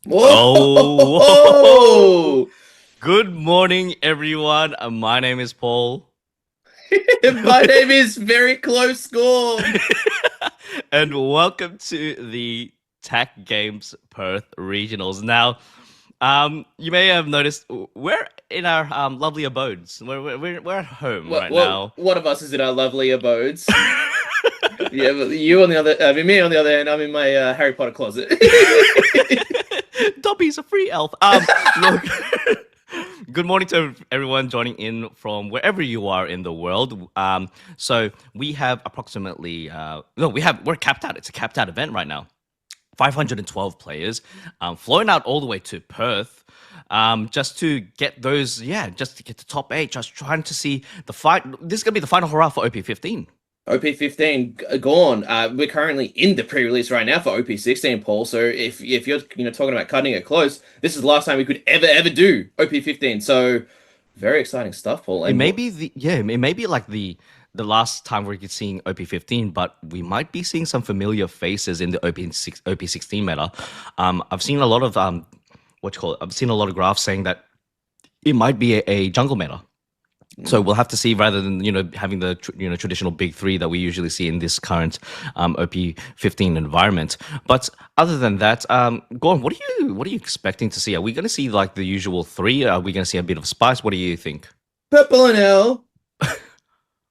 Oh, Whoa! good morning, everyone. My name is Paul, My name is Very Close Gorm. and welcome to the Tech Games Perth Regionals. Now, you may have noticed we're in our lovely abodes. We're at home right now. One of us is in our lovely abodes. Yeah, but you on the other, me on the other hand, I'm in my Harry Potter closet. Dobby's a free elf. Look. Good morning to everyone joining in from wherever you are in the world. So we have approximately no, we're capped out. It's a capped out event right now. 512 players, flown out all the way to Perth, just to get those, just to get the top eight. Just trying to see the fight. This is gonna be the final hurrah for OP15. OP15 gone. We're currently in the pre-release right now for OP16, Paul. So if you're talking about cutting it close, this is the last time we could ever do OP15. So very exciting stuff, Paul. It And may be it may be like the last time we're seeing OP15, but we might be seeing some familiar faces in the OP16 meta. I've seen a lot of what you call it. I've seen a lot of graphs saying that it might be a jungle meta. So we'll have to see, rather than having the traditional big three that we usually see in this current OP15 environment. But other than that, Gordon, what are you expecting to see? Are we going to see like the usual three? Are we going to see a bit of spice? What do you think? Purple and L.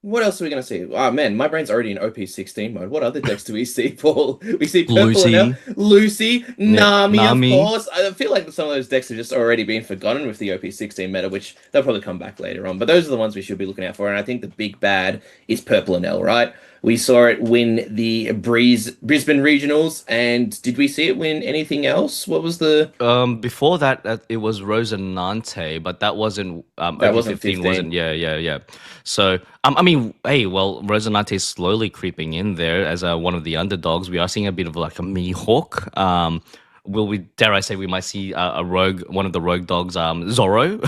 What else are we going to see? Oh man, my brain's already in OP16 mode. What other decks do we see, Paul? We see Purple and L, Lucy, Lucy, yeah, Nami, of Nami. course. I feel like some of those decks have just already been forgotten with the OP16 meta, which they'll probably come back later on. But those are the ones we should be looking out for. And I think the big bad is Purple and L, right? We saw it win the Brisbane Regionals, and did we see it win anything else? What was the Before that, it was Rosanante, but that wasn't that wasn't OP15, 15. wasn't? Yeah. So, I mean, hey, well, Rosanante is slowly creeping in there as one of the underdogs. We are seeing a bit of like a mini hawk. Will we, dare I say, we might see a rogue, one of the rogue dogs, Zorro,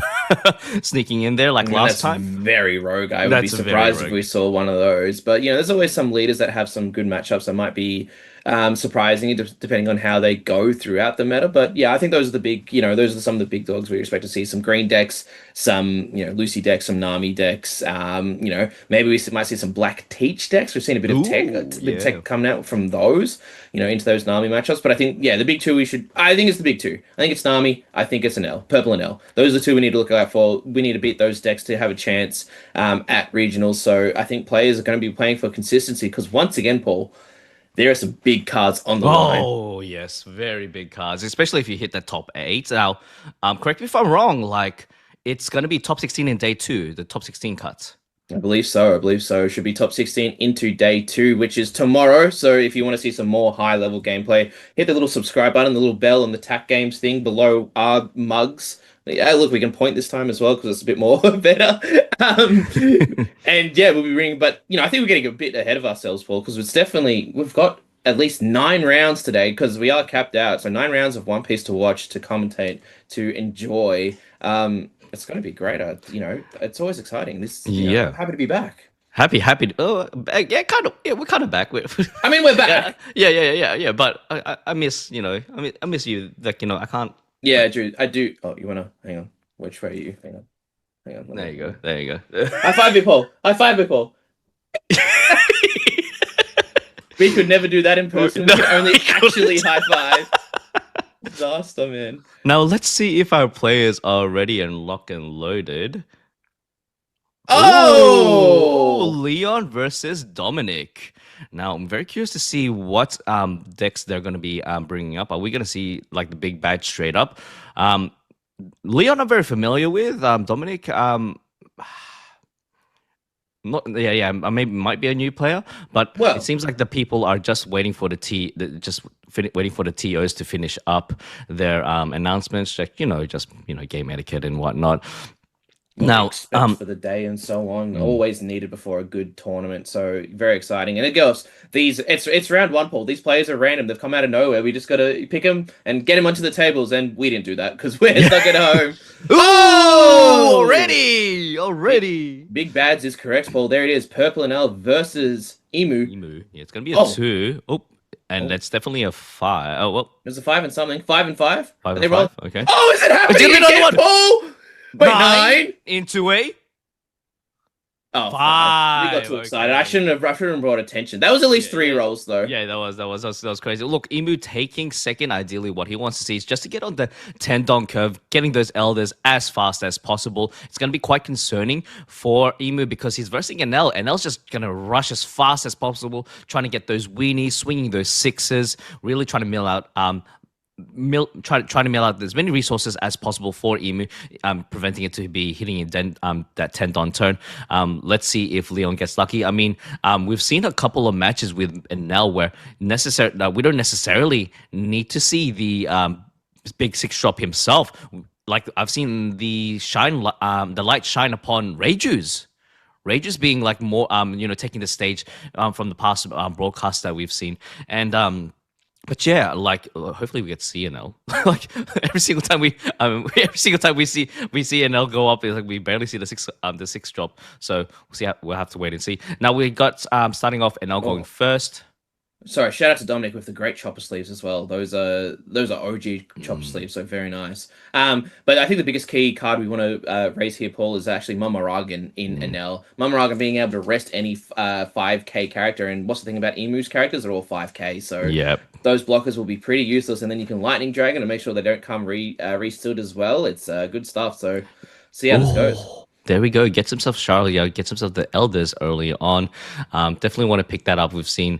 sneaking in there like I mean, last that's time. very rogue. I would be That's very surprised if rogue. we saw one of those. But, there's always some leaders that have some good matchups that might be surprising, depending on how they go throughout the meta. But yeah, I think those are the big, those are some of the big dogs we expect to see. Some green decks, some, Lucy decks, some Nami decks. Maybe might see some Black Teach decks. We've seen a bit of tech, Ooh, bit of yeah. tech coming out from those, into those Nami matchups. But I think, yeah, the big two I think it's the big two. I think it's Nami. I think it's an L, Purple and L. Those are the two we need to look out for. We need to beat those decks to have a chance at regionals. So I think players are going to be playing for consistency because once again, Paul, there are some big cards on the line. Oh, yes, very big cards, especially if you hit the top eight. Now, correct me if I'm wrong, like it's going to be top 16 in day two, the top 16 cuts. I believe so. I believe so. Should be top 16 into day two, which is tomorrow. So if you want to see some more high level gameplay, hit the little subscribe button, the little bell, and the TAC Games thing below our mugs. Yeah, look, we can point this time as well because it's a bit more better. Um, and yeah, we'll be ringing. But I think we're getting a bit ahead of ourselves, Paul, because we've got at least 9 rounds today because we are capped out. So 9 rounds of One Piece to watch, to commentate, to enjoy. It's going to be great. It's always exciting. I'm Yeah. happy to be back. Happy. Oh, yeah, kind of. Yeah, we're kind of back. I mean, we're Yeah, back. yeah. But I miss, I miss you. Like, I can't. Yeah, Drew, I do. Oh, you wanna hang on? Which way are you? Hang on. There you go. There you go. High five me, Paul. High five me, Paul. We could never do that in person. We No, can only we actually couldn't. high five. Disaster, man. Now let's see if our players are ready and locked and loaded. Oh, Oh, Leon versus Dominic. Now I'm very curious to see what decks they're going to be bringing up. Are we going to see like the big bad straight up? Um, Leon, I'm very familiar with. Dominic, not yeah. Maybe might be a new player, but it well, seems like the people are just waiting for waiting for the TOs to finish up their announcements, like just game etiquette and whatnot. what we Now, expect for the day and so on. mm, Always needed before a good tournament. So very exciting. And it goes. It's round one, Paul. These players are random. They've come out of nowhere. We just got to pick them and get them onto the tables. And we didn't do that because we're yeah. stuck at home. Ooh, Oh! Big, already. Big Bads is correct, Paul. There it is. Purple and L versus Emu. Emu. Yeah, it's gonna be a Oh, two. Oh. and Oh, that's definitely a five. Oh well, it was a five and something. Five and five. five Are and they roll? five. Okay. Oh, is it It's happening gonna be another again, one. Paul? Wait, Nine nine? into a Oh, five. We got five. too excited. Okay. I shouldn't have brought attention. That was at least Yeah, three yeah, rolls though. yeah. That was crazy. Look, Emu taking second. Ideally, what he wants to see is just to get on the 10 don curve, getting those elders as fast as possible. It's gonna be quite concerning for Emu because he's versing NL. NL's just gonna rush as fast as possible, trying to get those weenies, swinging those sixes, really trying to mill out try to mill out as many resources as possible for Emu, preventing it to be hitting it then that 10 on turn. Let's see if Leon gets lucky. I mean, we've seen a couple of matches with Enel where we don't necessarily need to see the big six drop himself. Like I've seen the light shine upon Reju's. Rage's being like more, taking the stage from the past broadcasts that we've seen, and but yeah, like hopefully we get to see NL. Like every single time we see NL go up, it's like we barely see the six drop. So we'll have to wait and see. Now we got starting off NL going Oh, first. sorry. Shout out to Dominic with the great chopper sleeves as well. Those are OG chopper Mm, sleeves, so very nice. But I think the biggest key card we want to raise here, Paul, is actually Mamaragan in mm. NL. Mamaragan being able to rest any 5K character, and what's the thing about Emu's characters? They're all 5K, so Yep. those blockers will be pretty useless. And then you can Lightning Dragon and make sure they don't come restood as well. It's good stuff. So see how this goes. Oh, there we go. Gets himself Charlie, gets himself the elders early on. Definitely want to pick that up. We've seen,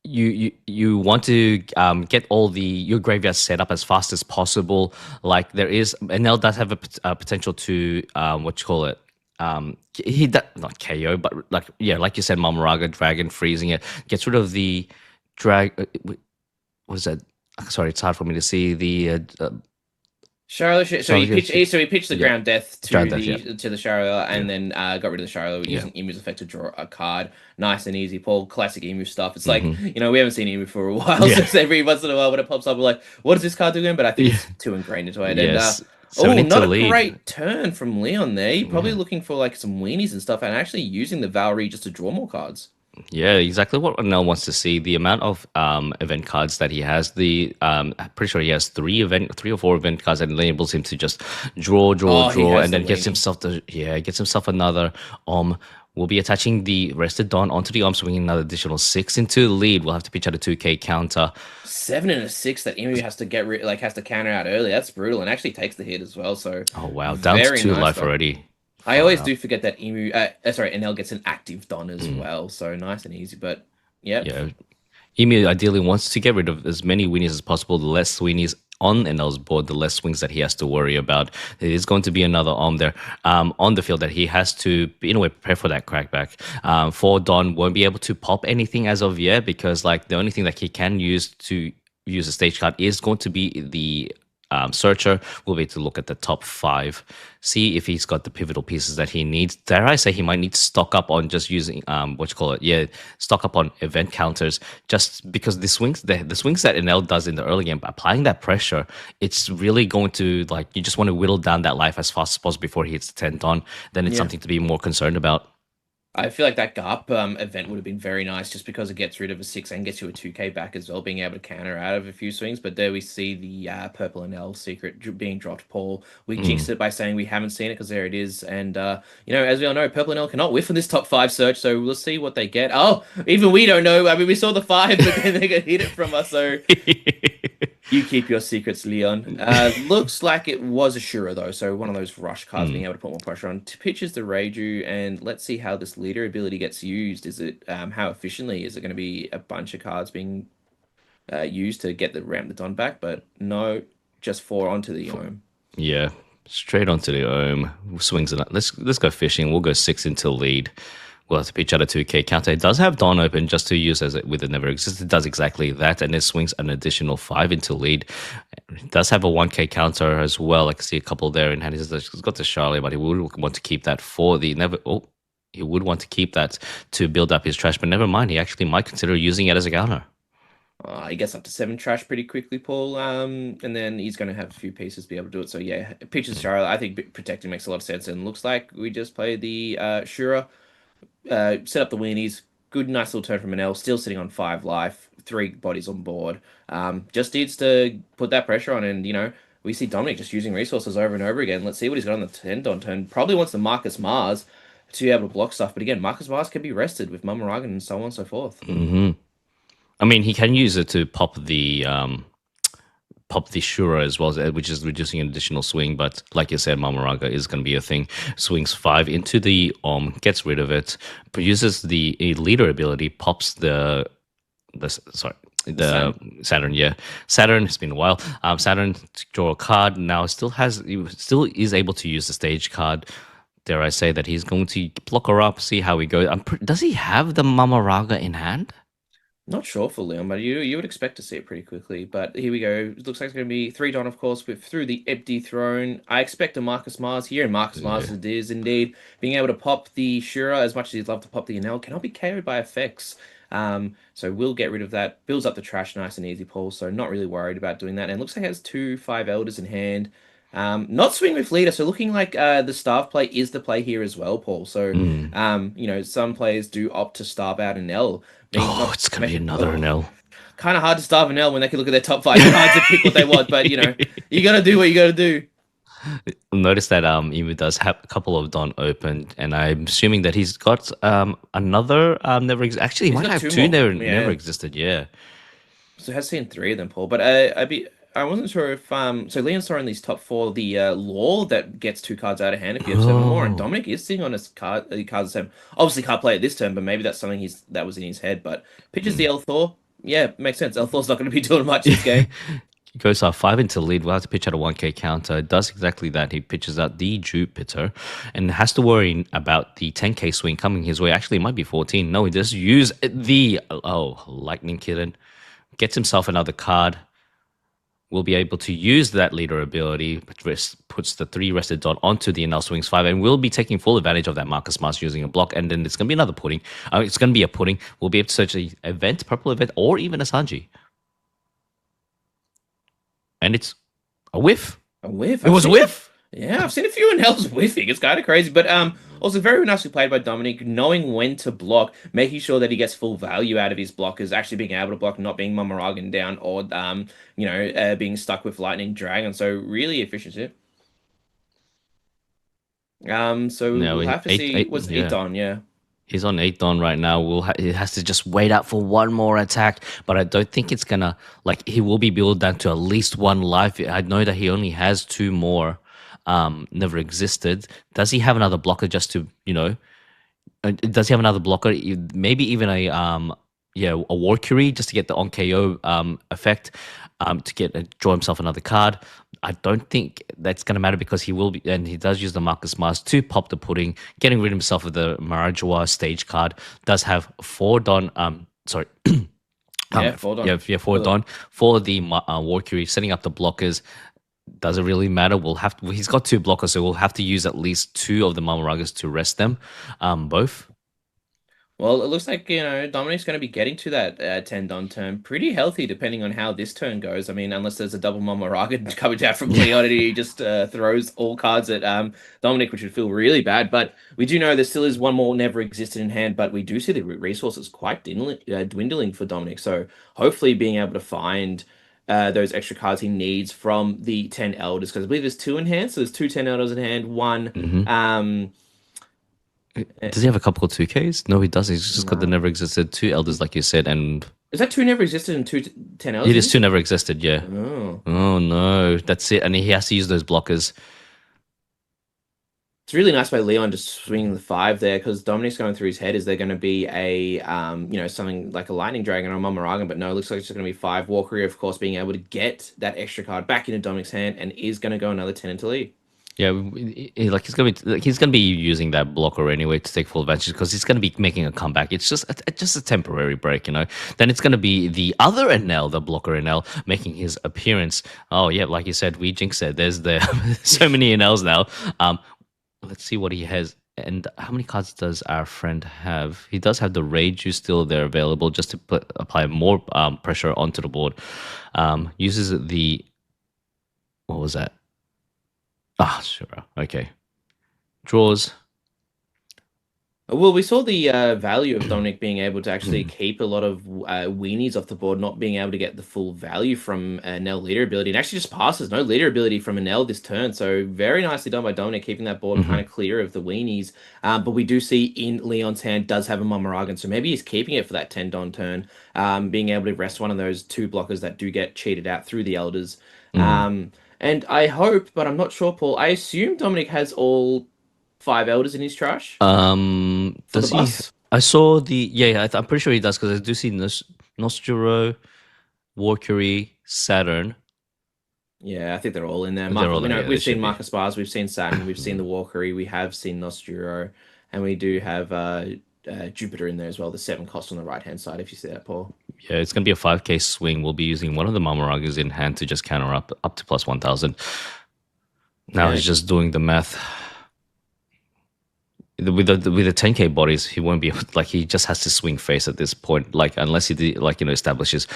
you want to get all your graveyard set up as fast as possible. Like there is, NL does have a potential to what you call it. He not KO, but like yeah, like you said, Mamaraga Dragon freezing it gets rid of the drag. What is that? Sorry, it's hard for me to see Charlotte, so Charlie. he pitched the Yeah, ground death Drown Death. Yeah, to the Charlotte yeah, and then got rid of the Charlotte yeah. using Emu's effect to draw a card. Nice and easy, Paul. Classic Emu stuff. It's like, Hmm. we haven't seen Emu for a while, Yeah, so every once in a while when it pops up, we're like, what does this card do again? But I think yeah. it's too ingrained into it. And Yes, seven oh, into not a lead. great turn from Leon there. You're probably Yeah. looking for like some weenies and stuff and actually using the Valkyrie just to draw more cards. Yeah, exactly what Nell wants to see. The amount of event cards that he has. I'm pretty sure he has three or four event cards that enables him to just Oh, he draw, has and the then weenie. gets himself another Om. We'll be attaching the rested Dawn onto the Om, swinging another additional six into the lead. We'll have to pitch out a 2K counter. 7 and a 6 that Emu has to has to counter out early. That's brutal and actually takes the hit as well. So Oh wow, down to very two nice life though. already. I Far always out. do forget that NL gets an active Don as Mm, well. So nice and easy. But yep. yeah, Emu ideally wants to get rid of as many weenies as possible. The less weenies on NL's board, the less swings that he has to worry about. There is going to be another arm there on the field that he has to, in a way, prepare for that crackback. For Don, won't be able to pop anything as of yet because, like, the only thing that he can use to use a stage card is going to be the searcher. We'll be able to look at the top five, see if he's got the pivotal pieces that he needs. Dare I say he might need to stock up on just using what you call it, yeah, stock up on event counters, just because the swings that NL does in the early game, applying that pressure, it's really going to like you just want to whittle down that life as fast as possible before he hits the 10 on. Then it's Yeah. something to be more concerned about. I feel like that GARP event would have been very nice just because it gets rid of a 6 and gets you a 2K back as well, being able to counter out of a few swings. But there we see the purple and L secret being dropped, Paul. We Mm. jinxed it by saying we haven't seen it because there it is. And, as we all know, purple and L cannot whiff on this top 5 search. So we'll see what they get. Oh, even we don't know. I mean, we saw the 5, but then they got hit it from us. So you keep your secrets, Leon. Looks like it was a Shura though, so one of those rush cards being Mm. able to put more pressure on. Pitches the Reiju, and let's see how this leader ability gets used. Is it how efficiently? Is it going to be a bunch of cards being used to get the ramp the Don back? But no, just 4 onto the F- Ohm. Yeah, straight onto the ohm. Swings it up. Let's go fishing. We'll go six into lead. We'll have to pitch out a 2K counter. It does have Dawn open just to use as it with it never existed. It does exactly that, and it swings an additional five into lead. It does have a 1K counter as well. I can see a couple there in hand. He's got the Charlie, but he would want to keep that for the never. Oh, he would want to keep that to build up his trash, but never mind. He actually might consider using it as a counter. He gets up to 7 trash pretty quickly, Paul. And then he's going to have a few pieces to be able to do it. So yeah, pitches Charlotte. I think protecting makes a lot of sense, and looks like we just play the Shura. Set up the weenies, Good, nice little turn from an L. Still sitting on 5 life, 3 bodies on board. Just needs to put that pressure on, and we see Dominic just using resources over and over again. Let's see what he's got on the 10 on turn. Probably wants the Marcus Mars to be able to block stuff, but again, Marcus Mars can be rested with Mama Ragan and so on and so forth. Hmm. I mean, he can use it to pop the Shura as well, which is reducing an additional swing. But like you said, Mamaraga is going to be a thing. Swings 5 into the gets rid of it, uses the leader ability, pops sorry, the Saturn. Saturn. Yeah, Saturn. It's been a while. Saturn to draw a card now. Still is able to use the stage card. Dare I say that he's going to block her up, see how he goes. Does he have the Mamaraga in hand? Not sure for Leon, but you would expect to see it pretty quickly. But here we go. It looks like it's going to be 3 Don, of course, with through the empty throne. I expect a Marcus Mars here, and Marcus Mars Yeah. it is indeed. Being able to pop the Shura as much as he'd love to pop the Enel cannot be KO'd by effects. So we'll get rid of that. Builds up the trash nice and easy, Paul. So not really worried about doing that. And it looks like it has 2 5 elders in hand. Not swing with leader, so looking like the starve play is the play here as well, Paul. So Mm. some players do opt to starve out an L being Oh, not it's gonna be another Nil. kind of hard to starve an L when they can look at their top 5 cards and pick what they want. But you got to do what you got to do. Notice that Emu does have a couple of Dawn opened, and I'm assuming that he's got another actually he He's might got have 2 two more. never Yeah, existed. Yeah. so has seen 3 of them, Paul. But I wasn't sure if so Leon saw in these top 4 the law that gets 2 cards out of hand if you have 7 or more, and Oh. Dominic is sitting on his cards the same. Obviously can't play it this turn, but maybe that's something that was in his head. But pitches the Mm. L Thor. Yeah, makes sense. L Thor's not going to be doing much this game. He goes 5 into lead. We'll have to pitch out a 1K counter. It does exactly that. He pitches out the Jupiter and has to worry about the 10K swing coming his way. Actually, it might be 14. No, he does use the Lightning Kitten. Gets himself another card. Will be able to use that leader ability, puts the 3 rested dot onto the NL swings 5, and we'll be taking full advantage of that Marcus Mars using a block. And then it's going to be another pudding. It's going to be a pudding. We'll be able to search a event, purple event, or even a Sanji. And it's a whiff. A whiff. It was a whiff. Yeah, I've seen a few in Hell's whiffing. It's kind of crazy, but also very nicely played by Dominic, knowing when to block, making sure that he gets full value out of his blockers, actually being able to block, not being Mamaragan down or being stuck with Lightning Dragon. So really efficient here. So No, we'll have to see. Was 8 yeah. on? Yeah. He's on 8 on right now. He has to just wait out for one more attack, but I don't think it's gonna he will be built down to at least 1 life. I know that he only has 2 more. Never existed. Does he have another blocker just to does he have another blocker? Maybe even a War Curie just to get the on KO effect, to draw himself another card. I don't think that's gonna matter because he will be, and he does use the Marcus Mars to pop the pudding, getting rid of himself of the Marajua stage card. Does have 4 Don. Sorry. Yeah, hold on. Yeah, 4 Don for the War Curie, setting up the blockers. Doesn't really matter. He's got 2 blockers, so we'll have to use at least 2 of the Mamaragas to rest them, both. Well, it looks like, Dominic's going to be getting to that 10 Don turn pretty healthy, depending on how this turn goes. I mean, unless there's a double Mama Raga coming down from Leon and he just throws all cards at Dominic, which would feel really bad. But we do know there still is one more never existed in hand, but we do see the resources quite dwindling for Dominic. So hopefully being able to find those extra cards he needs from the 10 Elders, because I believe there's 2 in hand. So there's 2 10 Elders in hand, one. Hmm. Um, Does he have a couple of 2Ks? No, he doesn't. He's just got the no. never existed 2 elders, like you said, and Is that 2 never existed and 2 10 it Elders? is 2 never existed. Yeah. Oh. Oh no, that's it. And he has to use those blockers. It's really nice by Leon just swinging the 5 there, because Dominic's going through his head. Is there going to be a something like a Lightning Dragon or a Mamaragan? But no, it looks like it's just going to be 5. Walkery, of course, being able to get that extra card back into Dominic's hand and is going to go another 10 into lead. Yeah, he's gonna be using that blocker anyway to take full advantage because he's gonna be making a comeback. It's just a temporary break, you know. Then it's gonna be the other NL, the blocker NL, making his appearance. Oh yeah, like you said, we jinxed it. There's so many NLs now. Let's see what he has. And how many cards does our friend have? He does have the Rage Juice still there available just to apply more pressure onto the board. Uses the, what was that? Ah, sure. Okay. Draws. Well, we saw the value of Dominic being able to actually keep a lot of weenies off the board, not being able to get the full value from Nell leader ability, and actually just passes no leader ability from Nell this turn. So very nicely done by Dominic, keeping that board kind Mhm. of clear of the weenies. But we do see in Leon's hand does have a Momaragan, so maybe he's keeping it for that 10 Don turn, being able to rest one of those two blockers that do get cheated out through the Elders. Mm. And I hope, but I'm not sure, Paul. I assume Dominic has all five Elders in his trash for the Does he? bus. I saw the yeah. I'm pretty sure he does because I do see Nostro, Valkyrie, Saturn. Yeah, I think they're all in there. They're all We there. know Yeah, they we've seen should be. Marcus Bars, we've seen Saturn, we've seen Mm. the Walkery, we have seen Nosturo, and we do have Jupiter in there as well. The seven cost on the right hand side, if you see that, Paul. Yeah, it's gonna be a 5K swing. We'll be using one of the Mamaragas in hand to just counter up to plus 1,000. Now Yeah, he's just doing the math. With the 10K bodies, he won't be able like he just has to swing face at this point. Like unless establishes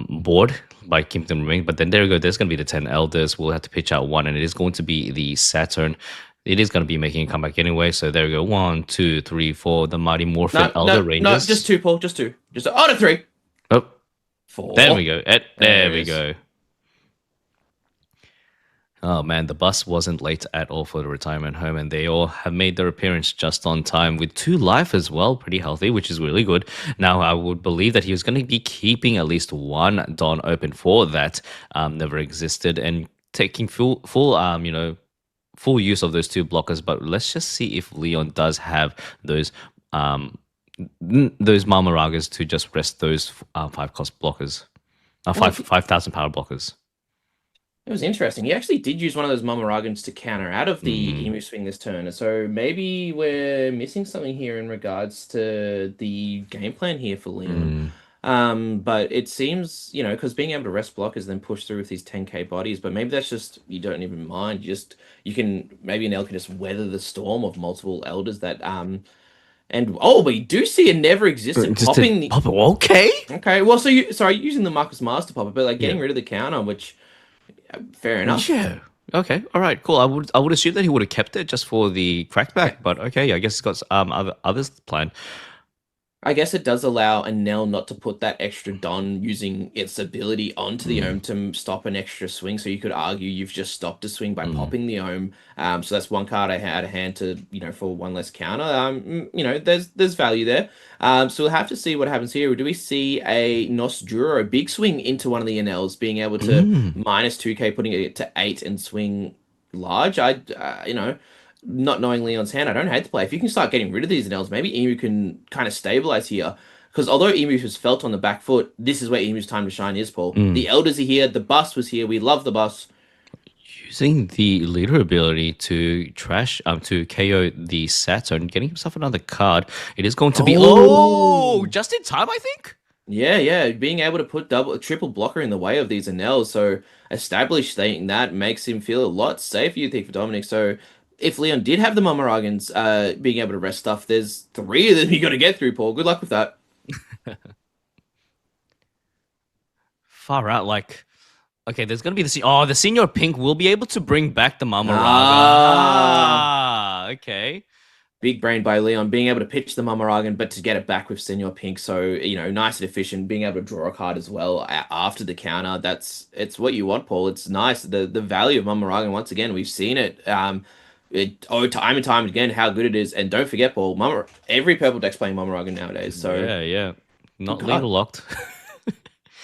board by keeping them remaining. But then there you go. There's gonna be the 10 elders. We'll have to pitch out one, and it is going to be the Saturn. It is going to be making a comeback anyway. So there we go. One, two, three, four. The Mighty Morphin no, Elder no, no, just Rangers. two, Paul, just two, just oh, no, three, Oh, there we four. go. There There it we is. go. Oh man, the bus wasn't late at all for the retirement home, and they all have made their appearance just on time with two life as well, pretty healthy, which is really good. Now, I would believe that he was going to be keeping at least one Don open for that never existed and taking full use of those two blockers. But let's just see if Leon does have those um, those Marmaragas to just rest those 5 cost blockers, Well, 5,000 power blockers. it was interesting. He actually did use one of those Momoragans to counter out of the Mm, Emu swing this turn. So maybe we're missing something here in regards to the game plan here for Leon. mm, But it seems, because being able to rest blockers then push through with these 10k bodies, but maybe that's just you don't even mind. You can maybe an elk can just weather the storm of multiple elders that and oh, we do see a never existed just to popping the pop it. Okay. okay, well so you sorry, using the Marcus Mars to pop it, but like Yeah. getting rid of the counter, which fair enough. Yeah. Okay. All right. Cool. I would assume that he would have kept it just for the crackback, but okay. I guess he's got others planned. I guess it does allow a Nell not to put that extra Don using its ability onto the Mm, Ohm to stop an extra swing. So you could argue you've just stopped a swing by mm, popping the Ohm. So that's one card I had a hand to, for one less counter. There's value there. So we'll have to see what happens here. Do we see a Nostro, a big swing into one of the NLs, being able to mm. minus 2k, putting it to 8 and swing large? Not knowing Leon's hand, I don't hate the play. If you can start getting rid of these nails, maybe Emu can kind of stabilize here. Because although Emu was felt on the back foot, this is where Emu's time to shine is, Paul. Mm. The elders are here, the bus was here, we love the bus. Using the leader ability to KO the Saturn, getting himself another card. It is going to be Oh, just in time, I think. yeah, yeah. Being able to put triple blocker in the way of these Anels, so establishing that makes him feel a lot safer, you think, for Dominic. So if Leon did have the Momaragans being able to rest stuff, there's three of them you got to get through, Paul. Good luck with that. Far out, like okay. There's gonna be the senior pink will be able to bring back the Mamaraga. Ah. Ah, okay. Big brain by Leon, being able to pitch the Mumaragan, but to get it back with Senor Pink. So, nice and efficient, being able to draw a card as well after the counter. It's what you want, Paul. It's nice. The value of Mumaragan, once again, we've seen it. Time and time again, how good it is. And don't forget, Paul, every purple deck's playing Mumaragan nowadays. So, Yeah, yeah. good Not leader card. locked.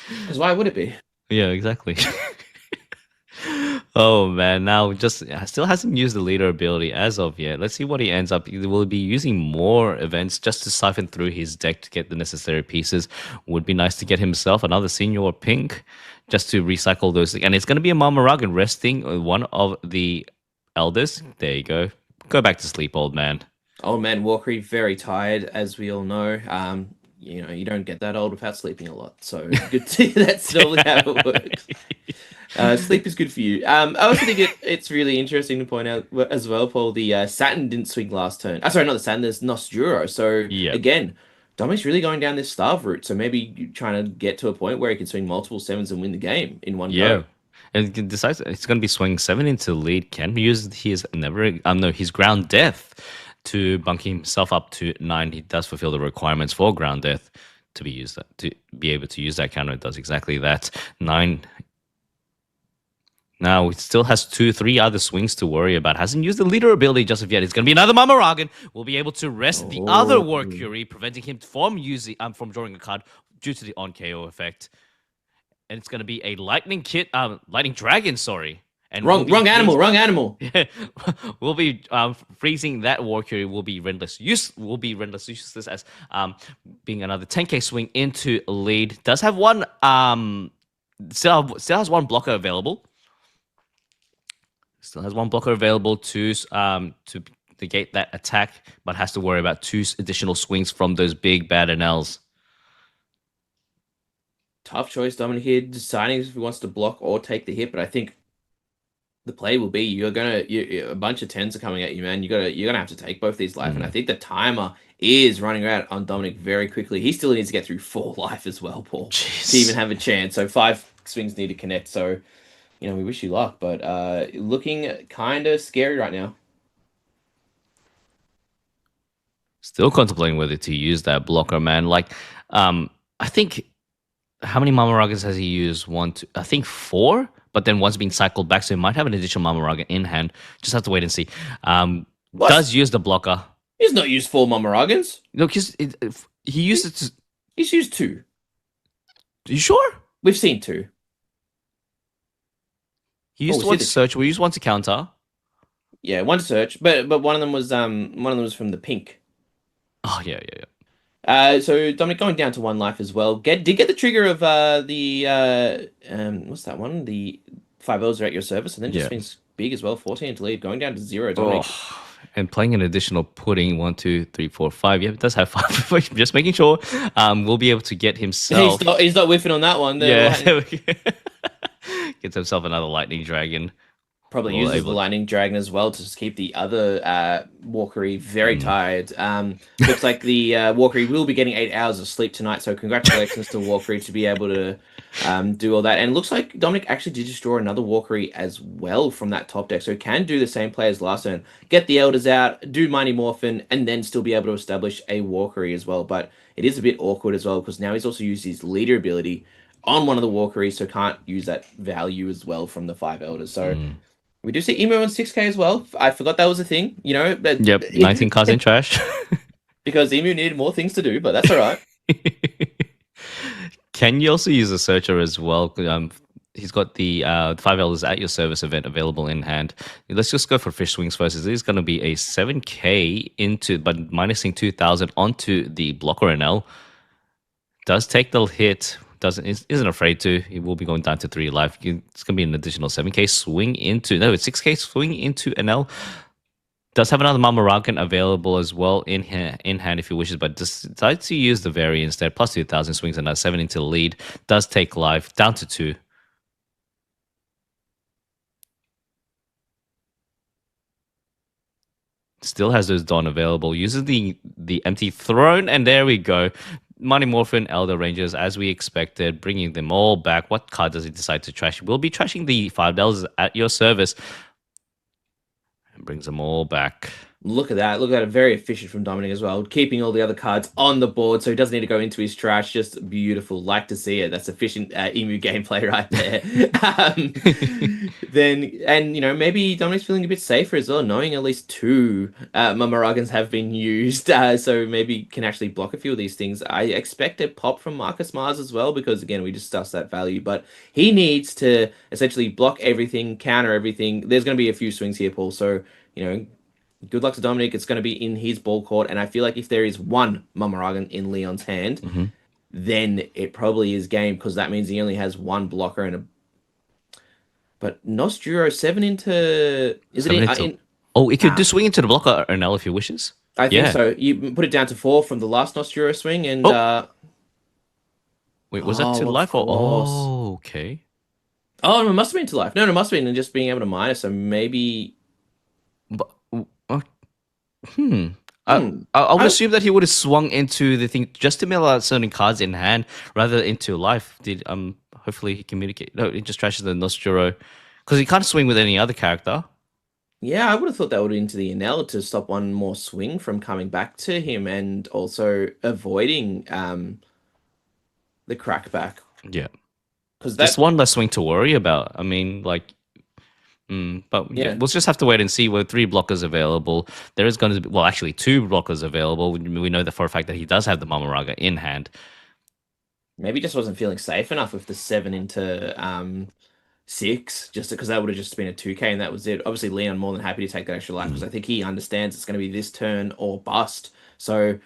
Because why would it be? Yeah, exactly. Oh man, now just still hasn't used the leader ability as of yet. Let's see what he ends up. He will be using more events just to siphon through his deck to get the necessary pieces. Would be nice to get himself another senior pink just to recycle those. And it's going to be a Mamaragan resting one of the elders. There you go. Go back to sleep, old man. Old man Walkery, very tired, as we all know. You don't get that old without sleeping a lot. So good to that's normally how it works. Sleep is good for you. I also think it's really interesting to point out as well, Paul. The Saturn didn't swing last turn. Sorry, not the Saturn. There's Nosturo. So Yep. again, Dominic's really going down this starve route. So maybe trying to get to a point where he can swing multiple sevens and win the game in one Yeah. go. And it decides it's going to be swinging 7 into lead. Can use his never no his ground death to bunk himself up to 9. He does fulfill the requirements for ground death to be used to be able to use that counter. It does exactly that. 9. Now it still has 3 other swings to worry about. Hasn't used the leader ability just of yet. It's going to be another Mamaragan. We'll be able to rest the other Oh, War Curie, preventing him from using from drawing a card due to the on KO effect. And it's going to be a lightning dragon. Sorry, and we'll be wrong animal, wrong animal. yeah, we'll be freezing that War Curie. Will be rentless useless as being another 10k swing into lead. Does have one still has one blocker available. Still has one blocker available to negate that attack, but has to worry about 2 additional swings from those big bad NLs. Tough choice, Dominic here, deciding if he wants to block or take the hit. But I think the play will be a bunch of 10s are coming at you, man. You're gonna have to take both these life, and I think the timer is running out on Dominic very quickly. He still needs to get through 4 life as well, Paul, to even have a chance. So 5 swings need to connect. So we wish you luck, but looking kind of scary right now. Still contemplating whether to use that blocker, man. Like, I think how many Mamaragas has he used? I think 4, but then one's been cycled back, so he might have an additional Mamaraga in hand. Just have to wait and see. Does use the blocker. He's not used 4 Mamaragans. No, because he used it to... He's used 2. You sure? We've seen 2. He used one to search. We used one to counter. Yeah, one to search, but one of them was from the pink. Oh yeah. So Dominic going down to 1 life as well. Did get the trigger of the what's that one? The 5 L's are at your service, and then just means big as well. 14 to lead, going down to 0. Dominic. And playing an additional pudding 1, 2, 3, 4, 5. Yeah, it does have 5. Just making sure. We'll be able to get himself. He's not whiffing on that one. Yeah. Gets himself another lightning dragon. Probably uses the lightning dragon as well to just keep the other Walkery very tired. Looks like the Walkery will be getting 8 hours of sleep tonight. So congratulations to Walkery to be able to do all that. And it looks like Dominic actually did just draw another Walkery as well from that top deck. So can do the same play as last turn. Get the Elders out, do Mighty Morphin, and then still be able to establish a Walkery as well. But it is a bit awkward as well because now he's also used his leader ability on one of the Walkeries, so can't use that value as well from the 5 Elders. So we do see Emo on 6k as well. I forgot that was a thing, Yep, 19 cards in trash. Because Emu needed more things to do, but that's all right. Can you also use a searcher as well? He's got the 5 Elders at your service event available in hand. Let's just go for Fish Swings first. This is going to be a 7k but minusing 2,000 onto the blocker NL. Does take the hit. Isn't afraid to. He will be going down to 3 life. It's going to be an additional 7k swing into... No, it's 6k swing into NL. Does have another Mamaragan available as well in hand if he wishes, but decides to use the Vary instead. Plus 2,000 swings and 7 into the lead. Does take life down to 2. Still has those Dawn available. Uses the empty throne, and there we go. Mighty Morphin, Elder Rangers, as we expected, bringing them all back. What card does he decide to trash? We'll be trashing the 5 Dells at your service. And brings them all back. Look at that. Look at that. Very efficient from Dominic as well. Keeping all the other cards on the board so he doesn't need to go into his trash. Just beautiful. Like to see it. That's efficient Emu gameplay right there. Maybe Dominic's feeling a bit safer as well, knowing at least 2 Mamaragans have been used. So maybe can actually block a few of these things. I expect a pop from Marcus Mars as well because, again, we discussed that value. But he needs to essentially block everything, counter everything. There's going to be a few swings here, Paul. So, good luck to Dominic. It's going to be in his ball court. And I feel like if there is 1 Mamaragan in Leon's hand, then it probably is game because that means he only has 1 blocker and a... But Nosturo 7 into... Is it in... Oh, it could just swing into the blocker Ernell if he wishes. I think so. You put it down to 4 from the last Nosturo swing and... Wait, was that to life or... Oh, okay. Oh, no, it must have been to life. No, it must have been just being able to minus. So maybe... But... I would assume that he would have swung into the thing just to mill out certain cards in hand rather than into life. Hopefully he communicate. No, he just trashes the Nosturo because he can't swing with any other character. Yeah, I would have thought that would into the Enel to stop one more swing from coming back to him and also avoiding the crackback. Yeah, Because just that, one less swing to worry about. I mean, like, but yeah, yeah, we'll just have to wait and see. With three blockers available, there is going to be, well, actually two blockers available. We know that for a fact that he does have the Mamaraga in hand. maybe just wasn't feeling safe enough with the 7 into 6, just because that would have just been a 2K and that was it. Obviously, Leon more than happy to take that extra life because Mm. I think he understands it's going to be this turn or bust. So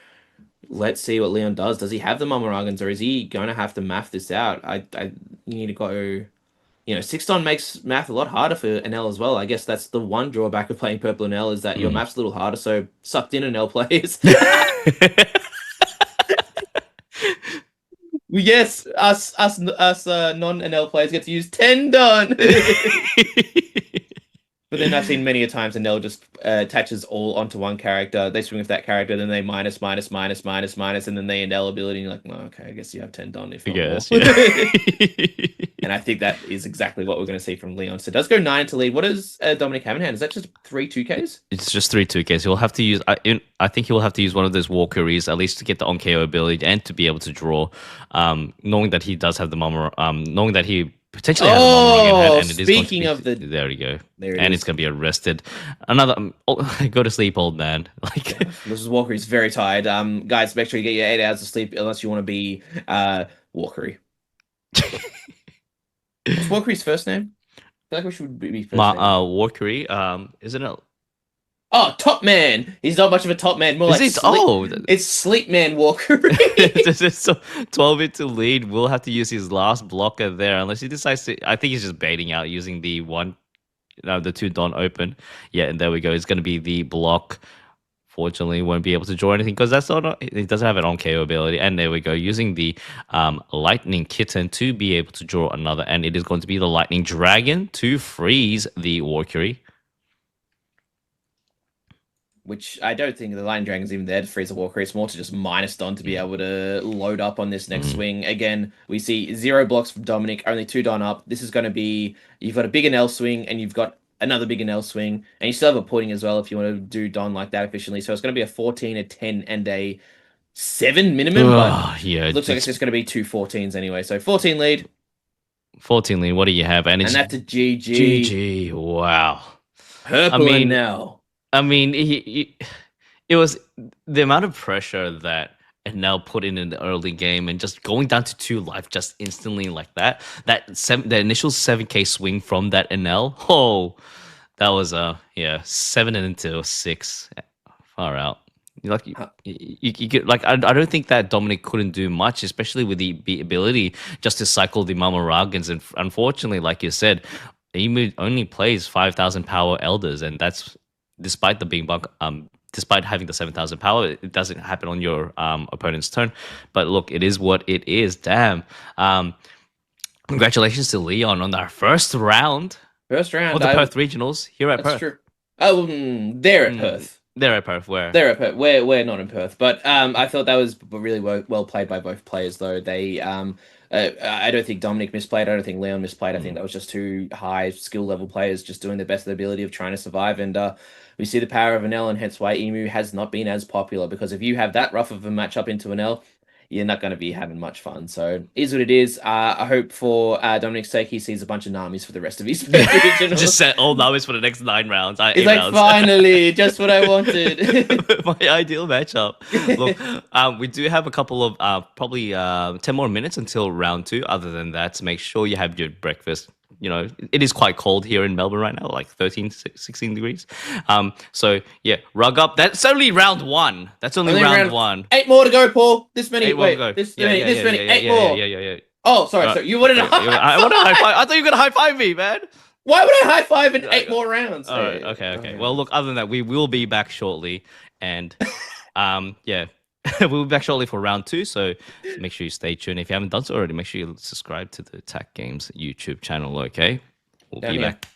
let's see what Leon does. Does he have the Mamaragans or is he going to have to math this out? You need to go. 6 makes math a lot harder for an L as well. I guess that's the one drawback of playing purple and L is that your Mm. math's a little harder. So sucked in an L players. Yes, us non-NL players get to use Tendon. But then I've seen many a times Enel just attaches all onto one character. They swing with that character, then they minus, minus, minus, minus, minus, and then they Enel ability. And you're like, oh, okay, I guess you have 10 done, if I not more. guess, yeah. And I think that is exactly what we're going to see from Leon. So it does go 9 to lead. What does Dominic have in hand? Is that just three 2Ks? It's just three 2Ks. He'll have to use. I think he'll have to use one of those walkeries at least to get the on KO ability and to be able to draw. Knowing that he does have the mama. Knowing that he potentially has a mama in hand, Oh, and it is going to speaking be. of the, There we go. there it And it's is. going to be arrested. Another. Go to sleep, old man. Like. Yeah, Mrs. Walker is very tired. Guys, make sure you get your 8 hours of sleep unless you want to be Walkery. What's Walkery's first name? I feel like we should be first My name. walkery. Isn't it? Oh, Top Man. He's not much of a top man. More Is like it? sleep. Oh. It's Sleep Man Walker. So 12 into lead. We'll have to use his last blocker there, unless he decides to. I think he's just baiting out using the one, the two Don open. Yeah, and there we go. It's going to be the block. Fortunately, won't be able to draw anything because that's not. It doesn't have an on KO ability. And there we go, using the Lightning Kitten to be able to draw another, and it is going to be the Lightning Dragon to freeze the Walkery. Which I don't think the Lightning Dragon's even there to freeze a Walker. It's more to just minus Don to be able to load up on this next Mm. swing. Again, we see 0 blocks from Dominic, only 2 Don up. This is going to be, you've got a big L swing and you've got another big L swing. And you still have a pudding as well if you want to do Don like that efficiently. So it's going to be a 14, a 10, and a 7 minimum. But Yeah, it looks like it's just going to be two 14s anyway. So 14 lead. 14 lead. What do you have? And And it's that's a GG. GG. Wow. Purple and now. I mean, it was the amount of pressure that Enel put in the early game and just going down to 2 life just instantly like that. The initial 7K swing from that Enel. Oh, that was 7 into 6. Far out. Like you get like I don't think that Dominic couldn't do much, especially with the ability just to cycle the Mamaragans. And unfortunately, like you said, he only plays 5,000 power elders, and that's despite the big buck. Despite having the 7,000 power, it doesn't happen on your opponent's turn. But look, it is what it is. Damn. Congratulations to Leon on our first round First of round. the Perth Regionals here at That's Perth. true. Oh, they're at Perth. They're at Perth. Where? They're at Perth. We're not in Perth, but I thought that was really well played by both players. Though they, I don't think Dominic misplayed. I don't think Leon misplayed. I think that was just two high skill level players just doing the best of their ability of trying to survive. And we see the power of an L, and hence why Emu has not been as popular. Because if you have that rough of a matchup into an L, you're not going to be having much fun. So is what it is. I hope for Dominic's sake he sees a bunch of Namis for the rest of his regionals. Just set all numbers for the next 9 rounds. It's 8 like rounds. finally just what I wanted. My ideal matchup. Look, we do have a couple of probably 10 more minutes until round 2. Other than that, make sure you have your breakfast. You know, it is quite cold here in Melbourne right now, like 13, 16 degrees. So yeah, rug up. That's only round 1. That's only round 1. 8 more to go, Paul. This many. 8 more to Wait, go. this Yeah, many. yeah, This yeah, many. yeah, 8 yeah, more. yeah. Oh, sorry. So you wanted to I want to high five. I thought you were gonna high five me, man. Why would I high five in 8 more rounds? All right. Okay. Well, look. Other than that, we will be back shortly, and yeah, we'll be back shortly for round 2. So make sure you stay tuned. If you haven't done so already, make sure you subscribe to the Attack Games YouTube channel. Okay, we'll Down be here. back.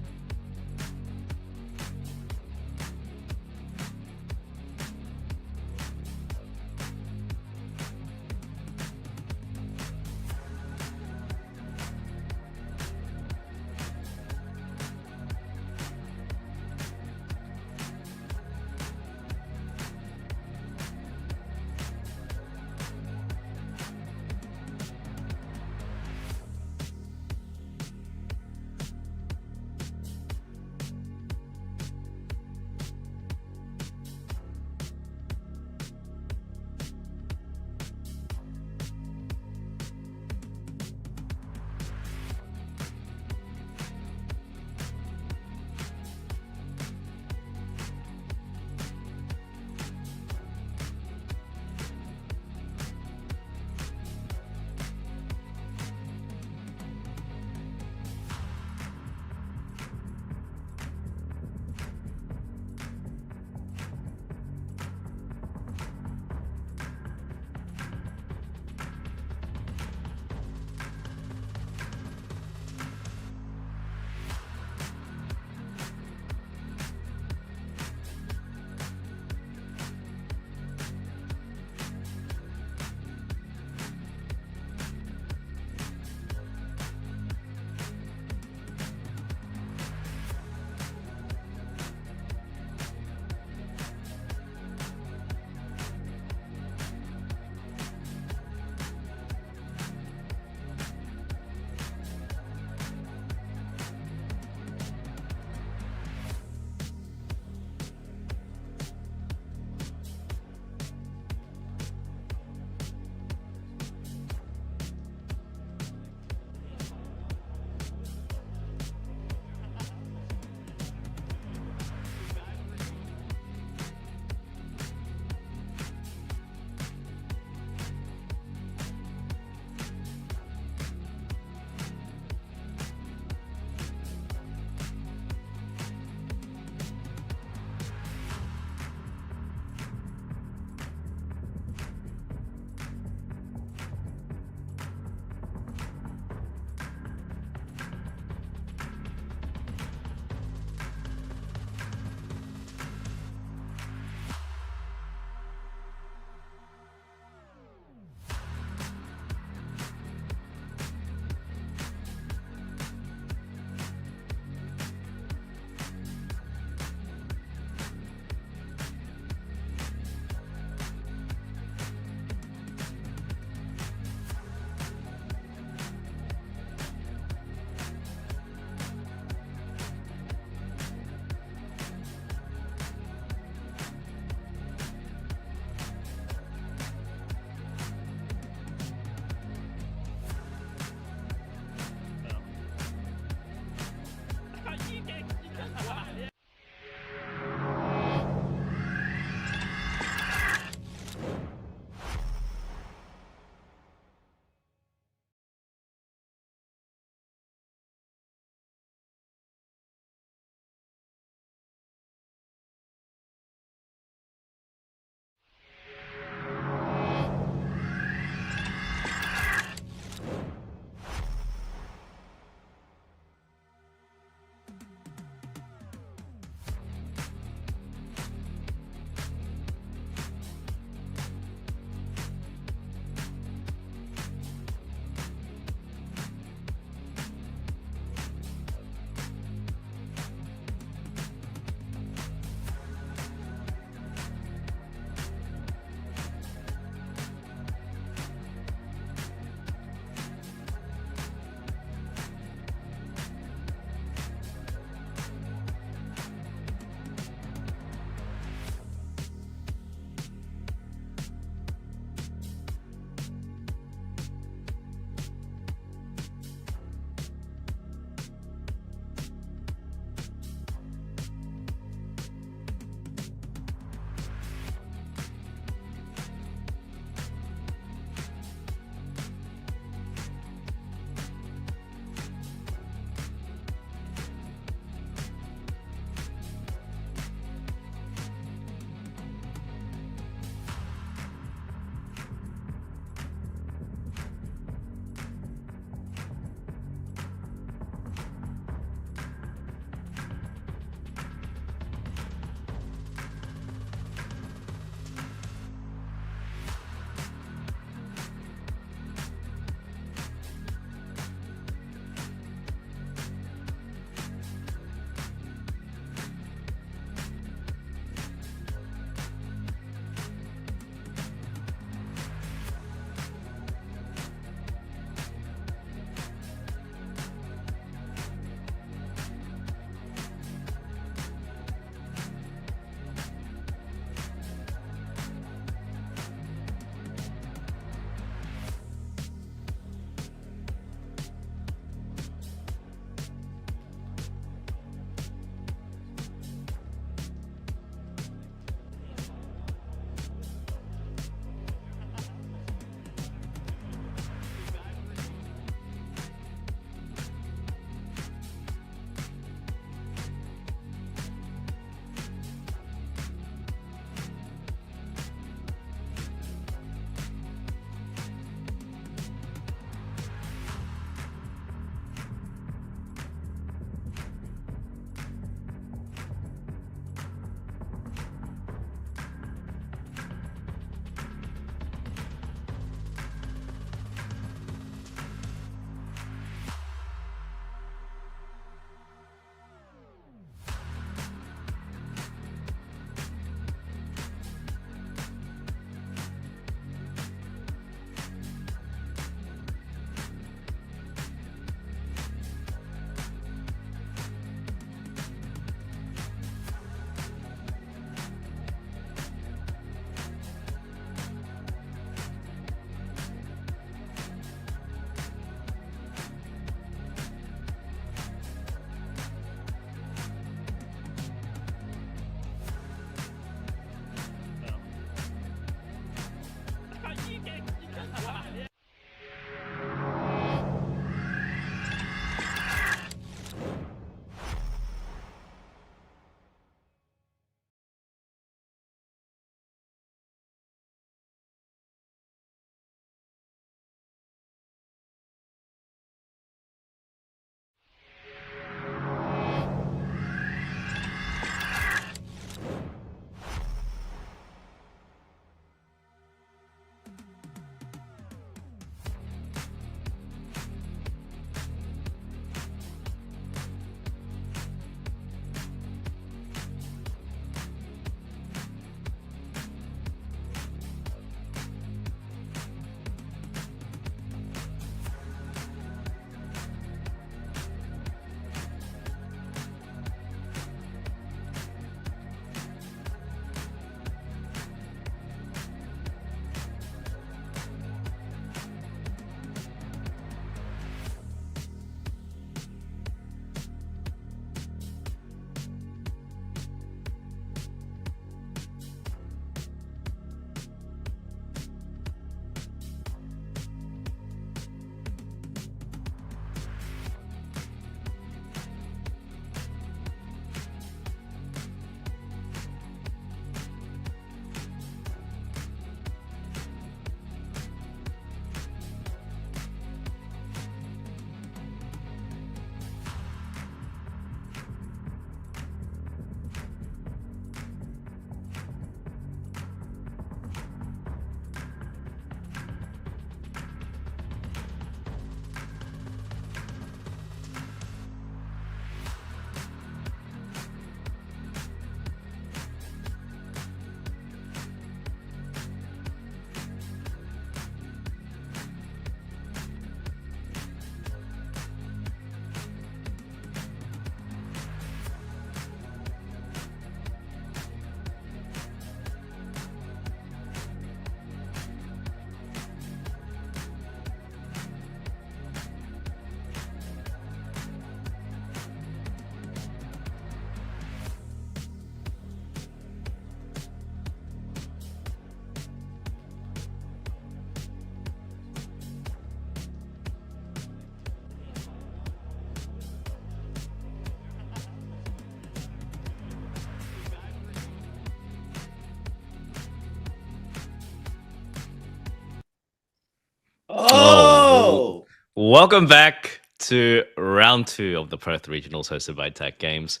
Welcome back to round two of the Perth Regionals hosted by Tech Games.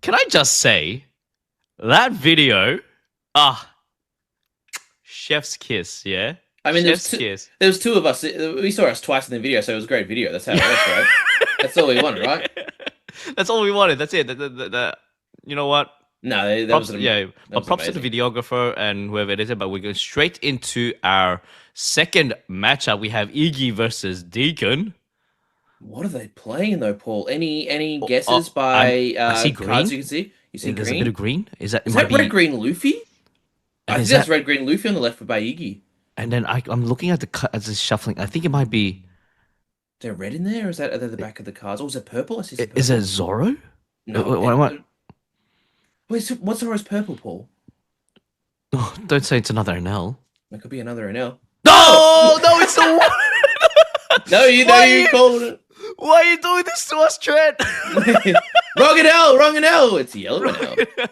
Can I just say that video? Ah, chef's kiss, yeah? I mean, Chef's kiss. there was two of us. We saw us twice in the video, so it was a great video. That's how it works, right? That's all we wanted, right? That's all we wanted. That's it. You know what? No, Props, yeah, that but was props to the amazing. videographer and whoever it is. But we're going straight into our second matchup. We have Iggy versus Deacon. What are they playing though, Paul? Any Oh, guesses by I see cards green. you can see? You see There's a bit of green? green. Is that it? Is Might that red be. green Luffy? I And think is that's that? red green Luffy on the left by Iggy. And then I'm looking at at the shuffling. I think it might be. Is there red in there, or is that at the back of the cards? Oh, is it purple? I see some Is it purple. Zoro? No, What? wait, so what's always purple, Paul? Oh, don't say it's another NL. That could be another NL. No! No, no, it's the one. No, you know Why are you you? called it. Why are you doing this to us, Trent? Wrong NL, wrong NL. It's yellow NL.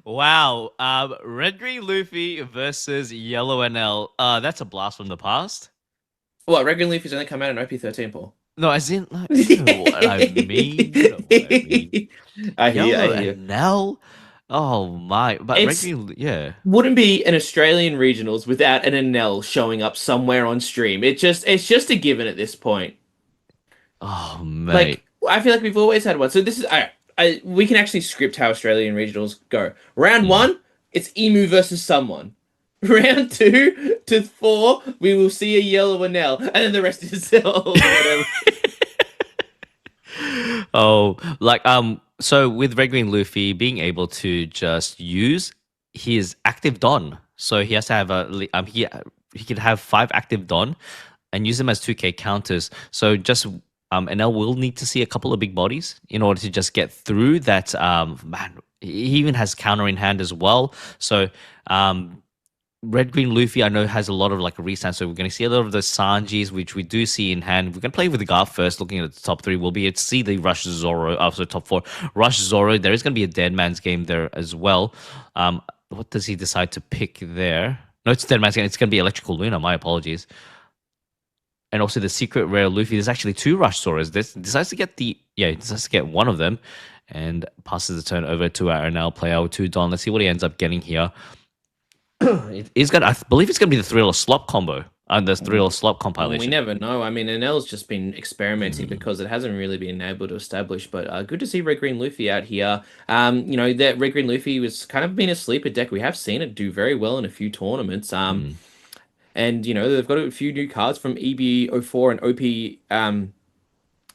Wow. Red Green Luffy versus Yellow NL. That's a blast from the past. What, red green Luffy's only come out in OP13, Paul? No, as in, like, you know what I mean. You know what I mean. I hear, I Yellow hear. NL. Oh my! But Red It's Green, yeah. wouldn't be an Australian regionals without an NL showing up somewhere on stream. It's just a given at this point. Oh Like mate. I feel like we've always had one. So this is we can actually script how Australian regionals go. Round Mhm. one, it's Emu versus someone. Round two to four, we will see a yellow NL, and then the rest is whatever. Oh, like so with Red Green Luffy being able to just use his active Don, so he has to have he can have 5 active Don and use them as 2K counters. So just NL will need to see a couple of big bodies in order to just get through that. Man, he even has counter in hand as well. So Red Green Luffy, I know, has a lot of like restand, so we're going to see a lot of the Sanjis, which we do see in hand. We're going to play with the guard first, looking at the top three. We'll be able to see the Rush Zoro, also top four. Rush Zoro, there is going to be a Dead Man's Game there as well. What does he decide to pick there? No, it's Dead Man's Game. It's going to be Electrical Luna. My apologies. And also the secret rare Luffy. There's actually 2 Rush Zoros. This decides to get he decides to get one of them, and passes the turn over to our NL player with 2 Don. Let's see what he ends up getting here. It is gonna. I believe it's gonna be the Thriller Slop combo and the Thriller Slop We compilation. never know. I mean, NL's just been experimenting Mm. because it hasn't really been able to establish. But good to see Red Green Luffy out here. That Red Green Luffy was kind of been a sleeper deck. We have seen it do very well in a few tournaments. Mm. And they've got a few new cards from EB04 and OP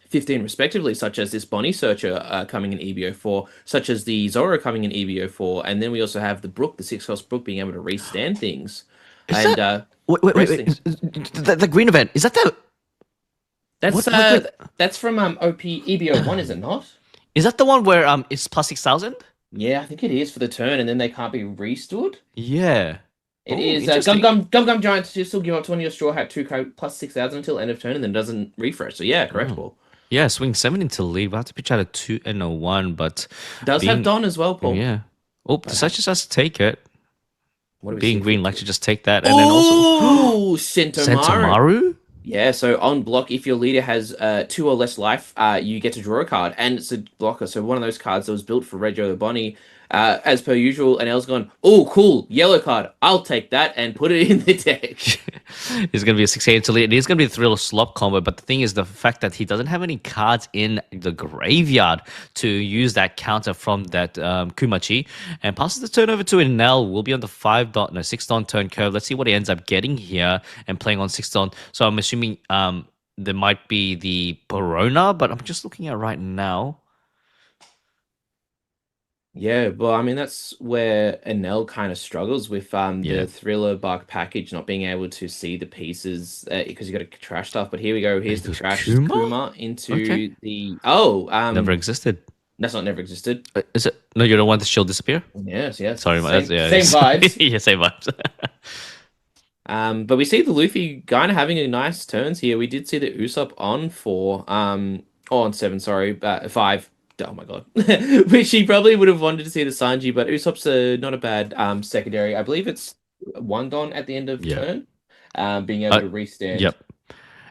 15 respectively, such as this Bonnie Searcher coming in EB04, such as the Zoro coming in EB04, and then we also have the Brook, the 6-cost Brook, being able to restand things Is and that wait? rest things. The green event is that the That's what green? that's from OP EB01, is it not? Is that the one where it's plus 6,000? Yeah, I think it is for the turn, and then they can't be restored. Yeah. It Oh, is interesting. Gum Gum Giant to still give up 20 your Straw Hat 2 plus 6,000 until end of turn, and then doesn't refresh. So yeah, correct, Oh. Paul. Yeah, swing 7 into lead. We'll have to pitch out a 2 and a 1, but Does have being Don as well, Paul. yeah. Oh, But decides just has to take it. what do we Being see? green, like to just take that, and then also Oh, Sentomaru. Sentamaru. Yeah, so on block, if your leader has 2 or less life, you get to draw a card, and it's a blocker. So one of those cards that was built for Reggio Bonnie, as per usual. And El's gone, oh, cool, yellow card. I'll take that and put it in the deck. It's going to be a 6-8 to lead. It is going to be a Thriller Slop combo, but the thing is the fact that he doesn't have any cards in the graveyard to use that counter from that Kumachi, and passes the turn over to Enel. Will be on the 6 Don turn curve. Let's see what he ends up getting here and playing on 6 Don. So I'm assuming there might be the Perona, but I'm just looking at right now. Yeah, well, I mean that's where Enel kind of struggles with Yeah. the Thriller Bark package not being able to see the pieces because you got to trash stuff. But here we go. Here's the Goes trash Kuma? Kuma Okay. into the Never existed. that's not never existed. Is it? No, you don't want the shield disappear? Yes, yes. Sorry, Same, yeah, same vibes. yeah, same vibes. But we see the Luffy kind of having a nice turns here. We did see the Usopp on 4, on 7, sorry, 5. Oh my god. Which he probably would have wanted to see the Sanji, but Usopp's not a bad secondary. I believe it's 1 Don at the end of Yeah. turn, being able to restand. Yep.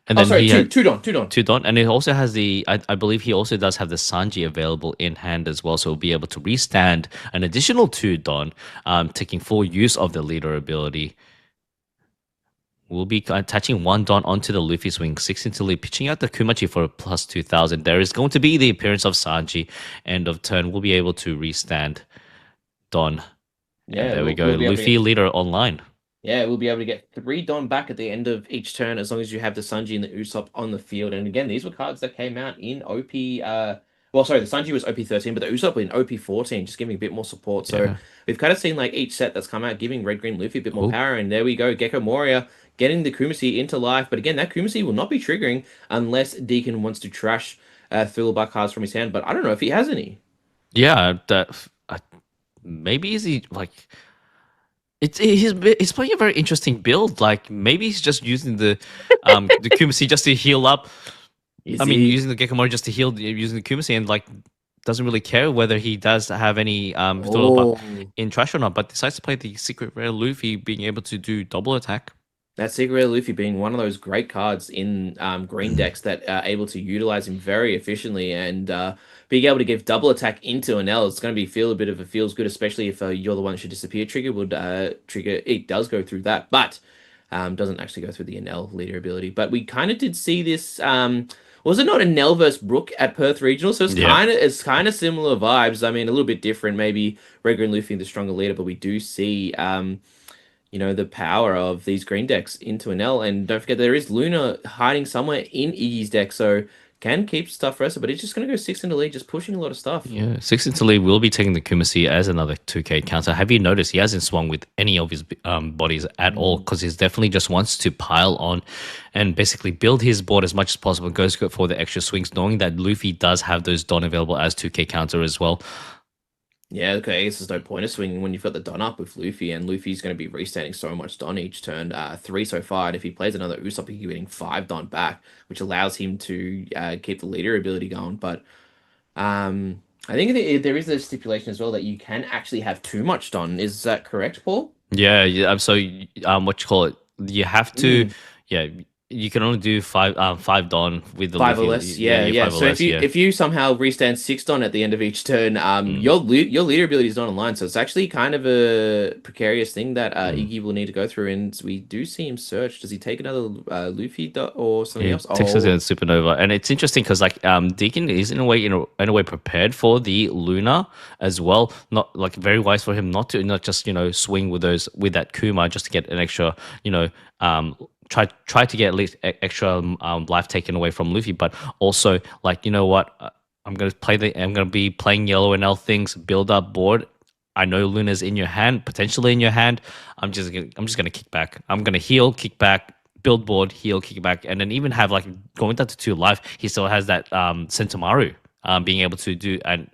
And Oh, then sorry, he had two Don. two Don, and it also has I believe he also does have the Sanji available in hand as well, so we'll be able to restand an additional two Don, taking full use of the leader ability. We'll be attaching one Don onto the Luffy swing, 6 into lead, pitching out the Kumachi for a plus 2000. There is going to be the appearance of Sanji. End of turn, we'll be able to restand Don. And Yeah, there we go. we'll be able to Luffy get. leader online. Yeah, we'll be able to get three Don back at the end of each turn as long as you have the Sanji and the Usopp on the field. And again, these were cards that came out in OP. Well, sorry, the Sanji was OP 13, but the Usopp were in OP 14, just giving a bit more support. So Yeah. we've kind of seen like each set that's come out giving Red Green Luffy a bit more Oh, power. And there we go, Gecko Moria getting the Kumasi into life. But again, that Kumasi will not be triggering unless Deacon wants to trash Thriller Bark cards from his hand. But I don't know if he has any. yeah. Maybe is he like he's playing a very interesting build. Like maybe he's just using the Kumasi just to heal up. Is I mean, he? using the Gekimori just to heal using the Kumasi and like doesn't really care whether he does have any thriller buck Oh. in trash or not, but decides to play the secret rare Luffy being able to do double attack. That Secret Rare Luffy being one of those great cards in green decks that are able to utilize him very efficiently and being able to give double attack into an L. It's going to be feel a bit of a feels good, especially if you're the one that should disappear trigger would trigger. It does go through that, but doesn't actually go through the Enel leader ability. But we kind of did see this. Was it not Enel versus Brook at Perth Regional? So Yeah. it's kind of similar vibes. I mean, a little bit different. Maybe Regular and Luffy the stronger leader, but we do see. The power of these green decks into an L. And don't forget, there is Luna hiding somewhere in Iggy's deck, so can keep stuff rested, but it's just going to go six into lead, just pushing a lot of stuff. Yeah, Six into lead will be taking the Kumasi as another 2k counter. Have you noticed he hasn't swung with any of his bodies at all? Because he's definitely just wants to pile on and basically build his board as much as possible. Goes for the extra swings, knowing that Luffy does have those Don available as 2k counter as well. Yeah, okay, I guess there's no point of swinging when you've got the Don up with Luffy, and Luffy's going to be restanding so much Don each turn, three so far, and if he plays another Usopp, he'll be getting five Don back, which allows him to keep the leader ability going, but I think there is a stipulation as well that you can actually have too much Don. Is that correct, Paul? Yeah, yeah. So, what you call it? You have to, Mm. yeah. You can only do five Don with the Five or Luffy. less, Yeah, yeah, you yeah. five or So if less. you Yeah. if you somehow restand six Don at the end of each turn, Mm, your leader ability is not online, so it's actually kind of a precarious thing that mm. Iggy will need to go through. And we do see him search. Does he take another or something He else? takes us in Oh, supernova, and it's interesting because like Deacon is in a way prepared for the Luna as well. Not like very wise for him not just swing with that Kuma just to get an extra try to get at least extra life taken away from Luffy, but also like what I'm gonna be playing yellow and L things, build up board. I know Luna's in your hand, potentially in your hand. I'm just gonna kick back. I'm gonna heal, kick back, build board, heal, kick back, and then even have like going down to two life. He still has that Sentamaru. Being able to do and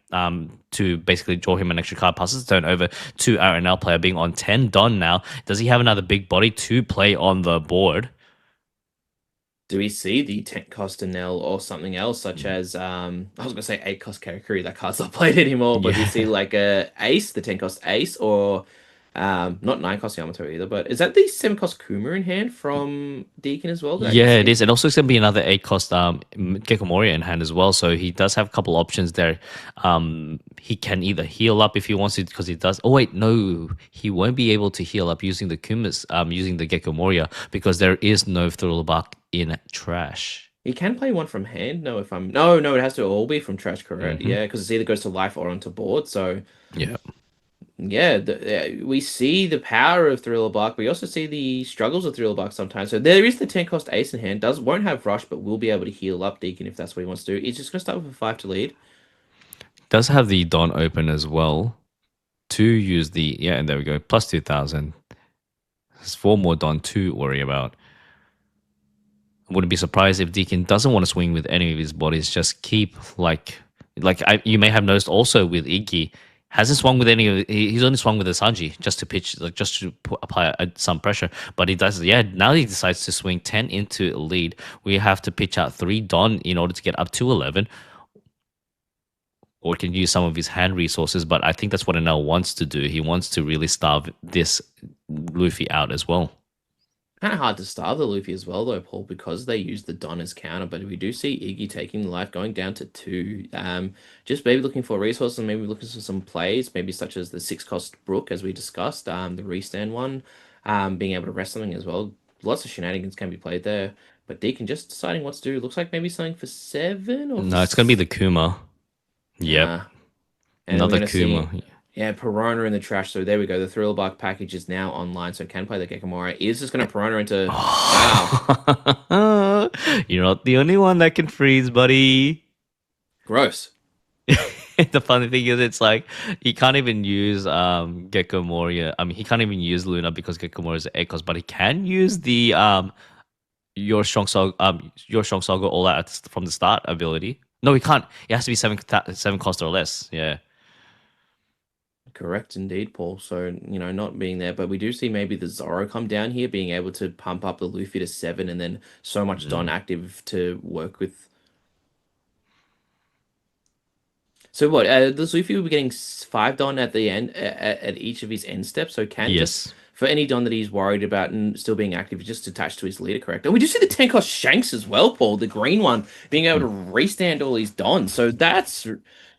to basically draw him an extra card, passes the turn over to our NL player being on 10 Don now. Does he have another big body to play on the board? do we see the 10 cost Enel or something else, such Mm. as I was gonna say 8 cost Karakuri, that card's not played anymore, but do you see Yeah. like a Ace, the 10 cost Ace, or not 9 cost Yamato either, but is that the 7 cost Kuma in hand from Deacon as well that I can Yeah, it see? is. And also it's gonna be another 8 cost Gecko Moria in hand as well. So he does have a couple options there. He can either heal up if he wants to, because he does. Oh wait, no, he won't be able to heal up using the Kumas, using the Gecko Moria, because there is no Thrillbach in trash. He can play one from hand. No, if I'm no, it has to all be from trash, correct? Hmm. Yeah, because it either goes to life or onto board. So Yeah. yeah, we see the power of Thriller Bark. We also see the struggles of Thriller Bark sometimes. So there is the 10 cost Ace in hand. Won't have rush, but will be able to heal up Deacon if that's what he wants to do. He's just gonna start with a 5 to lead. Does have the Don open as well to use the yeah, and there we go. Plus 2000. There's four more Don to worry about. I wouldn't be surprised if Deacon doesn't want to swing with any of his bodies. Just keep you may have noticed also with Iggy hasn't swung with any of he's only swung with the Sanji just to pitch just to apply some pressure. But he does now he decides to swing 10 into a lead. We have to pitch out 3 Don in order to get up to 11. Or can use some of his hand resources, but I think that's what Enel wants to do. He wants to really starve this Luffy out as well. Kind of hard to starve the Luffy as well, though, Paul, because they use the Don as counter. But we do see Iggy taking the life, going down to two. Just maybe looking for resources, maybe looking for some plays, maybe such as the six cost Brook, as we discussed, the restand one, being able to rest something as well. Lots of shenanigans can be played there. But Deacon just deciding what to do. Looks like maybe something for seven or for. No, it's gonna be the Kuma. Yep, Nah. And then we're another going to Kuma. see, yeah, Piranha in the trash. So there we go. The Thrill Bark package is now online, so can play the Gekomora. Is just going to Piranha into. Wow, You're not the only one that can freeze, buddy. gross. The funny thing is, it's like he can't even use Gecko Moria. I mean, he can't even use Luna because Gecko Moria is Echoes, but he can use the your strong saga all out from the start ability. No, he can't. It has to be seven cost or less. Yeah. Correct indeed, Paul. So, not being there, but we do see maybe the Zoro come down here, being able to pump up the Luffy to seven, and then so much Don Mm. active to work with. So what? The Luffy will be getting five Don at the end at each of his end steps. So can just Yes. for any Don that he's worried about and still being active, just attached to his leader, correct? And we do see the 10 cost Shanks as well, Paul, the green one, being able to restand all his Dons. So that's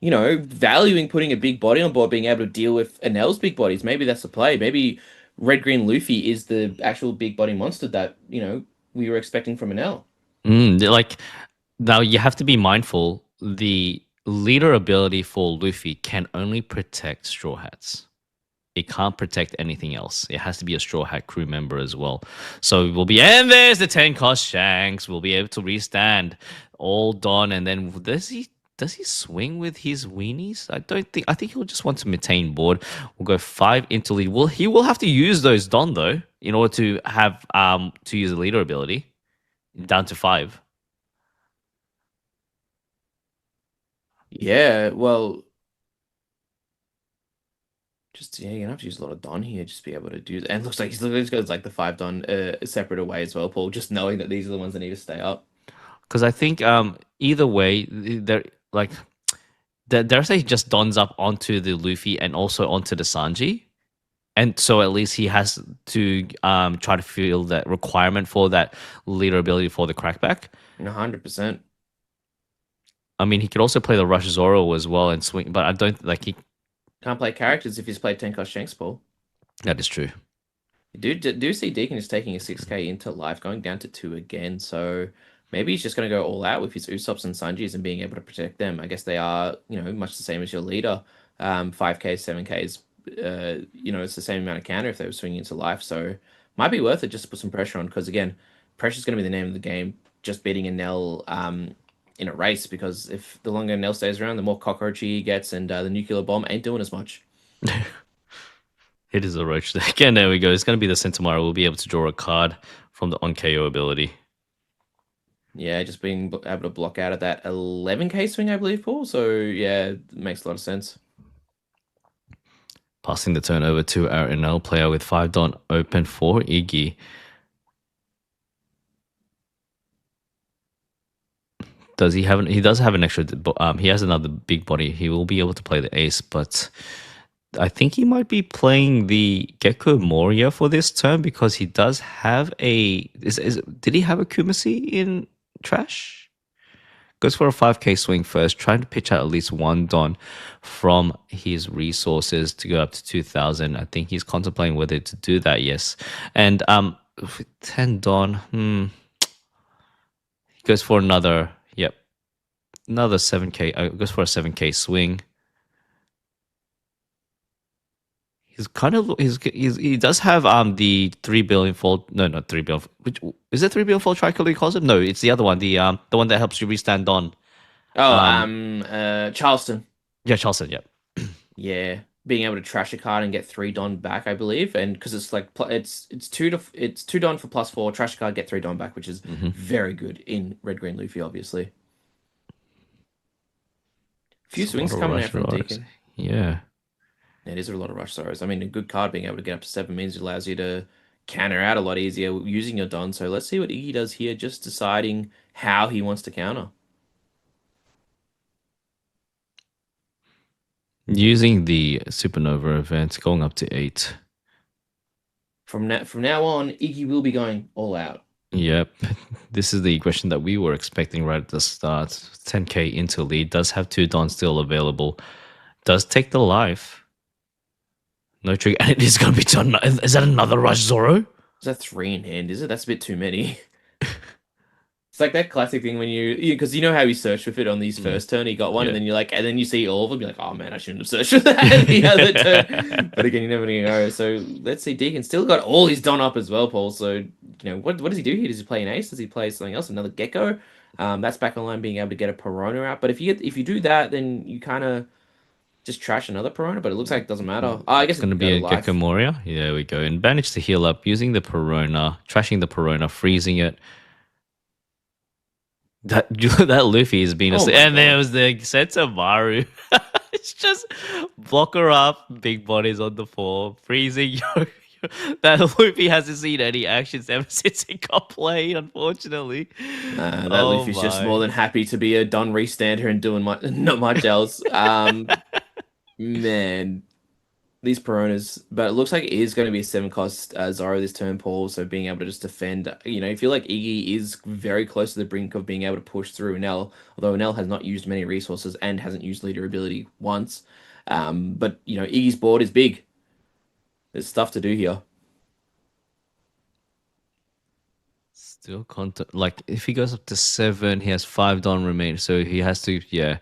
valuing putting a big body on board, being able to deal with Enel's big bodies. Maybe that's the play. Maybe Red Green Luffy is the actual big body monster that we were expecting from Enel. Like now, you have to be mindful. The leader ability for Luffy can only protect Straw Hats. It can't protect anything else. It has to be a Straw Hat crew member as well. So we'll be, and there's the 10 cost Shanks. We'll be able to restand all done. And then does he swing with his weenies? I think he'll just want to maintain board. We'll go five into lead. He will have to use those Don though in order to have to use the leader ability down to five. Yeah, well, just you're gonna have to use a lot of Don here, just to be able to do that. And it looks like he's got like the five Don separate away as well, Paul. Just knowing that these are the ones that need to stay up. Because I think either way, they're like there's he just dons up onto the Luffy and also onto the Sanji. And so at least he has to try to feel that requirement for that leader ability for the crackback. 100%. I mean, he could also play the Rush Zoro as well and swing, but I don't like he. Can't play characters if he's played Tenkosh Shanks, Paul. That is true. Do see Deacon is taking a 6k into life, going down to 2 again. So maybe he's just going to go all out with his Usops and Sanjis and being able to protect them. I guess they are, much the same as your leader. 5k, 7k's, it's the same amount of counter if they were swinging into life. So might be worth it just to put some pressure on because, again, pressure is going to be the name of the game. Just beating a Nell in a race because if the longer Nell stays around, the more cockroachy he gets and the nuclear bomb ain't doing as much. It is a roach deck. And there we go. It's going to be the Sentomara. We'll be able to draw a card from the on KO ability. Yeah, just being able to block out of that 11k swing, I believe, Paul. So yeah, it makes a lot of sense. Passing the turn over to our NL player with 5 Don open for Iggy. Does he have? He does have an extra. He has another big body. He will be able to play the ace, but I think he might be playing the Gecko Moria for this turn because he does have a. Did he have a Kumasi in trash? Goes for a 5k swing first, trying to pitch out at least one Don from his resources to go up to 2,000. I think he's contemplating whether to do that. Yes, and with 10 Don, he goes for another. Yep, another 7k. Goes for a 7k swing. He does have the 3 billion fold, no, not 3 billion, which is it 3 billion fold tricolor he calls it? No, it's the other one, the one that helps you restand on. Oh, um Charleston. yeah, Charleston. Yeah. Yeah, being able to trash a card and get 3 Don back, I believe, and because it's like it's 2 Don for +4, trash a card, get 3 Don back, which is Hmm. very good in Red Green Luffy, obviously. Few It's a lot swings of coming rush out from Roars. Deacon. Yeah. It is a lot of rush sorrows. I mean, a good card being able to get up to 7 means it allows you to counter out a lot easier using your Don. So let's see what Iggy does here, just deciding how he wants to counter. Using the supernova event, going up to 8. from now on, Iggy will be going all out. Yep. This is the question that we were expecting right at the start. 10k into lead, does have two dons still available, does take the life. No trigger, and it is going to be done. Is that another rush, Zoro? Is that three in hand? Is it? That's a bit too many. It's like that classic thing when because you know how he searched with it on his Mm, first turn, he got one, and yeah. then you're like, and then you see all of them, you're like, oh man, I shouldn't have searched for that the other turn. But again, you never know. So let's see, Deacon still got all his Don up as well, Paul. So what does he do here? Does he play an ace? Does he play something else? Another Gecko? That's back online, being able to get a Perona out. But if you do that, then you kind of just trash another Perona. But it looks like it doesn't matter. Oh, I It's guess it going to could go be to a Gecko life. Moria. Yeah, there we go. And managed to heal up using the Perona, trashing the Perona, freezing it. That that Luffy has been Oh asleep. my And there God. was the Sensamaru. It's just block her up, big bodies on the floor, freezing. That Luffy hasn't seen any actions ever since he got played, unfortunately. That Oh Luffy's just more my. than happy to be a Don restander and doing not much else. Man, these Peronas, but it looks like it is going to be a seven cost Zoro this turn, Paul. So being able to just defend, I feel like Iggy is very close to the brink of being able to push through Enel, although Enel has not used many resources and hasn't used leader ability once. But Iggy's board is big. There's stuff to do here. Still content. Like, if he goes up to seven, he has five Don remaining. So he has to, yeah.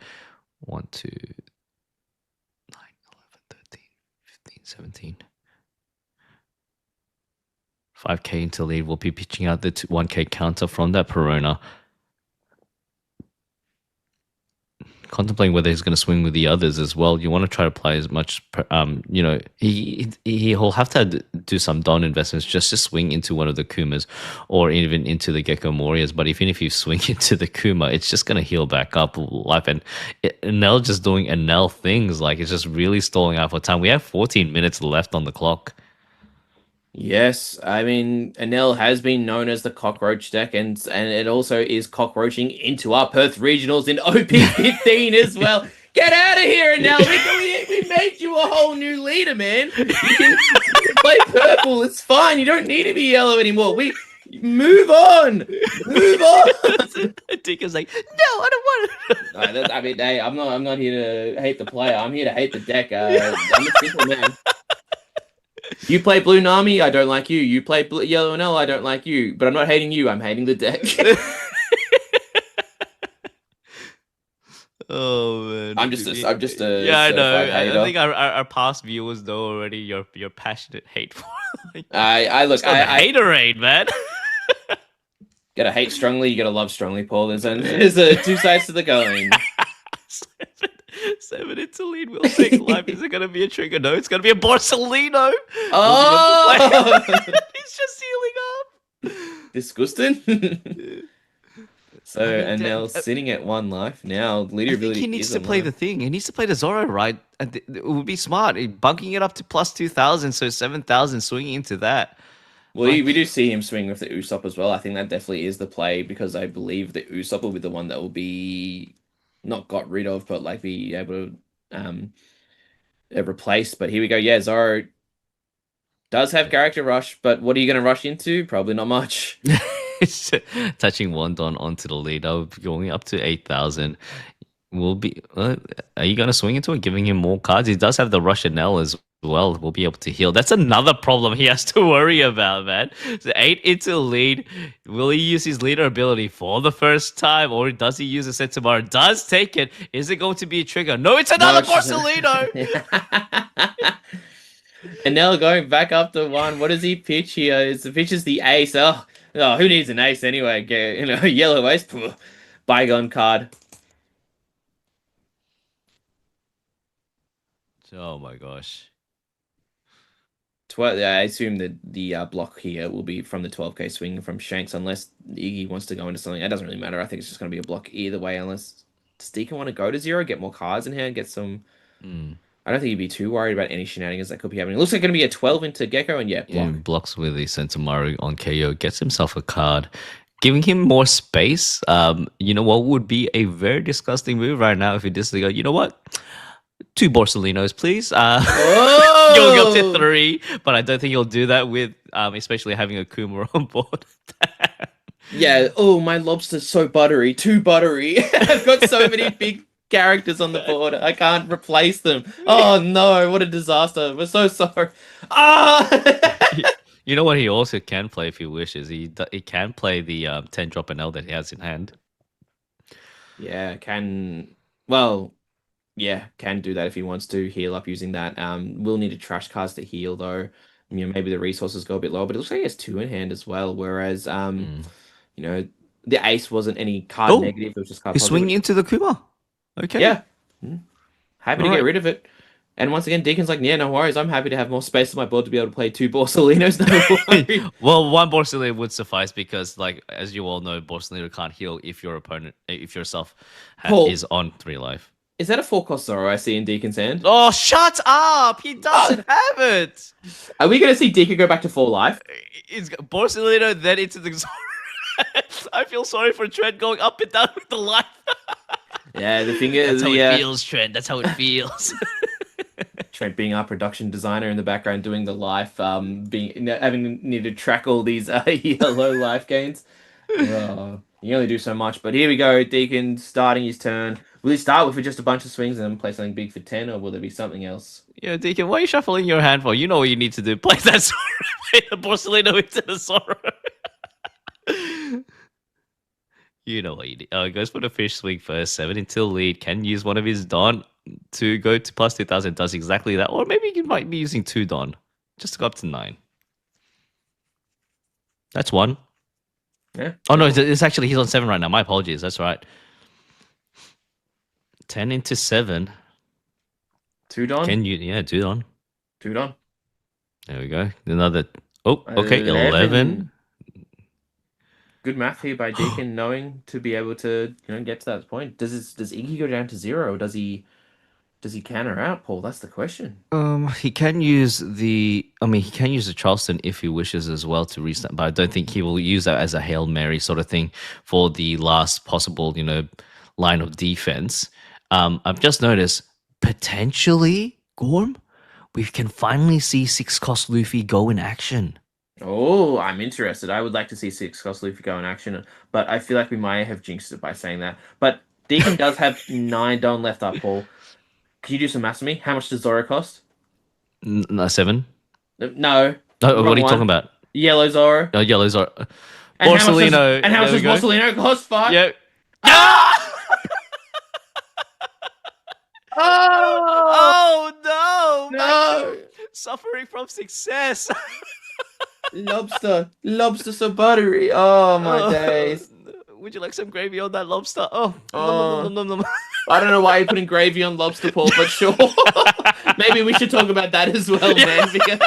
1, 2, 9, 11, 13, 15, 17. 5k into lead. We'll be pitching out the 1k counter from that Perona. Contemplating whether he's going to swing with the others as well. You want to try to play as much, he'll have to do some Don investments just to swing into one of the Kumas or even into the Gecko Morias. But even if you swing into the Kuma, it's just going to heal back up life. And Nell just doing Nell things, like it's just really stalling out for time. We have 14 minutes left on the clock. Yes, I mean, Enel has been known as the cockroach deck, and it also is cockroaching into our Perth regionals in OP15 as well. Get out of here, Enel! We made you a whole new leader, man. You can play purple. It's fine. You don't need to be yellow anymore. We move on. Move on. Dick is like, no, I don't want it. I mean, hey, I'm not here to hate the player. I'm here to hate the deck. I'm a simple man. You play Blue Nami, I don't like you. You play Yellow Enel, I don't like you. But I'm not hating you, I'm hating the deck. Oh man, I'm just a yeah, I know. certified I hater. think our past viewers know already your passionate hate for like, I it's look, called the I haterade, man. gotta hate strongly, you gotta love strongly, Paul. There's two sides to the coin. Seven into lead will take life. Is it gonna be a trigger? No, it's gonna be a Borsalino. Will be able to Oh, play. He's just healing disgusting. up. So I mean, Enel sitting at one life now. I Leader think he ability needs is to play online. the thing. He needs to play the Zoro, right? And it would be smart. Bunking it up to plus 2,000, so 7,000, swinging into that. Well, Like, we do see him swing with the Usopp as well. I think that definitely is the play because I believe the Usopp will be the one that will be not got rid of, but like be able to replaced. But here we go. Yeah, Zoro does have character rush, but what are you going to rush into? Probably not much. touching one don onto the lead, going up to 8,000. Will be. Are you gonna swing into it, giving him more cards? He does have the Russian L as well. We'll be able to heal. That's another problem he has to worry about, man. So 8 into lead. Will he use his leader ability for the first time, or does he use a Sentomaru? Does take it? Is it going to be a trigger? No, it's No, another it's just Borsalino. and now going back up to one. What does he pitch here? Is the pitch is the ace? Oh, who needs an ace anyway? Yellow ace. Phew. Bygone card. Oh my gosh. I assume that the block here will be from the 12k swing from Shanks, unless Iggy wants to go into something. That doesn't really matter. I think it's just going to be a block either way, unless does Deacon want to go to zero, get more cards in hand, get some. Hmm. I don't think he'd be too worried about any shenanigans that could be happening. It looks like going to be a 12 into Gecko, and yeah, Yeah, block. blocks with the Sentomaru on KO, gets himself a card, giving him more space. You know what would be a very disgusting move right now if he just go, you know what? 2 Borsalinos, please. Going up to Oh, 3, but I don't think you'll do that with, especially having a Kuma on board. yeah. Oh, my lobster's so buttery, too buttery. I've got so many big characters on the board. I can't replace them. Oh no, what a disaster. We're so sorry. Ah! You know what he also can play if he wishes? He can play the 10 drop and L that he has in hand. Yeah, well, yeah, can do that if he wants to heal up using that. Will need a trash cards to heal though. Maybe the resources go a bit lower, but it looks like he has two in hand as well. Whereas, Mm. you know, the ace wasn't any card Oh, negative, it was just card he's positive. swinging into the Kuma. Okay. Yeah, mm, happy All to get right. rid of it. And once again, Deacon's like, yeah, no worries. I'm happy to have more space on my board to be able to play two Borsalinos. No worries. Well, one Borsalino would suffice because, like, as you all know, Borsalino can't heal if your opponent, if yourself Paul, is on 3 life. is that a four cost Zoro I see in Deacon's hand? Oh, shut up! He Uh, doesn't have it. are we going to see Deacon go back to four life? It's Borsalino, then into the Zoro. I feel sorry for Trent going up and down with the life. Yeah, the thing That's is, how the it feels, Trent. That's how it feels. Trent being our production designer in the background doing the life, being having needed to track all these yellow life gains. You only do so much, but here we go. Deacon starting his turn. Will he start with just a bunch of swings and then play something big for 10, or will there be something else? Yeah, Deacon, why are you shuffling your hand for? You know what you need to do. Play that Zoro. Play the Borsalino into the Zoro. You know what you need. Goes for the fish swing first. 7 until lead. Can use one of his Don to go to plus 2,000. Does exactly that. Or maybe he might be using 2 Don. Just to go up to 9. That's 1. Yeah. Oh, no, it's actually, he's on 7 right now. My apologies. That's right. 10 into 7. Two Don. Can you, yeah, 2 Don. Two Don. There we go. Another, oh, okay, 11. Good math here by Deacon, knowing to be able to, get to that point. Does Iggy go down to 0, or does he counter out, Paul? That's the question. He can use the. I mean, he can use the Charleston if he wishes as well to restart, but I don't think he will use that as a Hail Mary sort of thing for the last possible, line of defense. I've just noticed potentially Gorm, we can finally see 6 cost Luffy go in action. Oh, I'm interested. I would like to see six cost Luffy go in action, but I feel like we might have jinxed it by saying that. But Deacon does have 9 Don left up, Paul. Can you do some maths for me? How much does Zoro cost? 7. No, Oh, what wrong are you talking one. about? Yellow Zoro. Yellows are And Borsalino. how much There we does go. Borsalino cost? 5? Yeah. Ah! Oh Oh no! no! Suffering from success. Lobster so buttery. Oh my days. Would you like some gravy on that lobster? Oh, nom, nom, Oh, nom, nom, nom, nom. I don't know why you're putting gravy on lobster, Paul, but sure. Maybe we should talk about that as well, man. Because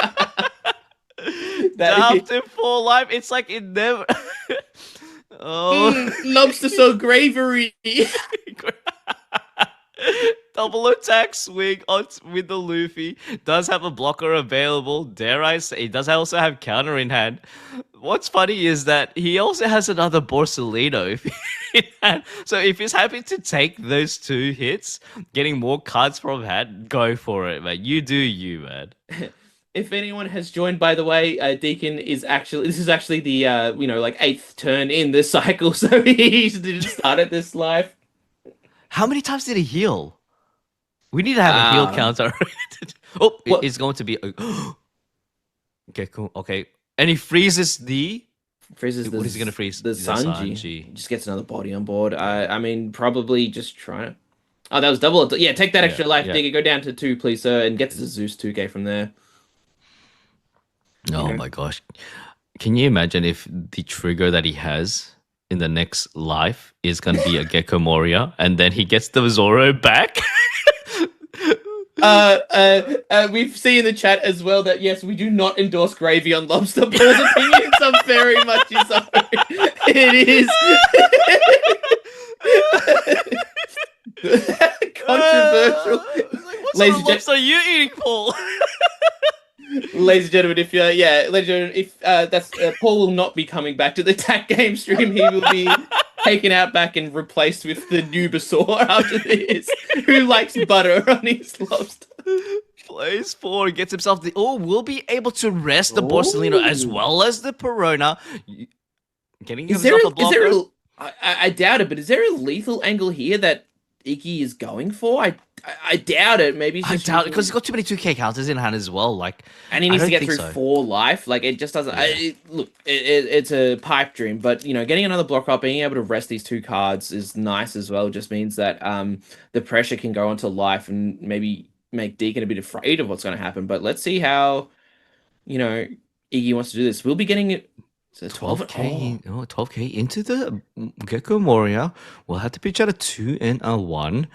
that is After 4 life, it's like it never. Oh. lobster so gravy. Double attack swing on with the Luffy. Does have a blocker available. Dare I say, he does also have counter in hand. What's funny is that he also has another Borsalino in hand. So if he's happy to take those 2 hits, getting more cards from hand, go for it, man. You do you, man. If anyone has joined, by the way, Deacon this is actually the like 8th turn in this cycle, so he didn't start at this life. How many times did he heal? We need to have a heal counter. Oh, What? it's going to be. Okay, cool. Okay. And he freezes the. Freezes What is he going to freeze? The The Sanji. Just gets another body on board. I mean, probably just trying to. Oh, that was double. Yeah, take that extra life, yeah. Digger. Go down to 2, please, sir, and get to the Zeus 2K from there. Oh my gosh. Can you imagine if the trigger that he has in the next life is going to be a Gecko Moria and then he gets the Zoro back? We've seen in the chat as well that yes, we do not endorse gravy on lobster. Paul's opinions are very much his own. It is controversial. What Ladies sort of and lobster are you eating, Paul? Ladies and gentlemen, ladies and gentlemen, if that's Paul will not be coming back to the attack game stream. He will be taken out back and replaced with the Nubasaur after this, who likes butter on his lobster. Plays 4, gets himself the. Oh, we'll be able to rest the Borsalino as Oh. well as the Perona. Getting Is there himself a a blocker. I doubt it, but is there a lethal angle here that Iggy is going for? I doubt it. Maybe he's I just doubt it because he's using, got too many 2K counters in hand as well. Like, and he I needs to don't get think through so. 4 life. Like it just doesn't. Yeah. Look, it's a pipe dream, but getting another block up, being able to rest these 2 cards is nice as well. Just means that the pressure can go onto life and maybe make Deacon a bit afraid of what's going to happen. But let's see how you know Iggy wants to do this. We'll be getting it. So 12. 12K, 12K into the Gecko Moria. We'll have to pitch out a 2 and a 1.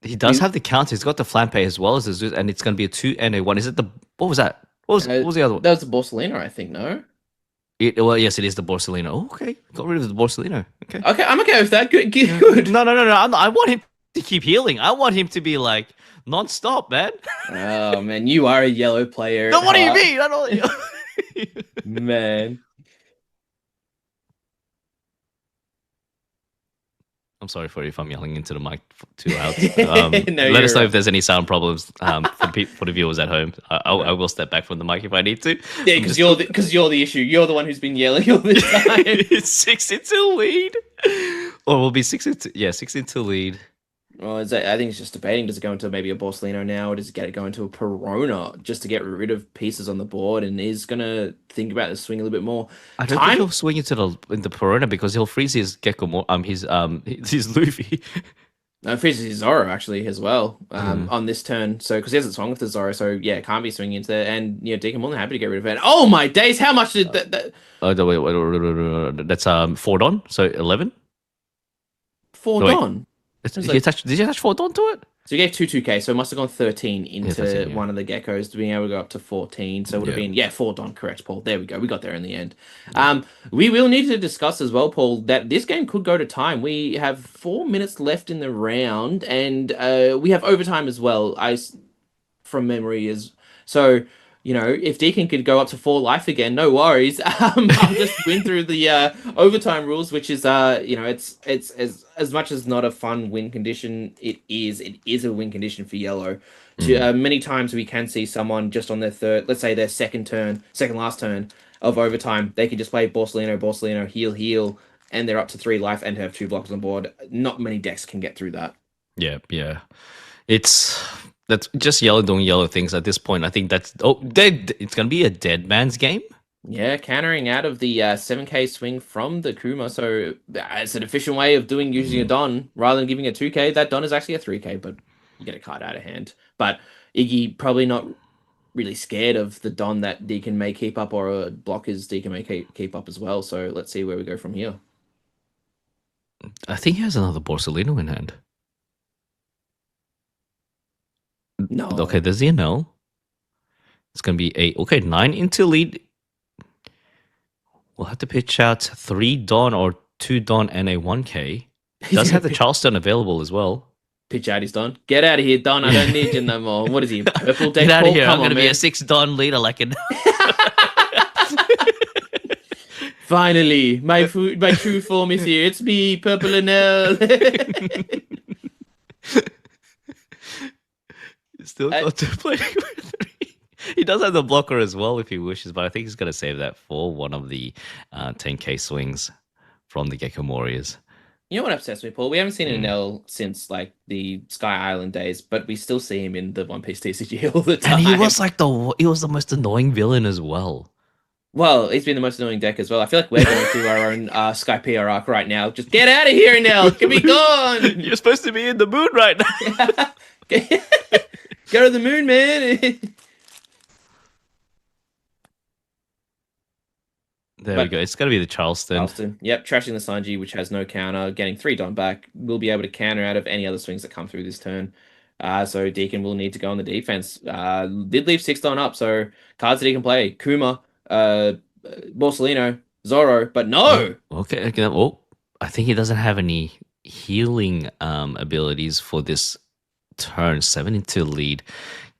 He does We have the counter. He's got the flampe as well as the Zeus, and it's going to be a 2 and a 1. Is it the. What was that? What was the other one? That was a Borsalino, I think. No. Well, yes, it is the Borsalino. Oh, okay. Got rid of the Borsalino. Okay. Okay, I'm okay with that. Good, No, good. no, no, no. I want him to keep healing. I want him to be like non-stop, man. Oh man, you are a yellow player No, at what do you heart, mean? I don't. man. I'm sorry for if I'm yelling into the mic too loud. No, Let you're us know if right. there's any sound problems for the viewers at home. I will step back from the mic if I need to. Yeah, I'm because just you're the issue. You're the one who's been yelling all this time. it's 6 into lead, or we'll be 6 into 6 into lead. Well, I think it's just debating. Does it go into maybe a Borsalino now, or does it get it go into a Perona just to get rid of pieces on the board? And is gonna think about the swing a little bit more. I don't think Time he'll swing into the Perona because he'll freeze his Gecko his Luffy. freezes his Zoro actually as well Uh, on this turn. So because he hasn't swung with the Zoro, so yeah, can't be swinging into it. And Deacon more than happy to get rid of it. Oh my days! How much did that oh, no, wait, that's 4 Don, so 11. four No, wait, Don? It was he like attached. Did you attach 4 Don to it? so you gave two 2K, so it must have gone 13 Yeah, 13. into Yeah, one of the geckos to being able to go up to 14. So it would have yeah. been, yeah, 4 Don, correct, Paul. There we go. We got there in the end. We will need to discuss as well, Paul, that this game could go to time. We have 4 minutes left in the round, and we have overtime as well. From memory is so if Deacon could go up to 4 life again, no worries. I'll just win through the overtime rules, which is it's as much as not a fun win condition. It is a win condition for yellow. Mm. Many times we can see someone just on their third, let's say their second last turn of overtime, they can just play Borsalino, heal, and they're up to 3 life and have 2 blocks on board. Not many decks can get through that. Yeah, yeah. It's that's just yellow doing yellow things at this point. I think that's dead. It's gonna be a dead man's game. Yeah, countering out of the 7K swing from the Kuma. So it's an efficient way of doing using a Mm. Don rather than giving a 2K. That Don is actually a 3K, but you get a card out of hand. But Iggy probably not really scared of the Don that Deacon may keep up or a blockers Deacon may keep up as well. So let's see where we go from here. I think he has another Borsalino in hand. Okay, No. there's the NL. It's gonna be 9 into lead. We'll have to pitch out 3 Don or 2 Don and a 1K. He's Does gonna have the Charleston available as well. pitch out his Don. Get out of here, Don. I don't need you no more. What is he? Purple deck? Get out of Paul? here! Come I'm on, gonna be man. a 6 Don leader like an. Finally, my true form is here. It's me, Purple and L. Still got to play with 3. He does have the blocker as well if he wishes, but I think he's gonna save that for one of the 10K swings from the Gecko Warriors. You know what upsets me, Paul? We haven't seen an Mm. L since like the Sky Island days, but we still see him in the One Piece TCG all the And time. he was like he was the most annoying villain as well. Well, he's been the most annoying deck as well. I feel like we're going through our own Sky PR arc right now. Just get out of here, Nell. Can be gone. You're supposed to be in the mood right now. Go to the moon, man. There we But go. It's gonna be the Charleston. Charleston. Yep, trashing the Sanji, which has no counter, getting 3 Don back. We'll be able to counter out of any other swings that come through this turn. So Deacon will need to go on the defense. Did leave 6 Don up, so cards that he can play. Kuma, Borsalino, Zoro, but no! Okay. Oh, I think he doesn't have any healing abilities for this turn. 7 into lead.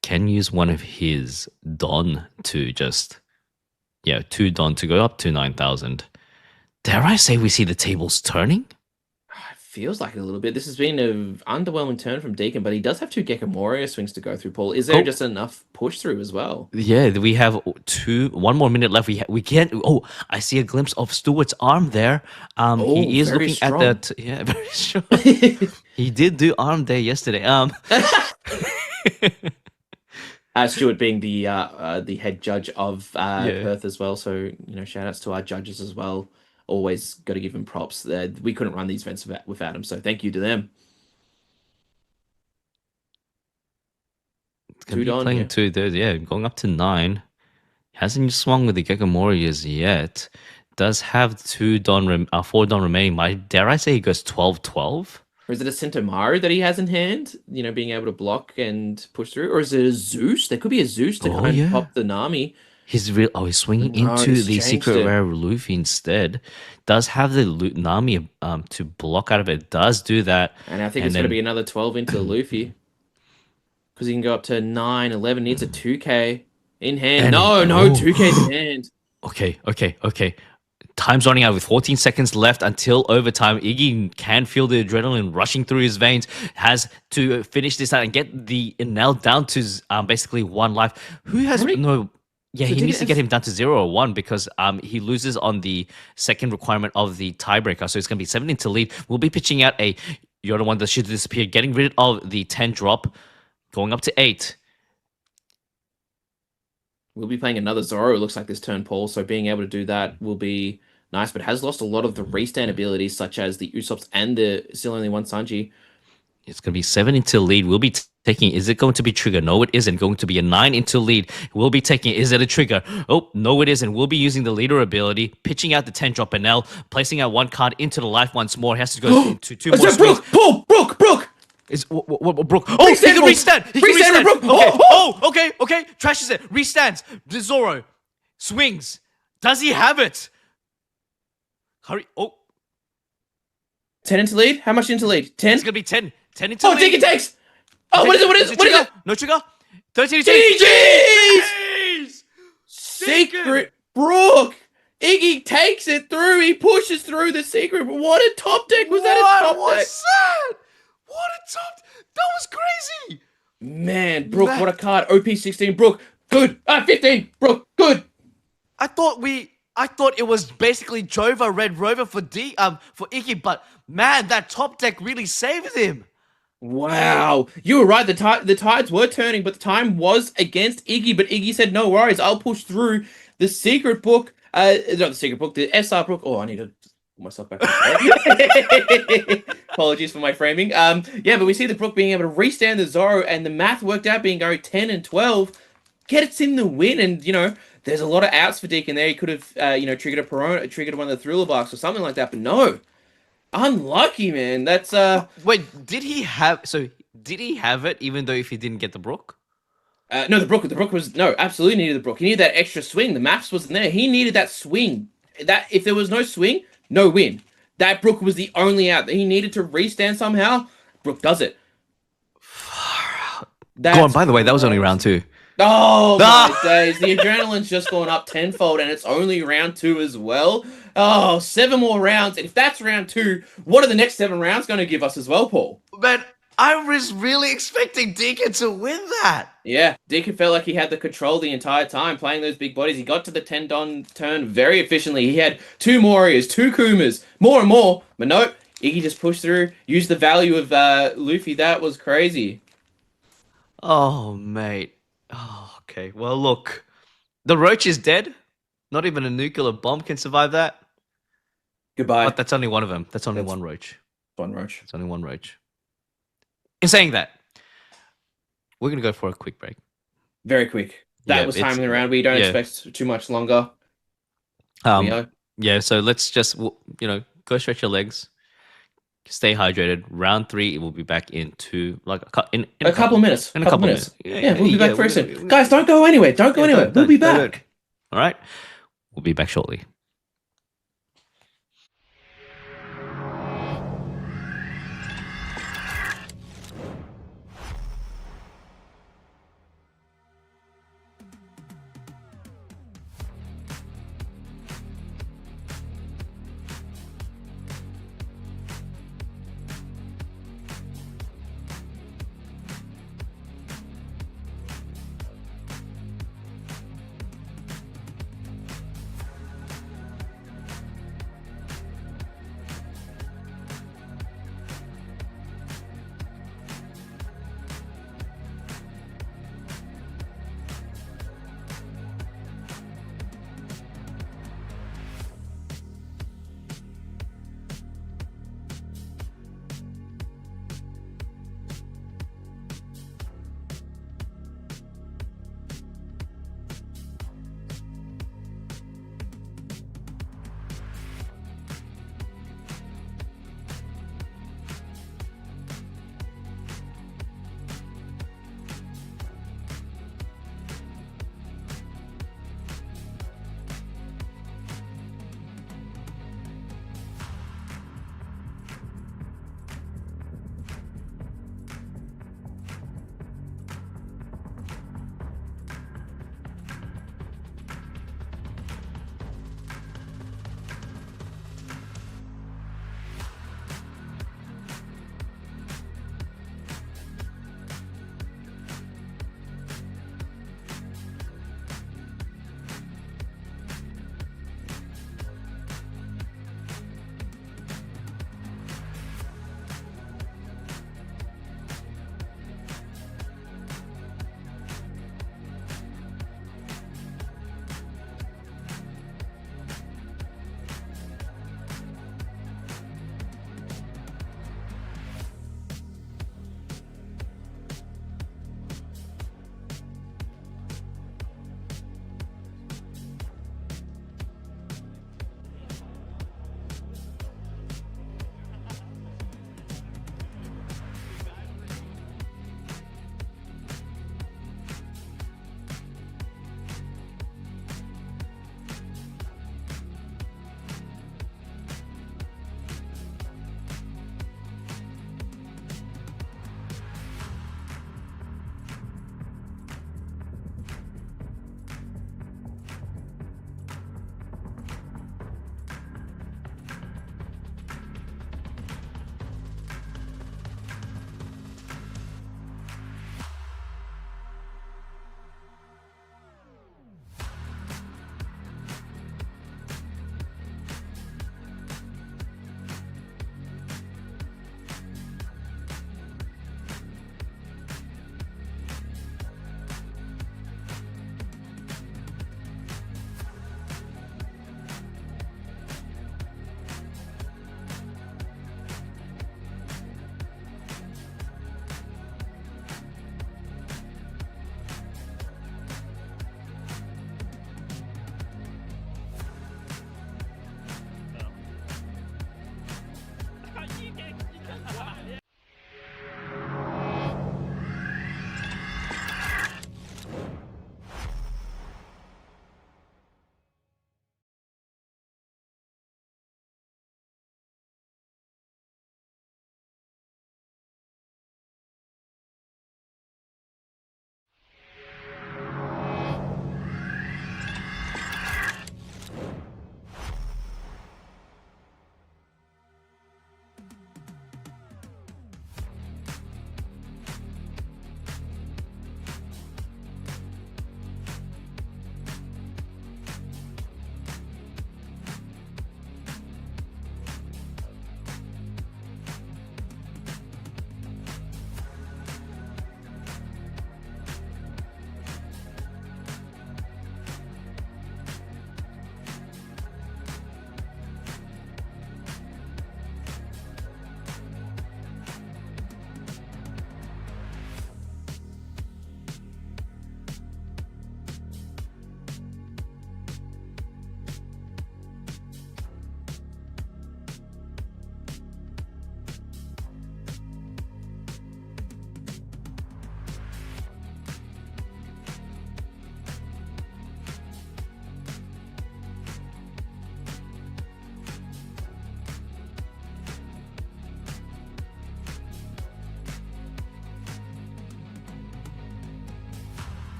Can use one of his Don to just 2 Don to go up to 9,000. Dare I say we see the tables turning? Feels like it a little bit. This has been an underwhelming turn from Deacon, but he does have two Gekimoria swings to go through, Paul. Is there Oh, just enough push through as well? yeah, we have one more minute left. We can't. Oh, I see a glimpse of Stewart's arm there. Oh, He is very looking at strong. that. Yeah, very sure. He did do arm day yesterday. Stuart being the head judge of Yeah, Perth as well, so shout outs to our judges as well. Always got to give them props. We couldn't run these events without them, so thank you to them. it's gonna Two be Don, playing yeah. two. There, yeah, going up to nine. Hasn't swung with the Gecko Warriors yet. Does have four Don remaining. Dare I say he goes 12-12? Or is it a Centomaru that he has in hand? Being able to block and push through, or is it a Zeus? There could be a Zeus to Oh kind of yeah. pop the Nami. He's swinging No, into he's the changed secret it. rare Luffy instead. Does have the Nami to block out of it. Does do that, And I think and it's going to be then another 12 into Luffy. Because he can go up to 9, 11. Needs a 2K in hand. No, no, 2K's in oh, hand. okay. Time's running out with 14 seconds left until overtime. Iggy can feel the adrenaline rushing through his veins. Has to finish this out and get the Enel down to basically one life. Who How has many? no? Yeah, So he needs Ticket to get has. him down to 0 or 1 because he loses on the second requirement of the tiebreaker. So it's going to be 17 to lead. We'll be pitching out a you're the one that should disappear, getting rid of the 10 drop, going up to 8. We'll be playing another Zoro, it looks like this turn, Paul. So being able to do that will be nice, but has lost a lot of the restand abilities, such as the Usopp's and the still only one Sanji. It's going to be 7 into lead. We'll be taking. Is it going to be trigger? No, it isn't. Going to be a 9 into lead. We'll be taking. Is it a trigger? Oh, no, it isn't. We'll be using the leader ability, pitching out the 10 drop Enel, placing out one card into the life once more. He has to go into two Is more that swings. Brook? Paul! Brook! Is what Brook? Oh, he Restand, can Brook! restand. He can Restand, restand. Brook! Okay. Oh! Okay. Trashes it. Restands. The Zoro swings. Does he have it? Hurry. Oh, 10 into lead? How much into lead? 10? it's gonna be 10. 10 into Oh, lead. Ticket takes! Oh, what is it? What is it? What is Trigger? it? No trigger. 13 into lead. GG's! GG's! Secret Brook! Iggy takes it through. He pushes through the secret. What a top deck! Was that a What top deck? was that? What a top! That was crazy. Man, Brook, Man, what a card. OP 16, Brook, good. 15, Brook, good. I thought it was basically Jova Red Rover for for Iggy, but man, that top deck really saved him. Wow. You were right. The tides were turning, but the time was against Iggy. But Iggy said, no worries. I'll push through the secret book. Not the secret book, the SR book. Oh, I need to pull myself back. Apologies for my framing. Yeah, but we see the Brook being able to restand the Zoro, and the math worked out being going 10 and 12. Gets him the win, and there's a lot of outs for Deacon there. He could have triggered a Perona, triggered one of the thriller barks or something like that, but no. Unlucky, man. That's Wait, did he have it even though if he didn't get the Brook? no, the Brook was no, absolutely needed the Brook. He needed that extra swing. The maps wasn't there. He needed that swing. That if there was no swing, no win. That Brook was the only out that he needed to restand somehow. Brook does it. Go on, That's by the way, that was only round crazy. 2. Oh my Ah! days. The adrenaline's just gone up tenfold and it's only round 2 as well. Oh, 7 more rounds. And if that's round 2, what are the next 7 rounds going to give us as well, Paul? Man, I was really expecting Deacon to win that. Yeah, Deacon felt like he had the control the entire time playing those big bodies. He got to the 10 Don turn very efficiently. He had 2 Morias, 2 Kumas, more and more. But nope, Iggy just pushed through, used the value of Luffy. That was crazy. Oh, mate. Oh, okay. Well, look. The Roach is dead. Not even a nuclear bomb can survive that. Goodbye. But that's only one of them. That's only That's one Roach. Fun Roach. It's only one Roach. In saying that, we're going to go for a quick break. Very quick. That was timing around. We don't expect too much longer. Yeah, so let's just, go stretch your legs. Stay hydrated. Round 3, it will be back in a couple of minutes. In a couple of minutes. Yeah, we'll be back very soon. Guys, don't go anywhere. Don't go anywhere. We'll be back. All right. We'll be back shortly.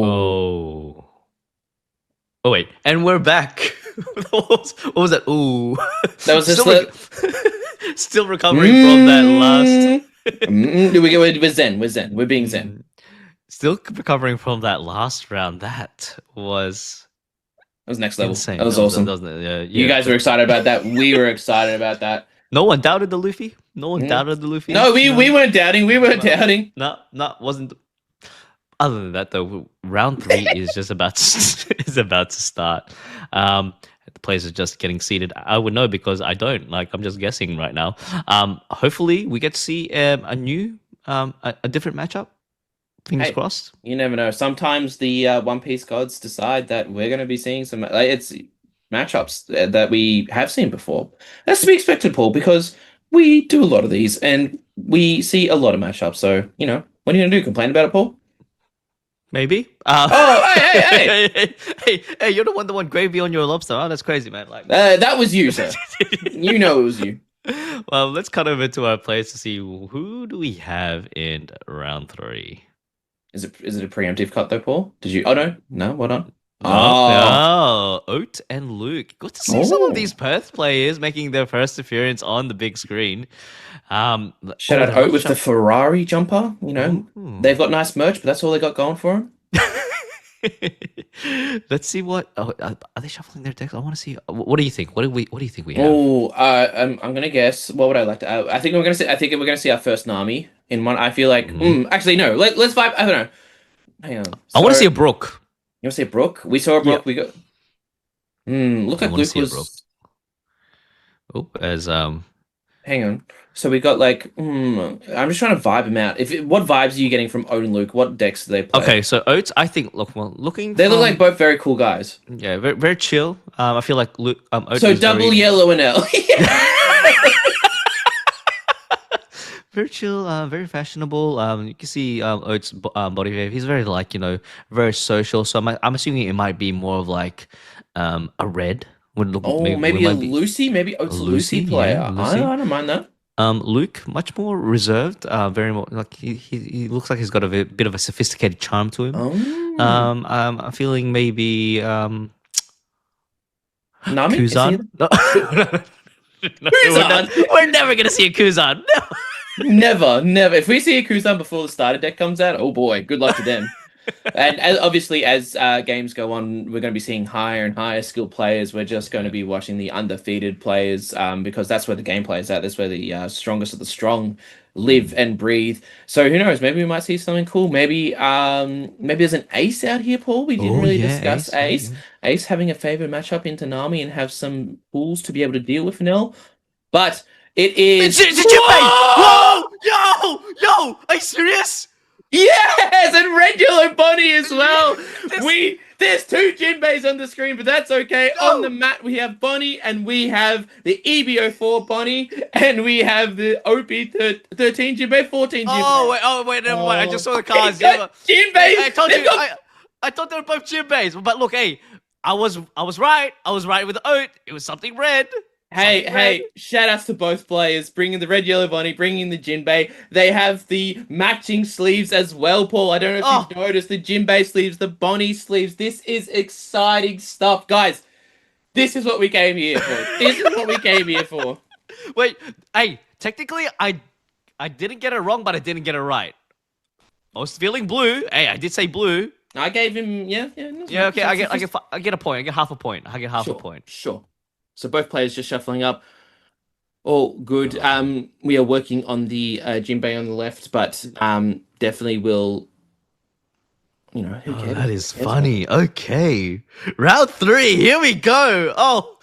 Oh, Oh. Oh wait, and we're back. What was that? Ooh, that was just still the. still recovering from that last. Mm, we go. We're Zen. We're Zen. We're being Zen. Mm, still recovering from that last round. That was That was next level. That insane. was That awesome. was You yeah. guys were excited about that. We were excited about that. No one doubted the Luffy. No one Mm. doubted the Luffy. No, we No, weren't doubting. We weren't no, doubting. no, wasn't. Other than that, though, round three is just about is about to start. The players are just getting seated. I would know because I don't. Like, I'm just guessing right now. Hopefully, we get to see a new, a different matchup. Fingers Hey, crossed. you never know. Sometimes the One Piece gods decide that we're going to be seeing some it's matchups that we have seen before. That's to be expected, Paul, because we do a lot of these and we see a lot of matchups. So, what are you going to do? Complain about it, Paul? Maybe. Oh, hey. Hey, you're the one gravy on your lobster. Oh, that's crazy, man. Like, That was you, sir. You know it was you. well, let's cut over to our players to see who do we have in round three. Is it a preemptive cut though, Paul? Did you? Oh no, what on? No, Oh, no, Oat and Luke. Good to see some of oh! these Perth players making their first appearance on the big screen. Shout out They're Oat not with the shuff. Ferrari jumper. Oh. They've got nice merch, but that's all they got going for them. Let's see what. Oh, are they shuffling their decks? I want to see. What do you think? What do you think we have? Oh, I'm gonna guess. What would I like to? I think we're gonna see. I think we're gonna see our first Nami in one. I feel like. Mhm. Actually, no. Let's vibe. I don't know. Hang on. I want to So see a you Brook. want to say Brooke? We saw a Yeah, Brooke. We got. Look I like want to Luke see a Brook. was. Oh, as Hang on. So we got like. I'm just trying to vibe him out. What vibes are you getting from Owen and Luke? What decks do they play? Okay, so Oats, I think. Look, well, looking They look like from both very cool guys. yeah, very very chill. I feel like Luke Oat So is double very yellow and L. very chill, very fashionable. You can see Oat's body wave. He's very like very social. So I'm assuming it might be more of like a red. Would look Oh, maybe we maybe a might be Lucy. Maybe a it's a Lucy. Lucy Yeah, player. I Lucy. don't, I don't mind that. Luke much more reserved. Very more like he looks like he's got a bit of a sophisticated charm to him. Oh, I'm feeling maybe Nami? Is he? Kuzan. No, no, Kuzan? we're never gonna see a Kuzan. No. Never, never. If we see a Kuzan before the starter deck comes out, oh boy, good luck to them. And obviously, as games go on, we're going to be seeing higher and higher skilled players. We're just going to be watching the undefeated players because that's where the gameplay is at. That's where the strongest of the strong live and breathe. So who knows? Maybe we might see something cool. Maybe there's an Ace out here, Paul. We didn't Oh really yeah, discuss Ace. Yeah, Ace. yeah. Ace having a favorite matchup into Nami and have some tools to be able to deal with Nell. But it is. It's Jinbei! Whoa! Whoa! Yo! Are you serious? Yes, and red yellow bunny as well. This- There's two Jinbeis on the screen, but that's okay. On the No! mat we have Bonnie and we have the EBO4 Bonnie and we have the OP13 Jinbei, 14 Jinbei. Oh wait, never mind. I just saw the They cards. got Jinbeis. I told They've you. got- I thought they were both Jinbeis. But look, hey, I was right. I was right with the oat. It was something red. Hey, Something red. shout outs to both players, bringing the red yellow bunny, bringing the Jinbei. They have the matching sleeves as well, Paul. I don't know if you've noticed the Jinbei sleeves, the Bonnie sleeves. This is exciting stuff, guys. This is what we came here for. This is what we came here for. Wait, hey, technically, I didn't get it wrong, but I didn't get it right. I was feeling blue. Hey, I did say blue. I gave him, yeah. Yeah, okay. I get a point. I get half a point. I get half a point. Sure. So both players just shuffling up. All good. We are working on the Jinbei on the left, but definitely will. Who cares? That is funny. Okay, round three. Here we go. Oh,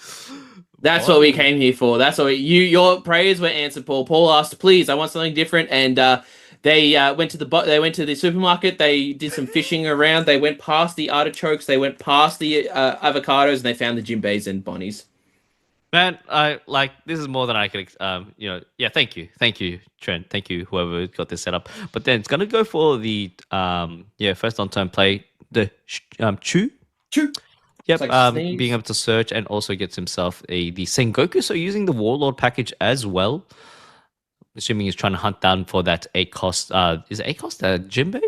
That's what we came here for. That's what your prayers were answered, Paul. Paul asked, "Please, I want something different," and they went to the supermarket. They did some fishing around. They went past the artichokes. They went past the avocados, and they found the Jinbeis and Bonnies. man, I like this is more than I could. Yeah. Thank you, Trent. Thank you, whoever got this set up. But then it's gonna go for the first on turn play the Chu. Choo. Yep, It's like sneeze. being able to search and also gets himself the Sengoku, so using the Warlord package as well. Assuming he's trying to hunt down for that 8 cost. Is it 8 cost Jinbei?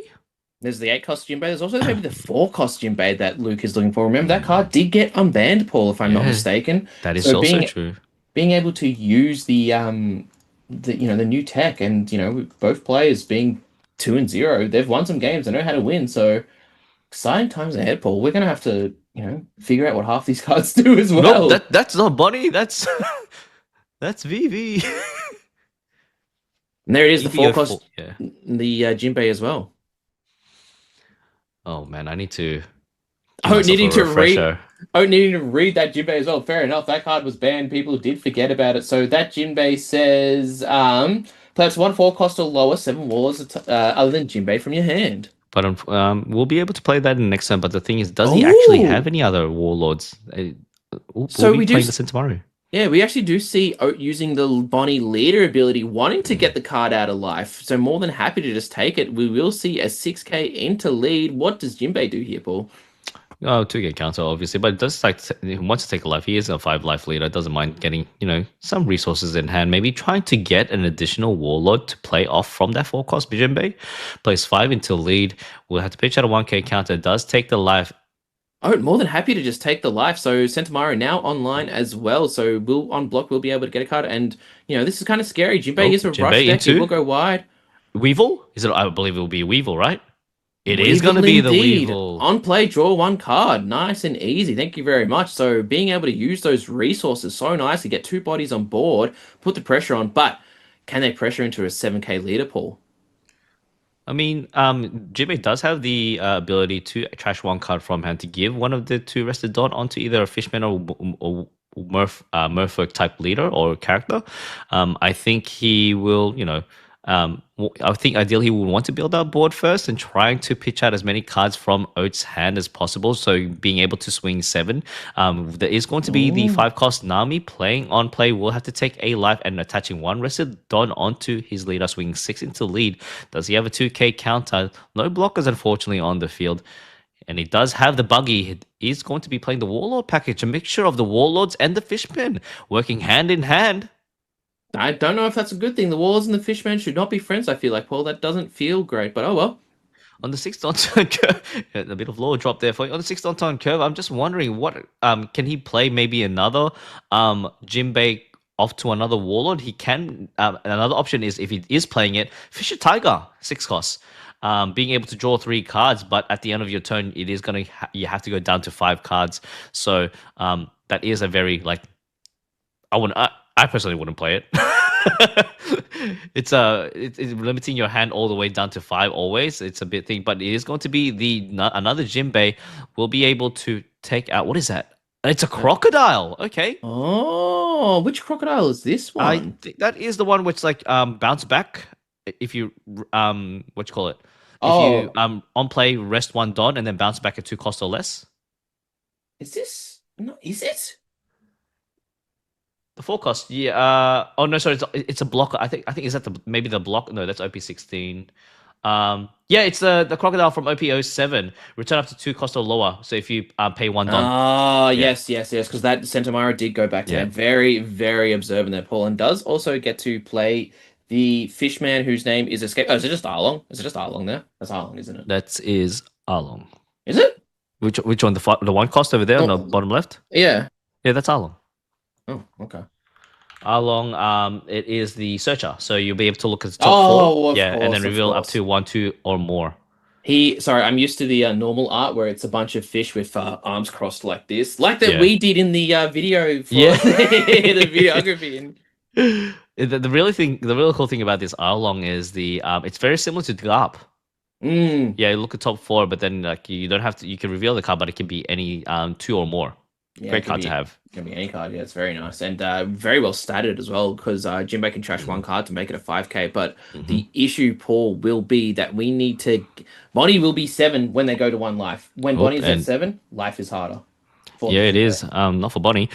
There's the 8 cost Jinbei. There's also maybe the 4 cost Jinbei that Luke is looking for. Remember that card did get unbanned, Paul, if I'm not Yeah, mistaken. that is So also true. being able to use the new tech and both players being 2-0, they've won some games. They know how to win. So exciting times ahead, Paul. We're gonna have to figure out what half these cards do as Nope, well. that's not Bonnie. That's that's VV. And there it is, the 4 EVO4. cost Yeah. the Jinbei as well. Oh man, I need to give Oh, myself a needing to read. refresher. Oh, needing to read that Jinbei as well. Fair enough. That card was banned. People did forget about it. So that Jinbei says, perhaps 1/4 cost or lower, 7 wars other than Jinbei from your hand. But we'll be able to play that in the next turn. But the thing is, does he actually have Oh, any other warlords? We'll so be we do. playing this in tomorrow. Yeah, we actually do see Oat using the Bonnie leader ability, wanting to get the card out of life. So more than happy to just take it. We will see a 6k into lead. What does Jinbei do here, Paul? Oh, 2 get counter, obviously, but it does like he wants to take a life. He is a 5 life leader. Doesn't mind getting some resources in hand. Maybe trying to get an additional warlord to play off from that 4 cost Bijinbei. Plays 5 into lead. We'll have to pitch out a 1k counter. Does take the life. Oh, more than happy to just take the life. So Sentomaru now online as well. So we'll on block we'll be able to get a card. And this is kind of scary. Jinbei Oh, is a rush Jinbei deck. He will into go wide. Weevil. Is it? I believe it will be Weevil, right? It is going to Weevil be the indeed. Weevil. On play, draw 1 card. Nice and easy. Thank you very much. So being able to use those resources so nicely, get 2 bodies on board, put the pressure on. But can they pressure into a 7k leader pool? I mean, Jinbei does have the ability to trash 1 card from hand to give one of the 2 rested dot onto either a fishman or Merfolk type leader or character. I think he will, I think ideally he would want to build out board first and trying to pitch out as many cards from Oat's hand as possible. So being able to swing 7. There is going to be the Oh. 5 cost Nami playing on play. Will have to take a life and attaching 1 rested Don onto his leader, swinging 6 into lead. Does he have a 2k counter? No blockers, unfortunately, on the field. And he does have the buggy. He's going to be playing the Warlord package, a mixture of the Warlords and the Fishman, working hand in hand. I don't know if that's a good thing. The Warlords and the Fishman should not be friends, I feel like, Paul. That doesn't feel great, but oh well. On the 6th on turn curve, a bit of lore drop there for you. On the 6th on turn curve, I'm just wondering what can he play maybe another Jinbei off to another Warlord? He can. Another option is if he is playing it, Fisher Tiger 6 costs. Being able to draw 3 cards, but at the end of your turn, it is gonna you have to go down to 5 cards. So that is a very I personally wouldn't play it. It's limiting your hand all the way down to 5 always. It's a bit thing, but it is going to be another Jinbei will be able to take out. What is that? It's a crocodile. Okay. Oh, which crocodile is this I one? think that is the one which like bounce back if you what you call it? If you Oh, on play rest 1 dot and then bounce back at 2 cost or less. is this? No, is it? The 4 cost, yeah. Oh no, sorry, it's a blocker. I think is that maybe the block? No, that's OP16. Yeah, it's the crocodile from OP07. Return up to 2 cost or lower. So if you pay 1 don, Ah, yeah, yes, yes, yes, because that Sentomaru did go back to yeah, that. Very, very observant there, Paul, and does also get to play the fishman whose name is Escape. Oh, is it just Arlong? Is it just Arlong there? That's Arlong, isn't it? that is Arlong. Is it? Which one? The 1 cost over there on the Oh, bottom left. yeah. Yeah, that's Arlong. Oh, okay. Arlong, it is the searcher. So you'll be able to look at the top 4, Oh, of yeah, and then course, of reveal up course. to 1, 2, or more. Sorry, I'm used to the normal art where it's a bunch of fish with arms crossed like this, like that Yeah, we did in the video for yeah. the videography. And The really cool thing about this Arlong is it's very similar to Garp. mm, Yeah, you look at top 4, but then like you don't have to. You can reveal the card, but it can be any 2 or more. yeah, Great card to have. can be any card. Yeah, it's very nice and very well statted as well because Jinbei can trash 1 card to make it a 5k. But Hmm. the issue, Paul, will be that we need to. Bonnie will be 7 when they go to 1 life. When Oh, Bonnie's at and 7, life is harder for yeah, the it Jinbei. is. Not for Bonnie.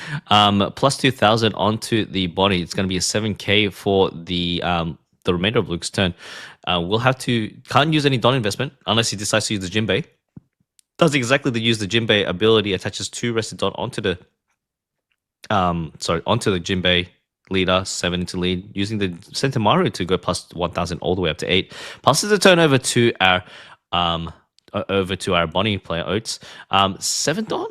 Plus 2,000 onto the body. It's going to be a 7k for the remainder of Luke's turn. We'll have to can't use any Don investment unless he decides to use the Jinbei. Does exactly the use the Jinbei ability, attaches 2 rested Don onto the onto the Jinbei leader, 7 into lead, using the Sentomaru to go plus 1,000 all the way up to 8. Passes the turn over to our um over to our Bonnie player Oates. Seven Don.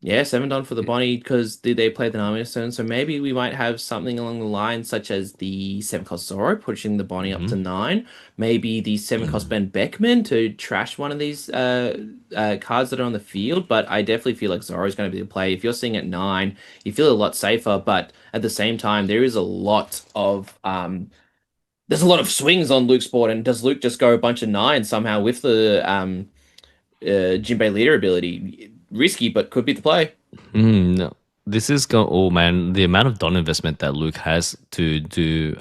Yeah, seven done for the Bonnie because they play the Nami Stone. So maybe we might have something along the lines such as the seven cost Zoro pushing the Bonnie up to Mm-hmm. nine. Maybe the seven cost Ben Beckman to trash one of these cards that are on the field. But I definitely feel like Zoro's going to be the play. If you're seeing at nine, you feel a lot safer. But at the same time, there is a lot of there's a lot of swings on Luke's board. And does Luke just go a bunch of nines somehow with the Jinbei leader ability? Risky, but could be the play. No. This is go. Oh man, the amount of Don investment that Luke has to do.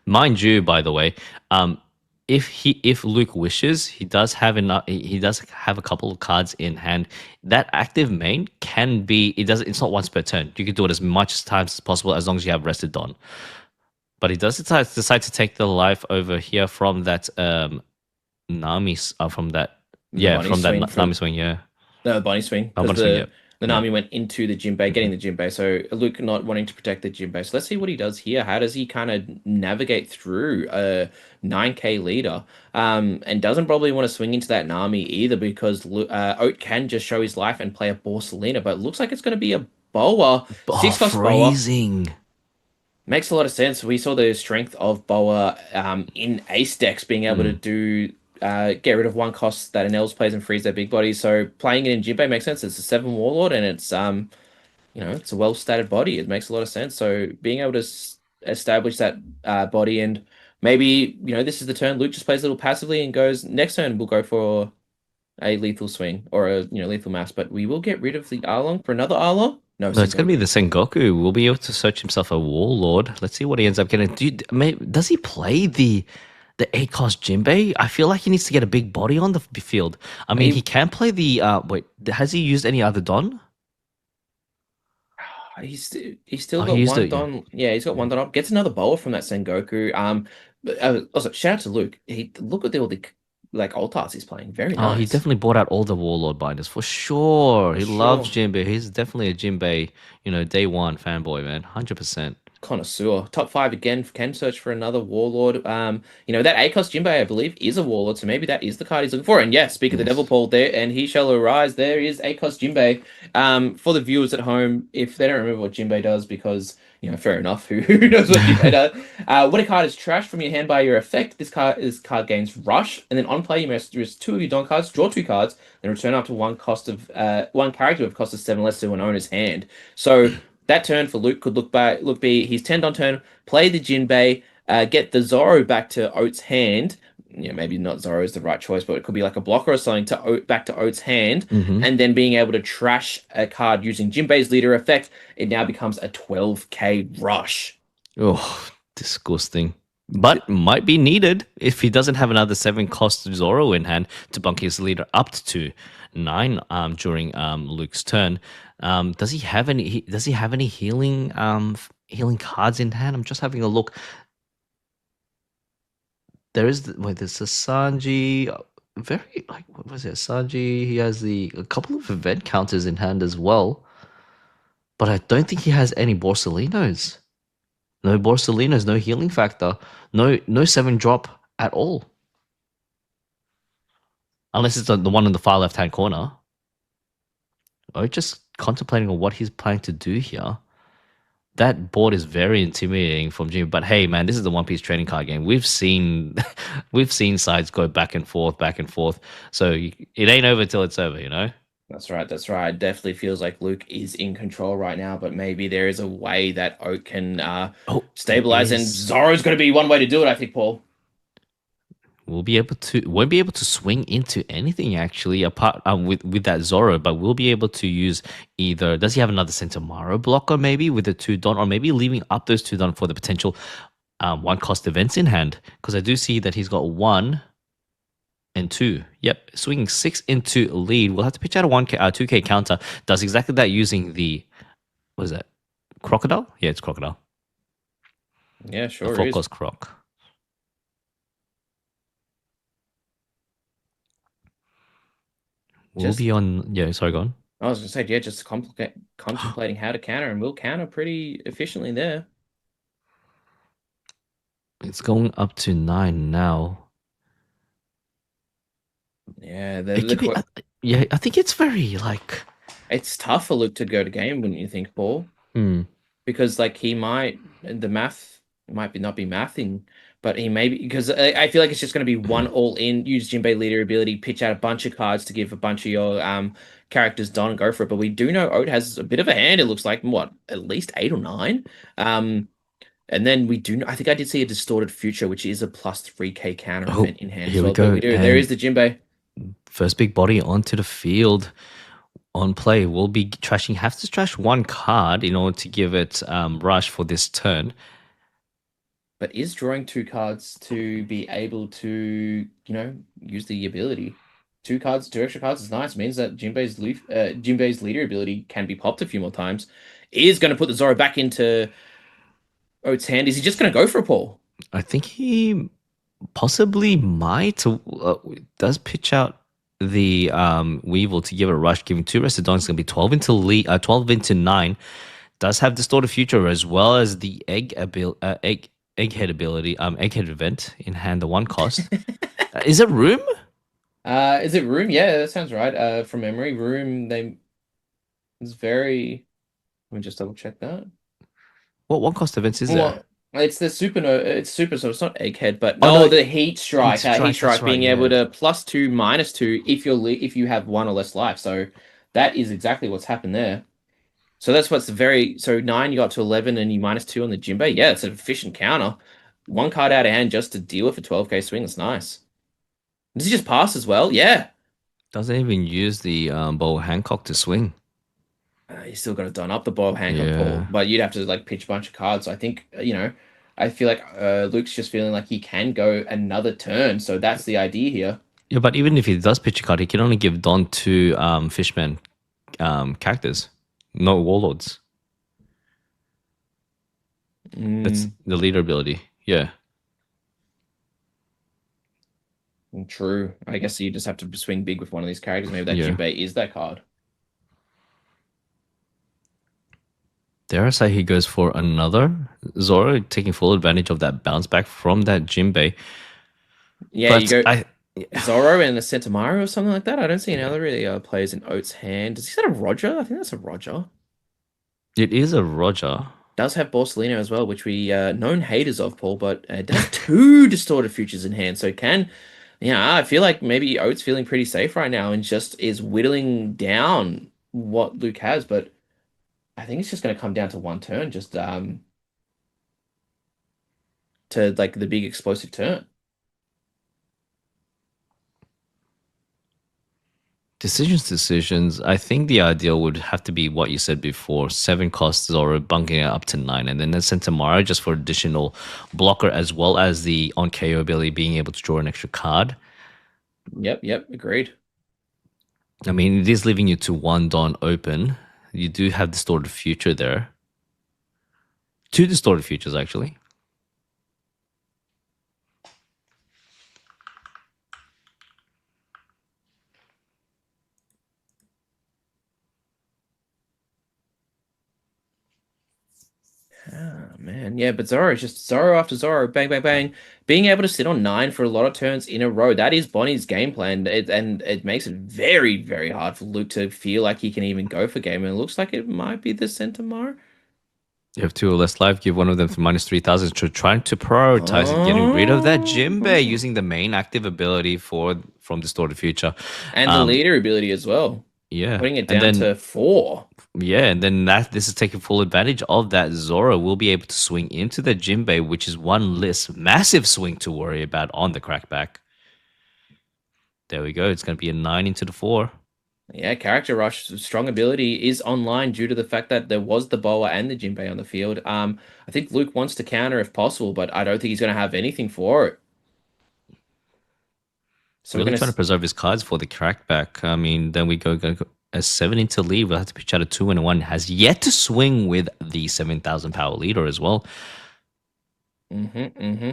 Mind you, by the way, if Luke wishes, he does have enough. He does have a couple of cards in hand. That active main can be. It does. It's not once per turn. You can do it as much times as possible as long as you have rested Don. But he does decide to take the life over here from that Nami. From that. The Yeah, bunny from that swing Nami for swing. Yeah. no, the bunny swing because Bonus swing. Yeah. the Yeah. Nami went into the Jinbei, getting Mhm. the Jinbei. So Luke not wanting to protect the Jinbei. So let's see what he does here. How does he kind of navigate through a 9K leader? And doesn't probably want to swing into that Nami either because Oat can just show his life and play a Borsalina, but it looks like it's going to be a Boa, Oh, six cost Boa. freezing. Makes a lot of sense. We saw the strength of Boa in ace decks being able to Mm. do get rid of one cost that Enels plays and freeze their big bodies. So playing it in Jinbei makes sense. It's a seven warlord and it's it's a well stated body. It makes a lot of sense. So being able to establish that body and maybe this is the turn Luke just plays a little passively and goes next turn we'll go for a lethal swing or a lethal mass, but we will get rid of the Arlong for another Arlong. No, No, it's going to be Sengoku. the Sengoku. We'll be able to search himself a warlord. Let's see what he ends up getting. Does he play the 8 cost Jinbei? I feel like he needs to get a big body on the field. I mean, he He can play the wait, has he used any other Don? He's still Oh, he got used one it, yeah. Don. Yeah, he's got one Don up. Gets another boa from that Sengoku. But, also shout out to Luke. He look at all the like alt arts he's playing. Very Oh, he nice. definitely bought out all the warlord binders for sure. For He loves sure. Jinbei. He's definitely a Jinbei, day one fanboy, man. 100%. Connoisseur. Top five again. Can search for another warlord. That ACOS Jinbei, I believe, is a warlord, so maybe that is the card he's looking for. And yes, speak of the devil, Yes. Paul, there, and he shall arise. There is ACOS Jinbei. For the viewers at home, if they don't remember what Jinbei does, because fair enough, who knows what Jinbei does? When a card is trashed from your hand by your effect, this card gains rush, and then on play you must use two of your Don cards, draw two cards, then return up to one character with cost of seven less to an owner's hand. So that turn for Luke could look be he's 10 on turn, play the Jinbei, get the Zoro back to Oat's hand. Maybe not Zoro is the right choice, but it could be like a blocker or something to back to Oat's hand, Mm-hmm. and then being able to trash a card using Jinbei's leader effect. It now becomes a 12K rush. Oh, disgusting. But might be needed if he doesn't have another 7 cost Zoro in hand to bunk his leader up to 9 during Luke's turn. Does he have any healing cards in hand? I'm just having a look. There's a Sanji, very like what was it? Sanji, he has a couple of event counters in hand as well, but I don't think he has any Borsalinos. No Borsalinos, no healing factor, no 7 drop at all. Unless it's the one in the far left hand corner. Or just contemplating on what he's planning to do here. That board is very intimidating from Jimmy. But hey, man, this is the One Piece trading card game. We've seen, we've seen sides go back and forth, back and forth. So it ain't over till it's over, you know. That's right. That's right. It definitely feels like Luke is in control right now, but maybe there is a way that Oak can Oh, there stabilize, and is. Zoro's going to be one way to do it, I think, Paul. Won't be able to swing into anything actually apart with that Zoro, but we'll be able to use either. Does he have another Sentomaro blocker maybe with the 2 Don, or maybe leaving up those 2 Don for the potential 1 cost events in hand? Because I do see that he's got 1 and 2. Yep, swinging 6 into lead. We'll have to pitch out a 2K counter. Does exactly that using the what is that? Crocodile? Yeah, it's crocodile. Yeah, A sure 4 is. cost croc. We'll Just, be on. Yeah, sorry, go on. I was going to say, yeah, just contemplating how to counter, and we'll counter pretty efficiently there. It's going up to 9 now. Yeah, It could be. Yeah, I think it's very like. it's tough for Luke to go to game, wouldn't you think, Paul? Hmm. Because like he might the math might be not be mathing, but he may be because I feel like it's just going to be one all in. Use Jinbei leader ability, pitch out a bunch of cards to give a bunch of your characters Don and go for it. But we do know Oat has a bit of a hand. It looks like what at least eight or nine. Um, and then we do. I think I did see a distorted future, which is a plus 3K counter Oh, event in hand as here we well. But we go. do. There And is the Jinbei. first big body onto the field on play. We'll be trashing. Have to trash one card in order to give it rush for this turn. But is drawing two cards to be able to, use the ability. Two cards, two extra cards is nice. Means that Jinbei's leader ability can be popped a few more times. Is going to put the Zoro back into Oat's hand. Is he just going to go for a Paul? I think he possibly might. Does pitch out the Weevil to give it a rush, giving two rested dons. It's gonna be 12 into 9. Does have distorted future as well as the egghead ability, egghead event in hand, the one cost. Is it room? Is it Room? Yeah, that sounds right. From memory, Room they is very. Let me just double check that. What one cost events is there? Well, it's the super. No, it's super, so it's not Egghead, but Oh no, no, the Heat Heat Strike. Heat Strike. That's Strike right. being able Yeah. to +2, -2 if if you have one or less life. So that is exactly what's happened there. So that's what's very. So 9, you got to 11, and you -2 on the Jinbei. Yeah, it's an efficient counter. One card out of hand just to deal with a 12K swing. That's nice. Does he just pass as well? Yeah. Doesn't even use the bow Hancock to swing. You still got to done up the Bob Hancock Paul, Yeah. but you'd have to like pitch a bunch of cards. I think I feel like Luke's just feeling like he can go another turn, so that's the idea here. Yeah, but even if he does pitch a card, he can only give Don to Fishman characters, no warlords. That's Mm, the leader ability. Yeah. true. I guess you just have to swing big with one of these characters. Maybe that Yeah. Jinbei is that card. Dare I say he goes for another Zoro, taking full advantage of that bounce back from that Jinbei. Yeah, you But go I, Zoro and a Sentomaru or something like that. I don't see any other really players in Oat's hand. Does he set a Roger? I think that's a Roger. it is a Roger. Does have Borsalino as well, which we known haters of, Paul, but it does two distorted futures in hand, so can yeah, I feel like maybe Oat's feeling pretty safe right now and just is whittling down what Luke has, but I think it's just going to come down to one turn, just to like the big explosive turn. Decisions. I think the ideal would have to be what you said before: 7 costs Zoro, bunking it up to 9, and then send Tamara just for additional blocker as well as the on KO ability being able to draw an extra card. Yep, agreed. I mean, it is leaving you to one Dawn open. You do have distorted future there. Two distorted futures, actually. Ah, man. Yeah, but Zoro is just Zoro after Zoro, bang, bang, bang. Being able to sit on 9 for a lot of turns in a row, that is Bonnie's game plan. And it makes it very, very hard for Luke to feel like he can even go for game. And it looks like it might be the Centaur. You have 2 or less life, give one of them to minus 3,000. So trying to prioritize it, getting rid of that Jinbei Oh. using the main active ability from Distorted Future. And the Um, leader ability as well. yeah. Putting it And down then to 4. yeah, and then this is taking full advantage of that. Zoro will be able to swing into the Jinbei, which is one less massive swing to worry about on the crackback. There we go. It's going to be a 9 into the 4. Yeah, character rush, strong ability is online due to the fact that there was the Boa and the Jinbei on the field. I think Luke wants to counter if possible, but I don't think he's going to have anything for it. So we're Really going trying to to. preserve his cards for the crackback. I mean, then we go a 7 into lead. We'll have to pitch out a 2 and a 1. Has yet to swing with the 7,000 power leader as well. Mm-hmm.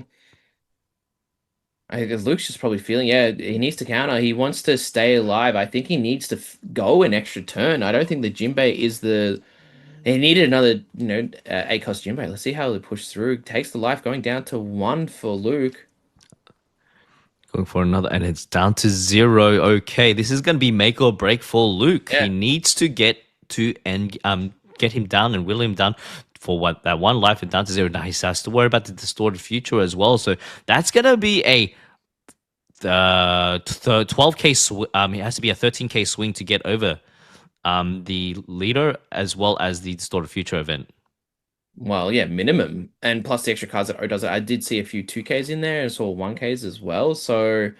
I think Luke's just probably feeling, yeah, he needs to counter. He wants to stay alive. I think he needs to go an extra turn. I don't think the Jinbei is the. He needed another, 8 cost Jinbei. Let's see how he pushes through. Takes the life going down to 1 for Luke. Going for another, and it's down to zero. Okay, this is going to be make or break for Luke. He Yeah. needs to get to and get him down and will him down for what that one life and down to zero. Now he has to worry about the distorted future as well. So that's gonna be a 12k. It has to be a 13k swing to get over the leader as well as the distorted future event. Well, yeah, minimum. And plus the extra cards that O does. I did see a few 2Ks in there and saw 1Ks as well. So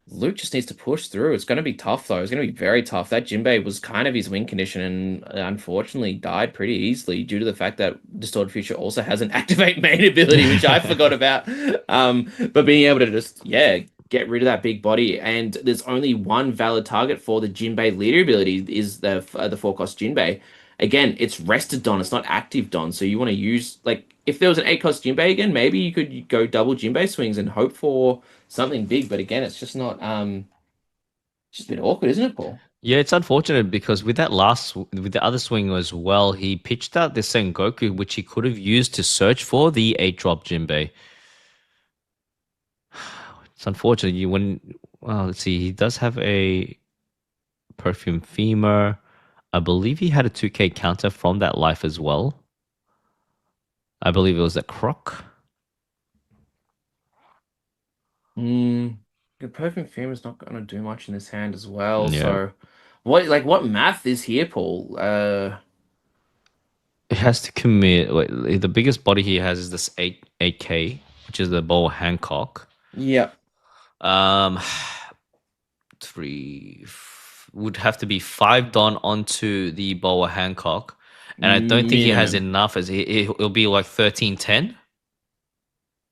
Luke just needs to push through. It's going to be tough, though. It's going to be very tough. That Jinbei was kind of his win condition and unfortunately died pretty easily due to the fact that Distorted Future also has an activate main ability, which I forgot about. But being able to just, yeah, get rid of that big body. And there's only one valid target for the Jinbei leader ability is the 4-cost Jinbei. Again, it's rested Don. It's not active Don. So you want to use, like, if there was an 8-cost Jinbei again, maybe you could go double Jinbei swings and hope for something big, but again, it's just not just a bit awkward, isn't it, Paul? Yeah, it's unfortunate because with the other swing as well, he pitched out the Sengoku, which he could have used to search for the 8-drop Jinbei. It's unfortunate. Well, let's see, he does have a perfume femur. I believe he had a 2k counter from that life as well. I believe it was a croc. Mm, the Perfume Fume is not going to do much in this hand as well. Yeah. So, what math is here, Paul? It has to commit. Wait, the biggest body he has is this 8k, which is the Boa Hancock. Yeah. Um, would have to be 5 Don onto the Boa Hancock, and I don't think he has Minimum. enough. As it'll be like 1310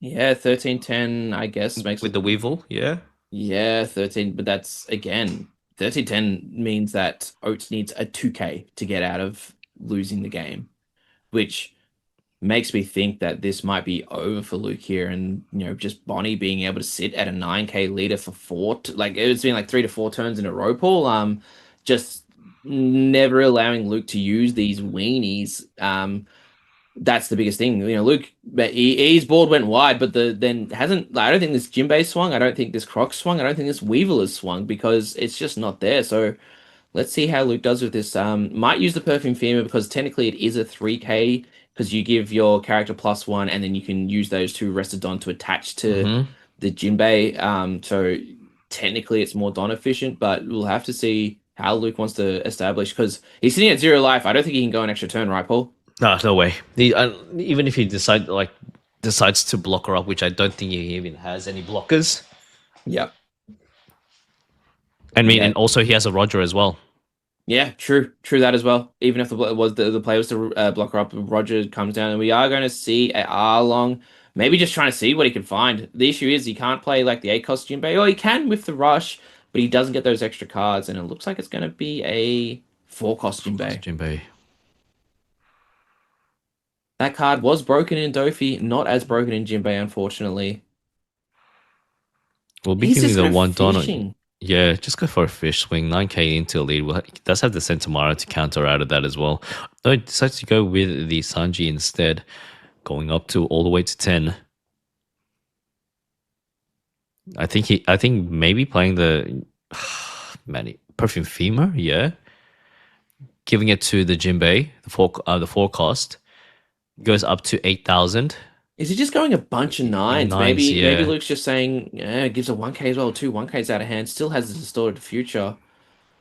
Yeah, 1310, I guess, makes with it. the Weevil. Yeah. Yeah, 13, but that's again, 1310 means that Oates needs a 2K to get out of losing the game, which makes me think that this might be over for Luke here, and just Bonnie being able to sit at a 9K leader for like it's been like 3 to 4 turns in a row, Paul. Just never allowing Luke to use these weenies. That's the biggest thing. Luke, but his board went wide, but then hasn't. Like, I don't think this Jinbei swung. I don't think this Croc swung. I don't think this Weevil has swung because it's just not there. So let's see how Luke does with this. Might use the Perfume Femur because technically it is a 3K because you give your character +1 and then you can use those two rested Don to attach to Mm-hmm. the Jinbei. So technically it's more Don efficient, but we'll have to see how Luke wants to establish because he's sitting at 0 life. I don't think he can go an extra turn, right, Paul? No, no way. Even if he decides to block her up, which I don't think he even has any blockers. Yeah. I mean, Yeah. and also he has a Roger as well. Yeah, true that as well. Even if the play was to block her up, Roger comes down, and we are going to see a Arlong, maybe just trying to see what he can find. The issue is he can't play like the 8-cost Jinbei, or he can with the rush, but he doesn't get those extra cards, and it looks like it's going to be a 4-cost Focus Jinbei. Jinbei. That card was broken in Dofi, not as broken in Jinbei, unfortunately. We'll be He's giving just the go one Don. fishing. Yeah, just go for a fish swing. 9k into a lead. Well, he does have the Sentomara to counter out of that as well. No, he decides to go with the Sanji instead, going up to all the way to 10. I think maybe playing the Perfume Femur, yeah. Giving it to the Jinbei, the forecast goes up to 8,000. Is he just going a bunch of nines? Nines, Maybe yeah. Luke's just saying, yeah, gives a 1K as well, two 1Ks out of hand, still has a distorted future.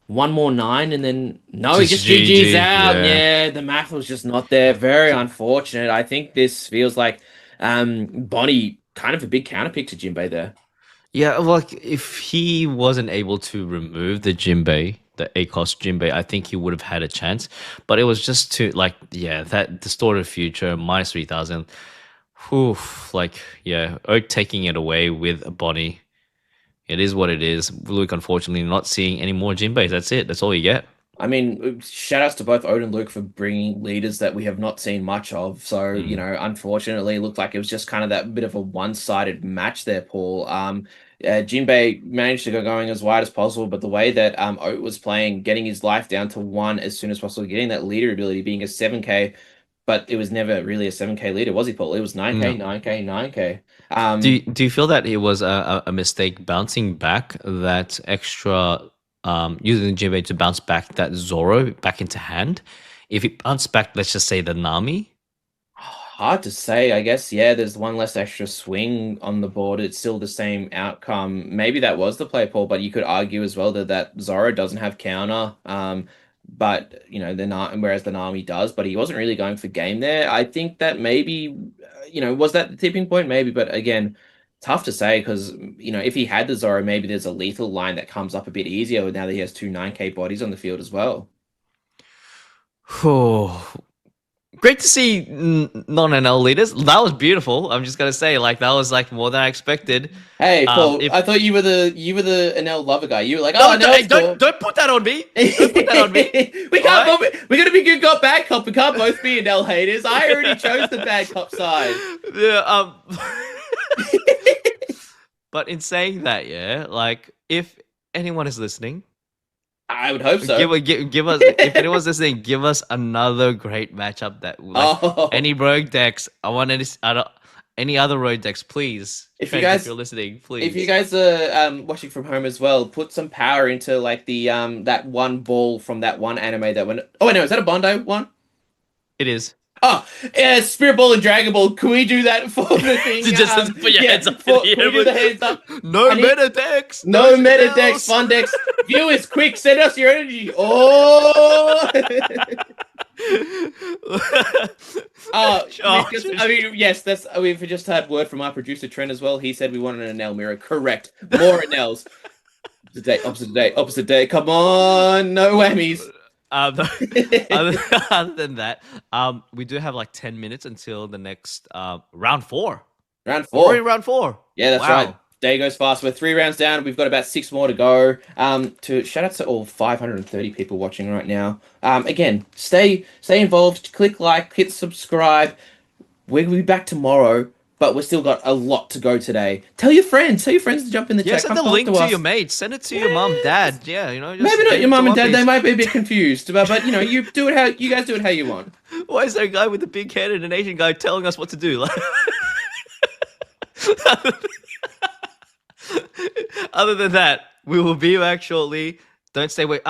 One more nine, and then no, he Just just GG's GG, out. yeah. Yeah, the math was just not there. Very unfortunate. I think this feels like Bonnie kind of a big counterpick to Jinbei there. Yeah, like if he wasn't able to remove the Jinbei, the ACOS Jinbei, I think he would have had a chance. But it was just too like, yeah, that distorted future minus 3,000. Whew, like, yeah, Oak taking it away with Bonnie. It is what it is. Luke, unfortunately, not seeing any more Jinbeis. That's it. That's all you get. I mean, shout outs to both Odin and Luke for bringing leaders that we have not seen much of. So, Mm. unfortunately, it looked like it was just kind of that bit of a one-sided match there, Paul. Jinbei managed to go going as wide as possible, but the way that Oat was playing, getting his life down to 1 as soon as possible, getting that leader ability, being a 7K, but it was never really a 7K leader, was he, Paul? It was 9K, No. 9K, 9K. Do you feel that it was a mistake bouncing back that extra using the Jinbei to bounce back that Zoro back into hand? If it bounced back, let's just say the Nami. Hard to say, I guess. Yeah, there's one less extra swing on the board. It's still the same outcome. Maybe that was the play, Paul, but you could argue as well that Zoro doesn't have counter. But the whereas the Nami does, but he wasn't really going for game there. I think that maybe, was that the tipping point? Maybe, but again, tough to say because if he had the Zoro, maybe there's a lethal line that comes up a bit easier now that he has two 9K bodies on the field as well. Oh, great to see non-NL leaders. That was beautiful. I'm just gonna say, like that was like more than I expected. Hey, Paul, If I thought you were the Enel lover guy. You were like, no, oh, Enel's cool. don't put that on me. Don't put that on me. We All can't right? both, we gotta be good cop, bad cop. We can't both be Enel haters. I already chose the bad cop side. Yeah. But in saying that, yeah, like if anyone is listening, I would hope so. give us if anyone's listening, give us another great matchup that like Oh, any rogue decks. I want any other rogue decks, please. if you Trent, if guys you're listening, if you please. guys are watching from home as well, put some power into like the that one ball from that one anime that went. Oh no, is that a Bondo one? It is. Oh, yeah, Spirit Ball and Dragon Ball. Can we do that for the thing? Just put your Yeah, hands up in the can we do air. the hands up? No I need- meta decks. No meta decks, else. fun decks. Viewers, quick, send us your energy. Oh! Oh, I mean, yes, that's. We've just had word from our producer Trent as well. He said we wanted an Enel mirror. Correct. More Enels. Opposite day, opposite day. Come on, no whammies. Um, other than that, we do have like 10 minutes until the next round four. Round We're in four. round four. Yeah, that's Wow. right. Day goes fast. We're 3 rounds down. We've got about 6 more to go. To shout out to all 530 people watching right now. Again, stay involved. Click like, hit subscribe. We'll be back tomorrow, but we've still got a lot to go today. Tell your friends. Tell your friends to jump in the Yeah, chat. send Come the talk link to us. your mates. Send it to your mum, dad. Yeah, just Maybe give not it your to mum and One dad. They Piece. might be a bit confused, but you do it how you guys do it how you want. Why is there a guy with a big head and an Asian guy telling us what to do? Like, other than that, we will be back shortly. Don't stay. Wait.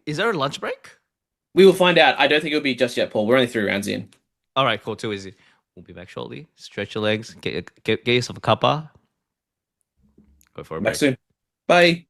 Is there a lunch break? We will find out. I don't think it'll be just yet, Paul. We're only 3 rounds in. All right, cool. Too easy. We'll be back shortly. Stretch your legs. Get yourself a cuppa. Go for a Back break. soon. Bye.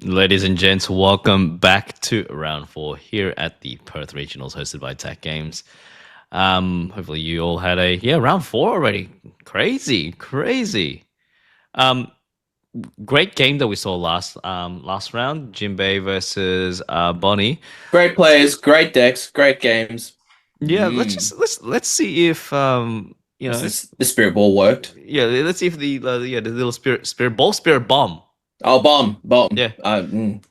Ladies and gents, welcome back to round four here at the Perth Regionals hosted by Tech Games. Hopefully you all had a round four already. Crazy, crazy. Um, Great game that we saw last round. Jinbei versus Bonnie. Great players, great decks, great games. Yeah, Mm. let's see if What's this? The spirit ball worked. let's see if the little spirit bomb. Oh, bomb, bomb. Yeah. Mm,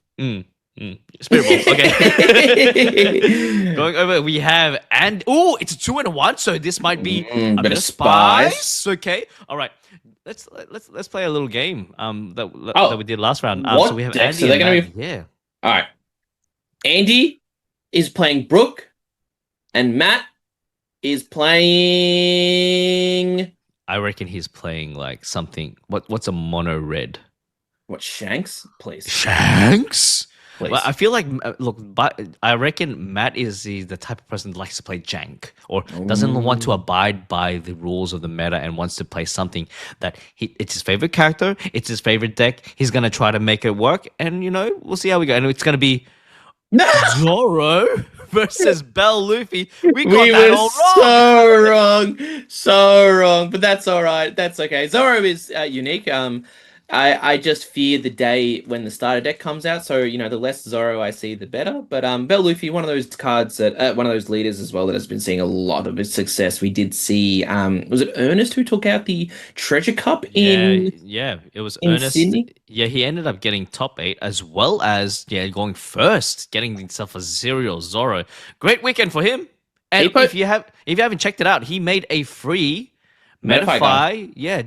Spirit ball. mm. Okay. Going over, we have it's a 2 and a 1, so this might be a Bit bit of of spice. spice. Okay. All right. Let's play a little game that we Oh, did last round. So we what have decks are Andy they and going Matt. to be? Yeah. All right. Andy is playing Brook, and Matt is playing I reckon he's playing like something. What's a mono red? what? Shanks, please, Shanks. Well, I please. feel like look, but I reckon Matt is the type of person that likes to play jank or doesn't want to Mm. abide by the rules of the meta and wants to play something that it's his favorite character, it's his favorite deck. He's gonna try to make it work, and we'll see how we go. And it's gonna be Zoro versus Bell Luffy. We got We that were all wrong. so wrong, but that's all right. That's okay. Zoro is unique. I just fear the day when the starter deck comes out. So the less Zoro I see, the better. But Bell Luffy, one of those cards that one of those leaders as well that has been seeing a lot of its success. We did see was it Ernest who took out the Treasure Cup Yeah, yeah, it was in Ernest. Sydney? Yeah, he ended up getting top eight as well as going first, getting himself a serial Zoro. Great weekend for him. And He put if you haven't checked it out, he made a free Metafy guy. Metafy, Yeah,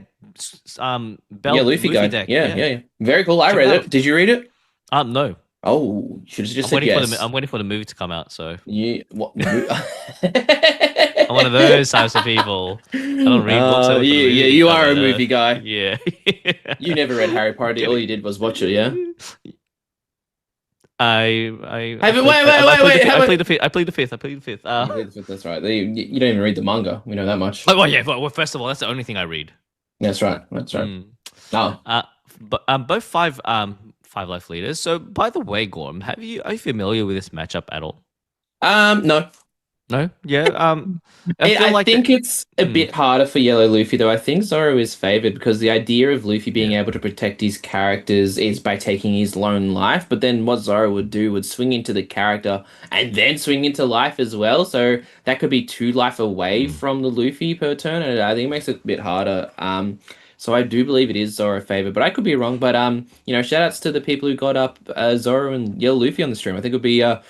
Bell Luffy Luffy guy. deck. Yeah, Yeah, yeah, yeah. Very cool. I check it read out. it. Did you read it? No, Oh, should have just said yes. I'm waiting for the movie to come out. So You what? I'm one of those types of people. I don't read books. I wait for the movie Yeah, to you come are a out. movie guy. Yeah. You never read Harry Potter. All Kidding. you did was watch it, yeah? I Hey, but played wait. I How played about... the fifth. I played the fifth. I played the fifth. That's right. You don't even read the manga. We know that much. Oh well, yeah. Well, first of all, that's the only thing I read. That's right. That's right. Mm. Oh, Uh, but both five life leaders. So by the way, Gorm, are you familiar with this matchup at all? no. No. Yeah. I feel I like think it's a mm, bit harder for Yellow Luffy, though. I think Zoro is favored because the idea of Luffy being yeah. able to protect his characters is by taking his lone life. But then what Zoro would do would swing into the character and then swing into life as well. So that could be 2 life away Mm. from the Luffy per turn, and I think it makes it a bit harder. So I do believe it is Zoro favored, but I could be wrong. But shout outs to the people who got up Zoro and Yellow Luffy on the stream. I think it would be a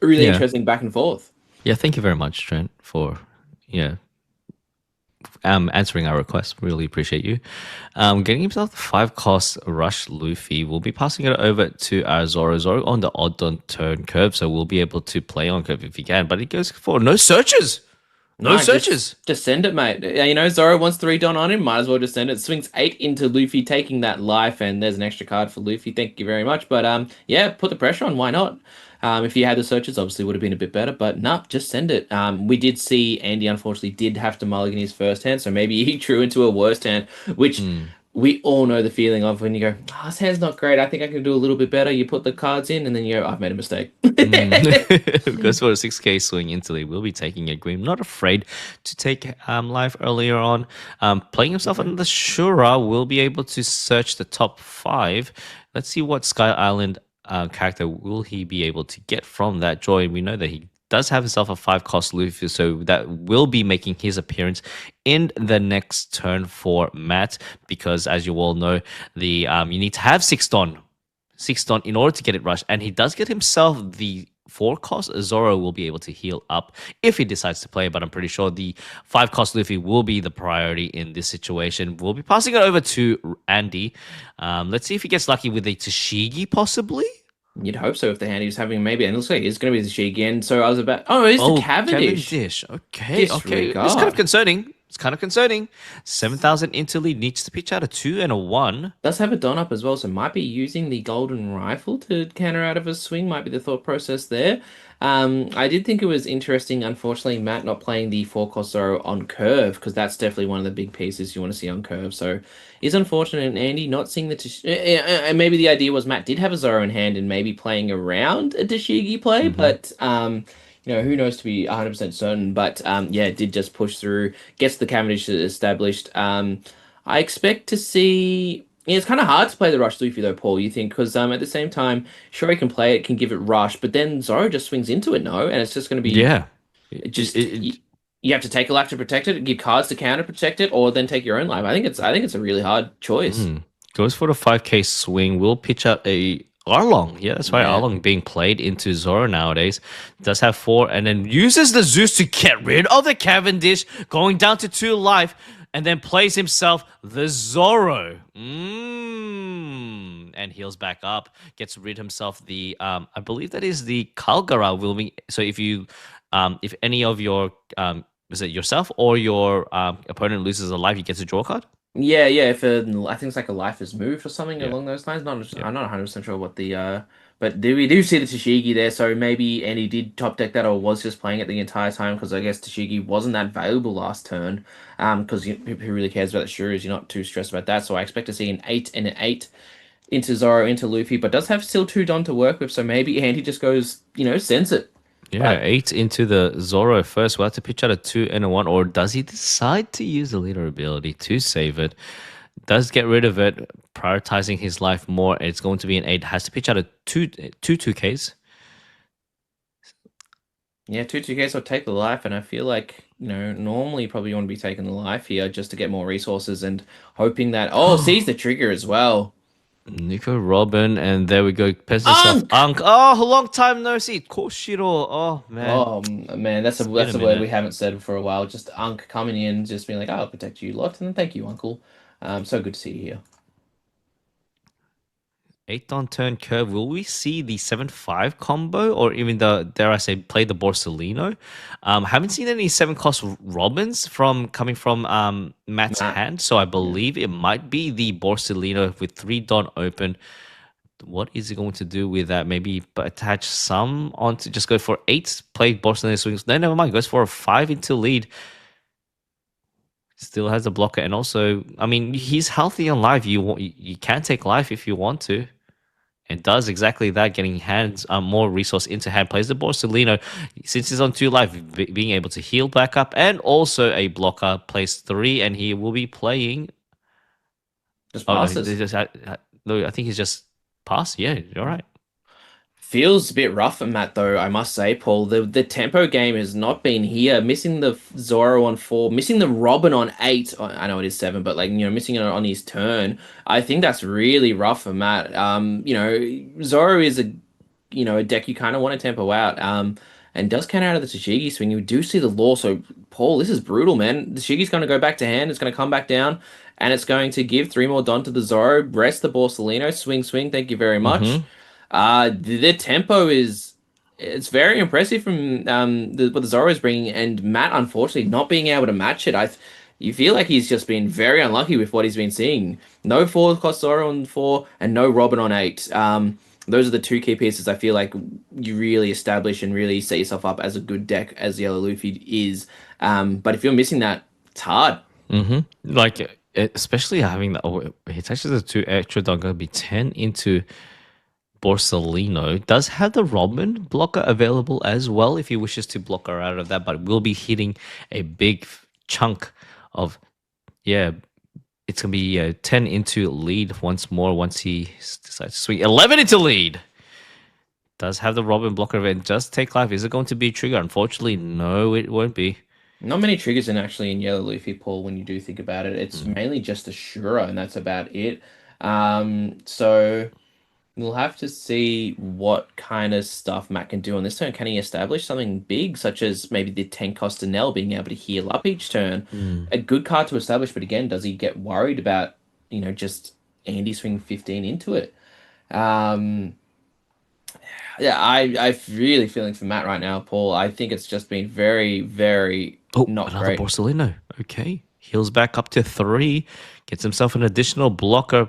really Yeah. interesting back and forth. Yeah. Thank you very much, Trent, for yeah answering our request. Really appreciate you. Getting himself the 5 cost rush Luffy. We'll be passing it over to our Zoro on the odd on turn curve, so we'll be able to play on curve if he can. But he goes for no searches. No No, searches. just send it, mate. Zoro wants 3 Don on him. Might as well just send it. Swings 8 into Luffy, taking that life, and there's an extra card for Luffy. Thank you very much. But yeah, put the pressure on. Why not? If you had the searches, obviously would have been a bit better. But nah, just send it. We did see Andy unfortunately did have to mulligan his first hand, so maybe he drew into a worst hand, which Hmm. we all know the feeling of when you go, oh, this hand's not great. I think I can do a little bit better. You put the cards in, and then you go, I've made a mistake. Goes for a 6K swing instantly. Will be taking a green. Not afraid to take life earlier on. Playing himself on the Shura will be able to search the top 5. Let's see what Sky Island character will he be able to get from that joy. We know that he does have himself a 5 cost Luffy, so that will be making his appearance in the next turn for Matt, because as you all know, the you need to have 6 Don in order to get it rushed, and he does get himself the 4 cost. Zoro will be able to heal up if he decides to play, but I'm pretty sure the 5 cost Luffy will be the priority in this situation. We'll be passing it over to Andy. Let's see if he gets lucky with a Tashigi, possibly. You'd hope so if the hand he's having maybe, and it looks like it's going to be the She again. So I was about, oh, it's the Oh, Cavendish. Cavendish. Okay, okay. It's kind of Disregard. concerning. It's kind of concerning. 7,000 into lead, needs to pitch out a 2 and a 1. Does have a Don up as well, so might be using the golden rifle to counter out of a swing. Might be the thought process there. I did think it was interesting, unfortunately, Matt not playing the four cost Zoro on curve, because that's definitely one of the big pieces you want to see on curve. So it's unfortunate, and Andy not seeing the and maybe the idea was Matt did have a Zoro in hand and maybe playing around a Tashigi play, Hmm. but who knows to be 100% certain. But yeah, it did just push through, gets the Cavendish established. I expect to see. Yeah, it's kind of hard to play the Rush Luffy though, Paul. You think because at the same time. Sure, he can play it, can give it rush, but then Zoro just swings into it, no, and it's just going to be Yeah. It, it, just you, it, you have to take a life to protect it, give cards to counter protect it, or then take your own life. I think it's a really hard choice. Goes for the 5K swing. Will pitch out a Arlong. Yeah, that's right. Yeah, Arlong being played into Zoro nowadays. Does have four and then uses the Zeus to get rid of the Cavendish, going down to 2 life, and then plays himself the Zoro. And heals back up. Gets rid himself the I believe that is the Kalgara will be so if any of your is it yourself or your opponent loses a life, you get to draw a card? yeah. If I think it's like a life is moved or something Yeah. along those lines. Not Yeah. I'm not 100% sure what the but we do see the Tashigi there, so maybe Andy did top deck that or was just playing it the entire time because I guess Tashigi wasn't that valuable last turn. Because who really cares about the Shuras? You're not too stressed about that. So I expect to see an 8 and an 8 into Zoro, into Luffy, but does have still two Don to work with, so maybe Andy just goes, sends it. Yeah, But 8 into the Zoro first. We'll have to pitch out a 2 and a 1. Or does he decide to use the leader ability to save it? Does get rid of it, prioritizing his life more. It's going to be an 8. Has to pitch out a 2 2Ks. yeah, 2-2Ks will take the life, and I feel like, normally you probably want to be taking the life here just to get more resources and hoping that, oh, sees the trigger as well. Nico Robin, and there we go. Pest himself. Unk! Unk. Oh, long time no see. Koshiro. Oh, man. Oh man, that's a It's been that's a a word we minute. haven't said for a while. Just Unk coming in, just being like, "Oh, I'll protect you lot," and thank you, Uncle. So good to see you here. 8 on turn curve. Will we see the 7-5 combo or even the, dare I say, play the Borsellino? Haven't seen any 7 cost Robins coming from Matt's Matt. hand, so I Yeah. believe it might be the Borsellino with 3 Don open. What is he going to do with that? Maybe attach some onto just go for 8, play Borsellino swings. No, never mind. Goes for a 5 into lead. Still has a blocker, and also, I mean, he's healthy on life. You can take life if you want to. And does exactly that, getting hands more resource into hand. Plays the Borsellino since he's on 2 life, being able to heal back up, and also a blocker. Plays 3, and he will be playing. Just Oh no, passes. no, I think he's just passed. Yeah, you're right. Feels a bit rough for Matt, though, I must say, Paul. The tempo game has not been here. Missing the Zoro on 4, missing the Robin on 8. I know it is 7, but like, missing it on his turn. I think that's really rough for Matt. Zoro is a deck you kind of want to tempo out. And does count out of the Tashigi swing. You do see the law. So, Paul, this is brutal, man. The Tashigi's going to go back to hand. It's going to come back down, and it's going to give 3 more Don to the Zoro. Rest the Borsalino. Swing, swing. Thank you very much. Mm-hmm. The tempo is it's very impressive from what the Zoro is bringing, and Matt unfortunately not being able to match it. You feel like he's just been very unlucky with what he's been seeing. No four cost Zoro on 4, and no Robin on 8. Those are the two key pieces I feel like you really establish and really set yourself up as a good deck as Yellow Luffy is. But if you're missing that, it's hard. Mm-hmm. Like especially having that. Oh, it's actually the 2 extra. Dog gonna be 10 into Borsellino. Does have the Robin blocker available as well if he wishes to block her out of that, but will be hitting a big chunk of, yeah, it's gonna be 10 into lead once more once he decides to swing 11 into lead. Does have the Robin blocker event. Just take life. Is it going to be a trigger? Unfortunately, no, it won't be. Not many triggers in Yellow Luffy, Paul, when you do think about it. It's Mm. mainly just Ashura, and that's about it. So we'll have to see what kind of stuff Matt can do on this turn. Can he establish something big, such as maybe the 10 cost Nell being able to heal up each turn? Mm. A good card to establish, but again, does he get worried about, just Andy swing 15 into it? Um, yeah, I'm really feeling for Matt right now, Paul. I think it's just been very, very Oh, not another great. Borsellino. Okay. Heals back up to 3. Gets himself an additional blocker.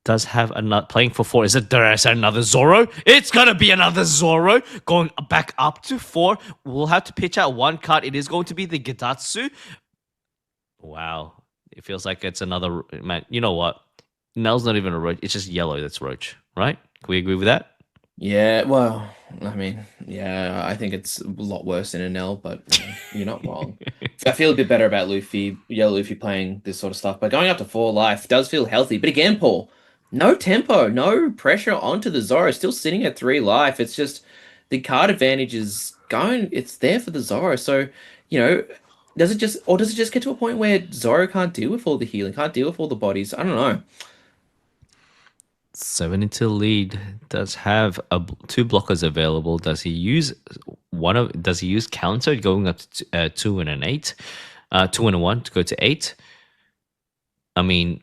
does have another playing for 4. Is it there is another Zoro? It's gonna be another Zoro going back up to 4. We'll have to pitch out one card. It is going to be the Gidatsu. Wow. It feels like it's another man. You know what? Nell's not even a roach. It's just yellow that's roach, right? Can we agree with that? Yeah, well, I mean, yeah, I think it's a lot worse than an L, but you're not wrong. I feel a bit better about Luffy, Yellow Luffy playing this sort of stuff, but going up to 4 life does feel healthy. But again, Paul, no tempo, no pressure onto the Zoro, still sitting at 3 life. It's just the card advantage is going, it's there for the Zoro. So, you know, does it just get to a point where Zoro can't deal with all the healing, can't deal with all the bodies? I don't know. 7 into lead does have two blockers available. Does he use one of? Does he use counter going up to 2 and an 8, 2 and a 1 to go to 8? I mean,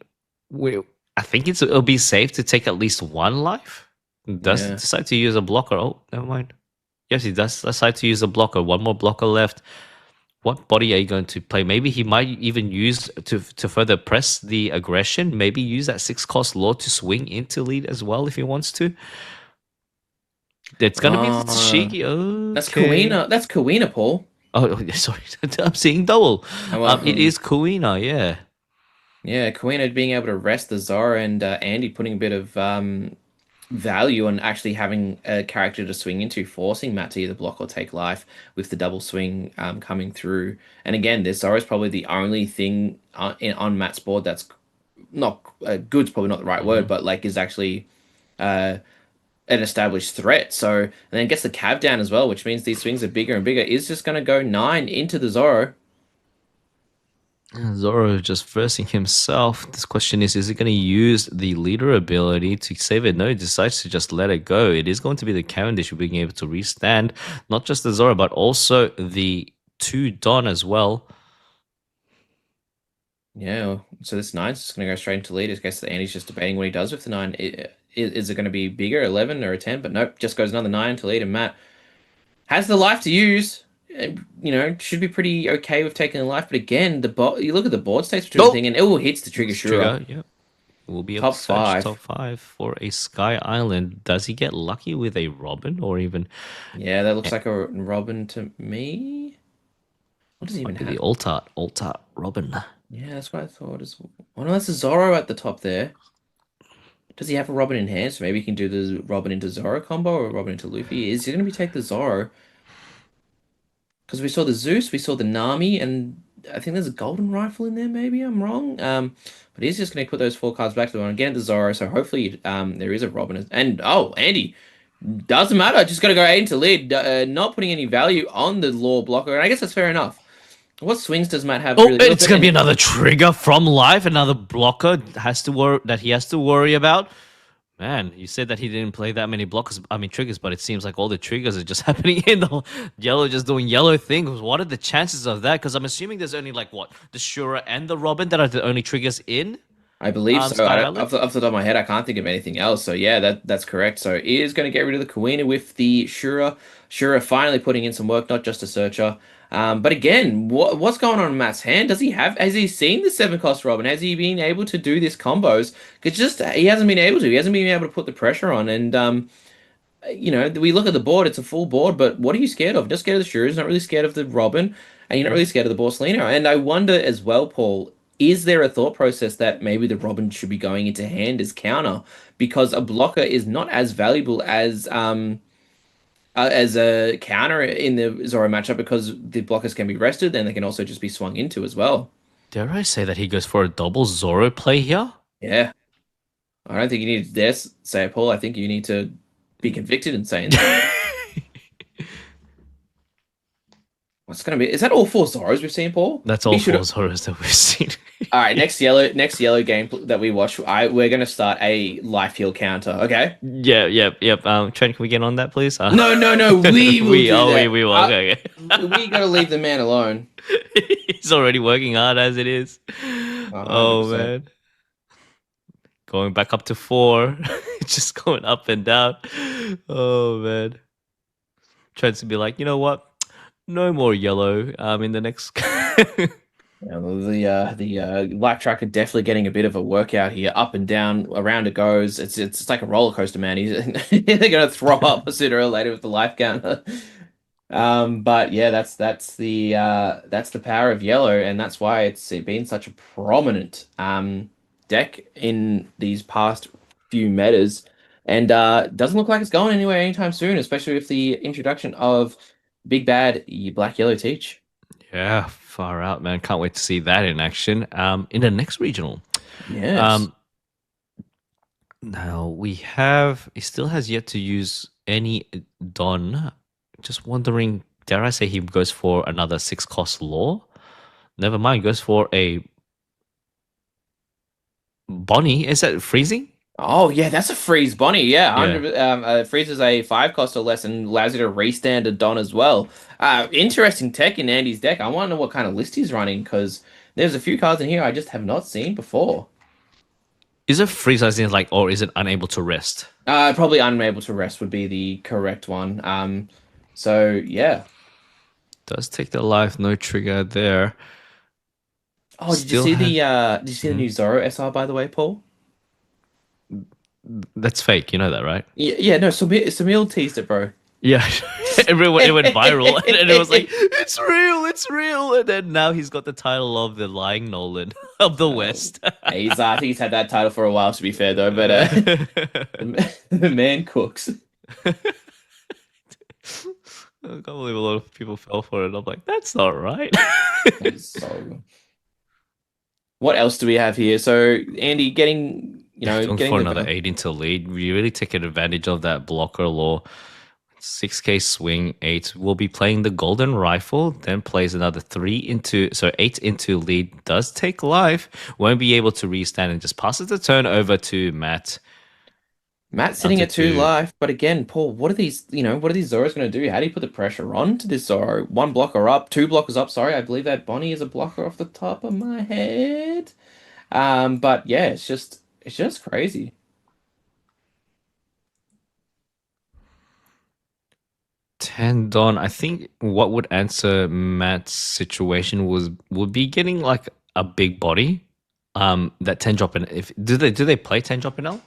we. I think it'll be safe to take at least 1 life. Does he Yeah. decide to use a blocker? Oh, never mind. Yes, he does decide to use a blocker. One more blocker left. What body are you going to play? Maybe he might even use to further press the aggression. Maybe use that 6 cost lord to swing into lead as well if he wants to. It's gonna be the Uh, Tashigi. that's Okay. Kuina. That's Kuina, Paul. Oh, sorry. I'm seeing double. It Well, is Kuina. Yeah. yeah, Kuina being able to rest the Zora and Andy putting a bit of value on actually having a character to swing into, forcing Matt to either block or take life with the double swing coming through. And again, this Zora is probably the only thing on Matt's board that's not good's probably not the right word, Hmm. but like is actually uh, an established threat. So and then gets the cab down as well, which means these swings are bigger and bigger. Is just going to go 9 into the Zoro. Zoro just versing himself. This question is he going to use the leader ability to save it? No, he decides to just let it go. It is going to be the Cavendish being able to restand, not just the Zoro, but also the 2 Don as well. Yeah, so this nine's just going to go straight into lead. I guess the Andy's just debating what he does with the nine. Is it going to be bigger, 11 or a 10? But nope, just goes another 9 to lead. And Matt has the life to use. Should be pretty okay with taking a life. But again, you look at the board states between the Oh, thing, and it all hits the trigger it's Shura. trigger. Yep. We'll be able to Top search top 5. 5 for a Sky Island. Does he get lucky with a Robin or even Yeah, that looks it like a Robin to me. What does he even might be the have? Altar Robin? Yeah, that's what I thought. Oh no, that's a Zoro at the top there. Does he have a Robin in hand? So maybe he can do the Robin into Zoro combo or Robin into Luffy. Is he going to be take the Zoro? Because we saw the Zeus, we saw the Nami, and I think there's a golden rifle in there. Maybe I'm wrong. But he's just going to put those 4 cards back to the one again to Zoro. So hopefully, there is a Robin. And oh, Andy, doesn't matter. Just got to go 8 into lead. Not putting any value on the law blocker, and I guess that's fair enough. What swings does Matt have Oh, really good with it's it? gonna be And another trigger from life, another blocker he has to worry about. Man, you said that he didn't play that many blockers, I mean triggers, but it seems like all the triggers are just happening in the yellow, just doing yellow things. What are the chances of that? Because I'm assuming there's only like what the Shura and the Robin that are the only triggers in I believe so. Sky Island. Off the top of my head, I can't think of anything else. So yeah, that's correct. So he is going to get rid of the Kuina with the Shura. Shura finally putting in some work, not just a searcher. But again, what's going on in Matt's hand? Has he seen the 7 cost Robin? Has he been able to do this combos? Because just he hasn't been able to. He hasn't been able to put the pressure on. And we look at the board, it's a full board, but what are you scared of? Just scared of the Shrews, not really scared of the Robin, and you're not Mhm. really scared of the Borsalino. And I wonder as well, Paul, is there a thought process that maybe the Robin should be going into hand as counter? Because a blocker is not as valuable as a counter in the Zoro matchup because the blockers can be rested and they can also just be swung into as well. Dare I say that he goes for a double Zoro play here? Yeah. I don't think you need to dare say it, Paul. I think you need to be convicted in saying that. What's gonna be? Is that all 4 Zoros we've seen, Paul? That's We all should. four Zoros that we've seen. All right, next yellow game that we watch. We're gonna start a life heal counter. Okay. Yeah, yep. Trent, can we get on that, please? No, no, no. We will We, do oh, that. we will. Okay. We gotta leave the man alone. He's already working hard as it is. Oh 100%. man, going back up to 4, just going up and down. Oh man, Trent's to be like, you know what? No more yellow. In the next. Yeah, light tracker definitely getting a bit of a workout here, up and down, around it goes. It's like a roller coaster, man. They're gonna throw up sooner or later with the life counter. But yeah, that's the power of yellow, and that's why it's been such a prominent deck in these past few metas, and doesn't look like it's going anywhere anytime soon, especially with the introduction of Big Bad Black Yellow Teach. Yeah, far out, man. Can't wait to see that in action. In the next regional. Yes. Um, Now we have. He still has yet to use any Don. Just wondering, dare I say he goes for another 6 cost law? Never mind, goes for a Bonnie. Is that freezing? Oh yeah, that's a freeze Bonnie. Yeah, Yeah. 100. Freezes a 5 cost or less and allows you to restand a Don as well. Interesting tech in Andy's deck. I want to know what kind of list he's running because there's a few cards in here I just have not seen before. Is it freeze as in like, or is it unable to rest? Probably unable to rest would be the correct one. So yeah. Does take the life, no trigger there. Oh, Still has. did you see the Mhm. new Zoro SR by the way, Paul? That's fake, you know that, right? Yeah, yeah, no, Samil teased it, bro. Yeah, everyone it went viral, and it was like, it's real, and then now he's got the title of the Lying Nolan of the West. I think he's had that title for a while, to be fair though, but the man cooks. I can't believe a lot of people fell for it. I'm like, that's not right. So, what else do we have here? So, Andy Going getting for the another 8 into lead, we really taking advantage of that blocker law. 6k swing, 8. Will be playing the golden rifle, then plays another 3 into, so 8 into lead, does take life, won't be able to restand and just passes the turn over to Matt. Matt Down sitting to at two 2. life, but again, Paul, what are these Zoros going to do? How do you put the pressure on to this Zoro? One blocker up, two blockers up. Sorry, I believe that Bonnie is a blocker off the top of my head. But yeah, it's just crazy. 10 Don. I think what would answer Matt's situation would be getting like a big body. That 10 drop in, if do they play 10 drop in L?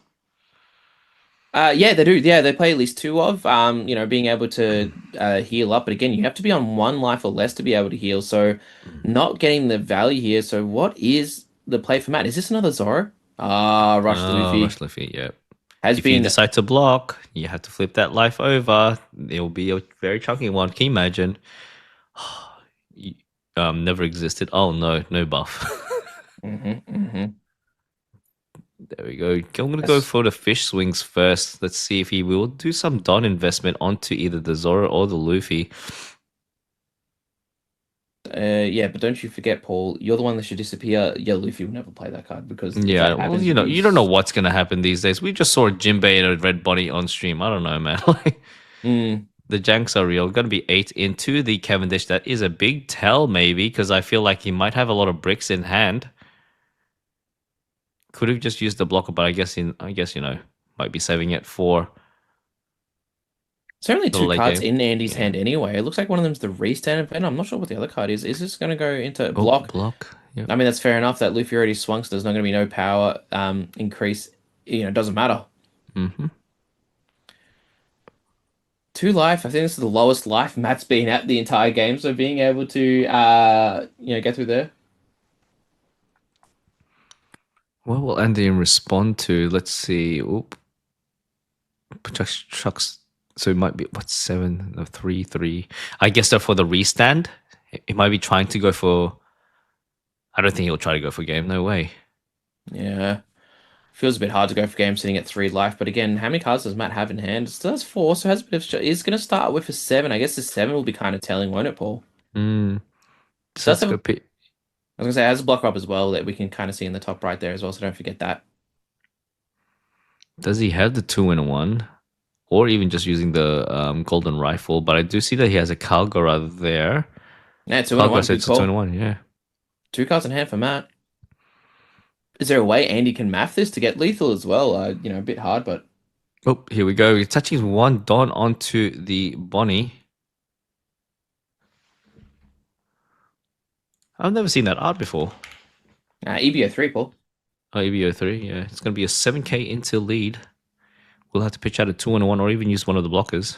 Yeah, they do. Yeah, they play at least two of being able to heal up. But again, you have to be on one life or less to be able to heal. So not getting the value here. So what is the play for Matt? Is this another Zoro? Ah, Rush Oh, Luffy Rush Luffy, yeah. has If you been decide to block, you have to flip that life over. It will be a very chunky one. Can you imagine? You- Never existed. Oh no, no buff. hmm. There we go. I'm gonna go That's, for the fish swings first. Let's see if he will do some Don investment onto either the Zoro or the Luffy. yeah, but don't you forget, Paul, you're the one that should disappear. Yeah, Luffy will never play that card because if Yeah, that well, happens, you'll be you don't know what's gonna happen these days. We just saw Jinbei and a red body on stream. I don't know, man. Like mm. the janks are real. Gonna be 8 into the Cavendish. That is a big tell, maybe, because I feel like he might have a lot of bricks in hand. Could have just used the blocker, but I guess might be saving it for It's only the two late cards game. in Andy's Yeah. hand anyway. It looks like one of them's the restand event. I'm not sure what the other card is. Is this going to go into Oh, block? block. Yep. I mean, that's fair enough that Luffy already swung, so there's not going to be no power increase. It doesn't matter. Mm-hmm. Two life. I think this is the lowest life Matt's been at the entire game. So being able to get through there. What will Andy respond to? Let's see. Oop. Chucks. So it might be what 7, no, 3, 3. I guess they're for the restand. He might be trying to go for. I don't think he'll try to go for game. No way. Yeah. Feels a bit hard to go for game sitting at three life, but again, how many cards does Matt have in hand? It still has four, so has a bit of. He's going to start with a seven. I guess the seven will be kind of telling, won't it, Paul? Mm. So Does let's have go a pick. I was gonna say it has a blocker up as well that we can kind of see in the top right there as well, so don't forget that. Does he have the 2-in-1? Or even just using the golden rifle? But I do see that he has a Kalgara there. Yeah, two and a Kalgara one, says good it's a two call. in one. Yeah. Two cards in hand for Matt. Is there a way Andy can math this to get lethal as well? A bit hard, but Oh, here we go. He's touching one Don onto the Bonnie. I've never seen that art before. EBO 3, Paul. Oh, EBO 3, yeah. It's going to be a 7k into lead. We'll have to pitch out a 2 and a 1 or even use one of the blockers.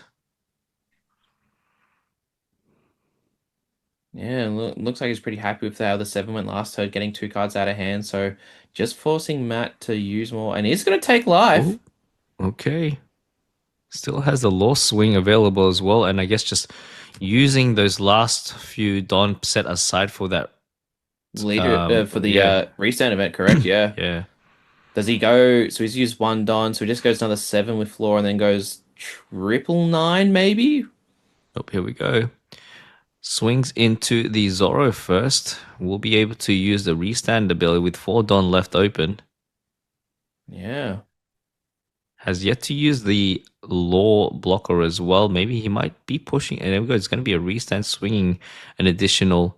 Yeah, looks like he's pretty happy with how the 7 went last turn, getting 2 cards out of hand. So just forcing Matt to use more. And he's going to take life. Oh, okay. Still has the law swing available as well. And I guess just using those last few Don set aside for that. Leader for the Yeah, restand event, correct? Yeah. yeah. Does he go? So he's used 1 Don. So he just goes another 7 with floor and then goes triple 9, maybe? Oh, here we go. Swings into the Zoro first. We'll be able to use the restand ability with 4 Don left open. Yeah. Has yet to use the law blocker as well. Maybe he might be pushing. And there we go. It's going to be a restand swinging an additional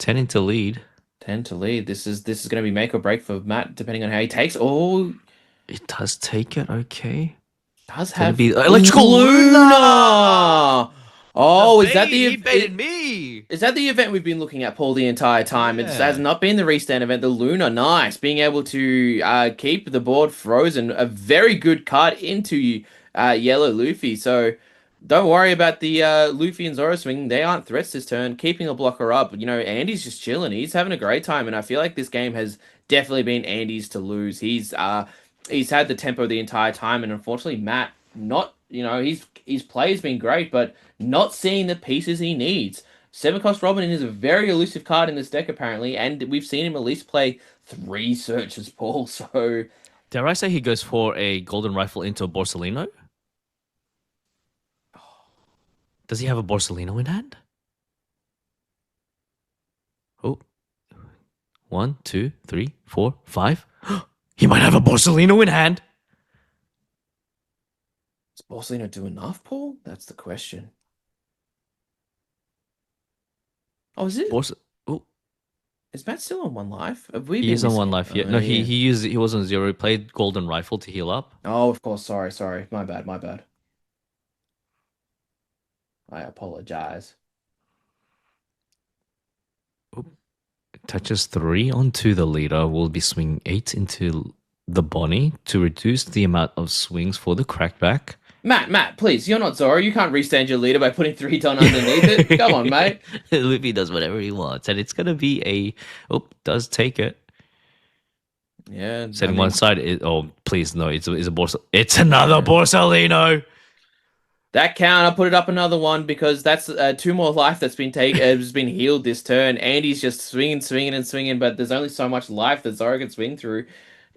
10 into lead. 10 to lead. This is going to be make or break for Matt, depending on how he takes. Oh, It does take it. Okay. does It's going to have be Electrical Luna. Oh, is that He baited me. is that the event we've been looking at, Paul, the entire time? It has Yeah. not been the restand event. The Luna, nice, being able to keep the board frozen. A very good card into yellow Luffy. So don't worry about the Luffy and Zoro swing. They aren't threats this turn. Keeping a blocker up. You know, Andy's just chilling. He's having a great time, and I feel like this game has definitely been Andy's to lose. He's had the tempo the entire time, and unfortunately, Matt not. You know, his play has been great, but not seeing the pieces he needs. Seven cost Robin is a very elusive card in this deck, apparently, and we've seen him at least play 3 searches, Paul. So Dare I say he goes for a golden rifle into a Borsalino? Does he have a Borsalino in hand? Oh, 1, 2, 3, 4, 5. He might have a Borsalino in hand. does Borsalino do enough, Paul? That's the question. Oh, is it? Bors- oh, Is Matt still on 1 life? Have we he been is on missing one it? life. Yeah, Oh, no, yeah. he was on 0. He played golden rifle to heal up. Oh, of course. Sorry. My bad. I apologize. Oh, touches 3 onto the leader. Will be swinging 8 into the Bonnie to reduce the amount of swings for the crackback. Matt, please, you're not Zoro. You can't restand your leader by putting 3 ton underneath it. Come on, mate. Luffy does whatever he wants, and it's gonna be a does take it. Yeah, I Setting one mean, side. Oh, please no! It's a Borsal. It's another Borsalino. that count, I put it up another one because that's 2 more life that's been has been healed this turn. Andy's just swinging, but there's only so much life that Zoro can swing through.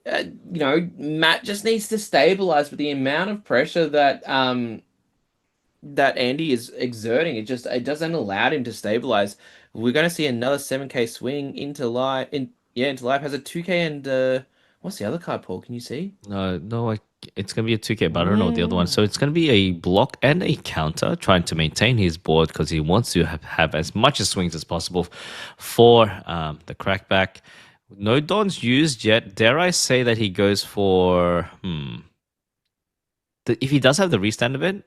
You know, Matt just needs to stabilize with the amount of pressure that Andy is exerting. It doesn't allow him to stabilize. We're going to see another 7k swing into life. Into life has a 2k and what's the other card, Paul? Can you see? No, it's gonna be a 2K, but I don't know what the other one. Mm. So it's gonna be a block and a counter, trying to maintain his board because he wants to have as much as swings as possible for the crackback. No Dons used yet. Dare I say that he goes for if he does have the restand event,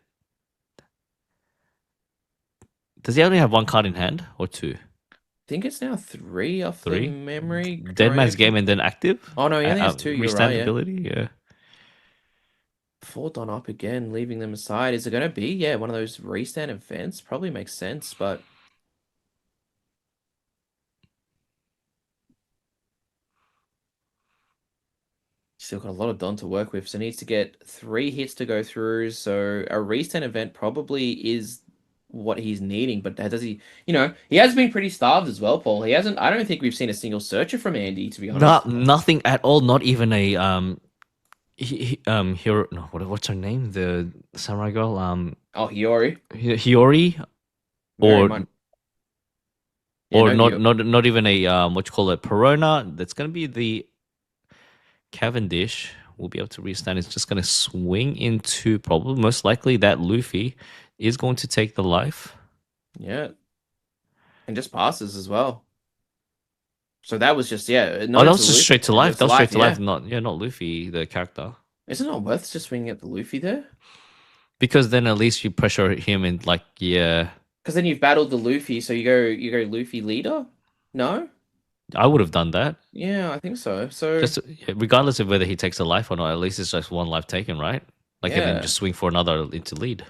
does he only have 1 card in hand or 2? I think it's now 3 off the 3? memory. Dead man's Correct. game and then active. Oh no, he only has 2. You're right. Restand Yeah. ability. Yeah. 4 done up again, leaving them aside. Is it going to be, yeah, one of those restand events? Probably makes sense, but still got a lot of Don to work with. So needs to get 3 hits to go through. So a restand event probably is what he's needing. But does he, he has been pretty starved as well, Paul. He hasn't, I don't think we've seen a single searcher from Andy, to be honest. Nothing at all. Not even a Hiro. No, what's her name? The samurai girl. Oh, Hiyori. Hiyori, Very or much. Yeah, no, not even a what you call it, Perona. That's gonna be the Cavendish. Will be able to restand. It's just gonna swing into probably most likely that Luffy is going to take the life. Yeah. And just passes as well. So that was just, yeah. Oh, that was just straight to life. That was straight to yeah. life. Not Luffy, the character. Is it not worth just swinging at the Luffy there? Because then at least you pressure him and like, yeah. Because then you've battled the Luffy, so you go Luffy leader? No? I would have done that. Yeah, I think so. So Just regardless of whether he takes a life or not, at least it's just one life taken, right? Like, and then yeah. just swing for another into lead.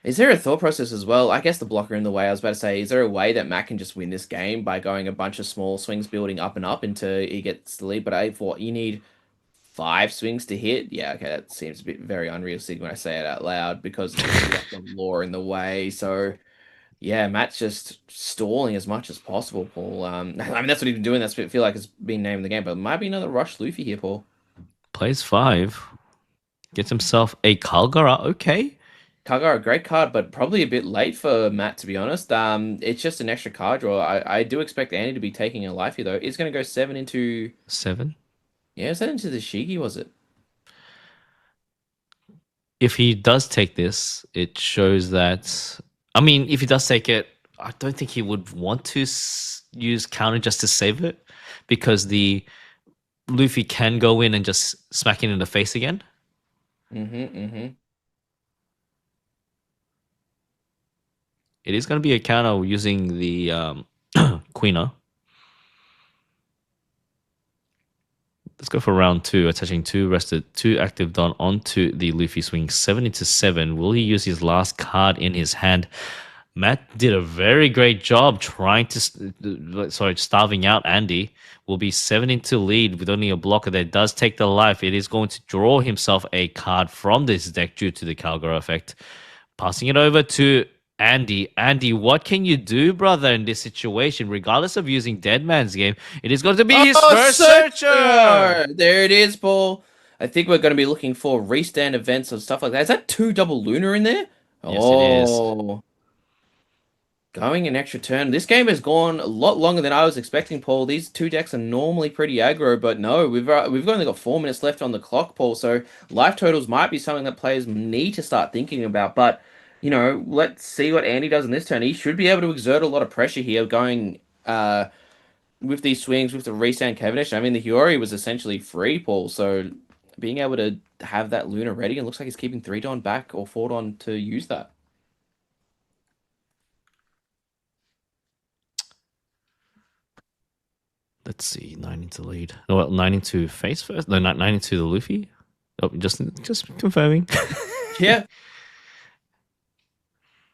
Is there a thought process as well? I guess the blocker in the way. I was about to say, is there a way that Matt can just win this game by going a bunch of small swings, building up and up until he gets the lead? But I thought you need five swings to hit. Yeah, okay, that seems a bit very unrealistic when I say it out loud because there's a lot of lore in the way. So yeah, Matt's just stalling as much as possible, Paul. I mean that's what he's been doing. That's what I feel like it's been named in the game, but it might be another rush Luffy here, Paul. Plays 5, gets himself a Kalgara. Okay. Kagura, a great card, but probably a bit late for Matt, to be honest. It's just an extra card draw. I do expect Andy to be taking a life here, though. It's going to go seven into. 7. Yeah, is that into the Shigi, was it? If he does take this, it shows that. I mean, if he does take it, I don't think he would want to use counter just to save it, because the Luffy can go in and just smack it in the face again. Mm-hmm. It is going to be a counter using the Queener. Let's go for round 2, attaching 2 rested, 2 active Don onto the Luffy swing 7 into 7. Will he use his last card in his hand? Matt did a very great job trying to, starving out Andy. Will be 7 into lead with only a blocker that does take the life. It is going to draw himself a card from this deck due to the Calgary effect. Passing it over to Andy. Andy, what can you do, brother, in this situation? Regardless of using Dead Man's Game, it is going to be his Oh, first Searcher! searcher! There it is, Paul. I think we're going to be looking for restand events and stuff like that. Is that two double Lunar in there? Yes, it is. Oh, going an extra turn. This game has gone a lot longer than I was expecting, Paul. These two decks are normally pretty aggro, but no, we've only got 4 minutes left on the clock, Paul. So life totals might be something that players need to start thinking about. But let's see what Andy does in this turn. He should be able to exert a lot of pressure here, going with these swings with the restand Cavendish. I mean, the Hiyori was essentially free, Paul. So being able to have that Luna ready, it looks like he's keeping 3 Don back or 4 Don to use that. Let's see, 9 into lead. No, well, 9 into face first? No, 9 into the Luffy? Oh, just confirming. Yeah.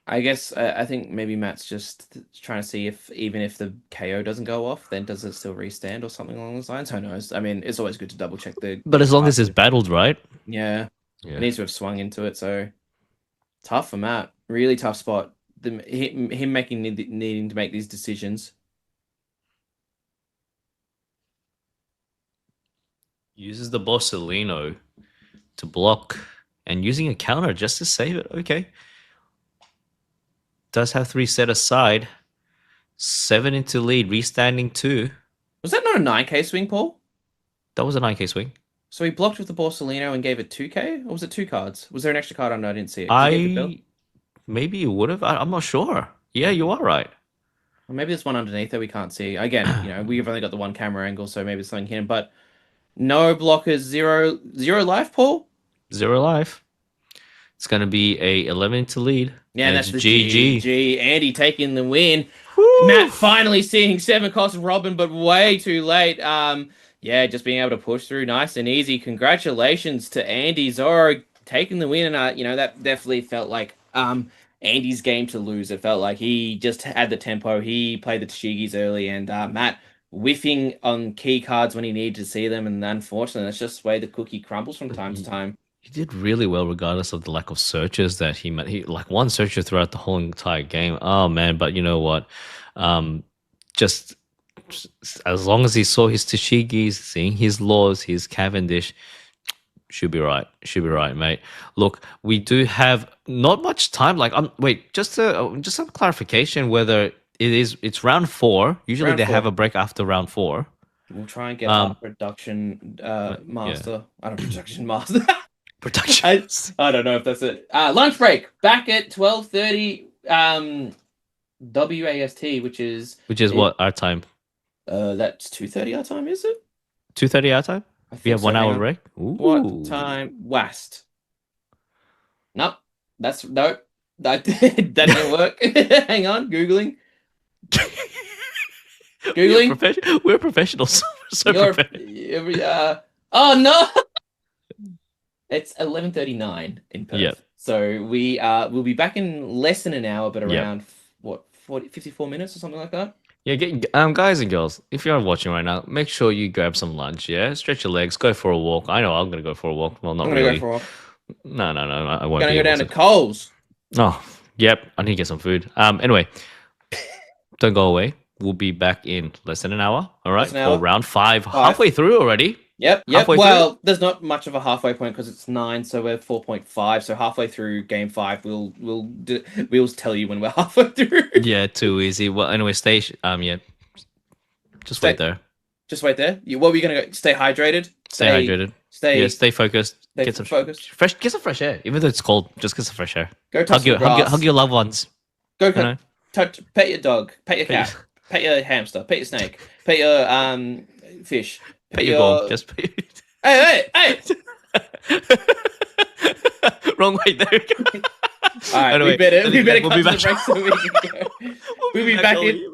I guess I think maybe Matt's just trying to see if even if the KO doesn't go off, then does it still restand or something along those lines? Who knows? I mean, it's always good to double check the But as long as it's card. battled, right? Yeah, it Yeah. needs to have swung into it. So tough for Matt. Really tough spot. Him needing to make these decisions. Uses the Borsellino to block and using a counter just to save it. Okay. Does have 3 set aside. 7 into lead, restanding 2. Was that not a 9K swing, Paul? That was a 9k swing. So he blocked with the Borsellino and gave it 2K, or was it 2 cards? Was there an extra card? I didn't see it because he gave the bill. Maybe you would have. I'm not sure. Yeah, you are right. Or maybe there's one underneath that we can't see. Again, we've only got the one camera angle, so maybe it's something hidden. But no blockers, zero life, Paul. 0 life. It's going to be a 11 to lead. Yeah, And that's it's the GG. GG. Andy taking the win. Woo! Matt finally seeing 7 cost Robin, but way too late. Yeah, just being able to push through nice and easy. Congratulations to Andy Zorro taking the win, and that definitely felt like Andy's game to lose. It felt like he just had the tempo. He played the Tashigis early, and Matt whiffing on key cards when he needed to see them, and unfortunately, that's just the way the cookie crumbles from time to time. He did really well, regardless of the lack of searches that he met. He like one searcher throughout the whole entire game. Oh man! But you know what? Um, just as long as he saw his Tashigis, seeing his laws, his Cavendish, should be right. Should be right, mate. Look, we do have not much time. Like, wait, just some clarification whether it's round 4. Usually Round they have four. a break after round 4. We'll try and get our Um, production yeah, master. I don't production master. production. I I don't know if that's it. Lunch break back at 12:30 WAST, which is Which is it what our time? that's 2:30 our time, is it? 2:30 our time. I We think have so. one Hang hour on. break. What Ooh. time? West. Nope. That's nope. That didn't work. Hang on, Googling. Googling. We're professionals. So You're prepared. oh no. It's 11:39 in Yep. Perth. So we'll be back in less than an hour, but Yep. around what 54 minutes or something like that. Yeah, guys and girls, if you're watching right now, make sure you grab some lunch. Yeah, stretch your legs, go for a walk. I know I'm gonna go for a walk. Well, I'm not gonna go really. for a walk. No, I won't Gonna be go able down to to. Coles. Oh, yep. I need to get some food. Anyway, don't go away. We'll be back in less than an hour. All Less right, than an for hour. round five. 5. Halfway through already. Yep. Halfway through. Well, there's not much of a halfway point because it's 9, so we're 4.5. So halfway through game 5, we'll tell you when we're halfway through. Yeah, too easy. Well, anyway, yeah, just wait Stay, there. just wait there. What were you gonna go? Stay hydrated. Stay hydrated. Yeah, stay focused. Stay Get some focused. get some fresh air. Even though it's cold, just get some fresh air. Go touch the grass. Hug your loved ones. Go You know? pet your dog. Pet your Pet your- cat. Pet your hamster. Pet your snake. Pet your fish. Pet your goal. Just Hey! wrong way. There we go. All right, Anyway, we better we'll be cut to the back. break so we can go. We'll be back in. shortly.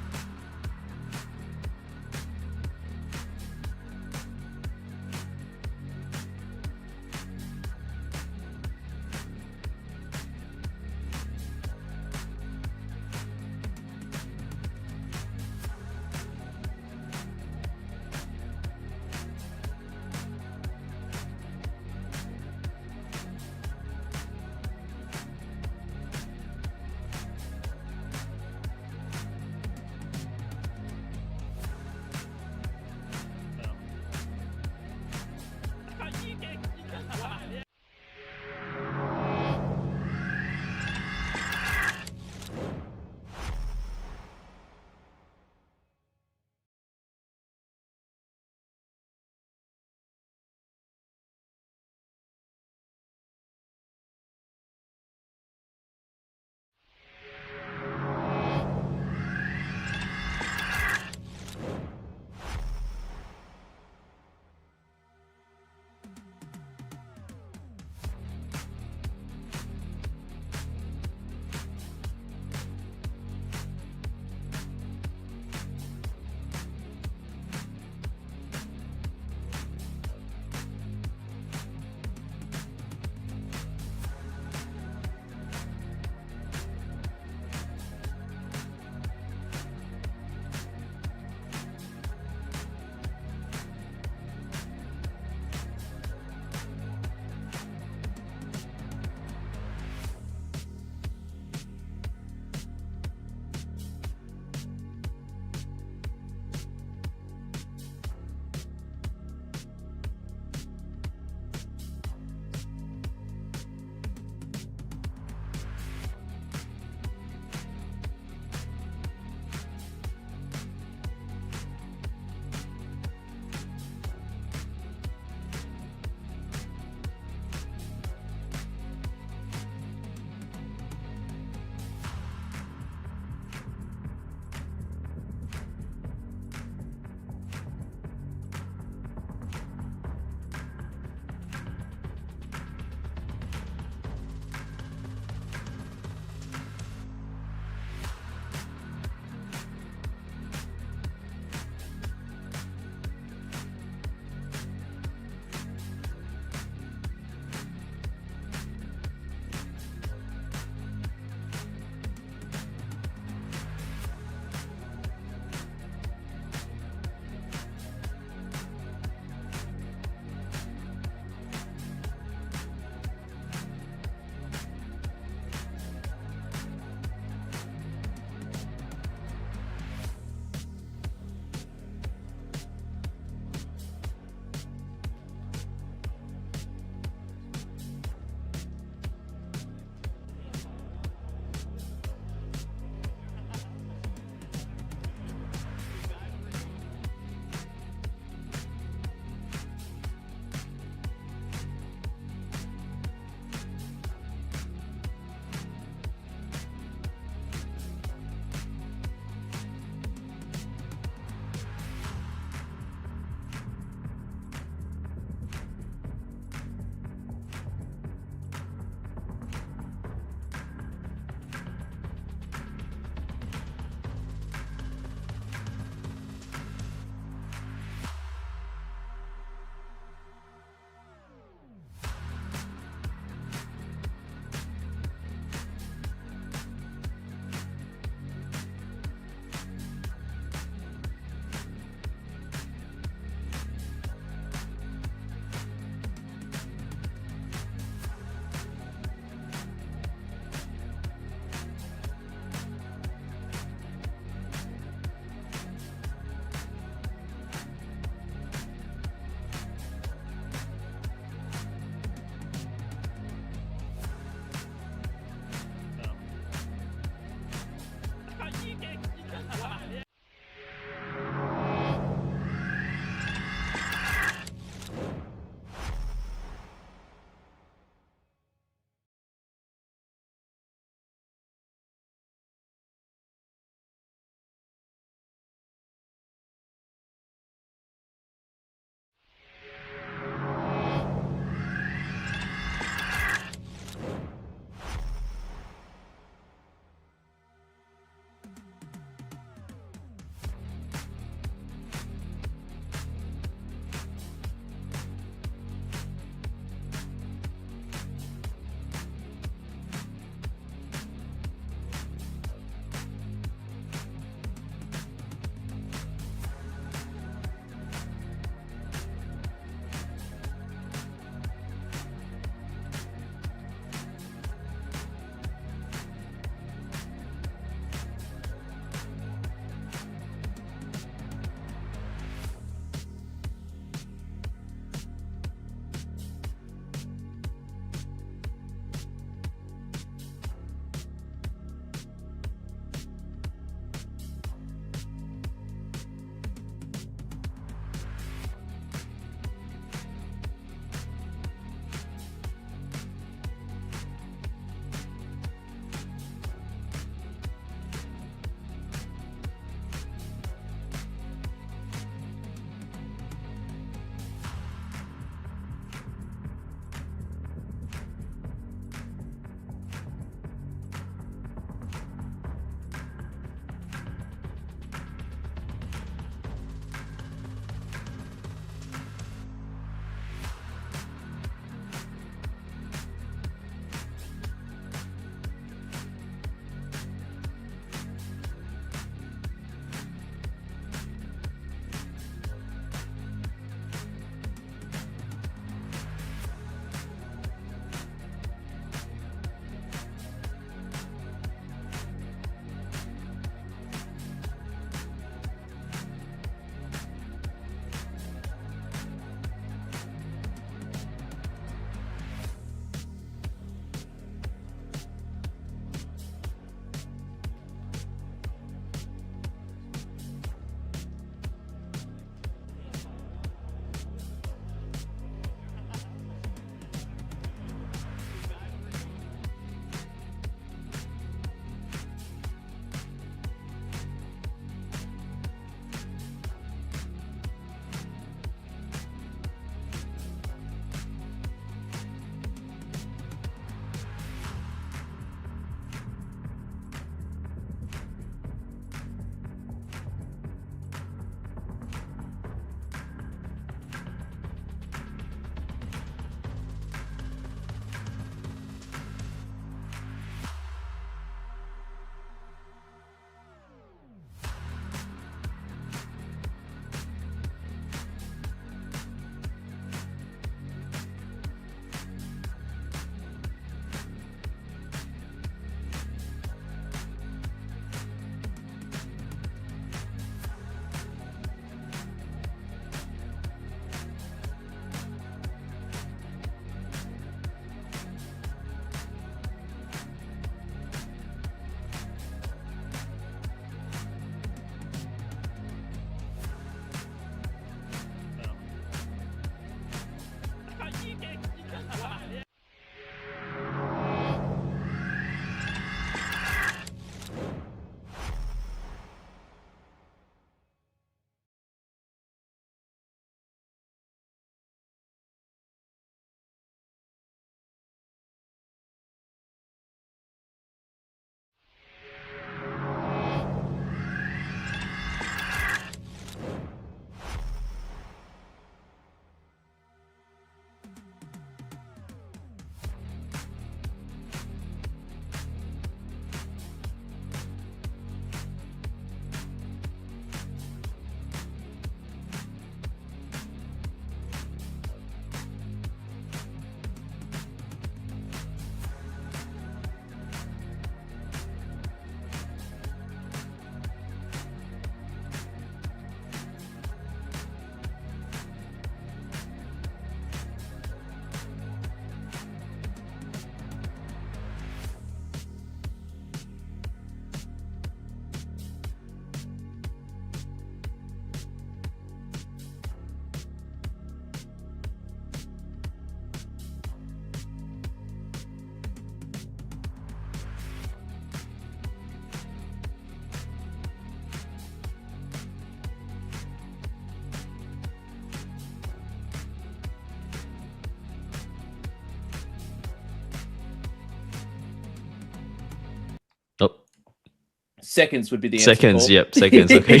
Seconds would be the answer, Seconds, Paul. yep, seconds. Okay.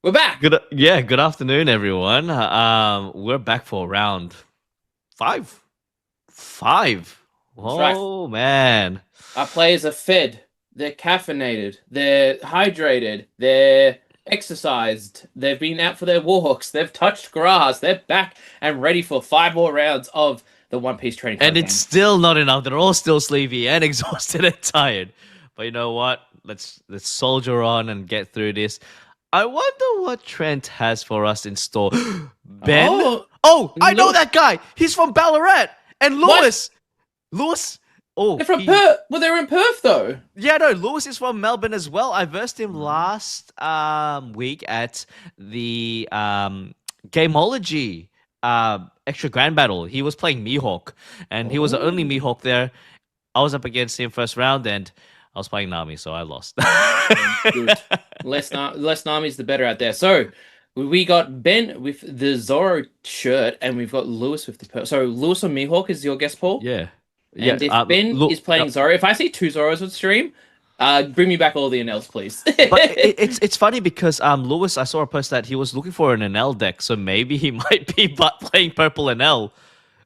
We're back. Good afternoon, everyone. We're back for round five. Five. That's right. Oh man. Our players are fed, they're caffeinated, they're hydrated, they're exercised, they've been out for their walks, they've touched grass, they're back and ready for 5 more rounds of the One Piece training card And it's game. still not enough. They're all still sleepy and exhausted and tired. But you know what? Let's soldier on and get through this. I wonder what Trent has for us in store. Ben? Oh, I know that guy. He's from Ballarat. And What? Lewis. Lewis. Oh, They're from Perth. Well, they're in Perth though. Yeah, no, Lewis is from Melbourne as well. I versed him last week at the Gameology extra grand battle. He was playing Mihawk, and he was the only Mihawk there. I was up against him first round, and I was playing Nami, so I lost. Good. Less Nami's the better out there. So we got Ben with the Zoro shirt, and we've got Lewis with the So Lewis or Mihawk is your guess, Paul? Yeah. And if Ben is playing Zoro, if I see two Zoros on stream, bring me back all the NLs, please. But it's funny because Lewis, I saw a post that he was looking for an NL deck, so maybe he might be playing purple NL.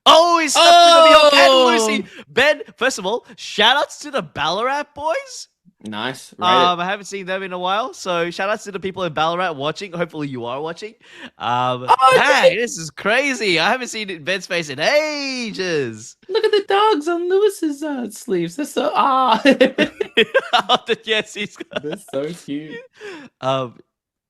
Oh, he's stuck with the Mihawk and Lucy. Ben, first of all, shout outs to the Ballarat boys. Nice. I haven't seen them in a while, so shout outs to the people in Ballarat watching. Hopefully you are watching. Dang, this is crazy. I haven't seen Ben's face in ages. Look at the dogs on Lewis's sleeves. They're so Yes, they're so cute.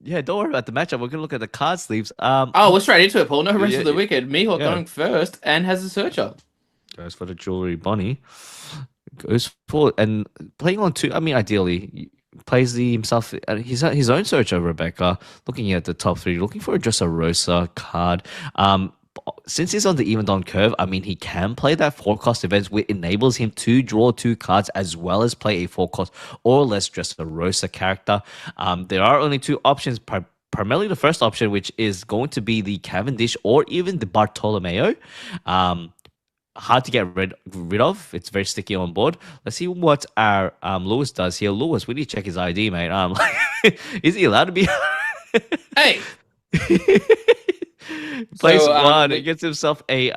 Yeah, don't worry about the matchup. We're gonna look at the card sleeves. We're straight into it, Paul. No rest of the wicked. Mihawk Yeah. going first and has a searcher. Goes for the jewelry bunny. Goes for and playing on two. I mean, ideally, he plays himself. His own search of Rebecca. Looking at the top three, looking for just a Rosa card. Since he's on the even down curve, I mean, he can play that 4-cost events, which enables him to draw 2 cards as well as play a 4-cost or less just a Rosa character. There are only 2 options. Primarily the first option, which is going to be the Cavendish or even the Bartolomeo. Hard to get rid of. It's very sticky on board. Let's see what our Lewis does here. Lewis, we need to check his ID, mate. Is he allowed to be? Hey. Plays one. He gets himself a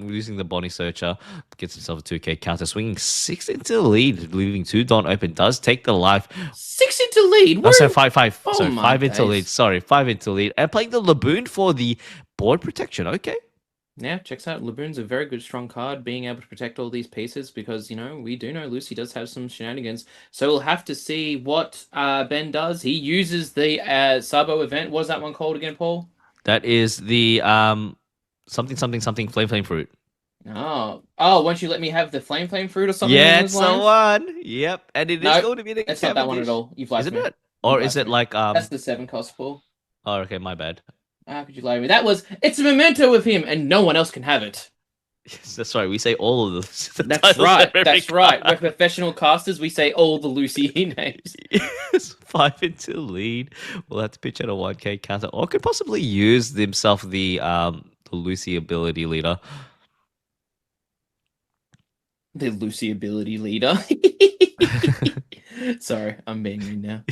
using the Bonnie Searcher. Gets himself a 2k counter, swinging 6 into the lead, leaving 2 Dawn open. Does take the life. 6 into lead. Oh, sorry, 5. Oh, sorry, 5 into days. lead. Sorry, 5 into lead. And playing the Laboon for the board protection. Okay. Yeah, checks out. Laboon's a very good, strong card, being able to protect all these pieces because, we do know Lucy does have some shenanigans. So we'll have to see what Ben does. He uses the Sabo event. What was that one called again, Paul? That is the something flame fruit. Oh, won't you let me have the flame fruit or something? Yeah, it's the one. Yep, and it is going to be the. It's not that one at all. You've lied to me. Isn't it? Or is it like That's the 7-cost, Paul. Oh, okay, my bad. How could you lie to me? It's a memento of him, and no one else can have it. Yes, that's right. We say all of the That's right. That's right. We're professional casters. We say all the Lucy names. Yes, 5 into lead. We'll have to pitch at a 1k counter, or could possibly use himself the Lucy ability leader. The Lucy ability leader. Sorry, I'm being mean now.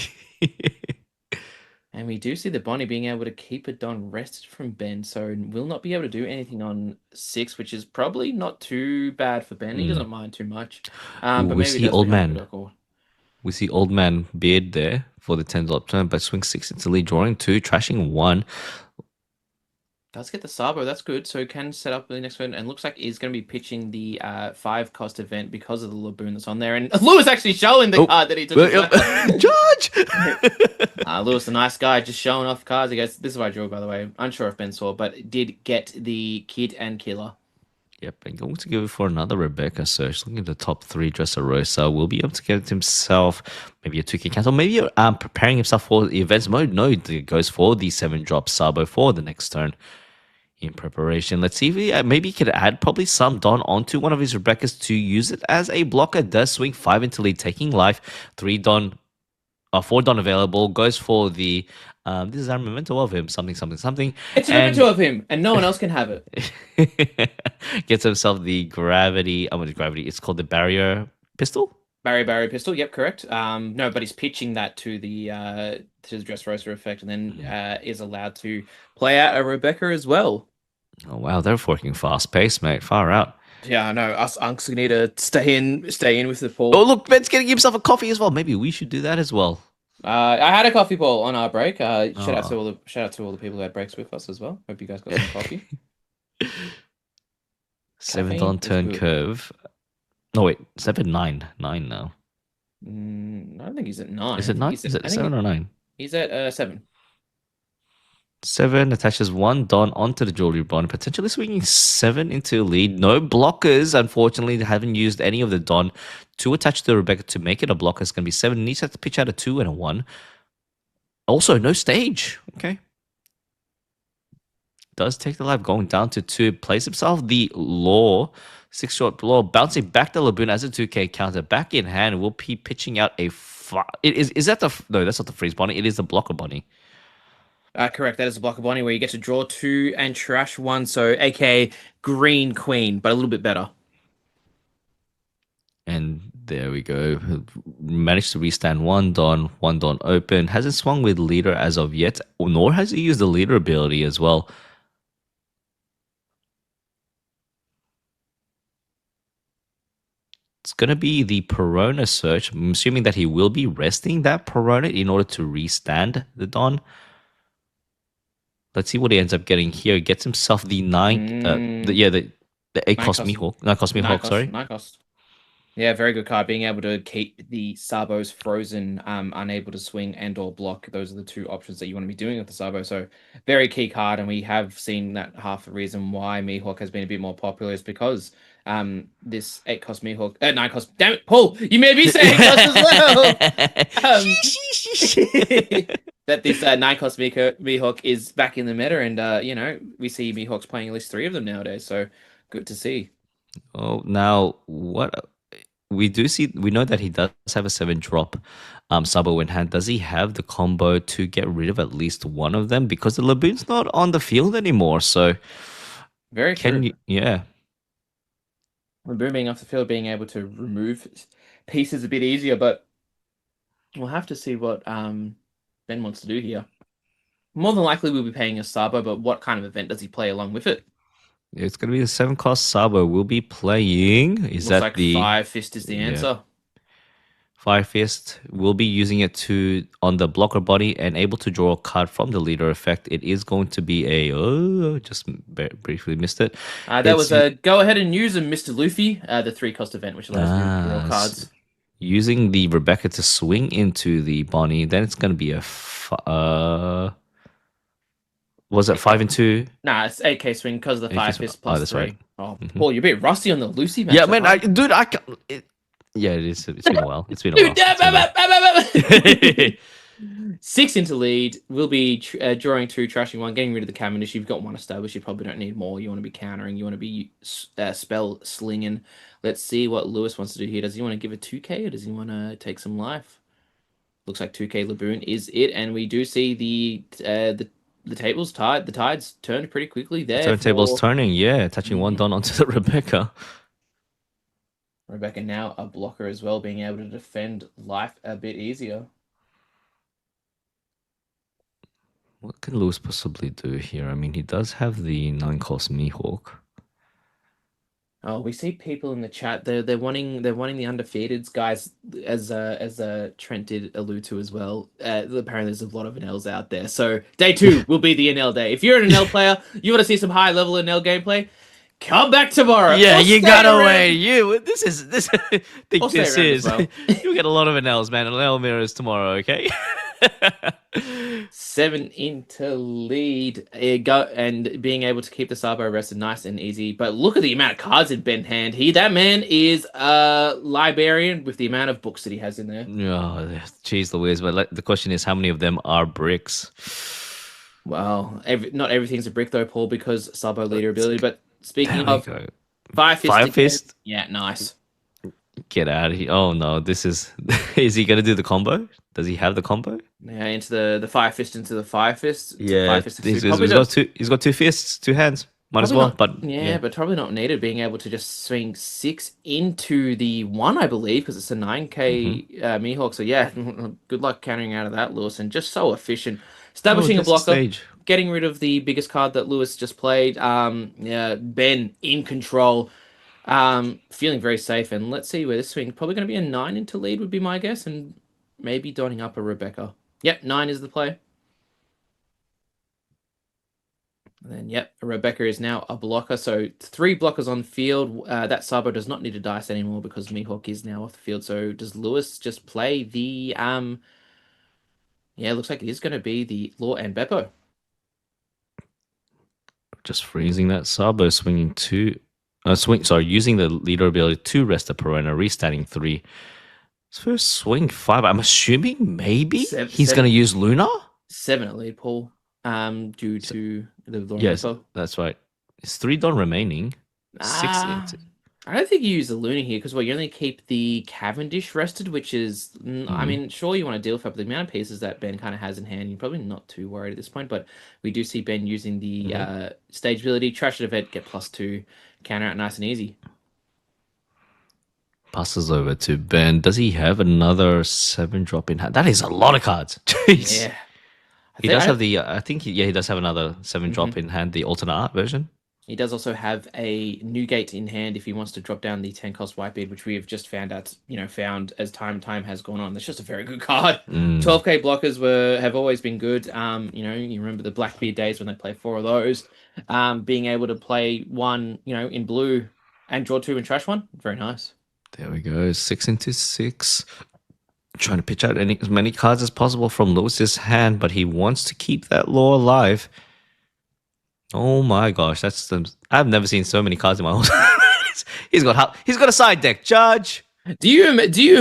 And we do see the Bonnie being able to keep it Don rested from Ben, so will not be able to do anything on 6, which is probably not too bad for Ben. He doesn't mind too much. But we maybe see old man. We see old man Beard there for the 10 turn, but swing 6 into lead, drawing 2, trashing 1. Does get the Sabo, that's good. So can set up the next one, and looks like he's going to be pitching the 5-cost event because of the Laboon that's on there. And Lewis actually showing the card that he took. Judge! Lewis, the nice guy, just showing off cards. He goes, this is what I drew, by the way. Unsure if Ben saw, but did get the Kid and Killer. Yep, and going to go for another Rebecca search. Looking at the top 3, Dressrosa will be able to get himself maybe a 2k cancel. Maybe preparing himself for the events mode. No, it goes for the 7-drop Sabo for the next turn. In preparation, let's see if he maybe he could add probably some Don onto one of his Rebeccas to use it as a blocker. Does swing 5 into lead, taking life. 4 Don available. Goes for the this is our memento of him. Something. It's a memento of him, and no one else can have it. Gets himself the gravity. Gravity. It's called the barrier pistol. Barry pistol. Yep, correct. No, but he's pitching that to the Dressrosa effect, and then Mm. is allowed to play out a Rebecca as well. Oh wow, they're working fast pace, mate. Far out. Yeah, I know. Us unks need to stay in with the Oh pool. look, Ben's getting himself a coffee as well. Maybe we should do that as well. I had a coffee ball on our break. Oh. Shout out to all the people who had breaks with us as well. Hope you guys got some coffee. Seventh Caffeine on is turn good. curve. No wait, 7-9. 9 now. I don't think he's at nine. Is it nine? Is I it think 7 or 9? he's at seven. 7 attaches one Don onto the jewelry bond, potentially swinging 7 into lead. No blockers, unfortunately. They haven't used any of the Don to attach to Rebecca to make it a blocker. It's going to be 7. Needs to have to pitch out a 2 and a 1. Also, no stage. Okay. Does take the life going down to 2. Plays himself the law. 6 short law. Bouncing back the Laboon as a 2K counter. Back in hand. Will be pitching out a. Is that the. No, that's not the freeze bunny. It is the blocker bunny. Correct. That is a block of Bonnie where you get to draw two and trash one. So, aka Green Queen, but a little bit better. And there we go. Managed to restand one Don open. Hasn't swung with leader as of yet, nor has he used the leader ability as well. It's going to be the Perona search. I'm assuming that he will be resting that Perona in order to restand the Don. Let's see what he ends up getting here. He gets himself the 9, the 8 Nine cost cost. Mihawk. 9 cost Nine Mihawk, cost. sorry. Nine cost. Yeah, very good card. Being able to keep the Sabos frozen, unable to swing and or block. Those are the two options that you want to be doing with the Sabo. So very key card, and we have seen that half the reason why Mihawk has been a bit more popular is because this 8 cost Mihawk 9 cost. Damn it, Paul! You made me say 8 cost as well. Um, that this 9 cost Mihawk is back in the meta, and we see Mihawks playing at least 3 of them nowadays. So good to see. Oh, now what we do see, we know that he does have a 7 drop Sabo in hand. Does he have the combo to get rid of at least one of them? Because the Laboon's not on the field anymore. So Very can true. you, yeah. Laboon being off the field, being able to remove pieces a bit easier, but we'll have to see what Ben wants to do here. More than likely, we'll be paying a Sabo, but what kind of event does he play along with it? It's gonna be the 7 cost Sabo. We'll be playing. Is Looks that like the Fire Fist is the yeah. answer. Fire Fist? We'll be using it to on the blocker body and able to draw a card from the leader effect. It is going to be a just briefly missed it. That It's was a go ahead and use a Mr. Luffy, the 3 cost event, which allows you to draw cards. using the Rebecca to swing into the Bonnie. Then it's going to be a was it 5 and 2? Nah, it's 8K swing because of the Fire Fist Oh, plus that's 3. right. Oh, Mhm. Paul, you're a bit rusty on the Lucy match. Yeah, man, dude, I can't, yeah, it is. It's been a while. It's been a while. It's 6 into lead. We'll be drawing 2, trashing 1, getting rid of the Cavendish. You've got 1 established. You probably don't need more. You want to be countering. You want to be spell slinging. Let's see what Lewis wants to do here. Does he want to give a 2K or does he want to take some life? Looks like 2K Laboon is it, and we do see the tables tide. The tides turned pretty quickly there. Turntable's turning, yeah, touching one Don onto the Rebecca. Rebecca now a blocker as well, being able to defend life a bit easier. What can Lewis possibly do here? I mean, he does have the 9 cost Mihawk. Oh, we see people in the chat. They're wanting the undefeateds guys, as Trent did allude to as well. Apparently, there's a lot of NLs out there. So day 2 will be the NL day. If you're an NL player, you want to see some high level NL gameplay, come back tomorrow. Yeah, Or you stay gotta around. wait. This I think Or stay this around as is. well. You'll get a lot of NLs, man. NL mirrors tomorrow, okay? 7 into lead. And being able to keep the Sabo rested nice and easy. But look at the amount of cards in Ben's hand. That man is a librarian with the amount of books that he has in there. Oh, jeez Louise. But the question is, how many of them are bricks? Well, not everything's a brick though, Paul, because Sabo leader ability. But speaking There we of go. Fire Fist, Fire Fist? yeah, nice. Get out of here. Oh no, this is is he gonna do the combo? Does he have the combo? Yeah, into the Fire Fist into the Fire Fist. Yeah, Fire Fist he's got 2 fists, 2 hands. Might as Probably well. not. But Yeah, yeah. but probably not needed. Being able to just swing six into the one, I believe, because it's a Hmm. 9K Mihawk. So yeah, good luck countering out of that, Lewis. And just so efficient, Oh, establishing a that's the blocker, stage. getting rid of the biggest card that Lewis just played. Yeah, Ben in control. Feeling very safe. And let's see where this swing. Probably going to be a nine into lead would be my guess, and maybe donning up a Rebecca. Yep, nine is the play. And then, yep, Rebecca is now a blocker. So three blockers on field. That Sabo does not need to dice anymore because Mihawk is now off the field. So does Lewis just play the Yeah, it looks like it is going to be the Law and Beppo. Just freezing that Sabo, swinging two. Sorry, using the leader ability to rest the Perona, restarting three. His first swing five. I'm assuming maybe Seven, he's gonna seven, use Luna. seven at lead, Paul. Due So, to the Law and yes, Beppo. that's right. It's three Don remaining. Six Ah, into. I don't think you use the Luna here because well, you only keep the Cavendish rested, which is, I Mm-hmm. mean, sure you want to deal with it, but the amount of pieces that Ben kind of has in hand, you're probably not too worried at this point. But we do see Ben using the Mm-hmm. stage ability, trash it event, get +2, counter out nice and easy. Passes over to Ben. Does he have another seven drop in hand? That is a lot of cards. Jeez. Yeah, I He think does I. have the. I think he does have another seven drop Mhm. in hand, the alternate art version. He does also have a Newgate in hand if he wants to drop down the 10 cost Whitebeard, which we have just found out, found as time has gone on. That's just a very good card. Mm, 12k blockers have always been good. You remember the Blackbeard days when they play four of those. Being able to play one, in blue and draw two and trash one, very nice. there we go. Six into six. Trying to pitch out as many cards as possible from Lewis's hand, but he wants to keep that lore alive. Oh my gosh, I've never seen so many cards in my whole life. He's got a side deck, Judge. Do you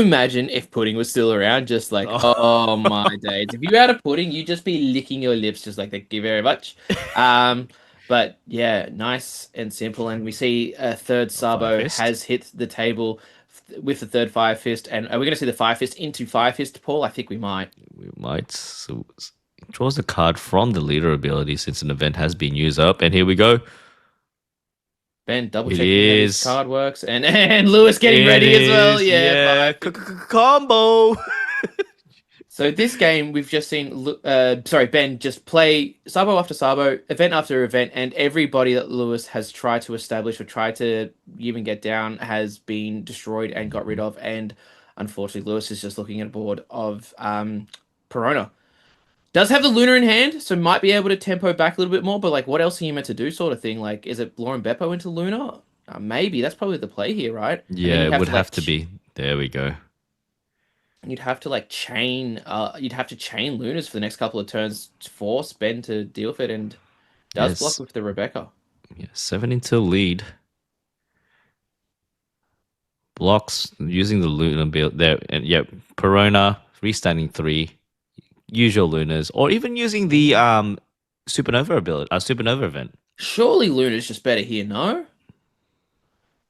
imagine if pudding was still around, just like, Oh. oh my days, if you had a pudding, you'd just be licking your lips, just like thank you very much. Um, but yeah, nice and simple, and we see a third A Fire Sabo Fist. has hit the table with the third Fire Fist, and are we going to see the Fire Fist into Fire Fist, Paul? I think we might. We might. So, draws a card from the leader ability since an event has been used up, and here we go. Ben double It checking that his is. card works, and and Lewis getting It ready as well. is. Yeah, Yeah. Fire Fist. Combo. So this game, we've just seen, Ben just play Sabo after Sabo, event after event, and everybody that Lewis has tried to establish or tried to even get down has been destroyed and got rid of. And unfortunately, Lewis is just looking at a board of Perona. Does have the Lunar in hand, so might be able to tempo back a little bit more. But like, what else are you meant to do, sort of thing? Like, is it Lauren Beppo into Luna? Maybe that's probably the play here, right? And then Yeah, you'd it have would to have to be. There we go. you'd have to chain Lunas for the next couple of turns to force Ben to deal with it, and does block Yes. with the Rebecca. Yeah, seven into lead. Blocks using the Luna build there, and yeah, Perona restanding three, usual Lunas, or even using the Supernova ability, Supernova event. Surely Luna's just better here, no?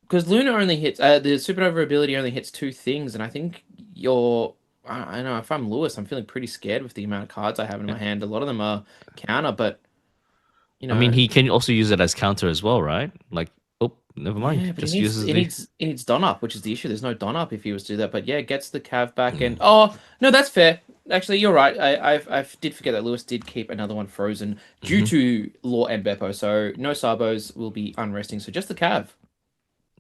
Because Luna only hits the Supernova ability only hits two things, and I think you're. I don't know if I'm Lewis, I'm feeling pretty scared with the amount of cards I have in Yeah. my hand. A lot of them are counter, but you I mean, know, he can also use it as counter as well, right? Like, oh, never mind. yeah, but he Just needs uses he the. needs he needs Don up, which is the issue. There's no Don up if he was to do that. But yeah, gets the Cav back and oh no, that's fair. Actually, you're right. I did forget that Lewis did keep another one frozen due Mhm. to Law and Beppo. So no Sabos will be unresting. So just the Cav.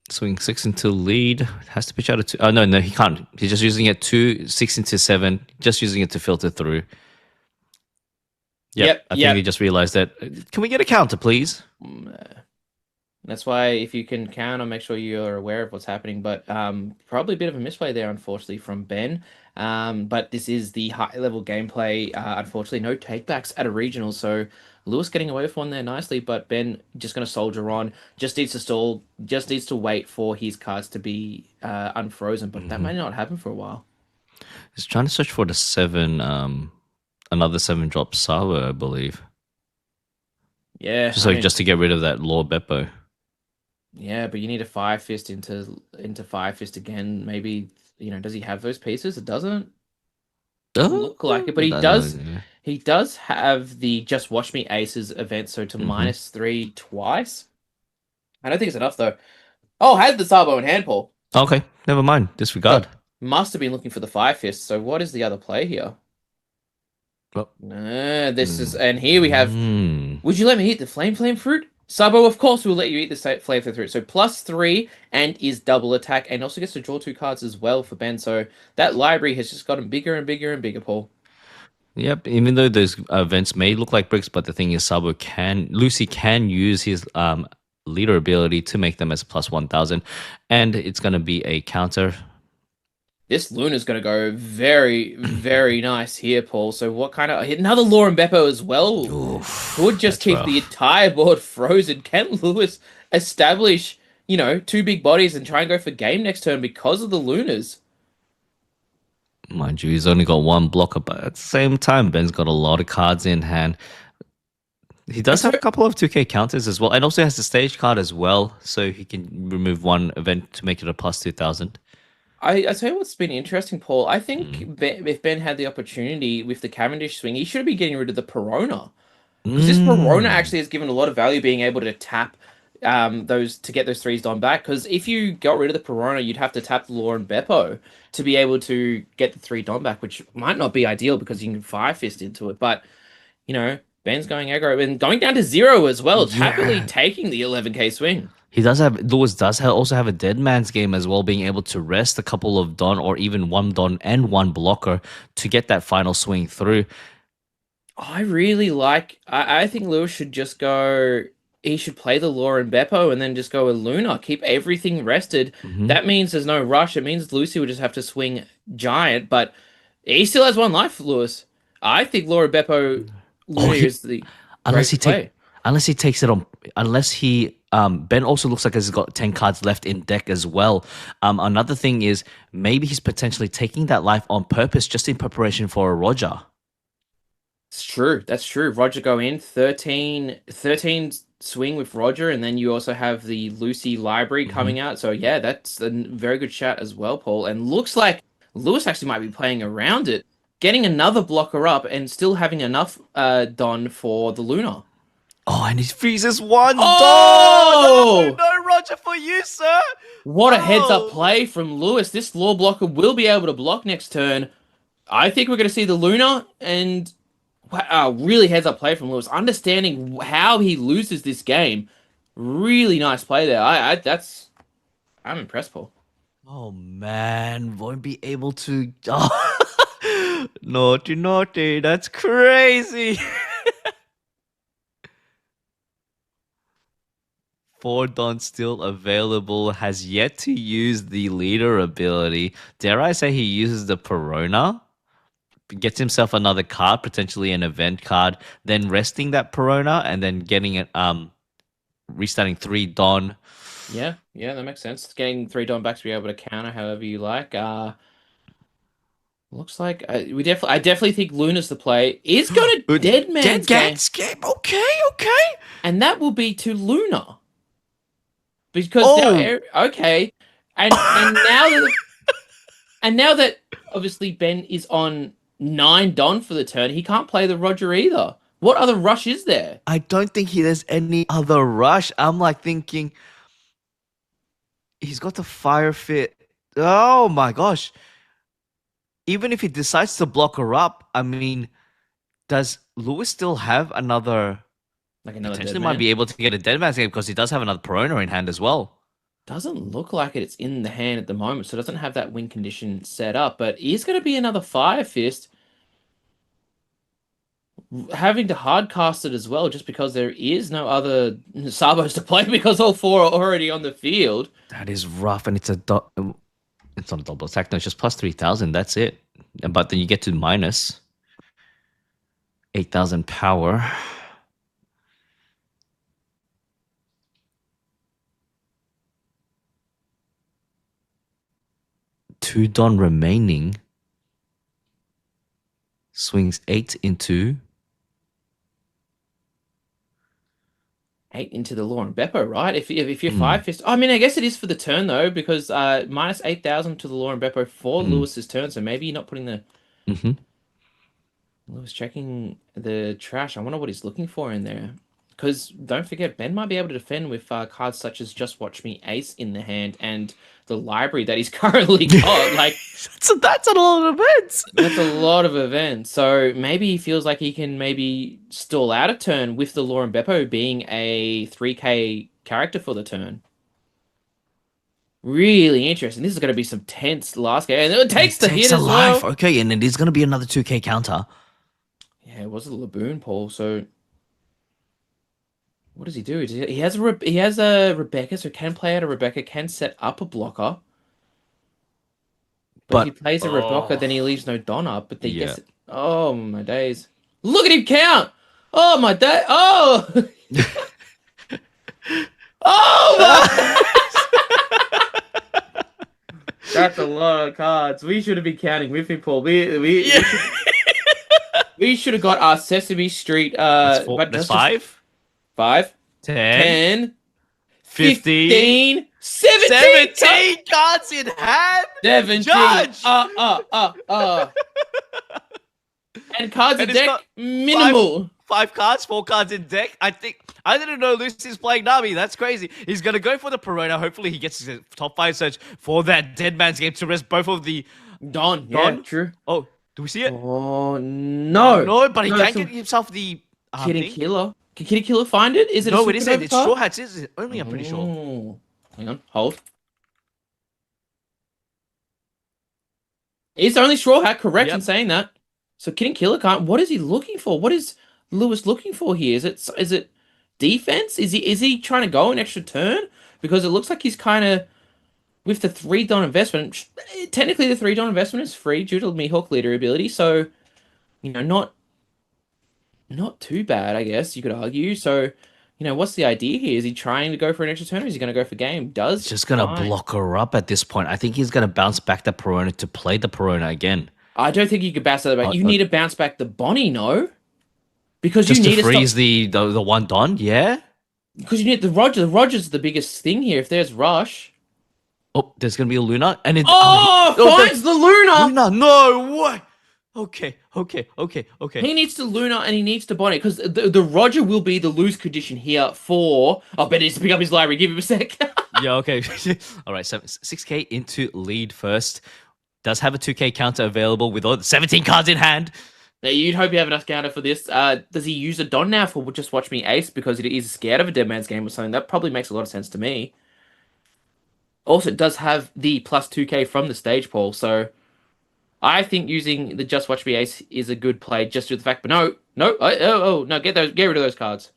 Swing six into lead. Has to pitch out a two. Oh no, no, he can't. He's just using it two, six into seven. Just using it to filter through. Yep, Yep, I think they yep. just realized that. Can we get a counter, please? That's why if you can count on, make sure you're aware of what's happening. But probably a bit of a misplay there, unfortunately, from Ben. But this is the high level gameplay. Unfortunately, no takebacks at a regional. So Lewis getting away with one there nicely, but Ben just going to soldier on. Just needs to stall. Just needs to wait for his cards to be unfrozen. But that Hmm. may not happen for a while. He's trying to search for the seven, another seven drop Sawa, I believe. Yeah, Just I so mean, just to get rid of that Lord Beppo. yeah, but you need a Fire Fist into Fire Fist again. Maybe does he have those pieces? It doesn't look like it, but he I don't does. know. He does have the Just Watch Me Aces event, so to Hmm. -3 twice. I don't think it's enough though. Oh, had the Sabo in hand, Paul. Okay, never mind. So Disregard. must have been looking for the Fire Fist. So what is the other play here? Well, This is, mm, and here we have. mm. Would you let me eat the flame fruit? Sabo, of course, will let you eat the flame fruit. So +3 and is double attack, and also gets to draw 2 cards as well for Ben. So that library has just gotten bigger and bigger and bigger, Paul. Yep. Even though those events may look like bricks, but the thing is, Lucy can use his leader ability to make them as +1000, and it's gonna be a counter. This Luna's going to go very, very nice here, Paul. So what kind of another Law and Beppo as well? Could Oof, just that's keep the rough. entire board frozen. Can Lewis establish, two big bodies and try and go for game next turn because of the Lunas? Mind you, he's only got one blocker, but at the same time, Ben's got a lot of cards in hand. He I does have tell, a couple of 2K counters as well, and also has the stage card as well, so he can remove one event to make it a +2000. I tell you what's been interesting, Paul. I think Mm. if Ben had the opportunity with the Cavendish swing, he should have been getting rid of the Perona. Because this Perona Mm. actually has given a lot of value being able to tap those to get those threes done back. Because if you got rid of the Perona, you'd have to tap the Law and Beppo to be able to get the three don back, which might not be ideal because you can Fire Fist into it. But Ben's going aggro and going down to 0 as well, happily Yeah, taking the 11K swing. he does have Lewis does have, also have a dead man's game as well, being able to rest a couple of Don or even one Don and one blocker to get that final swing through. I really like. I think Lewis should just go. He should play the Law and Beppo and then just go with Luna. Keep everything rested. Hmm. That means there's no rush. It means Lucy would just have to swing Giant, but he still has one life, Lewis. I think Law and Beppo Oh, Luna is the unless he great take play. unless he takes it on unless he Ben also looks like he's got 10 cards left in deck as well. Another thing is maybe he's potentially taking that life on purpose just in preparation for a Roger. It's true. That's true. Roger go in 13 swing with Roger, and then you also have the Lucy library Hmm. coming out. So yeah, that's a very good shout as well, Paul. And looks like Lewis actually might be playing around it, getting another blocker up, and still having enough Don for the Luna. Oh, and he freezes one Don. No, Oh! no Roger for you, sir. What a heads up Oh. play from Lewis. This law blocker will be able to block next turn. I think we're going to see the Luna and wow, really heads up play from Lewis. Understanding how he loses this game. Really nice play there. I'm impressed, Paul. Oh man, won't be able to. Oh. Naughty, naughty. That's crazy. Fordon still available, has yet to use the leader ability. Dare I say he uses the Perona? Gets himself another card, potentially an event card, then resting that Perona and then getting it restarting 3 Don. Yeah, that makes sense. Getting 3 Don backs to be able to counter however you like. Looks like I definitely think Luna's the play. Is going to Dead Dead Man's game, Gats game. Okay, okay. and that will be to Luna because now Oh, okay, and now that obviously Ben is on 9 Don for the turn, he can't play the Roger either. What other rush is there? I don't think there's any other rush. I'm like thinking he's got the fire fit. Oh my gosh. Even if he decides to block her up, I mean, does Lewis still have another? Like another Dead Potentially might Man? be able to get a dead man's game because he does have another Perona in hand as well. Doesn't look like it. It's in the hand at the moment, so it doesn't have that win condition set up. But is going to be another Fire Fist, having to hardcast it as well, just because there is no other Sabos to play because all four are already on the field. That is rough, and it's not a double attack. No, it's just +3000. That's it. But then you get to minus 8000 power. Two Don remaining. Swings 8 into. 8 into the Law and Beppo, right? If you're Hmm. Fire Fist, I mean, I guess it is for the turn though, because -8000 to the Law and Beppo for Hmm. Lewis's turn. So maybe you're not putting the Mm-hmm. I was checking the trash. I wonder what he's looking for in there. Because don't forget, Ben might be able to defend with cards such as Just Watch Me Ace in the hand and the library that he's currently got. Like, That's a lot of events. that's a lot of events. So maybe he feels like he can maybe stall out a turn with the Lauren Beppo being a 3K character for the turn. Really interesting. This is going to be some tense last game. And it And it takes the takes hit a as life. well. Okay, and it is going to be another 2K counter. Yeah, it was a Laboon, Paul. So what does he do? He has a Rebecca, so can play out a Rebecca, can set up a blocker. But if he But, plays a Rebecca, oh, then he leaves no Donna. But he yeah. gets it. Oh my days! Look at him count! Oh my day! Oh! Oh my! That's a lot of cards. We should have been counting with him, Paul. Yeah. We should have got our Sesame Street. That's four. But That's just 5, five, 10, 10, 15, 15, 17, 17 cards in hand. 17. Judge. And cards in And it's deck, got minimal. 5 cards, 4 cards in deck. I didn't know Lucy's playing Nami. That's crazy. He's gonna go for the Perona. Hopefully, he gets his top 5 search for that Dead Man's Game to rest both of the Don, yeah, Don. true. Oh, do we see it? Oh, no. No, but he No, can't it's get a himself the Kid and thing. Killer. Can Kid and Killer find it? Is it a No, it isn't. Supernova It's Straw card? Hats, isn't it? Only, I'm pretty sure. Oh. Hang on, hold. Is only Straw Hat correct in Yep. saying that? So Kid and Killer can't. What is he looking for? What is Lewis looking for here? Is it defense? Is he trying to go an extra turn? Because it looks like he's kind of with the 3 Don investment. Technically, the 3 Don investment is free due to Mihawk leader ability. So not too bad, I guess you could argue. So what's the idea here? Is he trying to go for an extra turn, or is he going to go for game? He's Does just gonna fine. block her up at this point. I think he's gonna bounce back the Perona to play the Perona again. I don't think you could bounce that back. Uh, You uh, need to bounce back the Bonnie, no? Because you just to need to stop. freeze the one Don, yeah. Because you need the Roger. The Roger's the biggest thing here. If there's Rush. Oh, there's gonna be a Luna, and it. Oh, finds the Luna! Luna, no way. Okay. He needs to Luna and he needs to Bonnie. Because the Roger will be the lose condition here for. Oh, Ben needs to pick up his library. Give him a sec. Yeah, okay. All right, so 6K into lead first. Does have a 2K counter available with all 17 cards in hand. Now, you'd hope you have enough counter for this. Does he use a Don now for Just Watch Me Ace because he is scared of a Dead Man's Game or something? That probably makes a lot of sense to me. Also, it does have the plus 2K from the stage, Paul. So I think using the Just Watch Me Ace is a good play just due to the fact. But no, get rid of those cards.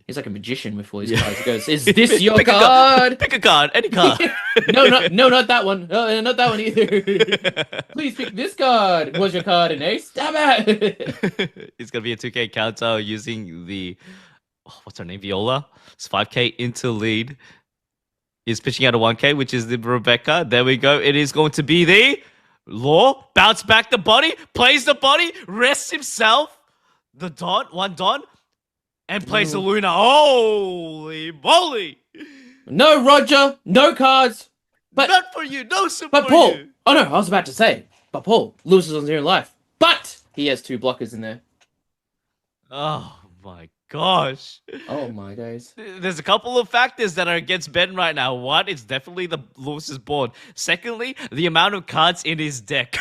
He's like a magician with all these cards. He goes, "Is this your Pick a card?" Pick a card, any card. No, not that one. No, not that one either. Please pick this card. Was your card an ace? Damn it! It's gonna be a 2K counter using the what's her name? Viola. It's 5K into lead. He's pitching out a 1K, which is the Rebecca. There we go. It is going to be the Law. Bounce back the body, plays the body, rests himself. The Don, one Don, and plays the Luna. Holy moly! No, Roger. No cards. But Not for you, no support. But Paul, You. oh no, I was about to say, but Paul, Lewis is on 0 life. But he has 2 blockers in there. Oh my gosh. Oh my days. There's a couple of factors that are against Ben right now. One, it's definitely the Lewis's board. Secondly, the amount of cards in his deck.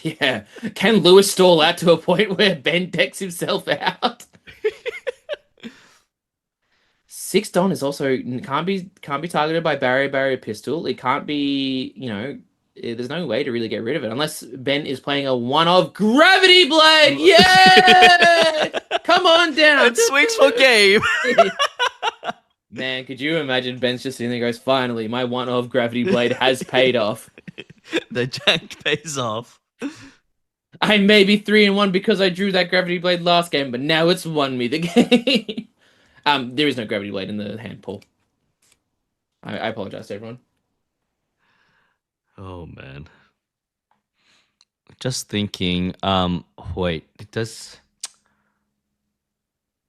Yeah. Can Lewis stall out to a point where Ben decks himself out? 6 Don is also can't be targeted by barrier pistol. It can't be, there's no way to really get rid of it unless Ben is playing a one of Gravity Blade. Yeah! Come on down. And swings for game. Man, could you imagine Ben's just sitting there and goes, finally, my one of Gravity Blade has paid off. The jank pays off. I may be 3-1 because I drew that Gravity Blade last game, but now it's won me the game. There is no Gravity Blade in the hand, Paul. I apologize to everyone. Oh man. Just thinking, wait, it does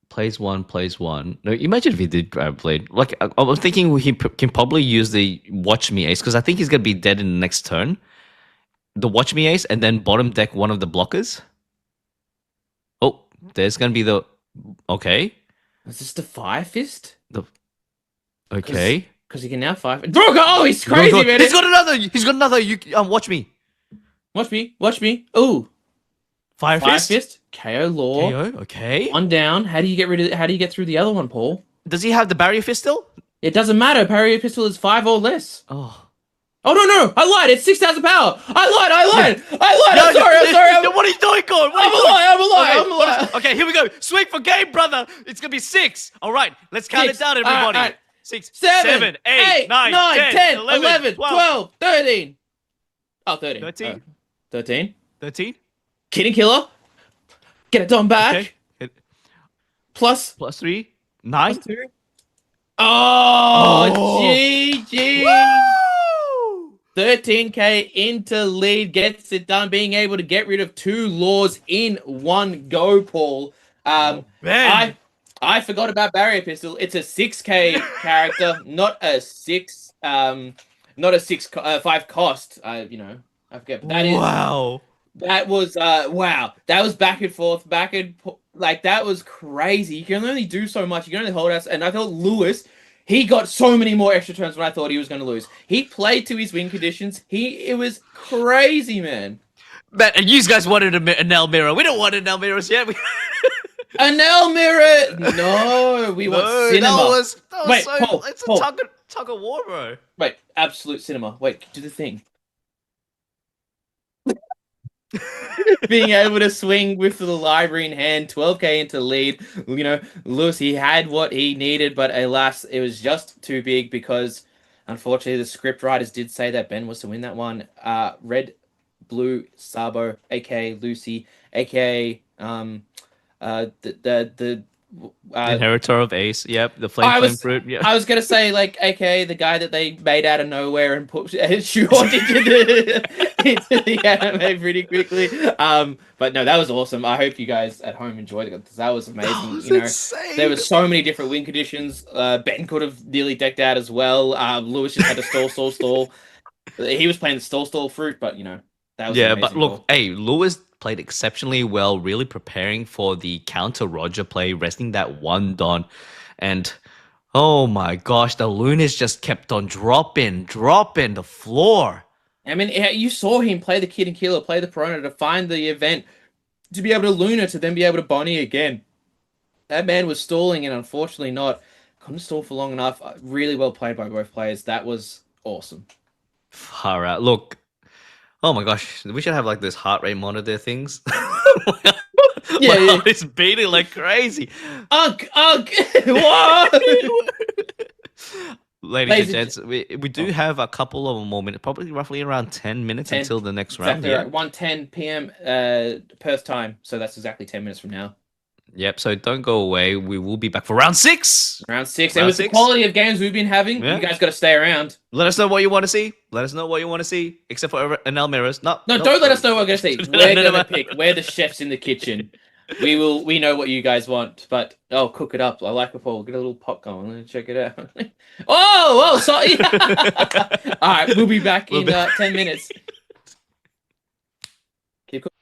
plays one. No, imagine if he did grab blade. Like I'm thinking he can probably use the watch me ace because I think he's gonna be dead in the next turn. the watch me ace, and then bottom deck one of the blockers. Oh, there's gonna be the okay. Is this the Fire Fist? The Because okay. he can now fire. Oh, he's Go, go. crazy, man. He's got another. He's got another. You watch me. Watch me. Watch me. Ooh. Fire Fire fist. Fist. KO Law. KO. Okay. One down. How do you get rid of? How do you get through the other one, Paul? Does he have the barrier fist still? It doesn't matter. Parry pistol is 5 or less. Oh. Oh no! I lied. It's 6,000 power. I lied. No, I'm sorry. What are you doing, Gordon? I'm a lie. Okay, here we go. Swing for game, brother. It's gonna be 6. All right, let's count it down, everybody. All right. 6, 7, 8, 9, 10, 11, 12, 13. Oh, 13. 13. 13. 13. Kidding Killer. Get it done back. Okay. Plus. Plus 3. 9. Plus 2. Oh, Oh. GG. Woo! 13k into lead, gets it done, being able to get rid of 2 laws in one go, Paul. Man. I forgot about barrier pistol. It's a 6k character, not a 5 cost. I forget. But Wow. that was wow. That was back and forth, like that was crazy. You can only do so much. You can only hold us. And I thought Lewis, he got so many more extra turns when I thought he was going to lose. He played to his win conditions. It was crazy, man. Man, and you guys wanted a Nell mirror. We don't want a Nell mirrors yet. A Nell mirror? No, we want cinema. That was Wait, so, Paul, it's Paul. a tug of war, bro. Wait, absolute cinema. Wait, do the thing. Being able to swing with the library in hand, 12k into lead. Lewis, he had what he needed, but alas, it was just too big because, unfortunately, the script writers did say that Ben was to win that one. Red, Blue, Sabo, aka Lucy, aka the Inheritor of Ace. Yep, the flame fruit. Yeah. I was gonna say aka the guy that they made out of nowhere and put shoehorned into the anime pretty quickly. But no, that was awesome. I hope you guys at home enjoyed it because that was amazing. That was insane. There were so many different win conditions. Ben could have nearly decked out as well. Lewis just had to stall. He was playing the stall fruit, but that was amazing. But look, hey, Lewis played exceptionally well, really preparing for the counter Roger play, resting that one Don. And oh my gosh, the Lunas just kept on dropping the floor. I mean, you saw him play the Kid and Killer, play the Piranha to find the event, to be able to Luna, to then be able to Bonnie again. That man was stalling and unfortunately couldn't stall for long enough. Really well played by both players. That was awesome. Far out. Look, oh my gosh, we should have like this heart rate monitor things. Yeah, my heart is beating like crazy. Ugh! What? Ladies and gents, we do have a couple of more minutes, probably roughly around 10 minutes until the next round. Exactly right. 1:10 p.m. Perth time, so that's exactly 10 minutes from now. Yep, so don't go away. We will be back for round 6. Round 6. It was the quality of games we've been having. Yeah. You guys got to stay around. Let us know what you want to see. Except for Enel mirrors. No, don't let us know what we're going to see. We're going to pick. We're the chefs in the kitchen. We know what you guys want, but cook it up. I like it, Paul. Get a little pot going. Let's check it out. Sorry. All right, we'll be back in 10 minutes. Keep cooking.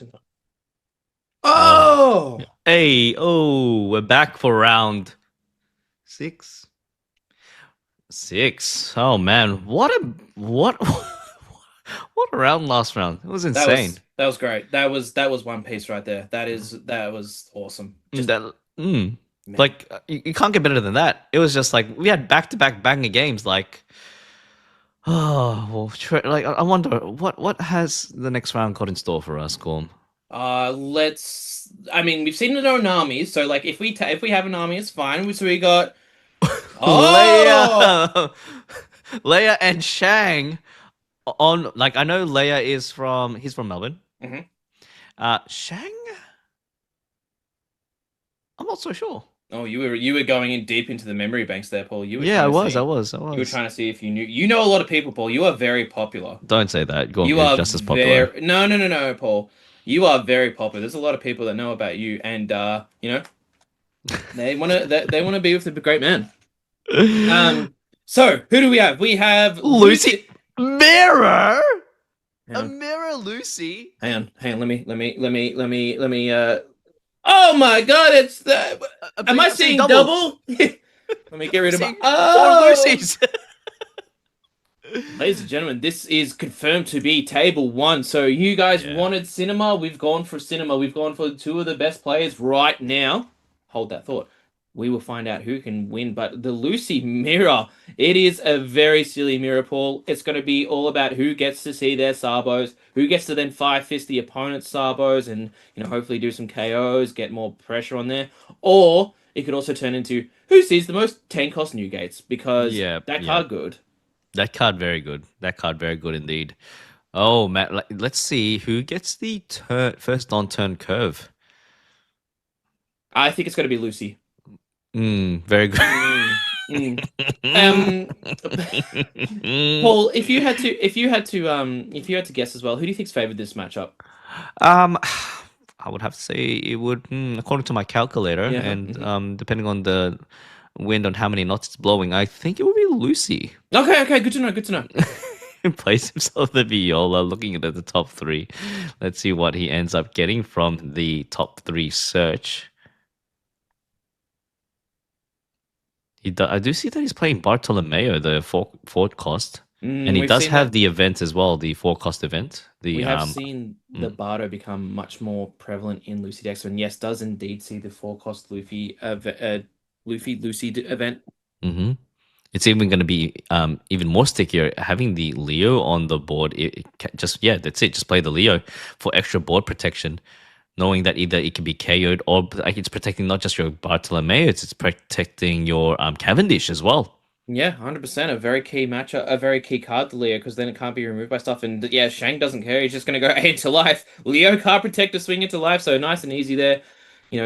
Oh, Oh, hey, oh, we're back for round six. Six. Oh man, what what a round last round. It was insane. that was great. That was One Piece right there. That was awesome. Mm, Just That mm, man. like you can't get better than that. It was just like we had back to back banger games. Like oh, well, like I wonder what has the next round got in store for us, Gorm. Let's. I mean, we've seen it on armies, so like if we have an army, it's fine. So we got. Oh. Leia, Leia and Shang on. Like I know Leia is from he's from Melbourne. Mhm. Shang, I'm not so sure. Oh, you were going in deep into the memory banks there, Paul. You were Yeah, trying I to was, I see. was, I You were was. trying to see if you knew. You know a lot of people, Paul. You are very popular. Don't say that. Gorm You is are just as popular. very no no no no, Paul. You are very popular. There's a lot of people that know about you, and they wanna be with the great man. Um, so who do we have? We have Lucy Lucy. Mirror, Hang a on, mirror, Lucy. hang on. Let me. Oh my God! It's the. Am I I'm seeing seeing double. double? Let me get I'm rid of my. seeing four Oh, Lucy's. ladies and gentlemen, this is confirmed to be table one. So you guys Yeah. wanted cinema. We've gone for cinema. We've gone for two of the best players right now. Hold that thought. We will find out who can win. But the Lucy mirror, it is a very silly mirror, Paul. It's going to be all about who gets to see their Sabos, who gets to then five fist the opponent's Sabos, and hopefully do some KOs, get more pressure on there. Or it could also turn into who sees the most 10 cost new gates because Yeah, that yeah. card good. That card very good. That card very good indeed. Oh man, let's see who gets the first on turn curve. I think it's going to be Lucy. Very good. Mm, mm. Um, Paul, if you had to guess as well, who do you think's favored this matchup? Um, I would have to say it would, according to my calculator, Yeah. and depending on the wind on how many knots it's blowing, I think it would be Lucy. Okay, okay, good to know, good to know. He plays himself the viola, looking at the top three. Let's see what he ends up getting from the top three search. I do see that he's playing Bartolomeo, the four cost, and he We've does seen have that. the event as well, the four cost event. We The have seen the mm, Bardo become much more prevalent in Lucy decks, and yes, does indeed see the four cost Lucy event. hmm It's even going to be even more stickier having the Leo on the board. Just yeah, that's it. Just play the Leo for extra board protection, knowing that either it can be KO'd or like it's protecting not just your Bartolomeo, it's protecting your Cavendish as well. Yeah, 100%. A very key matchup, a very key card to Leo, because then it can't be removed by stuff. And yeah, Shang doesn't care. He's just going to go A into life. Leo can't protect a swing into life, so nice and easy there.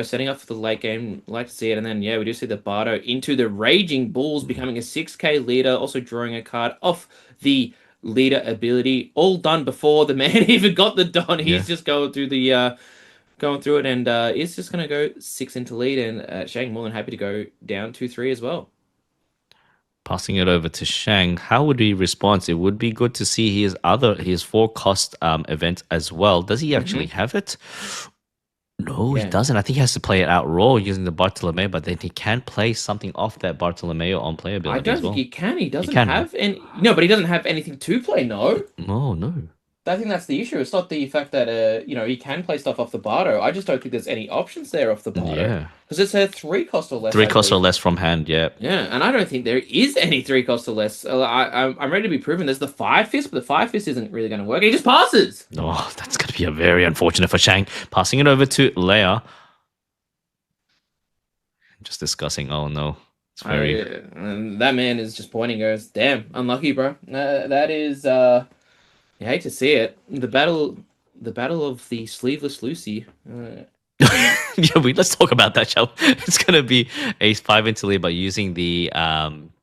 Setting up for the late game. Like to see it. And then, yeah, we do see the Bardo into the Raging Bulls, becoming a 6K leader, also drawing a card off the leader ability. All done before the man even got the Don. Yeah. He's just going through it, and is just going to go six into lead. And Shang more than happy to go down 2-3 as well. Passing it over to Shang, how would he respond? It would be good to see his four cost event as well. Does he actually have it? No, he Yeah. doesn't. I think he has to play it out raw using the Bartolomeo, but then he can play something off that Bartolomeo on I playability don't as think well. he can. He He doesn't can. have any. No, but he doesn't have anything to play. No, Oh no. I think that's the issue. It's not the fact that he can play stuff off the Bardo. I just don't think there's any options there off the Bardo Yeah. because it's a three cost or less, Three I costs or believe. less from hand, yeah. Yeah, and I don't think there is any three cost or less. I'm ready to be proven. There's the five fist, but the five fist isn't really going to work. He just passes. Oh, that's going to be a very unfortunate for Shang. Passing it over to Leia. Just discussing. Oh no. It's very. And that man is just pointing. Goes, damn, unlucky, bro. That is. You hate to see it. The battle of the sleeveless Lucy. Yeah, let's talk about that, shall we? It's going to be Ace 5 into lead, but using the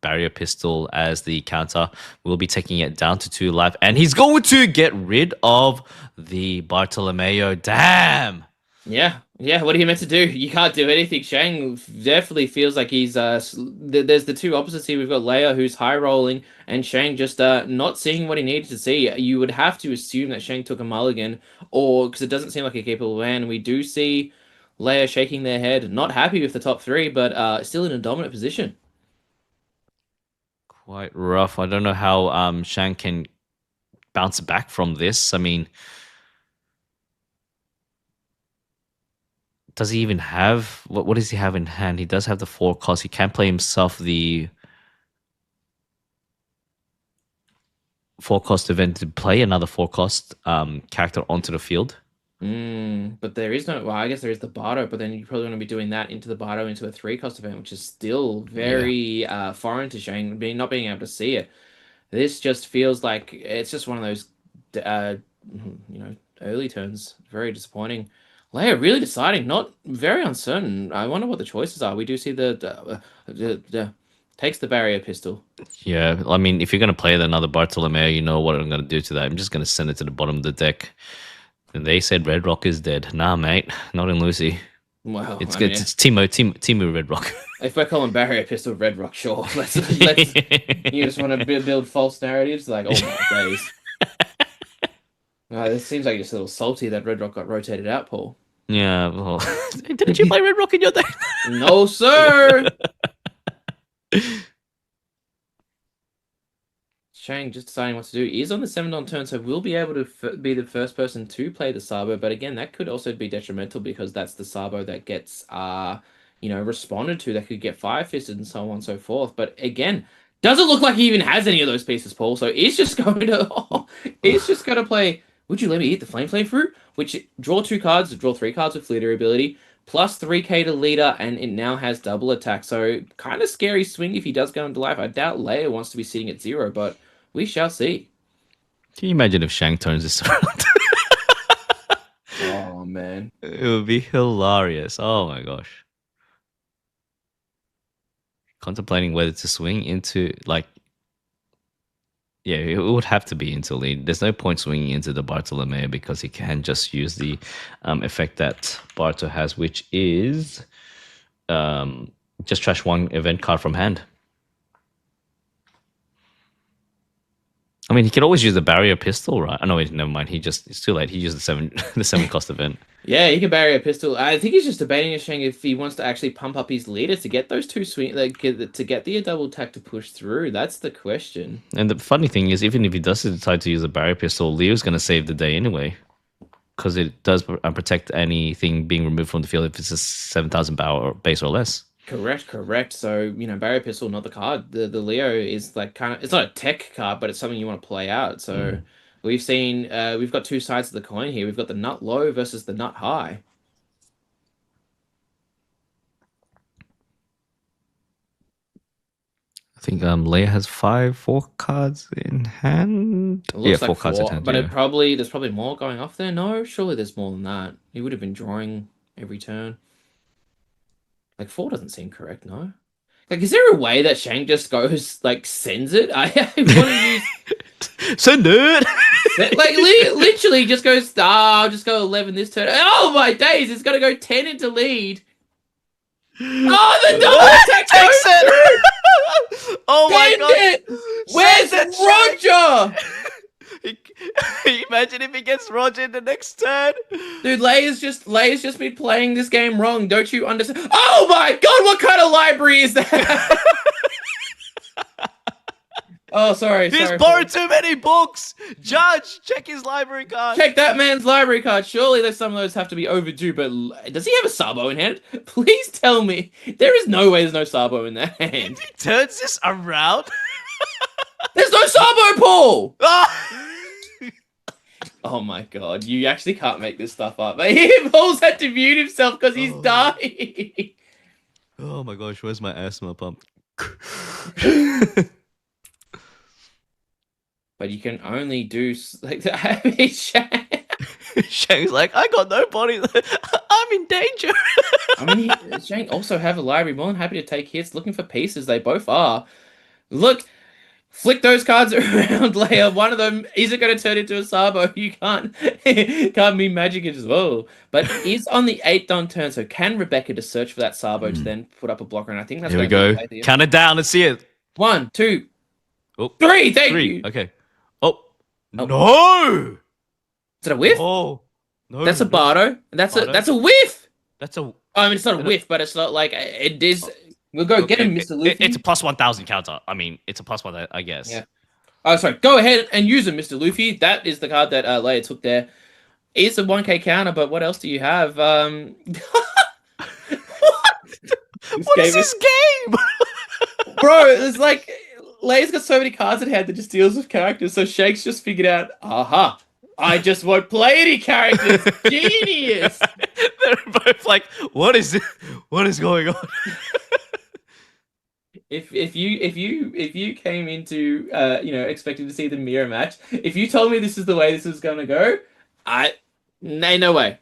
barrier pistol as the counter. We'll be taking it down to 2 life. And he's going to get rid of the Bartolomeo. Damn. Yeah, Yeah, what are you meant to do? You can't do anything. Shang definitely feels like he's there's the two opposites here. We've got Leia who's high rolling and Shang just not seeing what he needed to see. You would have to assume that Shang took a mulligan or because it doesn't seem like a capable man. We do see Leia shaking their head, not happy with the top three, but still in a dominant position. Quite rough. I don't know how Shang can bounce back from this. I mean, does he even have what does he have in hand? He does have the four costs. He can play himself the four cost event to play another four cost character onto the field. But there is no, well, I guess there is the Bardo, but then you probably want to be doing that into the Bardo into a three cost event, which is still Yeah. very foreign to Shang, being not being able to see it. This just feels like it's just one of those, uh, early turns. Very disappointing. Leia really deciding, not very uncertain. I wonder what the choices are. We do see the takes the barrier pistol. Yeah. I mean, if you're gonna play another Bartolomeo, you know what I'm gonna do to that. I'm just gonna send it to the bottom of the deck. And they said Red Rock is dead. Nah, mate, not in Lucy. Well, It's I good. mean, It's Timu Red Rock. if we're calling barrier pistol Red Rock, sure. Let's. You just want to build false narratives, like oh my days. It seems like you're just a little salty that Red Rock got rotated out, Paul. Yeah. Well, didn't you play Red Rock in your day? No, sir. Shang just deciding what to do. Is on the 7 on turn, so we'll be able to be the first person to play the Sabo. But again, that could also be detrimental because that's the Sabo that gets responded to. That could get fire fisted and so on and so forth. But again, doesn't look like he even has any of those pieces, Paul. So he's just going to he's just going to play. Would you let me eat the flame fruit? Which draw 2 cards, draw 3 cards with fleeter ability. Plus 3k to leader, and it now has double attack. So kind of scary swing if he does go into life. I doubt Leia wants to be sitting at 0, but we shall see. Can you imagine if Shang turns this around? Oh man. It would be hilarious. Oh my gosh. Contemplating whether to swing into like yeah, it would have to be into lead. There's no point swinging into the Bartolomeo because he can just use the effect that Barto has, which is just trash one event card from hand. I mean, he could always use the barrier pistol, right? Oh, no, wait, never mind. It's too late. He used the seven the 7 cost event. Yeah, he can barrier a pistol. I think he's just debating Shang if he wants to actually pump up his leader to get those two swing, like to get the double attack to push through. That's the question. And the funny thing is, even if he does decide to use a barrier pistol, Leo's going to save the day anyway, because it does protect anything being removed from the field if it's a 7,000 power base or less. Correct. So, barrier pistol, not the card. The Leo is like kind of it's not a tech card, but it's something you want to play out. So we've got two sides of the coin here. We've got the nut low versus the nut high. I think Leia has 4 cards in hand. It Yeah, looks like 4 cards in 4, hand. but Yeah. there's probably more going off there. No, surely there's more than that. He would have been drawing every turn. Like 4 doesn't seem correct, no. Like, is there a way that Shang just goes like sends it? I want to use Send it. like literally just goes. I'll just go 11 this turn. Oh my days! It's gonna go 10 into lead. Oh, the double attack Takes goes through. it. Oh my Send god. it. Where's Send Roger? Imagine if he gets Roger in the next turn. Dude, Leia's just been playing this game wrong. Don't you understand? Oh my god, what kind of library is that? Oh, sorry. He's Sorry. borrowed too many books. Judge, check his library card. Check that man's library card. Surely there's some of those have to be overdue, but does he have a Sabo in hand? Please tell me. There is no way there's no Sabo in that hand. If he turns this around. There's no Sabo, Paul! Ah! Oh my god, you actually can't make this stuff up. Paul's had to mute himself because he's dying. Oh my gosh, where's my asthma pump? But you can only do like that. Shang's like, I got no body. I'm in danger. I mean, Shane also have a library. More than happy to take hits, looking for pieces. They both are. Look, Flick those cards around, Leia. One of them isn't going to turn into a Sabo. You can't be magic it as well. But it is on the eighth on turn, so can Rebecca just search for that Sabo to Mm. then put up a blocker? And I think that's Here we going to be the go. play here. Count it down. Let's see it. One, two, Oh, three. Thank three. you. Okay. Oh, Oh, no. is it a whiff? No. No, That's a no. Bardo. Pardon? That's a whiff. That's a. I mean, it's not a no, no. whiff, but it's not like it is. We'll go Oh, get him, Mr. it's a Luffy. plus 1,000 counter. I mean, it's a plus one, I guess. Yeah. Oh, sorry. Go ahead and use him, Mr. Luffy. That is the card that Leia took there. It's a 1K counter, but what else do you have? This What is game this game? bro, it's like Leia's got so many cards in hand that just deals with characters. So Shake's just figured out, aha, I just won't play any characters. Genius. They're both like, what is it? What is going on? If you came into expecting to see the mirror match, if you told me this is the way this was gonna go, no way.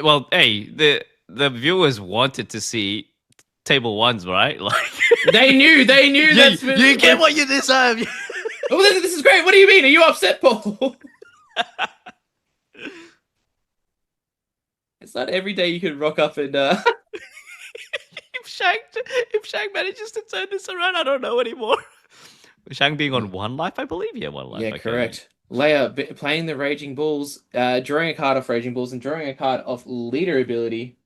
Well, hey, the viewers wanted to see table ones, right? Like, They knew that's you get what you deserve. Oh, this is great. What do you mean? Are you upset, Paul? It's not every day you can rock up and If Shang manages to turn this around, I don't know anymore. Shang being on one life, I believe. Yeah, one life. Yeah, okay. correct. Leia playing the Raging Bulls, drawing a card off Raging Bulls and drawing a card off Leader ability.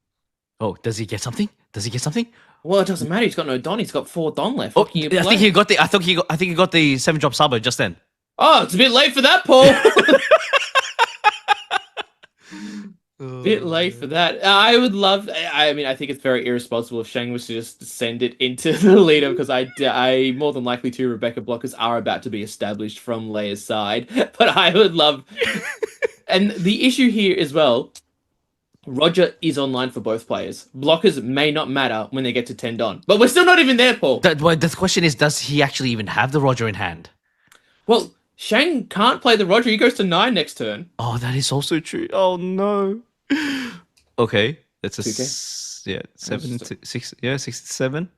Oh, does he get something? Does he get something? Well, it doesn't matter. He's got no Don. He's got 4 Don left. Oh, What can you I play? think he got the. I think he got the 7-drop Sabo just then. Oh, it's a bit late for that, Paul. Bit late for that. I would love. I mean, I think it's very irresponsible if Shang was to just send it into the leader because I more than likely two Rebecca blockers are about to be established from Leia's side. But I would love. And the issue here as well, Roger is online for both players. Blockers may not matter when they get to 10 Don, but we're still not even there, Paul. Well, the question is, does he actually even have the Roger in hand? Well, Shang can't play the Roger. He goes to 9 next turn. Oh, that is also true. Oh no. Okay, that's a 2K? yeah 7 to 6. Yeah, 6 to 7.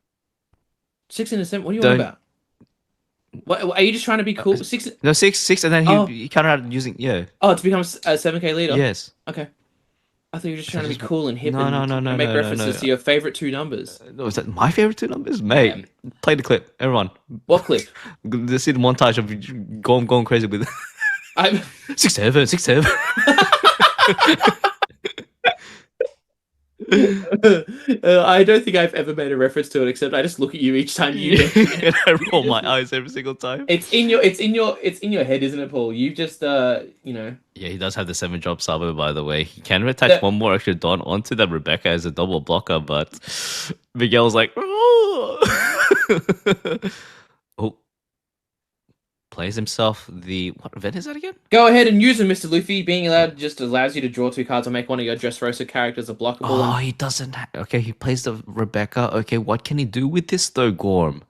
6 and a 7. What are you Don't- on about? What are you just trying to be cool? 6. No, 6, and then Oh. he counted out using Oh, to become a 7K leader. yes. Okay. I thought you were just trying to be just- cool and hip No, and no, no, no, make no, no, references no. to your favorite 2 numbers. No, is that my favorite 2 numbers, mate? Play the clip, everyone. What clip? Let's see the montage of going crazy with I'm 6-7, 6-7. I don't think I've ever made a reference to it, except I just look at you each time you mention it. And I roll my eyes every single time. It's in your head, isn't it, Paul? You just Yeah, he does have the 7-drop Sabo, by the way. He can attach one more extra Don onto that Rebecca as a double blocker, but Miguel's like, oh, plays himself the what event is that again? go ahead and use him, Mr. Luffy. Being allowed just allows you to draw 2 cards or make one of your Dressrosa characters a blockable. Oh, he doesn't. Okay, he plays the Rebecca. Okay, what can he do with this though, Gorm?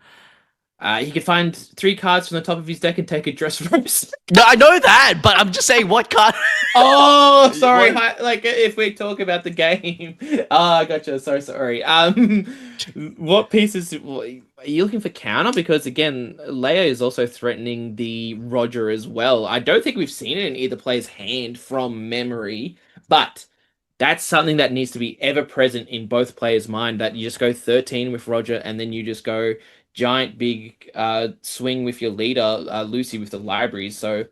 He could find 3 cards from the top of his deck and take a Dressrosa. No, I know that, but I'm just saying, what card? Oh, sorry. What? Like if we talk about the game. Ah, gotcha. So sorry. What pieces are you looking for counter? Because again, Leia is also threatening the Roger as well. I don't think we've seen it in either player's hand from memory, but that's something that needs to be ever present in both players' mind. That you just go 13 with Roger, and then you just go giant big swing with your leader, Lucy, with the libraries. So.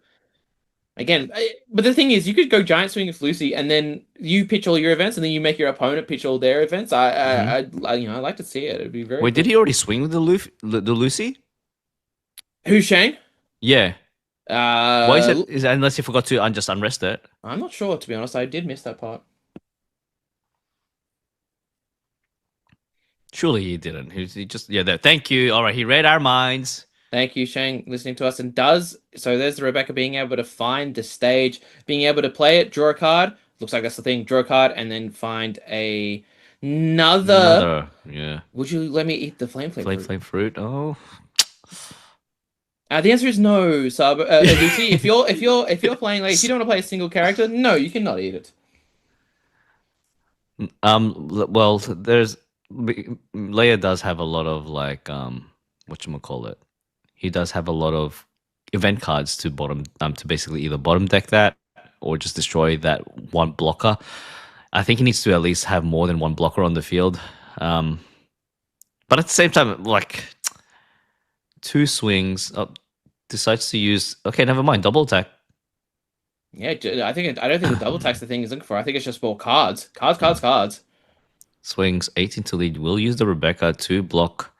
Again, but the thing is, you could go giant swing with Lucy, and then you pitch all your events, and then you make your opponent pitch all their events. I like to see it. It'd be very. Wait, did he already swing with the Lucy? Who's Shane? Yeah. Uh, Why is it? Is that unless he forgot to just unrest it? I'm not sure, to be honest. I did miss that part. Surely he didn't. He just there. Thank you. All right, he read our minds. Thank you, Shane, listening to us. And does so. There's the Rebecca being able to find the stage, being able to play it, draw a card. Looks like that's the thing. Draw a card, and then find another. Yeah. Would you let me eat the flame fruit? Flame fruit. Oh. The answer is no, Lucy. If you're playing if you don't want to play a single character, no, you cannot eat it. Well, Leia does have a lot of whatchamacallit. he does have a lot of event cards to to basically either bottom deck that or just destroy that one blocker. I think he needs to at least have more than one blocker on the field. Um, but at the same time, like two swings, decides to use. Okay, never mind. Double attack. Yeah, I don't think the double tax the thing he's looking for. I think it's just more cards, cards, cards, cards. Swings 18 to lead. We'll use the Rebecca to block.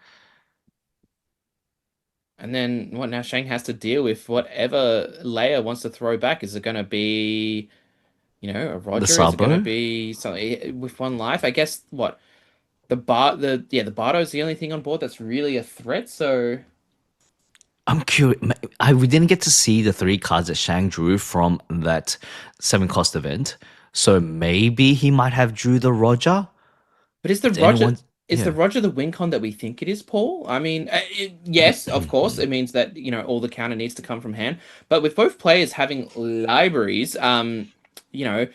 And then what now? Shang has to deal with whatever Leia wants to throw back. Is it going to be, a The Roger? Is it going to Sabo. be something with one life? I guess what the Bardo is the only thing on board that's really a threat. So I'm curious. We didn't get to see the three cards that Shang drew from that 7 cost event. So maybe he might have drew the Roger. But is the Does Roger anyone? is the Yeah. Roger the win con that we think it is, Paul? I mean, yes, of course, it means that all the counter needs to come from hand. But with both players having libraries, you know,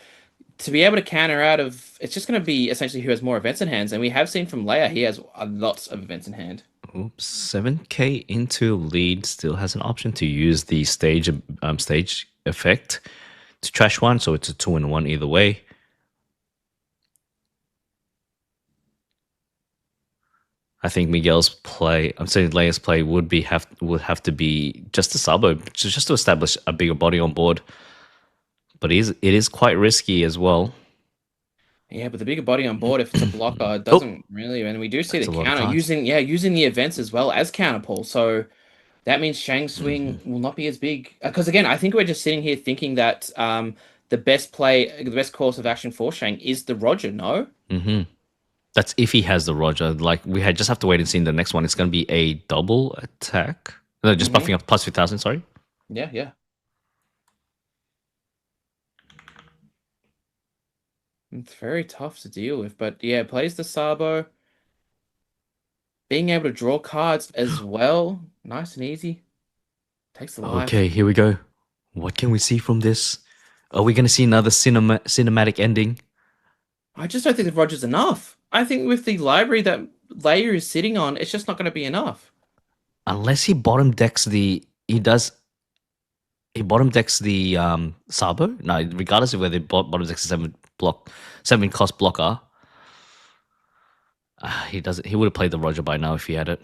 to be able to counter out of it's just going to be essentially who has more events in hands, and we have seen from Leia he has lots of events in hand. Oops. 7K into lead still has an option to use the stage effect to trash one, so it's a 2-1 either way. I think Miguel's play, I'm saying Leia's play would have to be just a sabo, just to establish a bigger body on board. But it is quite risky as well. Yeah, but the bigger body on board, if it's a blocker, it Oh, doesn't really. And we do see that's the a lot of counter cards. using the events as well as counter pull. So that means Shang's swing will not be as big. Because again, I think we're just sitting here thinking that the best course of action for Shang is the Roger. No. hmm That's if he has the Roger. Like we had just have to wait and see in the next one. It's going to be a double attack. No, just Mm-hmm. buffing up plus 3,000. Sorry. Yeah, yeah. It's very tough to deal with, but yeah, plays the Sabo. Being able to draw cards as well, nice and easy. Takes the life. Okay, here we go. What can we see from this? Are we going to see another cinematic ending? I just don't think the Roger's enough. I think with the library that Leia is sitting on, it's just not going to be enough. Unless he bottom decks he bottom decks the Sabo. No, regardless of whether he bottom decks the 7 cost blocker, he doesn't. He would have played the Roger by now if he had it.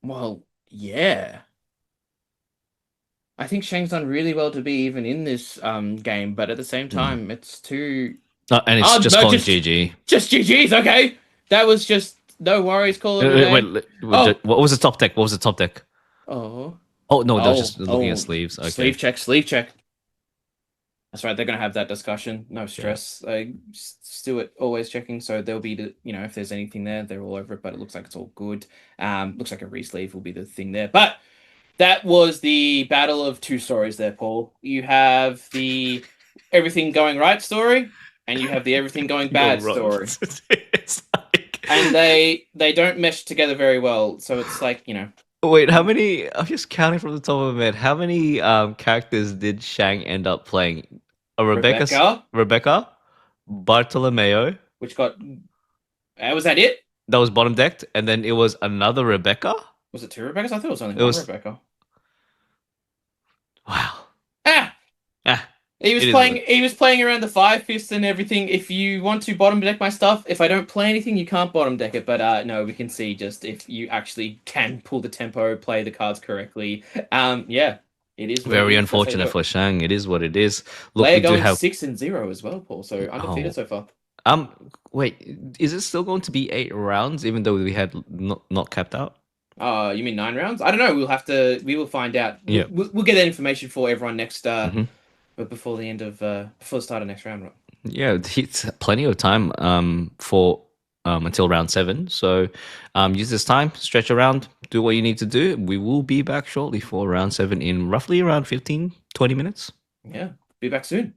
Well, yeah. I think Shang's done really well to be even in this game, but at the same time, it's too. And it's Oh just no, calling just GG. just GG's. Okay, that was just no worries. Call it a Wait, day. Oh, what was the top deck? What was the top deck? oh, Oh no, that was oh, just looking at oh. sleeves. Sleeve Okay. check, sleeve check. That's right. They're gonna have that discussion. No Yeah. stress. Stuart always checking, so there'll be if there's anything there, they're all over it. But it looks like it's all good. Looks like a re-sleeve will be the thing there. But that was the battle of two stories there, Paul. You have the everything going right story, and you have the everything going Go bad wrong. story. It's like, And they don't mesh together very well. So it's like, wait, how many? I'm just counting from the top of my head. How many characters did Shang end up playing? A Rebecca, Rebecca, Bartolomeo. which got was that it? That was bottom decked, and then it was another Rebecca. Was it two Rebeccas? I thought it was only It one was Rebecca. wow. Ah! Ah, He was it is playing. what. He was playing around the 5 fists and everything. If you want to bottom deck my stuff, if I don't play anything, you can't bottom deck it. But no, we can see just if you actually can pull the tempo, play the cards correctly. Yeah, it is what it Very is. That's how you unfortunate do it. for Shang. It is what it is. Look, we Leia do going have. 6-0 as well, Paul. So undefeated Oh, so far. wait. Is it still going to be 8 rounds, even though we had not capped out? You mean 9 rounds? I don't know. We will find out. Yeah. We'll get that information for everyone next. hmm But before the start of next round, right? Yeah, it's plenty of time for until round 7. So use this time, stretch around, do what you need to do. We will be back shortly for round 7 in roughly around 15-20 minutes. Yeah. Be back soon.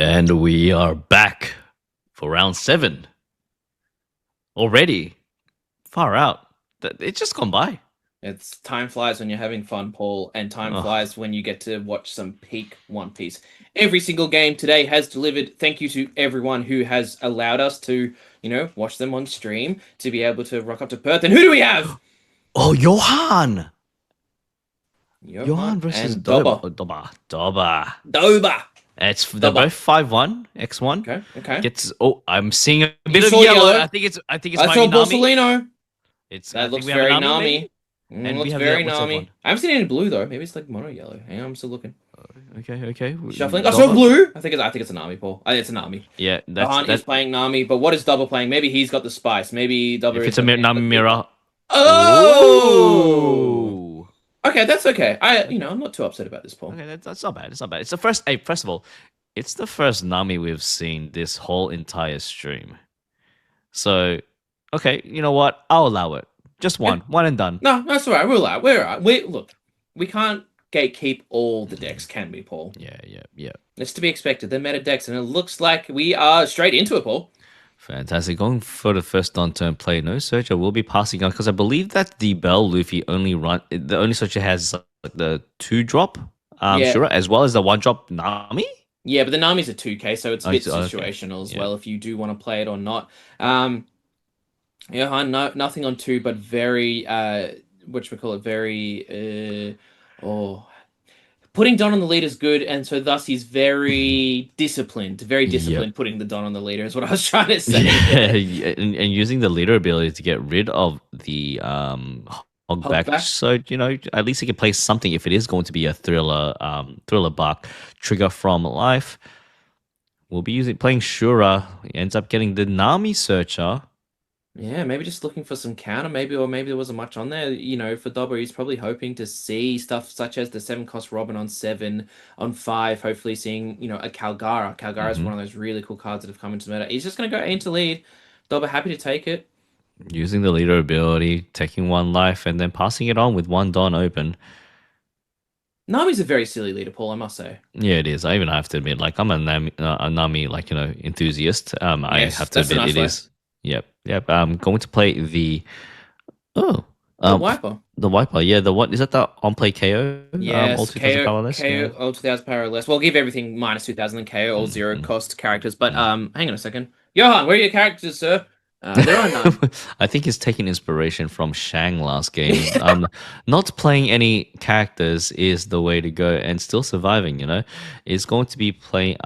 And we are back for round 7 already. Far out. It's just gone by. It's time flies when you're having fun, Paul, and time Oh, flies when you get to watch some peak One Piece. Every single game today has delivered. Thank you to everyone who has allowed us to, watch them on stream to be able to rock up to Perth. And who do we have? oh, Johan! Johan Johan versus and Dobber. Doba. Doba. They're Dobber. both 5-1, X1. Okay. I'm seeing a You bit of saw yellow. yellow. I think it's I might saw be Nami. Borsalino. I That think looks we have a very Nami, Nami. maybe? And Looks we have very what's that one? Nami. I haven't seen any blue though. Maybe it's like mono yellow. Hang on, I'm still looking. Okay. Shuffling. I saw Doba? blue. I think it's a Nami, Paul. It's a Nami. Yeah, Gahan is playing Nami, but what is Double playing? Maybe he's got the spice. Maybe Double if is it's a the man Nami with the- mirror. Oh! Ooh. Okay, that's okay. I'm not too upset about this, Paul. Okay, that's not bad. It's not bad. It's the first. Hey, first of all, it's the first Nami we've seen this whole entire stream. So, okay, you know what? I'll allow it. Just one and done. No, that's all right. We're all right. We're all right. Look, we can't gatekeep all the decks, can we, Paul? Yeah. It's to be expected. They're meta decks, and it looks like we are straight into it, Paul. Fantastic. Going for the first on-turn play, no searcher will be passing on because I believe that the Bell Luffy the only searcher has like the 2-drop Yeah. Shura as well as the 1-drop Nami. Yeah, but the Nami's a 2K, so it's a bit Okay. situational as Yeah. well if you do want to play it or not. Yeah, nothing on 2, but very very putting Don on the lead is good, and so thus he's very disciplined. Very disciplined putting the Don on the leader is what I was trying to say. Yeah, and using the leader ability to get rid of the hog back, so at least he can play something if it is going to be a thriller bark trigger from life. We'll be playing Shura. He ends up getting the Nami searcher. Yeah, maybe just looking for some counter, maybe there wasn't much on there. For Dobber, he's probably hoping to see stuff such as the 7-cost Robin on 7, on 5, hopefully seeing, a Calgara. Calgara is one of those really cool cards that have come into meta. He's just going to go into lead. Dobber happy to take it. Using the leader ability, taking 1 life, and then passing it on with 1 Don open. Nami's a very silly leader, Paul, I must say. Yeah, it is. I even have to admit, like, I'm a Nami enthusiast. I Yes, have to that's a admit nice it way. is. Yep. I'm going to play the Wiper. The Wiper, yeah. The what is that? The on play KO? Yes, all 2000 power less. KO, all 2000 power less. Well, give everything minus 2000 and KO, all 0-cost characters. But hang on a second. Johan, where are your characters, sir? There are none. I think he's taking inspiration from Shang last game. Not playing any characters is the way to go, and still surviving. Is going to be playing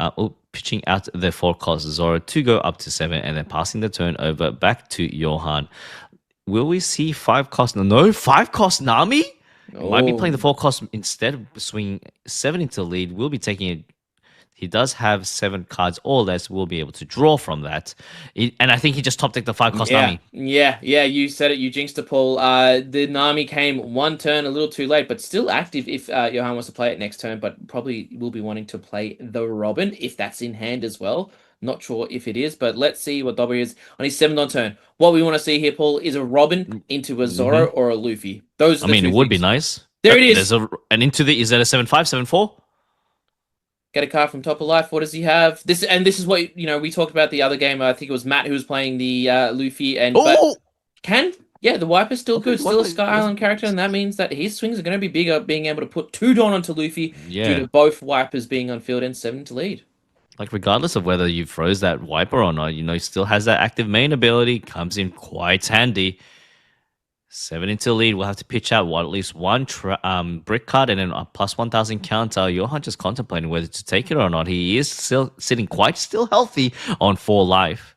pitching out the 4-cost Zoro to go up to 7, and then passing the turn over back to Johan. Will we see 5-cost? No, 5-cost Nami. Might be playing the 4-cost instead of swinging 7 into lead. We'll be taking it. He does have 7 cards or less. We'll be able to draw from that. And I think he just top decked the 5-cost Nami. Yeah, you said it. You jinxed it, Paul. The Nami came 1 turn a little too late, but still active if Johan wants to play it next turn, but probably will be wanting to play the Robin if that's in hand as well. Not sure if it is, but let's see what Dobby is on his 7th on turn. What we want to see here, Paul, is a Robin into a Zoro or a Luffy. Those are the two it would be things. nice. There it is. Is that a 7-5, 7-4? Get a card from Top of Life. What does he have? This is what we talked about the other game. I think it was Matt who was playing the Luffy and the Wiper's still good, still a Sky Island character, and that means that his swings are going to be bigger, being able to put 2 Dawn onto Luffy due to both Wipers being on field and 7 to lead. Like, regardless of whether you froze that Wiper or not, he still has that active main ability, comes in quite handy. 7 into lead, we'll have to pitch out at least 1 brick card and then a plus 1000 counter. Johan just contemplating whether to take it or not. He is still sitting still healthy on 4 life.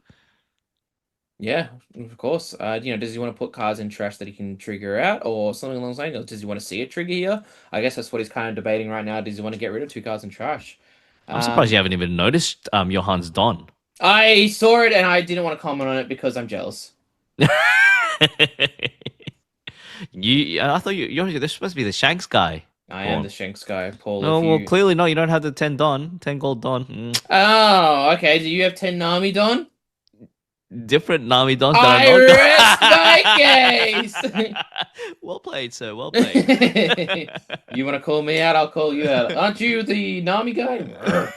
Yeah, of course. Does he want to put cards in trash that he can trigger out or something along those lines? Does he want to see a trigger here? I guess that's what he's kind of debating right now. Does he want to get rid of 2 cards in trash? I'm surprised you haven't even noticed Johan's Don. I saw it and I didn't want to comment on it because I'm jealous. I thought you're supposed to be the Shanks guy. I am the Shanks guy, Paul. Oh, well, clearly not. You don't have the 10 gold Don. Oh, okay. Do you have 10 Nami Don? Different Nami Dons that I rest my case. Well played, sir. Well played. You want to call me out? I'll call you out. Aren't you the Nami guy?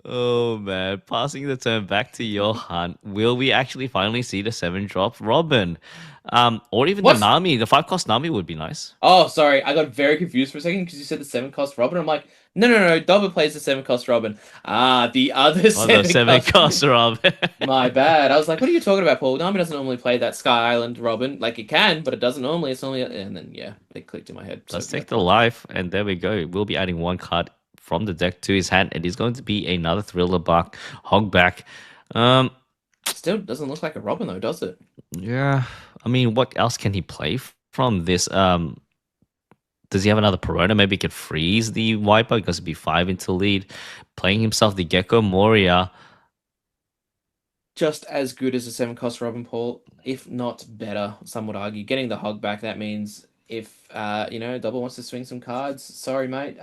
Oh man, passing the turn back to Johan. Will we actually finally see the 7 drop Robin? Or even the What? Nami. The 5 cost Nami would be nice. Oh, sorry. I got very confused for a second because you said the seven cost Robin. I'm like, no, no, no. Dobber plays the seven cost Robin. Ah, the other Oh, the seven seven cost. cost Robin. My bad. I was like, what are you talking about, Paul? Nami doesn't normally play that Sky Island Robin. Like it can, but it doesn't normally. It's only, and then yeah, it clicked in my head. So Let's my take the fault. life, and there we go. We'll be adding 1 card from the deck to his hand. It is going to be another Thriller Bark Hogback. Um, Still doesn't look like a Robin though, does it? yeah. I mean, what else can he play from this? Does he have another Perona? Maybe he could freeze the Wiper because it'd be 5 into lead. Playing himself the Gecko Moria. Just as good as a seven cost Robin, Paul, if not better. Some would argue. Getting the hog back, that means if Double wants to swing some cards, sorry mate,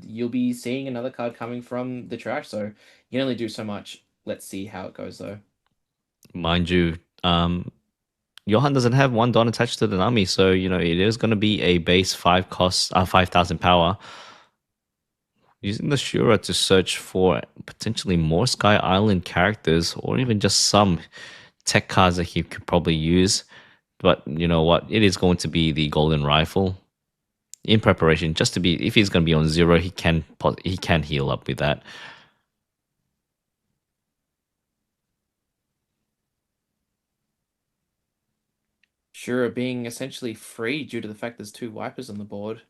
you'll be seeing another card coming from the trash. So you can only do so much. Let's see how it goes though. Mind you, Johan doesn't have 1 Don attached to the Nami, so it is going to be a base 5 cost, 5,000 power. Using the Shura to search for potentially more Sky Island characters, or even just some tech cards that he could probably use. But you know what? It is going to be the Golden Rifle in preparation, just to be, if he's going to be on 0, he can heal up with that. Sure, being essentially free due to the fact there's two wipers on the board.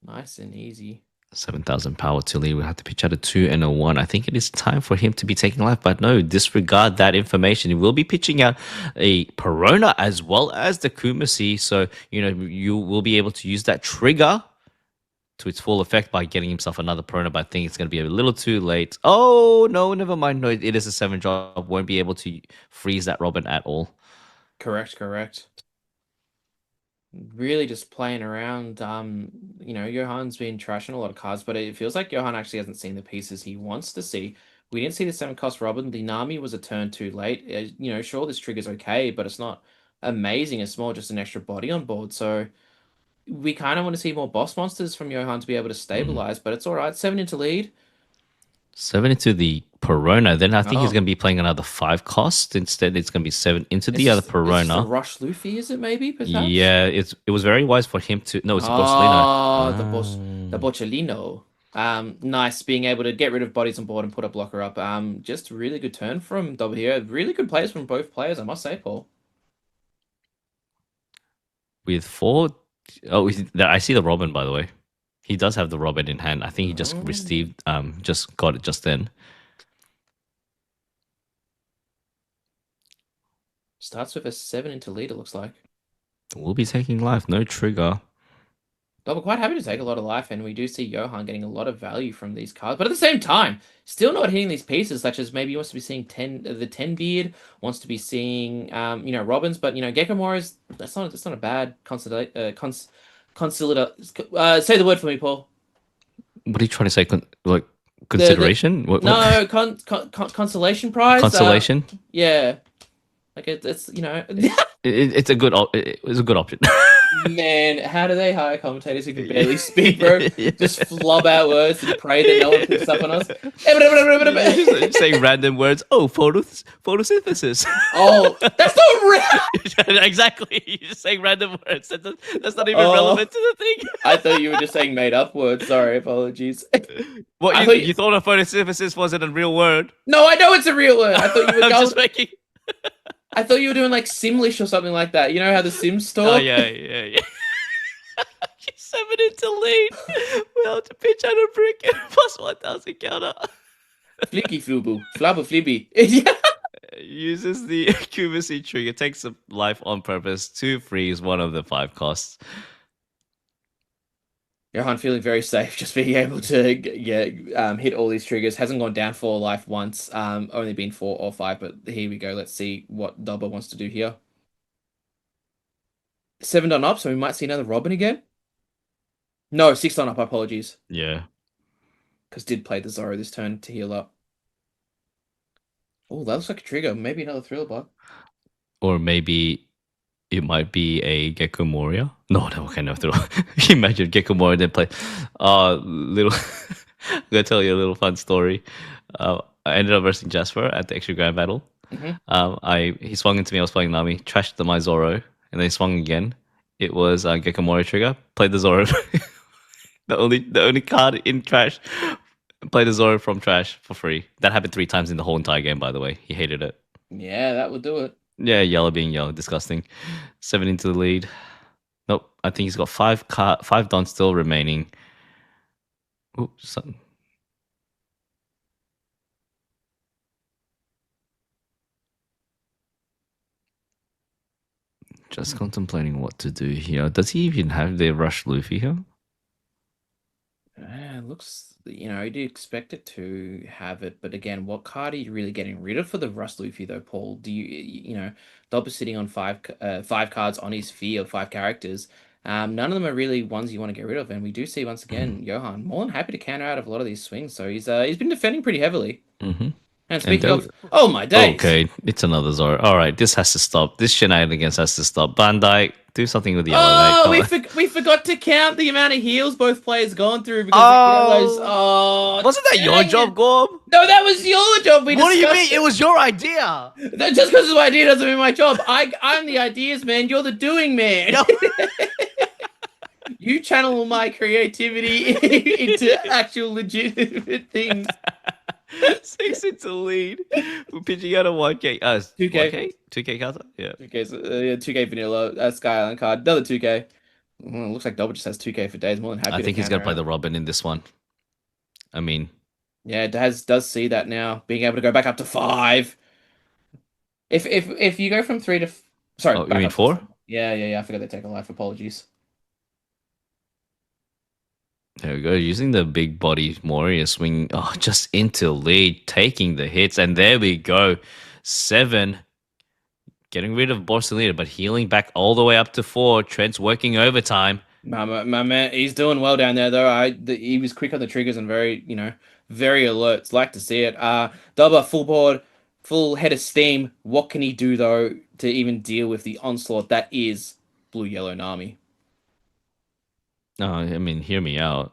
Nice and easy. 7,000 power till he will have to pitch out a 2 and a 1. I think it is time for him to be taking life, but no, disregard that information. He will be pitching out a Perona as well as the Kumasi, so you will be able to use that trigger to its full effect by getting himself another Perona, but I think it's going to be a little too late. Oh, no, never mind. No, it is a 7 drop. Won't be able to freeze that Robin at all. Correct, correct. Really just playing around. Johan's been trashing a lot of cards, but it feels like Johan actually hasn't seen the pieces he wants to see. We didn't see the seven cost Robin. The Nami was a turn too late. Sure, this trigger's okay, but it's not amazing. It's more just an extra body on board. So we kind of want to see more boss monsters from Johan to be able to Mm. stabilize, but it's all right. 7 into lead. 7 into the Perona. Then I think he's Oh, going to be playing another 5 cost. Instead, it's going to be 7 into it's the other just it's just a Perona. rush Luffy, is it maybe perhaps? Yeah, it was very wise for him to. No, it's a Borsalino. Oh, the Ah. Bocciolino. Nice being able to get rid of bodies on board and put a blocker up. Just really good turn from Double here. Really good plays from both players, I must say, Paul. With 4. Oh, I see the Robin, by the way. He does have the Robin in hand. I think he Oh. just got it just then. Starts with a 7 into lead, it looks like. We'll be taking life, no trigger. Double quite happy to take a lot of life, and we do see Johan getting a lot of value from these cards. But at the same time, still not hitting these pieces, such as maybe he wants to be seeing the 10 beard, wants to be seeing Robins, but Gecko Mora's that's not a bad consider say the word for me, Paul. What are you trying to say? Like The consideration? What no consolation prize. consolation? Yeah, like it's It's a good. It's a good option. man, how do they hire commentators who can barely speak, bro? Just flub out words and pray that no one picks up on us. Just saying random words. Oh, photosynthesis. Oh, that's not real. Exactly. You're just saying random words. That's not even Oh, relevant to the thing. I thought you were just saying made up words. Sorry, apologies. What I you thought you... you thought a photosynthesis wasn't a real word? No, I know it's a real word. I thought you were I'm going. just making. I thought you were doing like Simlish or something like that. You know how the Sims Oh talk? yeah, yeah, yeah. 7 into lead. We have to pitch out a brick and plus 1,000 counter. Flicky flubu, flabba flibby. Yeah. Uses the Kumasi trigger, takes a life on purpose to freeze one of the 5 costs. Johan feeling very safe, just being able to hit all these triggers. Hasn't gone down for life once. Only been 4 or 5, but here we go. Let's see what Dubba wants to do here. 7 done up, so we might see another Robin again. No, 6 done up. Apologies, Yeah. because did play the Zoro this turn to heal up. Oh, that looks like a trigger. Maybe another Thriller Bug. Or maybe it might be a Gecko Moria. No, okay, no, throw. Imagine Gecko Moria then play little I'm gonna tell you a little fun story. I ended up versing Jasper at the extra grand battle. Hmm. I he swung into me. I was playing Nami, trashed the my Zoro, and then he swung again. It was Gekomori trigger. Played the Zoro. The only card in trash. Played the Zoro from trash for free. That happened 3 times in the whole entire game. By the way, he hated it. Yeah, that would do it. Yeah, yellow being yellow, disgusting. 7 into the lead. Nope, I think he's got five dons still remaining. Oops, just contemplating what to do here. Does he even have the rush Luffy here? Looks, you'd expect it to have it, but again, what card are you really getting rid of for the Rust Luffy though, Paul? Dob is sitting on five cards on his fee of 5 characters. None of them are really ones you want to get rid of, and we do see once again Johan more than happy to counter out of a lot of these swings. So he's been defending pretty heavily. Mm-hmm. And And speaking there, of, oh my days! okay, it's another Zoro. All right, this has to stop. This shenanigans has to stop. Bandai, do something with yellow, mate. Oh, Come on. we forgot to count the amount of heals both players gone through because the yellows. Oh, Oh, wasn't that your dang it! job, Gorm? No, that was your job. We What do you discussed mean? It it. was your idea. That just because it's my idea doesn't mean my job. I'm the ideas man. You're the doing man. Yo. You channel my creativity into actual legitimate things. 6 into lead. We're pitching out a 1K. 2K. 1K? 2K counter? Yeah. 2K, yeah, 2K vanilla. Sky Island card. Another 2K. Looks like Double just has 2K for days. More than I happy to think he's going counter to play out. the Robin in this one. I mean, Yeah, it does see that now. Being able to go back up to 5. If you go from 3 to sorry, oh, you back mean up to 4. 4? Yeah. I forgot they take a life. Apologies. There we go. Using the big body Moria swing. Oh, just into lead, taking the hits. And there we go. 7. Getting rid of Borsalino, but healing back all the way up to 4. Trent's working overtime. My man, he's doing well down there though. He was quick on the triggers and very, very alert. It's like to see it. Dubba full board, full head of steam. What can he do though to even deal with the onslaught that is Blue Yellow Nami? Oh, I mean, hear me out.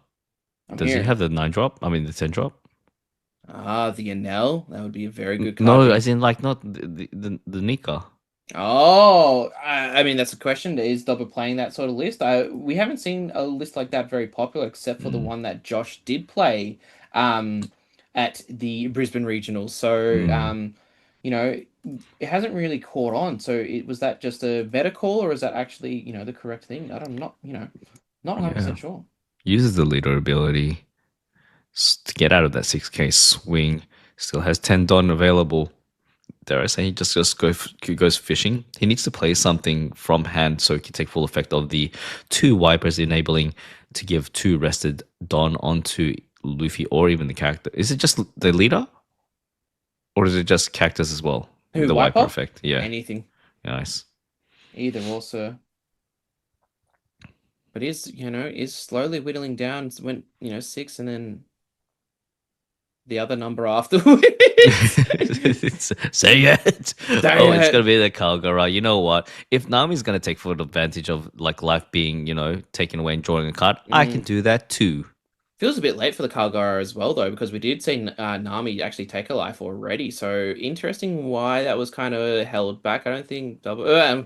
I'm Does he hearing. have the 9 drop? I mean, the 10 drop? The Enel. That would be a very good card. No, as in, like, not the Nika. Oh, I mean that's a question. Is Dobber playing that sort of list? We haven't seen a list like that very popular, except for the Mm, one that Josh did play, um, at the Brisbane Regionals. So, mm, it hasn't really caught on. So, was that just a meta call, or is that actually, the correct thing? I'm not, not yeah. 100% sure. Uses the leader ability to get out of that 6K swing. Still has 10 Don available. Dare I say, he goes fishing. He needs to play something from hand so he can take full effect of the 2 wipers, enabling to give 2 rested Don onto Luffy or even the character. Is it just the leader? Or is it just characters as well? Who, The wiper Wiper? effect. Yeah. Anything, Nice. either or, sir. But is slowly whittling down. Went, 6 and then the other number afterwards. Say it. Dang Oh, it's it. gonna be the Kalgara. You know what? If Nami's gonna take full advantage of like life being, taken away and drawing a card, I can Mm. do that too. Feels a bit late for the Kalgara as well, though, because we did see Nami actually take a life already. So interesting why that was kind of held back. I don't think I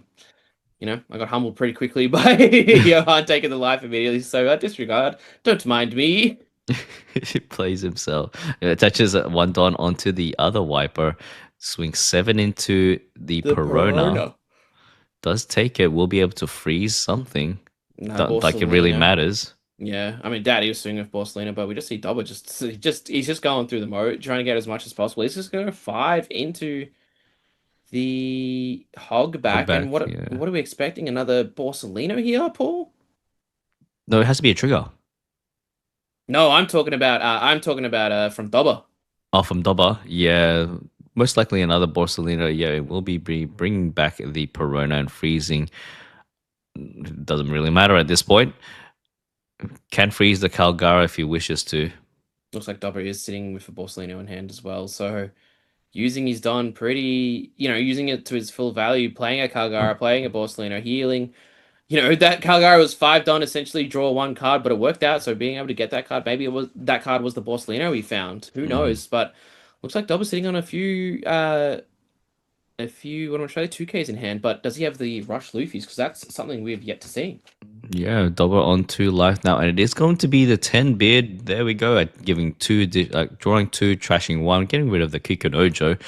got humbled pretty quickly by Johan taking the life immediately. So disregard. Don't mind me. He plays himself. It attaches one Don onto the other wiper, swings 7 into the The Perona. Perona. Does take it. We'll be able to freeze something. No, That like it really Borsalino. matters. Yeah, I mean, Daddy was swinging with Borsalino, but we just see Dobber he's just going through the mode, trying to get as much as possible. He's just going to 5 into the hog Hog back, and back, what yeah. what are we expecting? Another Borsalino here, Paul? No, it has to be a trigger. No, I'm talking about from Dobber. Oh, from Doba, yeah. Most likely another Borsalino. Yeah, it will be bringing back the Perona and freezing. Doesn't really matter at this point. Can freeze the Calgara if he wishes to. Looks like Dobber is sitting with a Borsalino in hand as well, so using his Don pretty, using it to his full value, playing a Calgara, playing a Borsalino, healing. That Calgary was 5 Don, essentially draw one card, but it worked out. So being able to get that card, maybe it was that card was the Borsalino we found. Who Mhm. knows? But looks like Dobber's sitting on what am I trying to 2Ks in hand. But does he have the Rush Luffy's? Because that's something we have yet to see. Yeah, double on 2 life now, and it is going to be the 10 bid. There we go, at giving drawing two, trashing one, getting rid of the Kikunojo,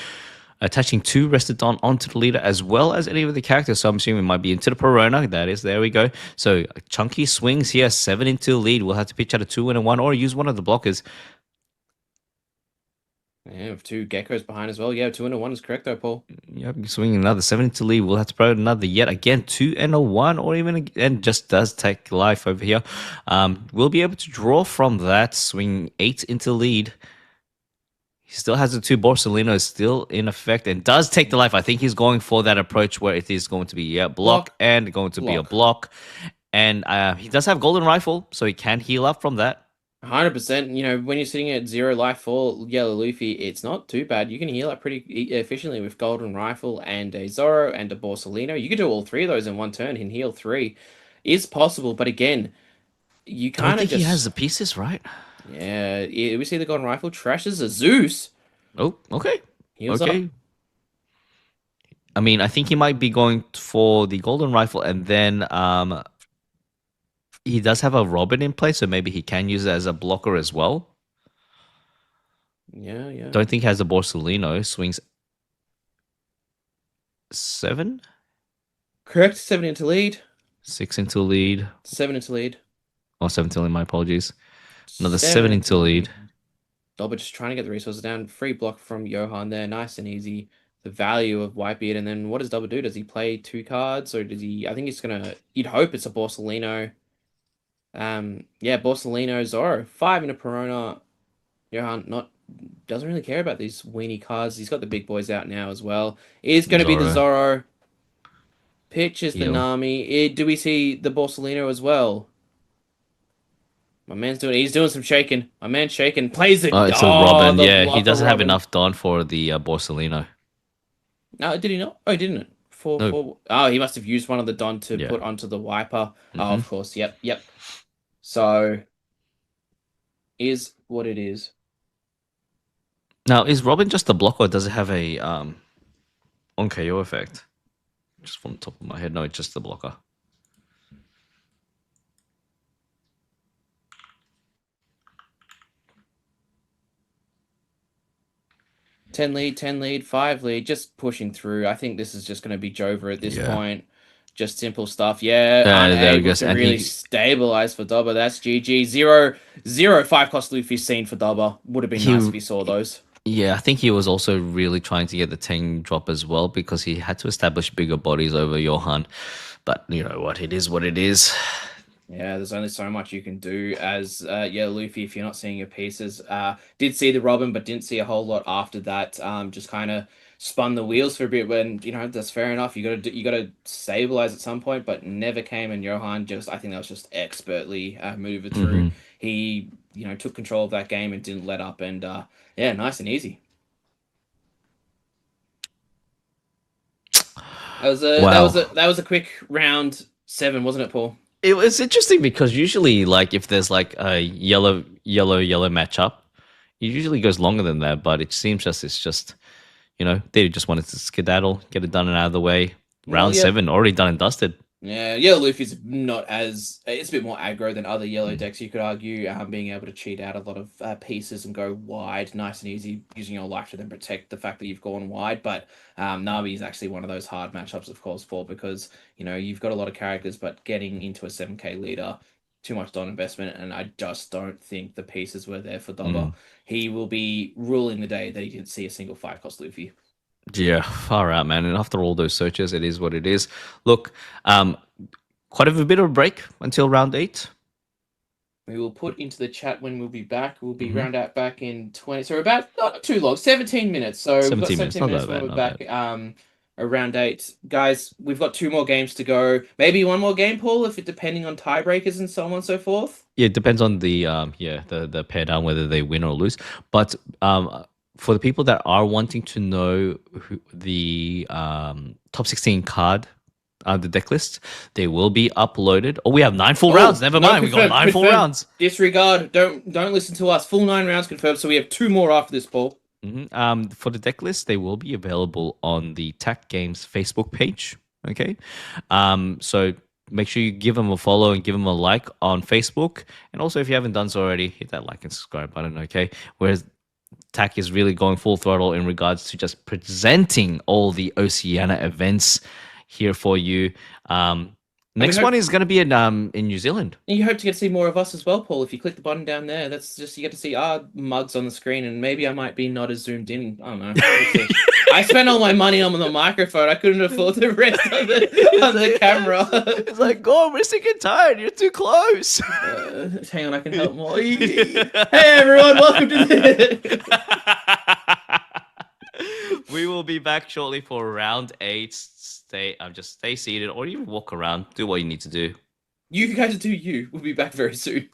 attaching two Restodon onto the leader as well as any of the characters. So I'm assuming it might be into the Perona. That is, there we go. So chunky swings here, 7 into the lead. We'll have to pitch out a 2 and a 1 or use one of the blockers. Yeah, with two Geckos behind as well. Yeah, 2 and a 1 is correct though, Paul. Yep, swinging another 7 to lead. We'll have to put another yet again 2 and a 1, or even and just does take life over here. We'll be able to draw from that. Swing 8 into lead. He still has the two Borsalino still in effect and does take the life. I think he's going for that approach where it is going to be a block Block, and going to be a block. block. And he does have Golden Rifle, so he can heal up from that. 100%. When you're sitting at 0 life for Yellow Luffy, it's not too bad. You can heal up pretty efficiently with Golden Rifle and a Zoro and a Borsalino. You could do all three of those in one turn and heal three. Is possible, but again, you Don't kind of think he has just. the pieces, right? Yeah, we see the Golden Rifle trashes a Zeus. Oh, okay. Heals up. Okay. I mean, I think he might be going for the Golden Rifle and then he does have a Robin in place, so maybe he can use it as a blocker as well. Yeah, yeah. Don't think he has a Borsalino. Swings 7, Correct. 7 into lead. 6 into lead. 7 into lead. Or 7 into lead, my apologies. Another 7 7 into into lead. lead. Dobber just trying to get the resources down. Free block from Johan there. Nice and easy. The value of Whitebeard. And then what does Dobber do? Does he play 2 cards? Or does he... I think he's going to... You'd hope it's a Borsalino. Yeah, Borsalino, Zoro. 5 in a Perona. Johan not... Doesn't really care about these weenie cards. He's got the big boys out now as well. It is going to be the Zoro. Zoro. Pitch is the Heal. Nami. Do we see the Borsalino as well? My man's doing. He's doing some shaking. My man's shaking. Plays it. Oh, it's a Oh, Robin. the Yeah, he blocker doesn't have Robin. enough Dawn for the Borsalino. No, did he not? Oh, he didn't it? For No. for. Oh, he must have used one of the Don to Yeah. put onto the wiper. Oh, hmm of course. Yep, yep. So is what it is. Now, is Robin just a block or does it have a on KO effect? Just from the top of my head. No, it's just the blocker. 10 lead, 10 lead, 5 lead, just pushing through. I think this is just going to be Jover at this Yeah. point. Just simple stuff. Yeah, There he unable goes. to And really he, stabilize for Dobber. That's GG. Zero 5 cost Luffy scene for Dobber. Would have been nice if he saw those. yeah, I think he was also really trying to get the 10 drop as well because he had to establish bigger bodies over Johan. But you know what? It is what it is. Yeah, there's only so much you can do as Luffy if you're not seeing your pieces. Did see the Robin, but didn't see a whole lot after that. Just kind of spun the wheels for a bit when that's fair enough. You got to stabilize at some point, but never came. And Johan I think that was just expertly maneuvered through. hmm He took control of that game and didn't let up. And yeah, nice and easy. Wow. That was a quick round 7, wasn't it, Paul? It was interesting because usually, like, if there's like a yellow matchup, it usually goes longer than that. But it seems it's just, they just wanted to skedaddle, get it done and out of the way. Well, Round yeah. 7 already done and dusted. Yeah, Yellow Luffy's not as it's a bit more aggro than other yellow decks. You could argue being able to cheat out a lot of pieces and go wide, nice and easy, using your life to then protect the fact that you've gone wide. But Navi is actually one of those hard matchups, of course, for because you've got a lot of characters, but getting into a 7K leader, too much Don investment, and I just don't think the pieces were there for Dobber. Mm. He will be ruling the day that he didn't see a single 5 cost Luffy. Yeah, far out, man. And after all those searches, it is what it is. Look, quite a bit of a break until round 8. We will put into the chat when we'll be back. We'll be Mhm. round out back in 20. So about not too long, 17 minutes. So we've got 17 minutes, 17 not minutes that when bad, we're not back. bad. Around 8. Guys, we've got 2 more games to go. Maybe one more game, Paul, if it depending on tiebreakers and so on and so forth. Yeah, it depends on the pair down whether they win or lose. But for the people that are wanting to know the top 16 card the deck list. They will be uploaded. Oh, we have 9 full Oh, rounds. Never no, mind. We got confirmed, 9 full confirmed. rounds. Disregard. Don't listen to us. Full 9 rounds confirmed. So we have 2 more after this, Paul. For the deck list, they will be available on the Tac Games Facebook page. Okay. So make sure you give them a follow and give them a like on Facebook. And also, if you haven't done so already, hit that like and subscribe button. Okay. Whereas TAC is really going full throttle in regards to just presenting all the Oceania events here for you. Next one is going to be in New Zealand. You hope to get to see more of us as well, Paul. If you click the button down there, that's just you get to see our mugs on the screen, and maybe I might be not as zoomed in. I don't know. I spent all my money on the microphone. I couldn't afford the rest of the camera. It's like, Gorm, we're sick and tired. You're too close. Hang on, I can help more. Hey everyone, welcome to the. We will be back shortly for round 8. Stay seated, or even walk around. Do what you need to do. You guys do you. We'll be back very soon.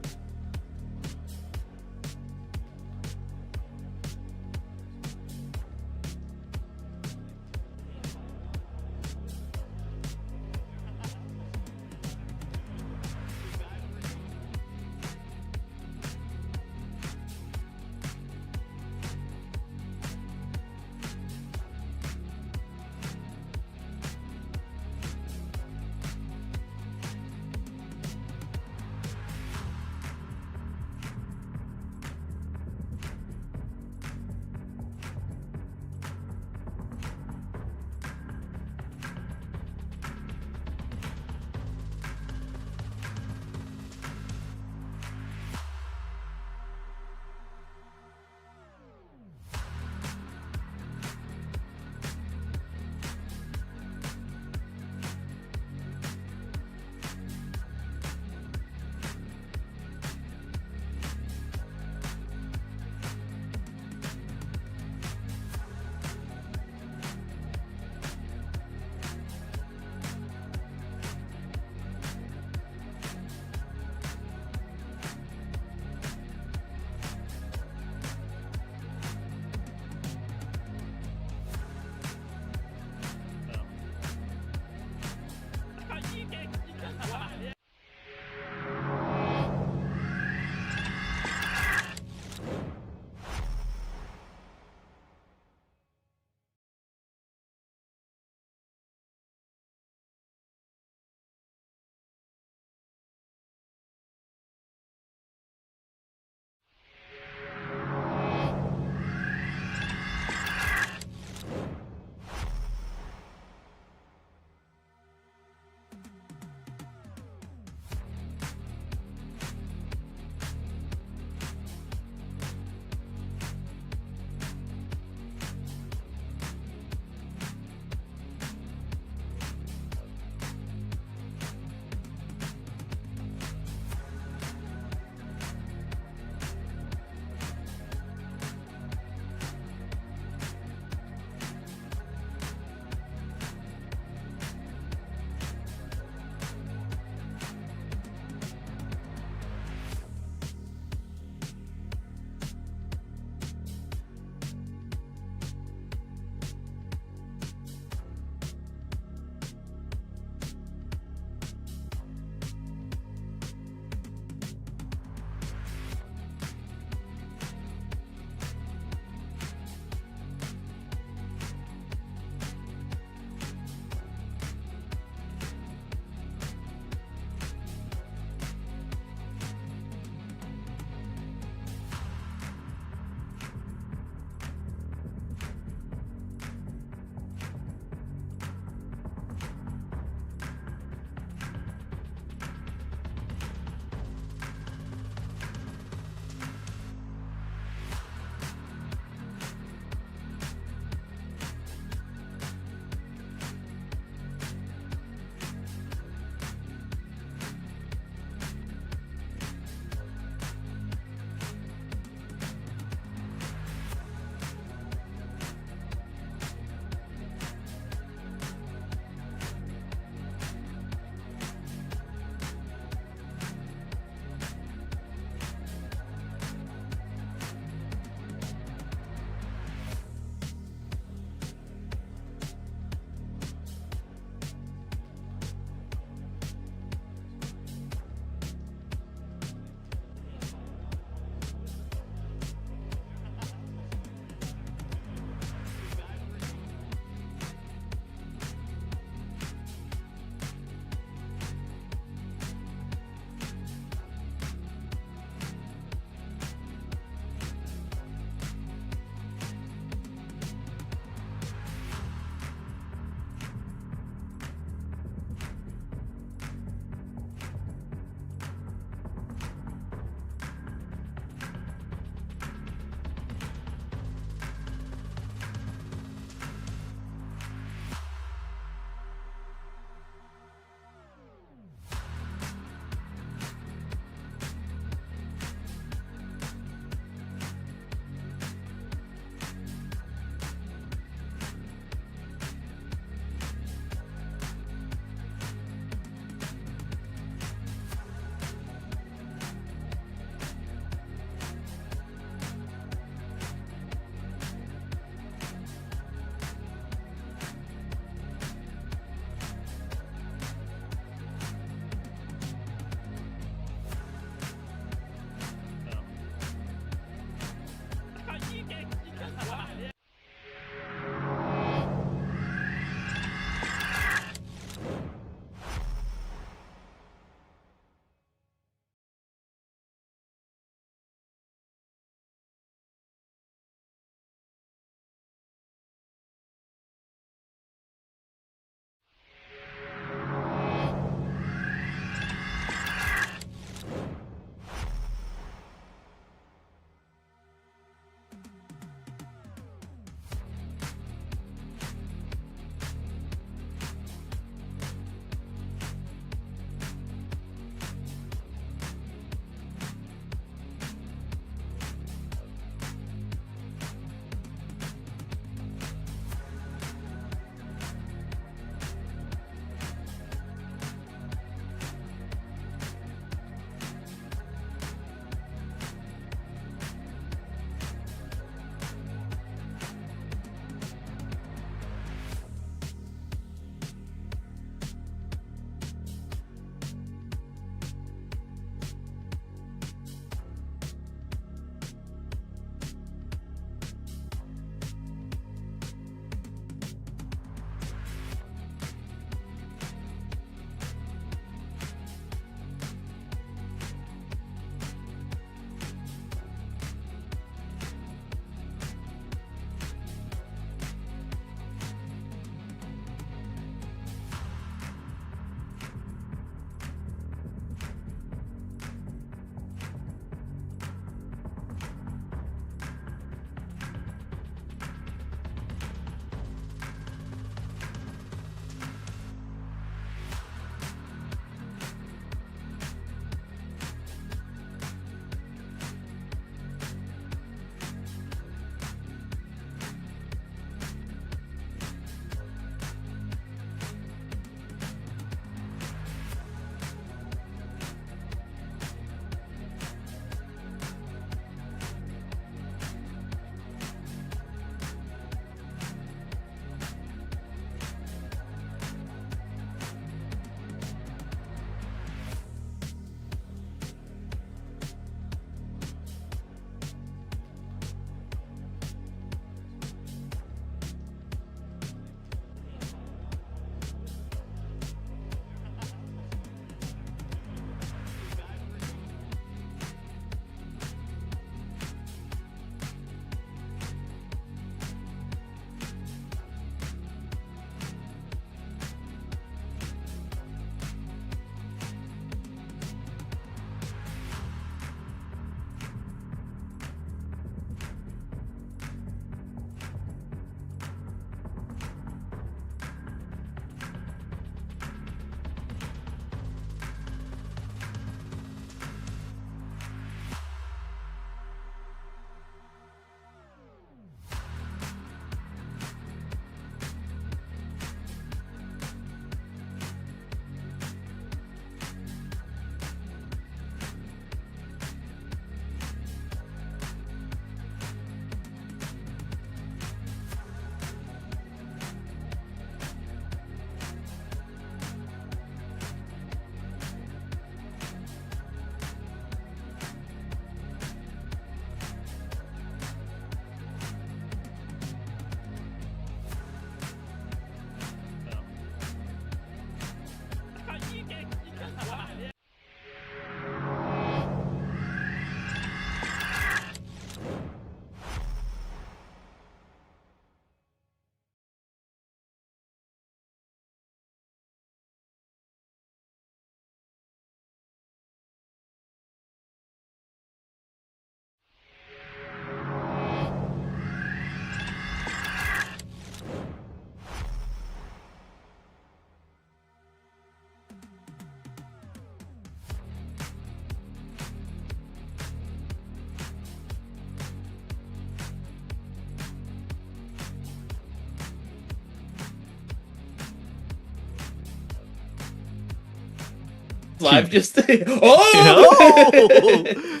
Live just oh Oh!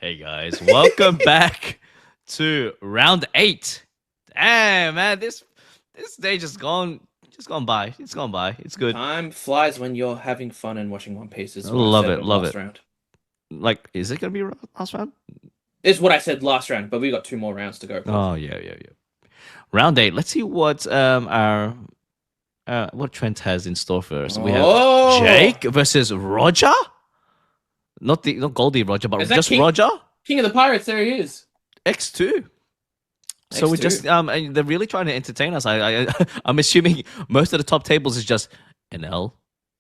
Hey guys, welcome back to round 8. Damn, man, this day just gone by. It's gone by. It's good. time flies when you're having fun and watching One Piece I is what I love said it, of love last it. round. Like, is it gonna be last round? Is what I said last round, but we got 2 more rounds to go, Paul. Oh yeah, yeah, yeah. Round 8. Let's see what our what Trent has in store for us. We have Oh, Jake versus Roger. Not Goldie Roger, is but that just Roger King of the Pirates? There he is. X2. So we're just X2. and they're really trying to entertain us. I'm assuming most of the top tables is just NL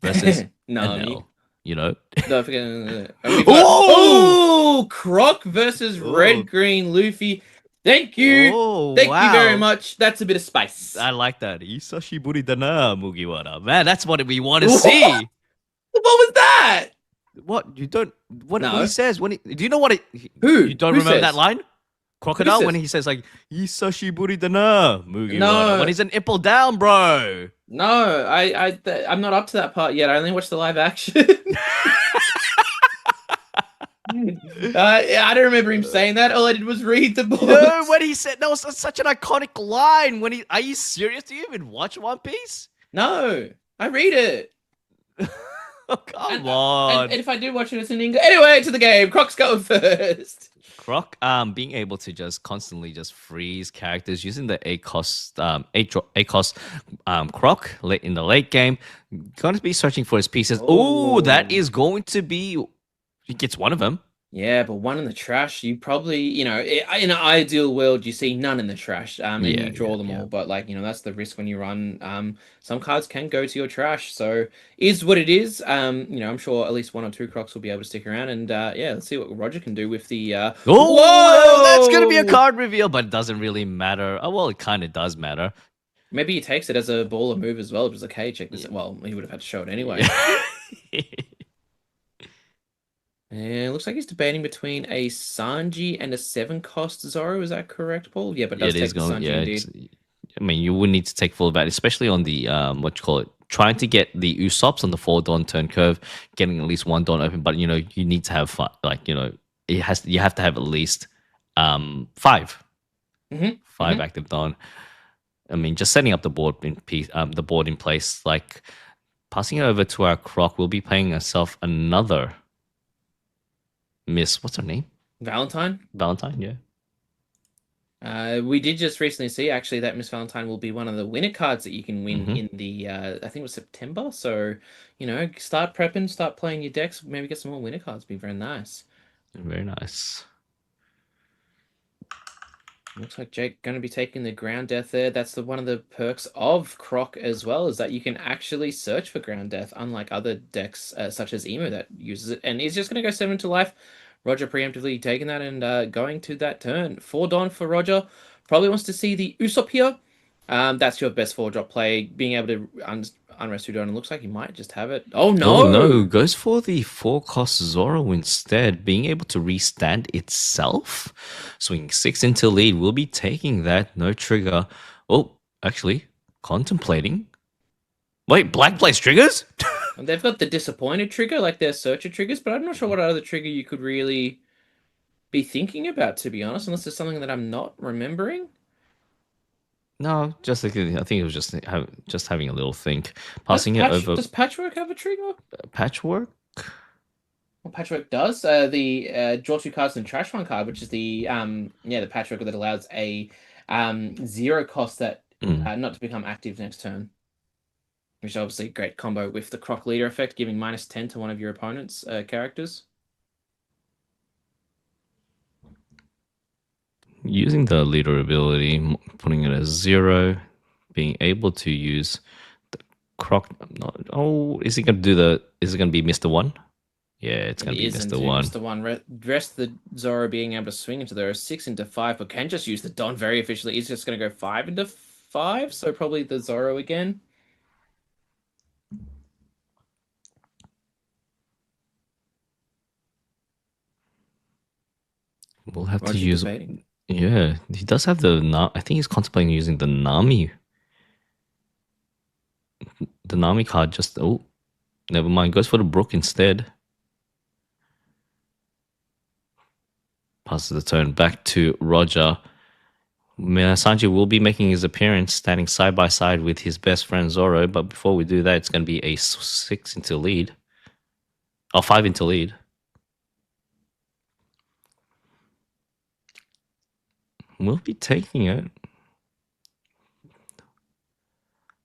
versus Nami. NL. You know. Don't forget. And we've got Oh, Croc versus oh, Red Green Luffy. Thank you. oh! Thank you very Wow, much. That's a bit of spice. I like that. Isashi buri dana Mugiwara. Man, that's what we want to What? see. What was that? What you don't? What he No. says when he? Do you know what it? You Who? don't Who remember that says? line? Who Crocodile when says? he says like Isashi buri dana Mugiwara when No. he's an ipple down, bro. No. I'm not up to that part yet. I only watched the live action. Yeah, I don't remember him saying that. All I did was read the No, books. when he said that was such an iconic line. When he, are you serious? Do you even watch One Piece? No, I read it. Oh, And, come and on, if I do watch it, it's in English. Anyway, to the game. Croc's going first. Croc. Being able to just constantly just freeze characters using the ACOS, Croc late in the late game. Going to be searching for his pieces. Oh, that Oh. is going to be. He gets one of them. Yeah, but one in the trash, you probably, in an ideal world, you see none in the trash, and Yeah, you yeah, draw them yeah. all. But like, that's the risk when you run. Some cards can go to your trash, so is what it is. I'm sure at least one or two Crocs will be able to stick around, and yeah, let's see what Roger can do with the. Oh, that's gonna be a Whoa! card reveal, but it doesn't really matter. Oh well, it kind of does matter. Maybe he takes it as a baller move as well. Just like, hey, check this. Yeah. Out. Well, he would have had to show it anyway. Yeah. And it looks like he's debating between a Sanji and a 7 cost Zoro. Is that correct, Paul? Yeah, but it does It is take the going. Sanji Yeah, indeed. I mean, you would need to take full advantage, especially on the what you call it, trying to get the Usops on the 4 dawn turn curve, getting at least 1 dawn open. But you need to have like you have to have at least five hmm five hmm active dawn. I mean, just setting up the board in piece, the board in place, like passing it over to our Croc. We'll be playing ourselves another Miss. What's her name? Valentine. Valentine. Yeah. We did just recently see actually that Miss Valentine will be one of the winner cards that you can win Mm-hmm. in the I think it was September. So, start prepping, start playing your decks, maybe get some more winner cards. Be very nice. Very nice. Looks like Jake going to be taking the ground death there. That's one of the perks of Croc as well, is that you can actually search for ground death, unlike other decks such as Emo that uses it. And he's just going to go 7 to life. Roger preemptively taking that and going to that turn. 4 Dawn for Roger. Probably wants to see the Usopp here. That's your best 4-drop play. Being able to unrest 2 Dawn. It looks like he might just have it. Oh Oh no, no! goes for the 4 cost Zoro instead, being able to restand itself. Swinging 6 into lead, we'll be taking that, no trigger. Oh, actually, contemplating. Wait, black plays triggers? And they've got the disappointed trigger, like their searcher triggers, but I'm not sure what other trigger you could really be thinking about, to be honest, unless there's something that I'm not remembering. No, just like, I think it was just having a little think. Passing it over Does Patchwork have a trigger? patchwork. Well, Patchwork does. The draw 2 cards and trash 1 card, which is the the Patchwork that allows a 0 cost that Mm. not to become active next turn. Which is obviously a great combo with the Croc Leader effect, giving -10 to one of your opponent's characters. Using the leader ability, putting it as 0, being able to use the croc. Oh, is he gonna do the? Is it gonna be Mr. One? Yeah, it's gonna It be is Mr. into One. Mr. One. Rest the Zoro being able to swing into there 6 into 5, but can just use the Don very efficiently. He's just going to go 5 into 5, so probably the Zoro again. We'll have to Roger use. debating. Yeah, he does have the. I think he's contemplating using the Nami. The Nami card just. Oh. Never mind. Goes for the Brook instead. Passes the turn back to Roger. Sanji will be making his appearance, standing side by side with his best friend Zoro. But before we do that, it's going to be a 6 into lead. Or 5 into lead. We'll be taking it.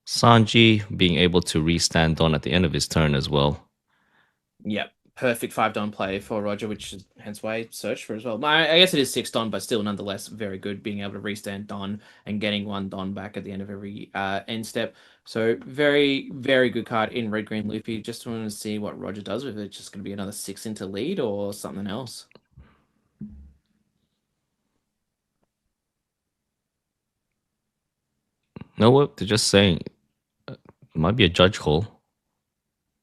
Sanji being able to restand on at the end of his turn as well. Yep. Perfect 5 Don play for Roger, which is hence why I searched for as well. I guess it is 6 Don, but still nonetheless very good being able to restand Don and getting 1 Don back at the end of every end step. So very, very good card in Red Green Luffy. Just wanted to see what Roger does with it. Just going to be another 6 into lead or something else. No, what they're just saying it might be a judge call.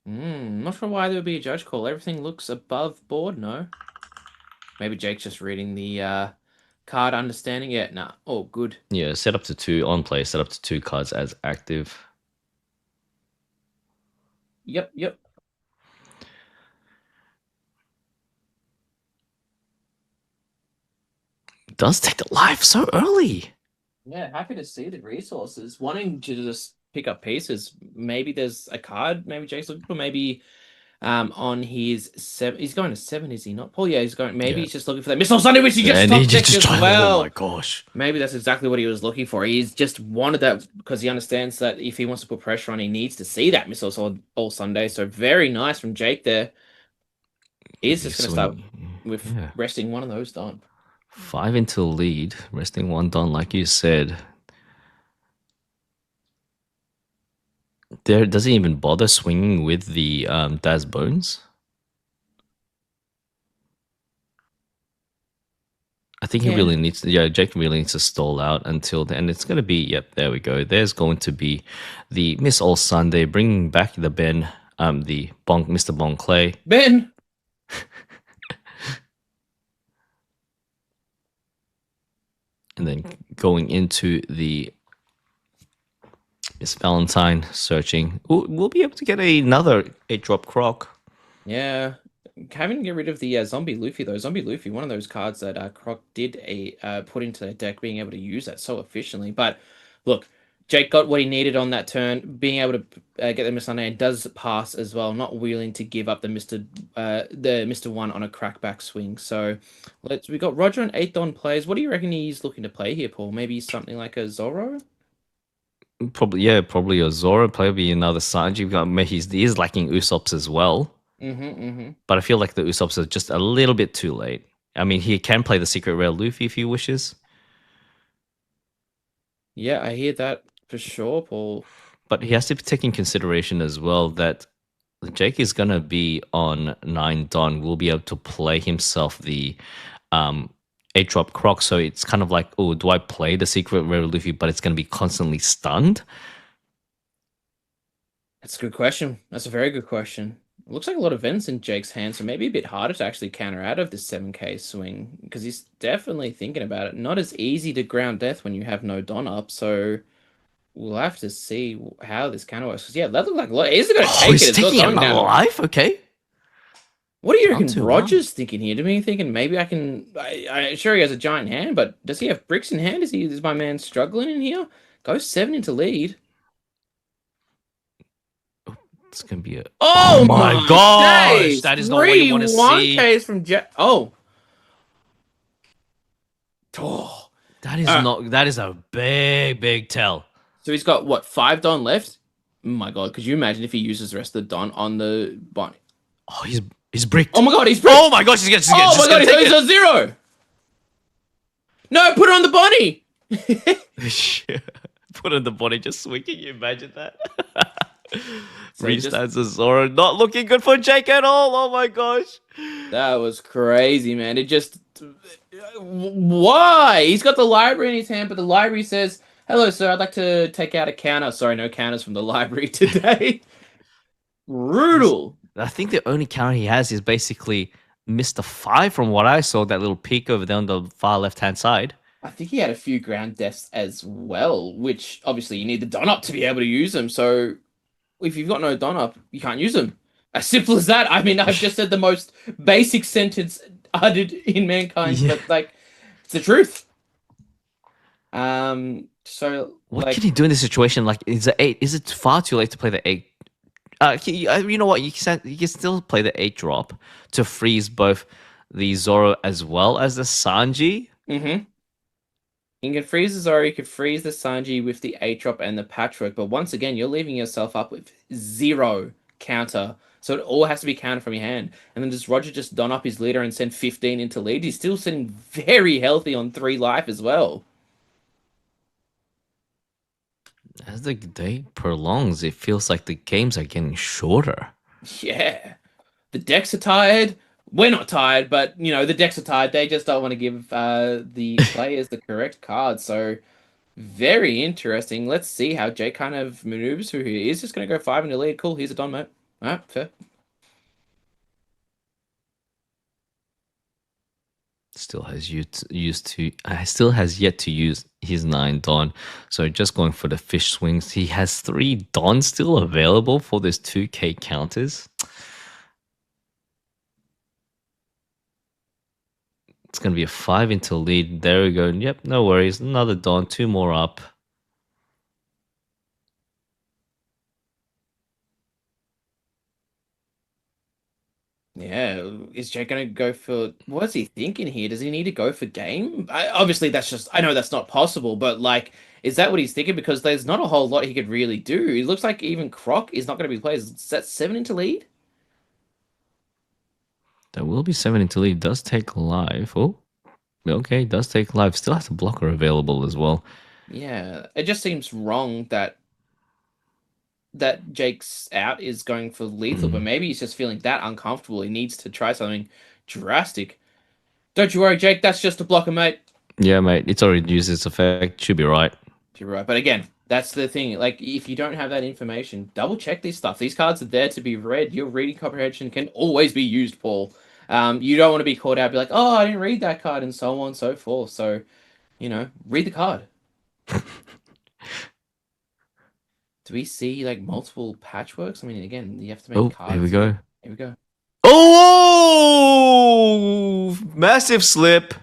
Not sure why there would be a judge call. Everything looks above board, no? Maybe Jake's just reading the card, understanding it. Nah, oh, good. Yeah, set up to 2 on play, set up to 2 cards as active. Yep, yep. Does take the life so early. Yeah, happy to see the resources. Wanting to just pick up pieces. Maybe there's a card. Maybe Jake's looking for. Maybe on his 7. He's going to 7, is he not? Paul, yeah, he's going. Maybe Yeah. he's just looking for that Missile Sunday, which he just And top he decked just as tried. well. Oh my gosh. Maybe that's exactly what he was looking for. He's just wanted that because he understands that if he wants to put pressure on, he needs to see that Missile Sword all Sunday. So very nice from Jake there. He's just going to start with resting one of those Don. 5 into lead, resting 1 Don, like you said. There doesn't even bother swinging with the Daz Bones. I think he really needs to, Jake really needs to stall out until then. It's going to be, yep, there we go. There's going to be the Miss All Sunday, bringing back the Ben, the Mr. Bon Clay. Ben! And then going into the Miss Valentine searching. We'll be able to get another 8-drop Croc. Yeah. Having to get rid of the Zombie Luffy, though. Zombie Luffy, one of those cards that Croc did put into their deck, being able to use that so efficiently. But look, Jake got what he needed on that turn, being able to get the Mr. and does pass as well, not willing to give up the Mr. 1 on a crackback swing. So we got Roger and 8 Don plays. What do you reckon he's looking to play here, Paul? Maybe something like a Zoro? Probably a Zoro, probably another Sanji. He's lacking Usopp's as well. But I feel like the Usopp's are just a little bit too late. I mean, he can play the Secret Rare Luffy if he wishes. Yeah, I hear that for sure, Paul. But he has to take in consideration as well that Jake is going to be on 9 Don. Will be able to play himself the 8-drop Croc. So it's kind of like, oh, do I play the Secret Rare Luffy, but it's going to be constantly stunned? That's a good question. That's a very good question. It looks like a lot of vents in Jake's hand, so maybe a bit harder to actually counter out of this 7k swing because he's definitely thinking about it. Not as easy to ground death when you have no Don up, so we'll have to see how this counter works. Because yeah, that looked like a lot. He's going to take he's it as well. taking another life? Okay. What do you reckon Roger's thinking here? To me, thinking maybe I can. I'm sure he has a giant hand, but does he have bricks in hand? Is my man struggling in here? Go 7 into lead. It's gonna be a. Oh my gosh! Days. That is not what you want to see. 1Ks from Jack. Oh. That is not. That is a big tell. So he's got what 5 Don left? Oh my god! Could you imagine if he uses the rest of the Don on the Bonnie? Oh, he's bricked. Oh my god, he's bricked. Oh my gosh, he's gonna. Oh my god, he's a 0. No, put it on the Bonnie. Put on the body, just swing. Can you imagine that? Restarts as Zoro, not looking good for Jake at all. Oh my gosh, that was crazy, man. It just why he's got the library in his hand, but the library says, "Hello, sir. I'd like to take out a counter." Sorry, no counters from the library today. Brutal. I think the only counter he has is basically Mr. 5 from what I saw. That little peak over there on the far left hand side. I think he had a few ground deaths as well, which obviously you need the Don up to be able to use them. So if you've got no Don up, you can't use them. As simple as that. I mean, I've just said the most basic sentence uttered in mankind, Yeah. but like, it's the truth. So What can like, he do in this situation? Like, is the eight? Is it far too late to play the eight? You know what? You can still play the eight drop to freeze both the Zoro as well as the Sanji. mm-hmm. You can freeze the Zoro, you could freeze the Sanji with the 8 drop and the patchwork, but once again, you're leaving yourself up with zero counter. So it all has to be countered from your hand. And then does Roger just don up his leader and send 15 into lead? He's still sitting very healthy on 3 life as well. As the day prolongs, it feels like the games are getting shorter. Yeah. The decks are tired. We're not tired, but the decks are tired. They just don't want to give the players the correct card. So very interesting. Let's see how Jay kind of maneuvers through here. He's just going to go 5 in the lead. Cool. Here's a Don, mate. All right, fair. Still has yet to use his 9 Dawn. So just going for the fish swings. He has 3 Dons still available for this 2k counters. It's gonna be a 5 into lead. There we go. Yep, no worries. Another Dawn, 2 more up. Yeah, is Jay going to go for what's he thinking here? Does he need to go for game? Obviously, I know that's not possible, but like, is that what he's thinking? Because there's not a whole lot he could really do. It looks like even Croc is not going to be played. Is that 7 into lead? There will be 7 into lead. Does take live. Oh, okay, does take live. Still has a blocker available as well. Yeah, it just seems wrong that Jake's out is going for lethal, but maybe he's just feeling that uncomfortable. He needs to try something drastic. Don't you worry, Jake. That's just a blocker, mate. Yeah, mate. It's already used its effect. Should be right. You're right. But again, that's the thing. Like, if you don't have that information, double check this stuff. These cards are there to be read. Your reading comprehension can always be used, Paul. You don't want to be caught out, be like, oh, I didn't read that card, and so on and so forth. So, read the card. Do we see like multiple patchworks? I mean, again, you have to make Oh, here we cards. go. Here we go. Oh, massive slip.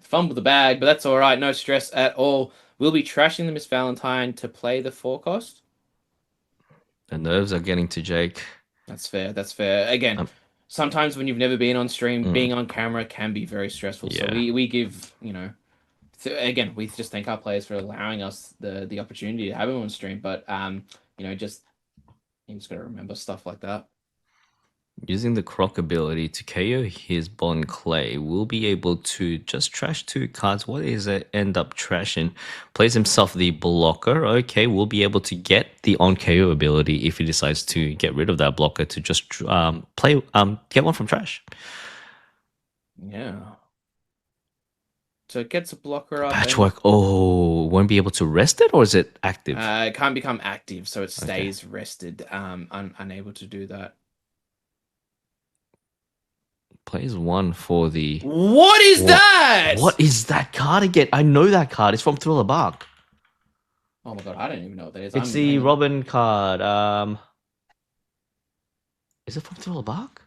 Fumble the bag, but that's all right. No stress at all. We'll be trashing the Miss Valentine to play the forecast. The nerves are getting to Jake. That's fair. That's fair. Again, Um, sometimes when you've never been on stream, mm, being on camera can be very stressful. So yeah. we give, again, we just thank our players for allowing us the opportunity to have him on stream. But just you just gotta remember stuff like that. Using the Croc ability to KO his Bon Clay, will be able to just trash 2 cards. What is it? End up trashing. Plays himself the blocker. Okay, we'll be able to get the on KO ability if he decides to get rid of that blocker to just get one from trash. Yeah. So it gets a blocker up and Patchwork. Oh, won't be able to rest it, or is it active? it can't become active, so it Okay. stays rested. Unable to do that. Plays 1 for the. What is What? that? What is that card again? I know that card. It's from Thriller Bark. Oh my god, I don't even know what that is. It's I'm the hang on. Robin card. Is it from Thriller Bark?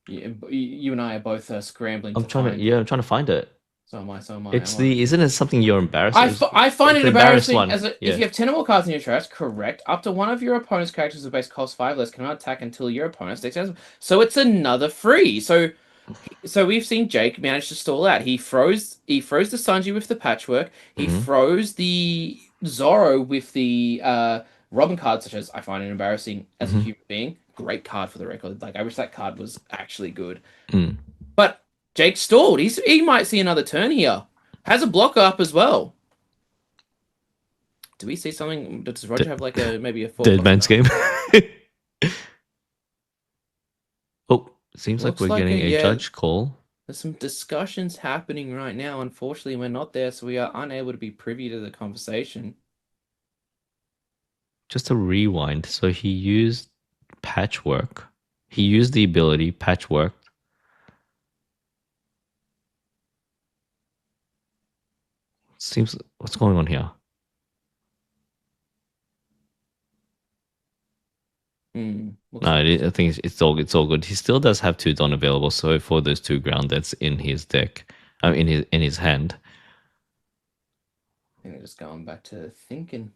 You and I are both scrambling to find. I'm trying to find it. So am I. So am I. It's the, isn't it something you're embarrassed? I find It's it the embarrassed embarrassing one. as if you have 10 or more cards in your trash, correct. Up to one of your opponent's characters with base cost 5 less cannot attack until your opponent's takes out. So it's another free. So we've seen Jake manage to stall out. He froze the Sanji with the patchwork. He Mhm. froze the Zoro with the Robin card, such as I find it embarrassing as a Mhm. human being. Great card for the record. Like I wish that card was actually good. Mm. But Jake stalled. He might see another turn here. Has a blocker up as well. Do we see something? Does Roger have like maybe a four Dead cost man's now? game. Oh, seems like Looks we're like getting a yeah. judge call. There's some discussions happening right now. Unfortunately, we're not there, so we are unable to be privy to the conversation. Just a rewind. So he used patchwork. He used the ability patchwork. Seems what's going on here? Looks No, like I think it's all good. He still does have two Don available, so for those two ground that's in his deck, in his hand. I think they're just going back to thinking.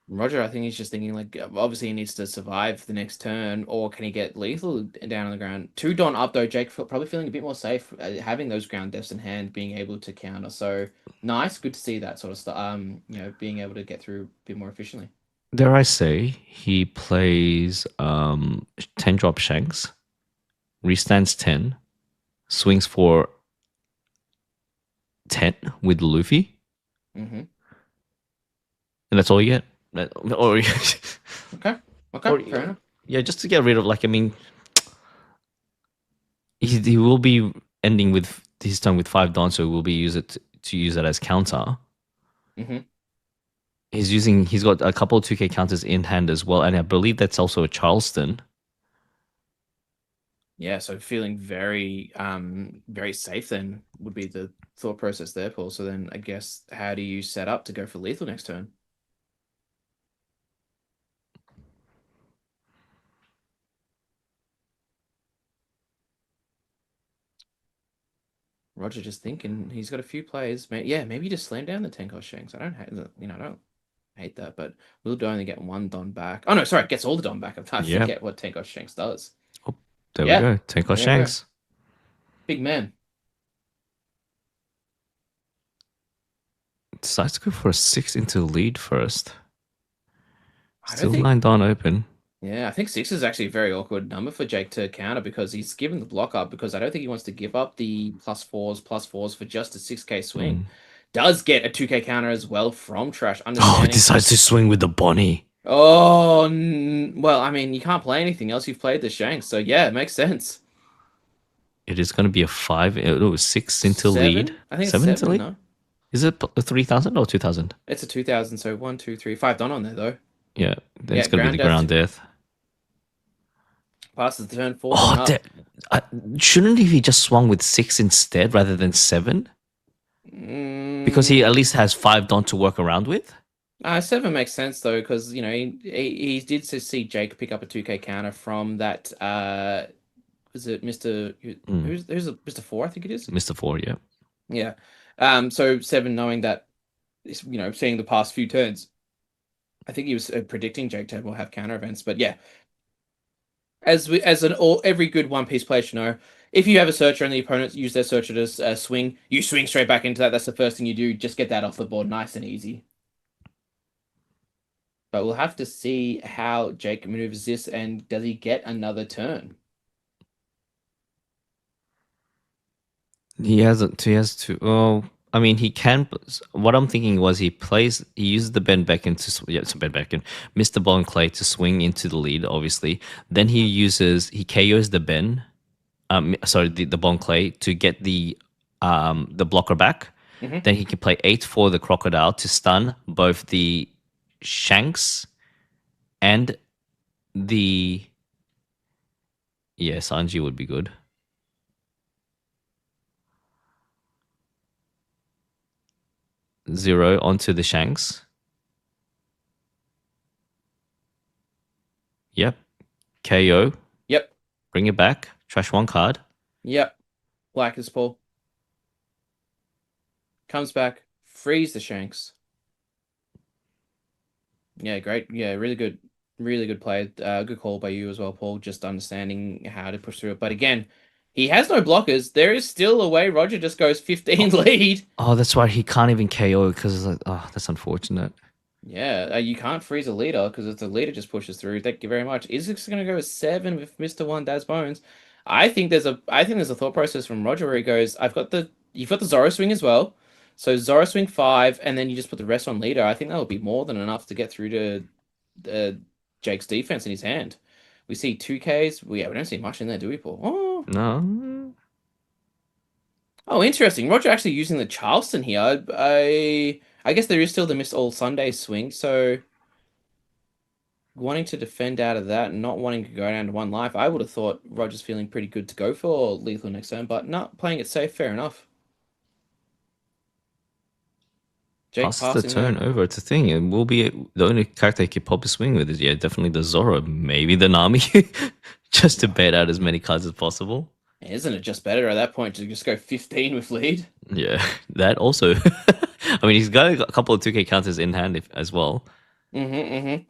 Roger, I think he's just thinking like obviously he needs to survive the next turn, or can he get lethal down on the ground? Two Don up though, Jake probably feeling a bit more safe having those ground deaths in hand, being able to counter. So nice, good to see that sort of stuff. Being able to get through a bit more efficiently. Dare I say he plays 10 drop Shanks, restands 10, swings for 10 with Luffy, Mm-hmm. and that's all you get. Or Okay. Okay. or Fair enough. yeah, just to get rid of, like, I mean, he will be ending with his turn with 5 Don, so we'll be use it as counter. Mm-hmm. He's got a couple of 2K counters in hand as well, and I believe that's also a Charleston. Yeah. So feeling very safe then would be the thought process there, Paul. So then I guess how do you set up to go for lethal next turn? Roger just thinking he's got a few players. Yeah, maybe just slam down the Tenkosh Shanks. I don't hate that. I don't hate that, but we'll only get one Don back. Oh no, sorry, gets all the Don back. I Yeah. forget what Tenkosh Shanks does. Oh, there we Yeah, go. Tenko there you go. Shanks. Big man. Decides to go for a 6 into lead first. I don't Still think. 9 Don open. Yeah, I think six is actually a very awkward number for Jake to counter because he's given the block up because I don't think he wants to give up the plus fours for just a 6K swing. Mm. Does get a 2K counter as well from Trash, Oh, he understanding. decides to swing with the Bonnie. Oh, well, I mean, you can't play anything else. You've played the Shanks, so yeah, it makes sense. It is going to be a 5. Oh, 6 into lead. Seven? I think it's 7 into seven, lead? no? Is it 3,000 or 2,000? It's a 2000, so one, two, three, 5 Don on there, though. Yeah, then Yeah, it's going to be ground the death ground death. passes the turn, 4 Don Oh, up. uh, shouldn't he just swung with 6 instead rather than 7? Because he at Mm, least has 5 Don to work around with? 7 makes sense, though, because, he did see Jake pick up a 2K counter from that, was it Mr. Mm, Who's Mr. 4, I think it is? Mr. 4, yeah. Yeah. So 7 knowing that, seeing the past few turns, I think he was predicting Jake Ted will have counter events, but yeah, every good One Piece player should know, if you have a searcher and the opponents use their searcher to swing, you swing straight back into that. That's the first thing you do. Just get that off the board, nice and easy. But we'll have to see how Jake maneuvers this, and does he get another turn? He hasn't. He has to. Oh, I mean, he can. What I'm thinking was he uses the Ben Beckon yeah, it's Ben Beckon, Mr. Bon Clay to swing into the lead, obviously. Then he KOs the Ben, sorry, the Bon Clay to get the blocker back. Hmm. Then he can play 8 for the Crocodile to stun both the Shanks and the, yeah, Sanji would be good. 0 onto the Shanks. Yep. KO. Yep. Bring it back. Trash 1 card. Yep. Black is Paul. Comes back. Frees the Shanks. Yeah, great. Yeah, really good. Really good play. Good call by you as well, Paul. Just understanding how to push through it. But again, he has no blockers. There is still a way Roger just goes 15 lead. Oh, that's why he can't even KO because, like, oh, that's unfortunate. Yeah, you can't freeze a leader because if the leader just pushes through, thank you very much. Is this going to go 7 with Mr. One Daz Bones? I think there's a thought process from Roger where he goes, you've got the Zoro swing as well. So Zoro swing 5, and then you just put the rest on leader. I think that would be more than enough to get through to Jake's defense in his hand. We see 2Ks. We don't see much in there, do we, Paul? Oh, No. oh, interesting. Roger actually using the Charleston here. I guess there is still the Miss All Sunday swing, so wanting to defend out of that and not wanting to go down to 1 life, I would have thought Roger's feeling pretty good to go for lethal next turn, but not playing it safe, fair enough. Jake passes the passing turn there. over to thing. It will be the only character he could probably swing with is, yeah, definitely the Zoro, maybe the Nami, just to bait out as many cards as possible. Isn't it just better at that point to just go 15 with lead? Yeah, that also. I mean, he's got a couple of 2K counters in hand as well. Mm-hmm.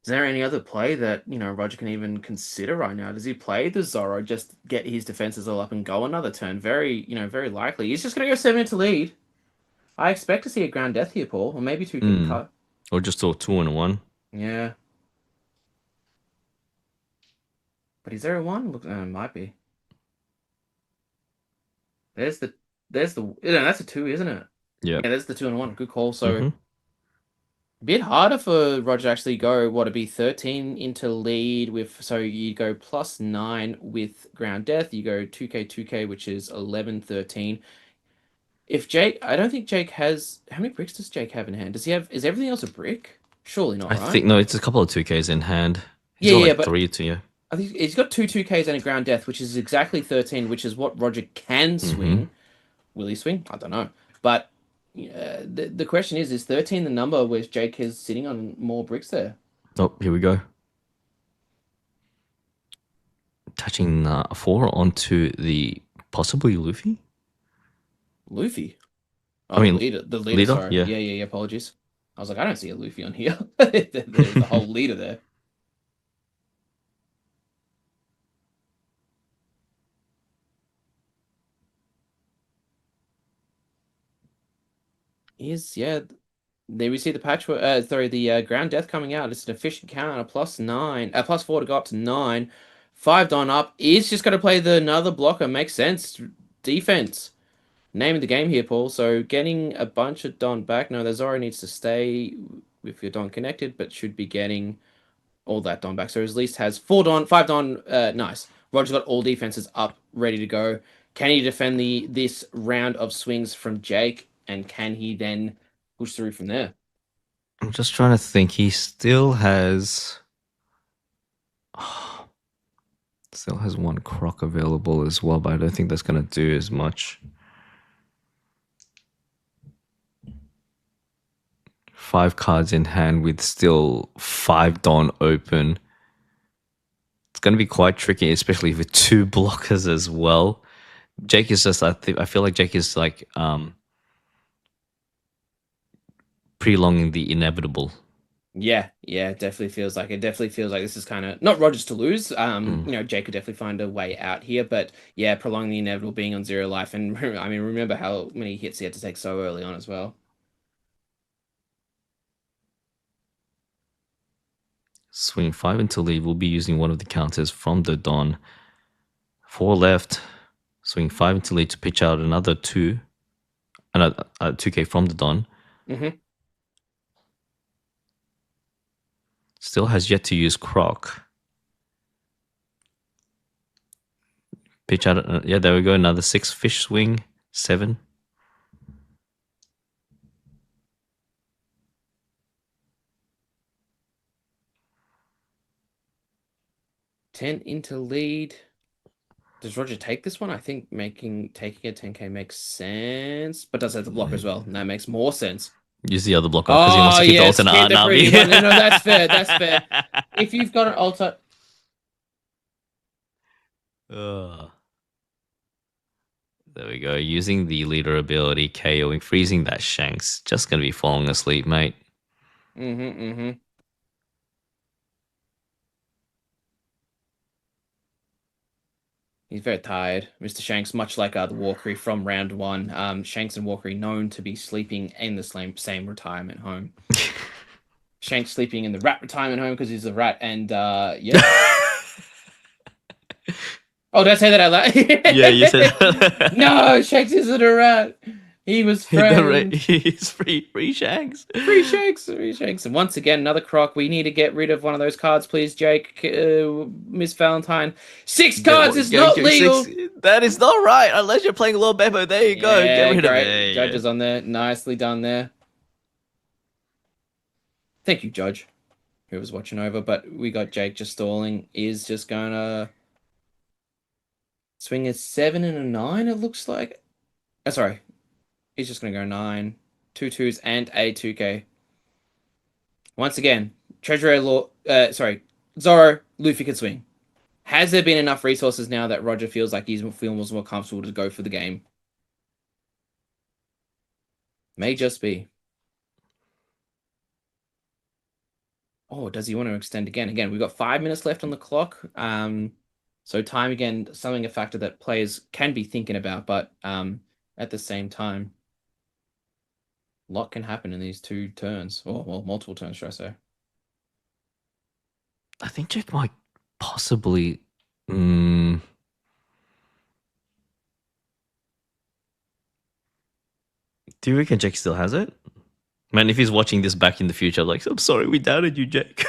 Is there any other play that, Roger can even consider right now? Does he play the Zorro, just get his defenses all up and go another turn? Very, very likely. He's just going to go 7 into lead. I expect to see a ground death here, Paul, or maybe two Mm. cut. Or just a two and a one. Yeah, but is there a one? Look, might be. There's the, that's a two, isn't it? Yeah. Yeah, there's the two and one. Good call. So Mm-hmm. a bit harder for Roger to actually go, what, to be 13 into lead with, so you go +9 with ground death, you go 2K, 2K, which is 11, 13. If Jake, I don't think Jake has, how many bricks does Jake have in hand? Does he have, is everything else a brick? Surely not, I right? think no, it's a couple of 2Ks in hand. He's Yeah, got yeah, like but three to you. I think he's got two 2Ks and a ground death, which is exactly 13, which is what Roger can Mm-hmm. swing. Will he swing? I don't know. But the question is 13 the number where Jake is sitting on more bricks there? Oh, here we go. Touching four onto the possibly Luffy. Luffy. I Oh, mean, the leader, leader. sorry. Yeah. Yeah. Apologies. I was like, I don't see a Luffy on here. There's a whole leader there. Is yeah. There we see the patchwork. Sorry, the ground death coming out. It's an efficient count, a +9, +4 to go up to 9. 5 Don up is just going to play the another blocker. Makes sense. Defense. Name of the game here, Paul. So getting a bunch of Don back. No, the Zoro needs to stay with your Don connected, but should be getting all that Don back. So at least has 4 Don, 5 Don. Nice. Roger's got all defenses up, ready to go. Can he defend this round of swings from Jake? And can he then push through from there? I'm just trying to think. He still has one croc available as well, but I don't think that's gonna do as much. 5 cards in hand with still 5 Dawn open. It's gonna be quite tricky, especially with two blockers as well. Jake is just I feel like Jake is like prolonging the inevitable. Yeah, it definitely feels like this is kind of not Rogers to lose. Mm. Jake could definitely find a way out here, but yeah, prolong the inevitable being on 0 life. And I mean, remember how many hits he had to take so early on as well. Swing 5 until lead. We'll be using one of the counters from the Dawn. 4 left. Swing 5 until lead to pitch out another 2. Another 2K from the Dawn. Mm-hmm. Still has yet to use Croc. Pitch out. Yeah, there we go. Another 6 fish swing. 7. 10 into lead. Does Roger take this one? I think taking a 10K makes sense, but does have the block as well. And that makes more sense. Use the other blocker because he wants Oh, to keep the yes, alternate keep the Nami. greedy one. No, that's fair. That's fair. If you've got an alter, Ugh. There we go. Using the leader ability, KOing, freezing that Shanks. Just gonna be falling asleep, mate. mm-hmm. He's very tired, Mr. Shanks, much like the Walkery from round one. Shanks and Walkery known to be sleeping in the same retirement home. Shanks sleeping in the rat retirement home because he's a rat, and yeah. Oh, did I say that out loud? Yeah, you said No, Shanks isn't a rat. He was friends. he's free Shanks. Free Shanks, free Shanks. And once again, another croc. We need to get rid of one of those cards, please, Jake. Miss Valentine. 6 cards is not legal. That is not right, unless you're playing Lord Beppo. There you go. Get rid of great. it. Judges on there. Nicely done there. Thank you, Judge, who was watching over. But we got Jake just stalling. Is just gonna swing a 7 and a 9. It looks like. Oh, sorry, he's just gonna go nine, two twos and a 2K. Once again, Treasurer Law. Zoro, Luffy can swing. Has there been enough resources now that Roger feels like he's feels more comfortable to go for the game? May just be. Oh, does he want to extend again? Again, we've got 5 minutes left on the clock. So time again, something a factor that players can be thinking about, but at the same time, a lot can happen in these two turns, or well, multiple turns, should I say? I think Jake might possibly. Mm, do you reckon Jake still has it? Man, if he's watching this back in the future, like, I'm sorry, we doubted you, Jake.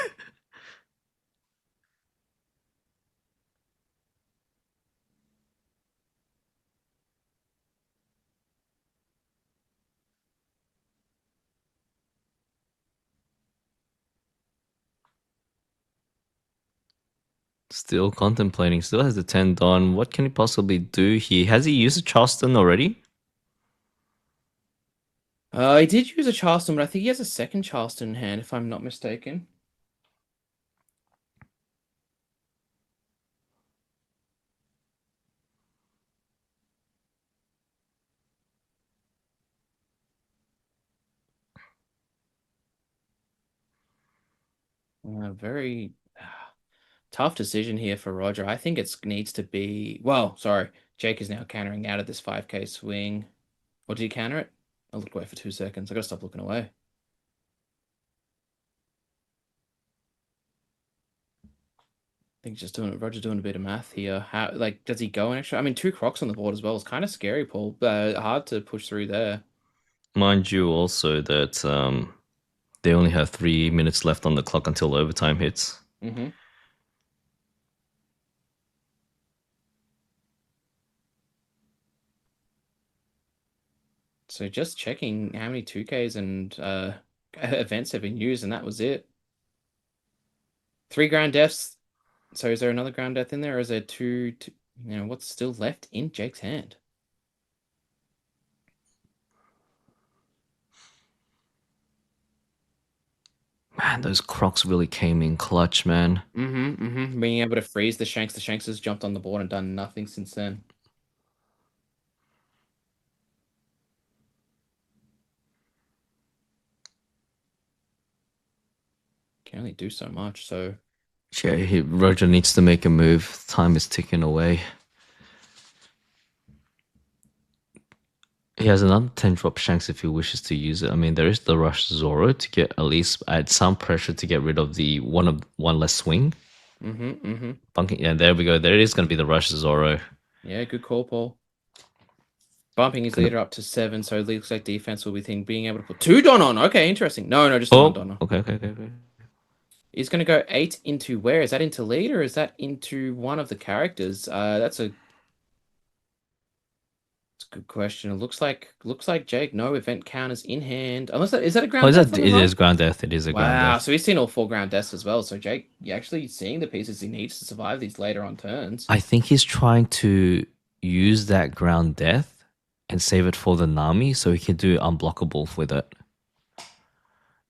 Still contemplating, still has the 10 Don. What can he possibly do here? Has he used a Charleston already? He did use a Charleston, but I think he has a second Charleston in hand, if I'm not mistaken. Very tough decision here for Roger. I think it needs to be. Well, sorry. Jake is now countering out of this 5K swing. Or did he counter it? I looked away for 2 seconds. I gotta stop looking away. I think just doing Roger doing a bit of math here. How like does he go an extra? I mean, two Crocs on the board as well is kind of scary, Paul. Hard to push through there. Mind you, also that they only have 3 minutes left on the clock until overtime hits. Mm-hmm. So just checking how many 2Ks and events have been used, and that was it. 3 ground deaths. So is there another ground death in there, or is there two, what's still left in Jake's hand? Man, those Crocs really came in clutch, man. Being able to freeze the Shanks. The Shanks has jumped on the board and done nothing since then. Can only do so much, so Yeah, Roger needs to make a move. Time is ticking away. He has another 10 drop Shanks if he wishes to use it. I mean, there is the Rush Zoro to get at least add some pressure to get rid of the one less swing. Bunking, yeah, there we go. There it is going to be the Rush Zoro. Yeah, good call, Paul. Bumping his leader up to 7, so it looks like defense will be being able to put 2 Don on. Okay, interesting. No, just the 1 Don on. Okay. He's going to go 8 into where? Is that into lead or is that into one of the characters? That's a good question. It looks like Jake. No event counters in hand. Unless is that a ground death? It is ground death. It is a ground death. So he's seen all 4 ground deaths as well. So Jake, you're actually seeing the pieces he needs to survive these later on turns. I think he's trying to use that ground death and save it for the Nami so he can do unblockable with it.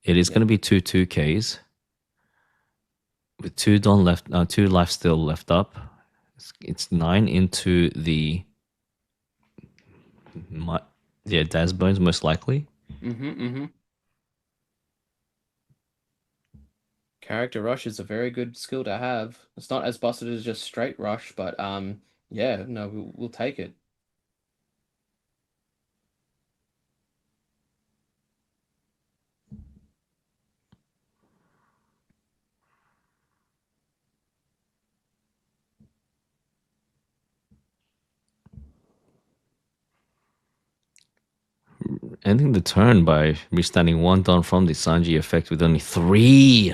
It is going to be 2-2Ks. With 2 Don left, 2 life still left up. It's 9 into the Daz Bones most likely. Character rush is a very good skill to have. It's not as busted as just straight rush, but yeah, no, we'll take it. Ending the turn by restanding 1 Don from the Sanji effect with only 3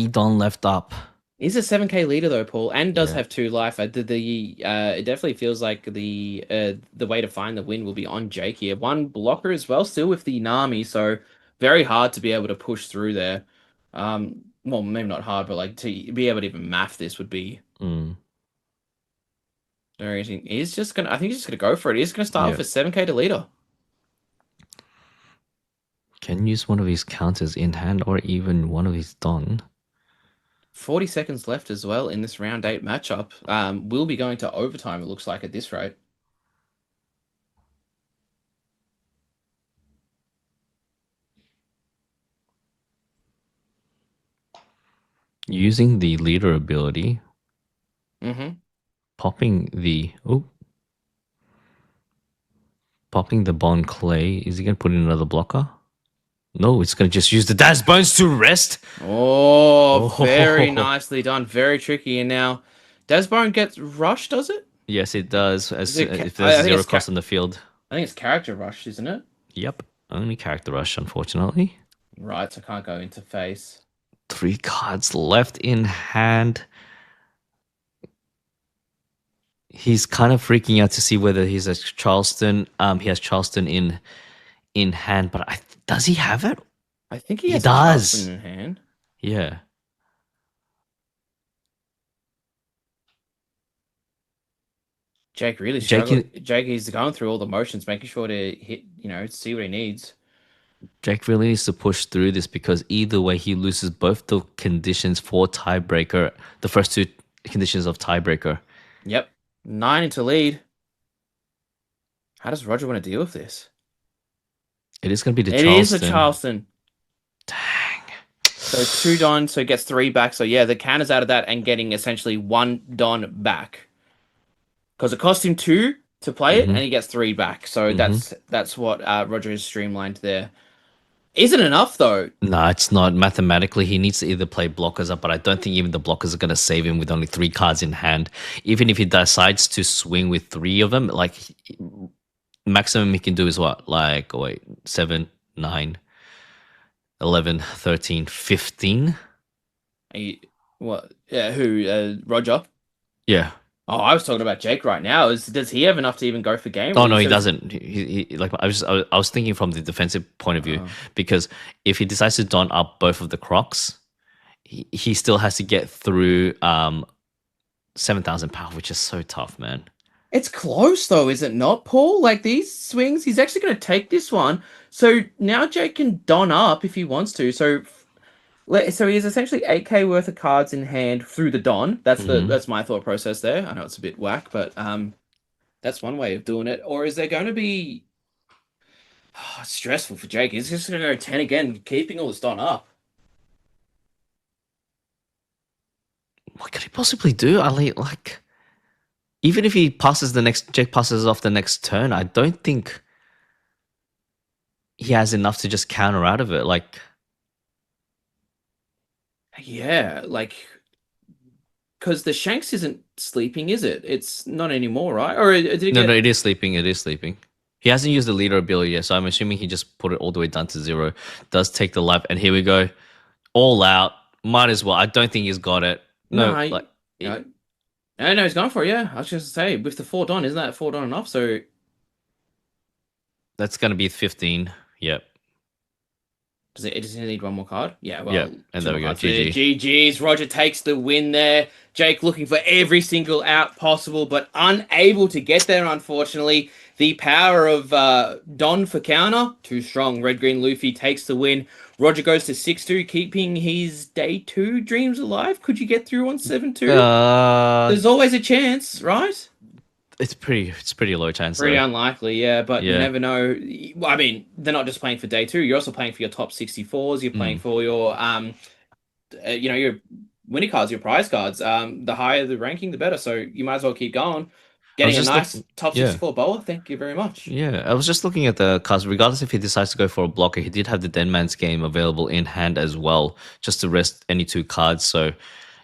Don left up. He's a 7K leader though, Paul, and does have 2 life. It definitely feels like the way to find the win will be on Jake here. 1 blocker as well, still with the Nami. So Very hard to be able to push through there. Well, maybe not hard, but like to be able to even math this would be Mm, very interesting. He's just gonna, I think he's just gonna go for it. He's gonna start yeah. off with 7k to leader. Can use one of his counters in hand or even one of his done. 40 seconds left as well in this round 8 matchup. We'll be going to overtime, it looks like, at this rate. Using the leader ability, Mm-hmm. popping the popping the Bond Clay. Is he gonna put in another blocker? No, it's gonna just use the Dash Bones to rest. Oh, very Oh, nicely done. Very tricky. And now, Desbone gets rushed, does it? yes, it does. Is As it? if there's I think zero it's. cost on the field. I think it's character rush, isn't it? Yep, only character rush, unfortunately. Right. So I can't go into face. 3 cards left in hand. He's kind of freaking out to see whether he's a Charleston. He has Charleston in hand, but does he have it? I think he He has a Charleston does. in hand. Yeah. Jake really Jake struggled. Jake is going through all the motions, making sure to hit, see what he needs. Jake really needs to push through this because either way he loses both the conditions for tiebreaker, the first two conditions of tiebreaker. Yep. 9 into lead. How does Roger want to deal with this? It is going to be the It is a Charleston. Charleston. Dang. So 2 Don, so gets 3 back. So yeah, the counters out of that and getting essentially 1 Don back. Because it cost him 2 to play it, and he gets 3 back. So that's what Roger has streamlined there. Isn't enough though. No, it's not. Mathematically, he needs to either play blockers up, but I don't think even the blockers are going to save him with only 3 cards in hand. Even if he decides to swing with 3 of them, like maximum he can do is what? Like, oh wait, 7, 9, 11, 13, 15? What? Yeah, who? Roger? Yeah. Oh, I was talking about Jake right now. Does he have enough to even go for game? Oh no, he doesn't. Like I was thinking from the defensive point of view because if he decides to don up both of the Crocs, he still has to get through 7,000 power, which is so tough, man. It's close though, is it not, Paul? Like these swings, he's actually going to take this one. So now Jake can don up if he wants to. So he has essentially 8k worth of cards in hand through the don. That's my thought process there. I know it's a bit whack, but that's one way of doing it. Or is there going to be stressful for Jake? He's just going to go 10 again, keeping all this don up. What could he possibly do? Like even if he passes Jake passes off the next turn, I don't think he has enough to just counter out of it. Like, yeah, like because the Shanks isn't sleeping, is it? It's not anymore, right? Or did he no, get? no, it is sleeping. It is sleeping. He hasn't used the leader ability yet, so I'm assuming he just put it all the way down to 0. Does take the life, and here we go, all out. Might as well. I don't think he's got it. No, like No, no, he's gone for it. Yeah, I was just gonna say with the 4 don, isn't that 4 don enough? So that's gonna be 15. Yep. does he need one more card? Yeah, well, Yep. And there we go. GG. GG's. Roger takes the win there. Jake looking for every single out possible, but unable to get there, unfortunately. The power of Don for counter, too strong. Red Green Luffy takes the win. Roger goes to 6-2, keeping his day 2 dreams alive. Could you get through on 7-2? There's always a chance, right? It's pretty low chance. Pretty though. unlikely, yeah, but you never know. Well, I mean, they're not just playing for day 2. You're also playing for your top 64s. You're playing for your, your winning cards, your prize cards. The higher the ranking, the better. So you might as well keep going. Getting a nice top 64 bowler. Thank you very much. Yeah, I was just looking at the cards. Regardless if he decides to go for a blocker, he did have the Dead Man's Game available in hand as well, just to rest any 2 cards. So,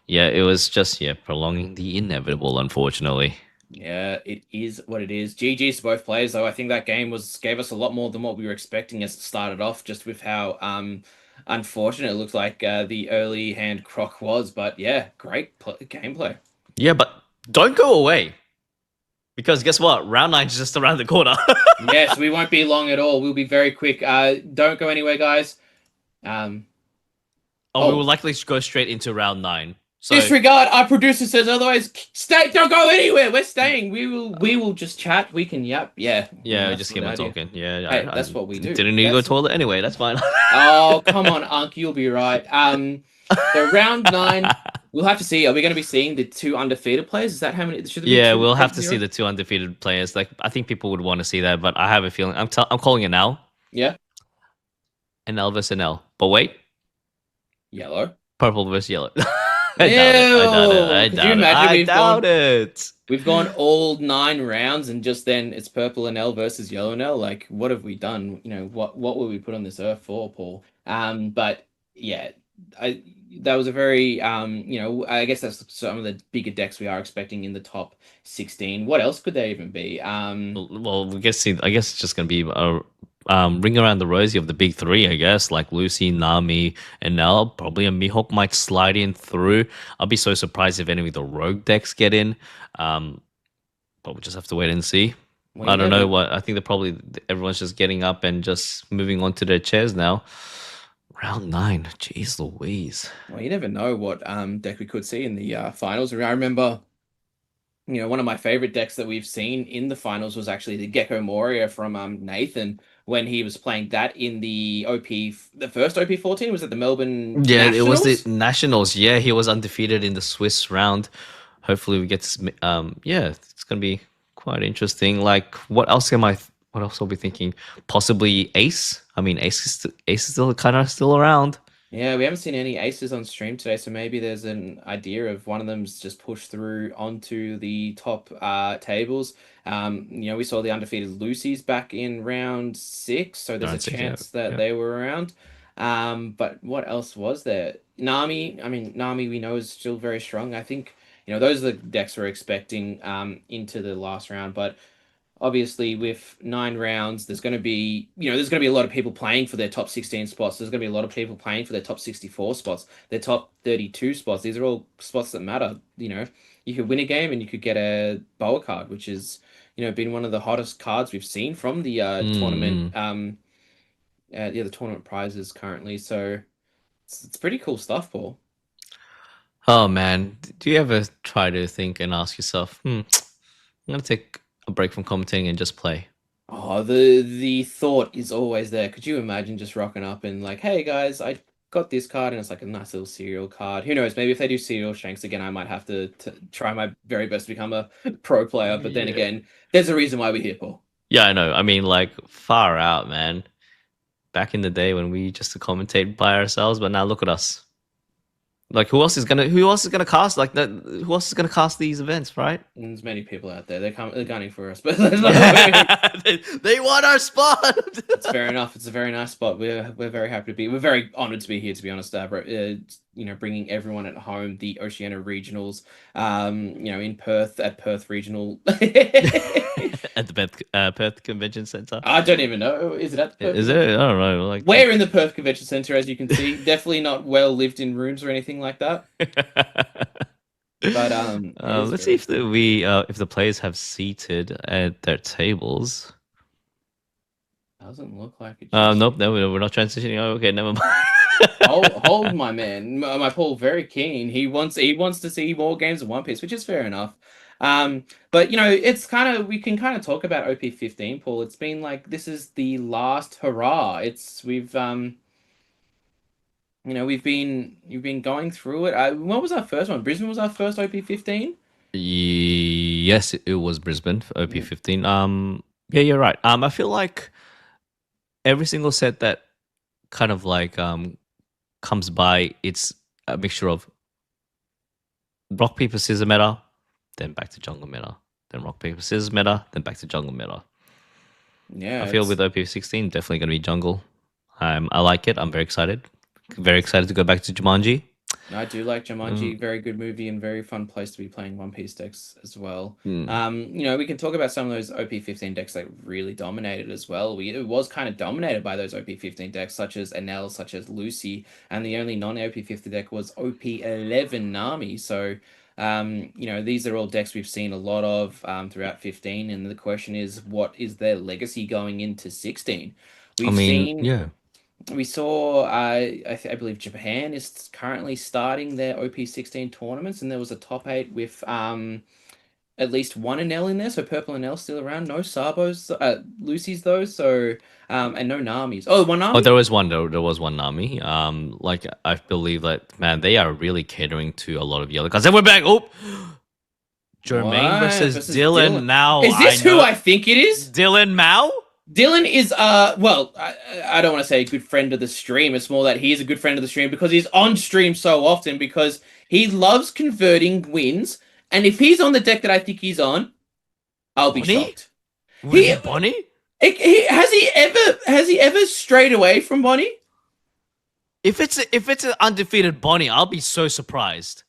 yeah, it was just prolonging the inevitable, unfortunately. Yeah, it is what it is. GG's to both players, though. I think that game gave us a lot more than what we were expecting as it started off, just with how unfortunate it looked like the early hand Croc was. But yeah, great gameplay. Yeah, but don't go away. Because guess what? Round 9 is just around the corner. Yes, we won't be long at all. We'll be very quick. Don't go anywhere, guys. Um, Oh, we will oh, likely go straight into round nine. So disregard. Our producer says otherwise. Stay. Don't go anywhere. We're staying. We will just chat. We can yap. Yeah, yeah, that's just the keep on idea. talking. Yeah, Hey, I that's what we do. didn't need to go to the That's toilet anyway. That's fine. Oh, come on, Unc, you'll be right. So round nine, we'll have to see. Are we going to be seeing the two undefeated players? Is that how many? Should there be Yeah, two we'll have eight to see zero? the two undefeated players. Like, I think people would want to see that, but I have a feeling I'm calling it now. Yeah, NL versus NL. But wait, yellow. purple versus yellow. I doubt it. I doubt it. Ew! I Could you doubt it. imagine I doubt it. we've gone all 9 rounds and just then it's purple and L versus yellow and L? Like, what have we done? What were we put on this earth for, Paul? But yeah, I that was a very I guess that's some of the bigger decks we are expecting in the top 16. What else could there even be? Well, I guess it's just gonna be a ring around the rosy of the big three. I guess like Lucy, Nami, and Nell. Probably a Mihawk might slide in through. I'll be so surprised if any of the rogue decks get in. Um, but we'll just have to wait and see. Well, I you don't know never what. I think they're probably everyone's just getting up and just moving on to their chairs now. Round nine. Jeez Louise. well, you never know what deck we could see in the finals. I remember one of my favorite decks that we've seen in the finals was actually the Gecko Moria from Nathan when he was playing that in the the first OP 14. Was it the Melbourne Yeah, it was the Nationals? Nationals. Yeah, he was undefeated in the Swiss round. Hopefully, we get to. Yeah, it's gonna be quite interesting. Like, What else are we thinking? Possibly Ace. I mean, Ace is still kind of still around. Yeah, we haven't seen any aces on stream today, so maybe there's an idea of one of them's just pushed through onto the top tables. We saw the undefeated Lucy's back in round 6, so there's a Round six. Yeah, chance that yeah. they were around. But what else was there? Nami we know is still very strong. I think, those are the decks we're expecting into the last round, but obviously with 9 rounds there's going to be a lot of people playing for their top 16 spots. There's going to be a lot of people playing for their top 64 spots, their top 32 spots. These are all spots that matter. You could win a game and you could get a boa card, which is been one of the hottest cards we've seen from the tournament Mm. the tournament prizes currently. So it's pretty cool stuff, Paul. Oh man, do you ever try to think and ask yourself, I'm gonna take a break from commentating and just play? Oh, the thought is always there. Could you imagine just rocking up and like, hey guys, I got this card and it's like a nice little cereal card. Who knows? Maybe if they do cereal shanks again, I might have to try my very best to become a pro player. But then Yeah. again, there's a reason why we're here, Paul. Yeah, I know. I mean, like far out, man. Back in the day when we used to commentate by ourselves, but now look at us. Like who else is gonna cast like that? Who else is gonna cast these events, right? And there's many people out there. They're gunning for us, but They want our spot. it's fair enough. It's a very nice spot. We're very happy to be. We're very honored to be here. To be honest, bringing everyone at home the Oceania regionals. In Perth at Perth Regional. At the Perth Convention Center. I don't even know. Is it at the Perth Is it? Convention? I don't know. We're in the Perth Convention Center, as you can see. Definitely not well lived in rooms or anything like that. But it is Let's see very. if the players have seated at their tables. Doesn't look like it just Nope, yet. no, we're not transitioning. Oh, okay, never Hold, mind. my man, my Paul, very keen. He wants to see more games of One Piece, which is fair enough. But it's kind of we can kind of talk about OP 15, Paul. It's been like this is the last hurrah. It's we've you've been going through it. What was our first one? Brisbane was our first OP 15. Yes, it was Brisbane for OP Yeah. 15. Yeah, you're right. I feel like every single set that kind of like comes by, it's a mixture of rock paper scissors meta, then back to jungle meta, then rock paper scissors meta, then back to jungle meta. I Yeah, feel with OP 16 definitely gonna be jungle. I like it. I'm very excited. Very excited to go back to Jumanji. I do like Mm, Jumanji. Very good movie and very fun place to be playing One Piece decks as well. mm. We can talk about some of those OP 15 decks that really dominated as well. It was kind of dominated by those OP 15 decks, such as Enel, such as Lucy, and the only non-OP 50 deck was OP 11 Nami. So, these are all decks we've seen a lot of throughout 15, and the question is, what is their legacy going into 16? I We've mean, seen yeah. We saw, I believe Japan is currently starting their OP16 tournaments, and there was a top eight with at least one Enel in there, so purple Enel still around. No Sabos, Lucy's though, so and no Namis. Oh, one Oh, Nami? there was one. There was one Nami. Like I believe that man, they are really catering to a lot of yellow cards. And we're back. Oh, Jermaine What versus versus Dylan. Dylan? Now Is I this who know I think it is? Dylan Mao. Dylan is well, I don't want to say a good friend of the stream. It's more that he is a good friend of the stream because he's on stream so often because he loves converting wins. And if he's on the deck that I think he's on, I'll be Bonnie? shocked. Would it He, be Bonnie? has he ever strayed away from Bonnie? If it's an undefeated Bonnie, I'll be so surprised.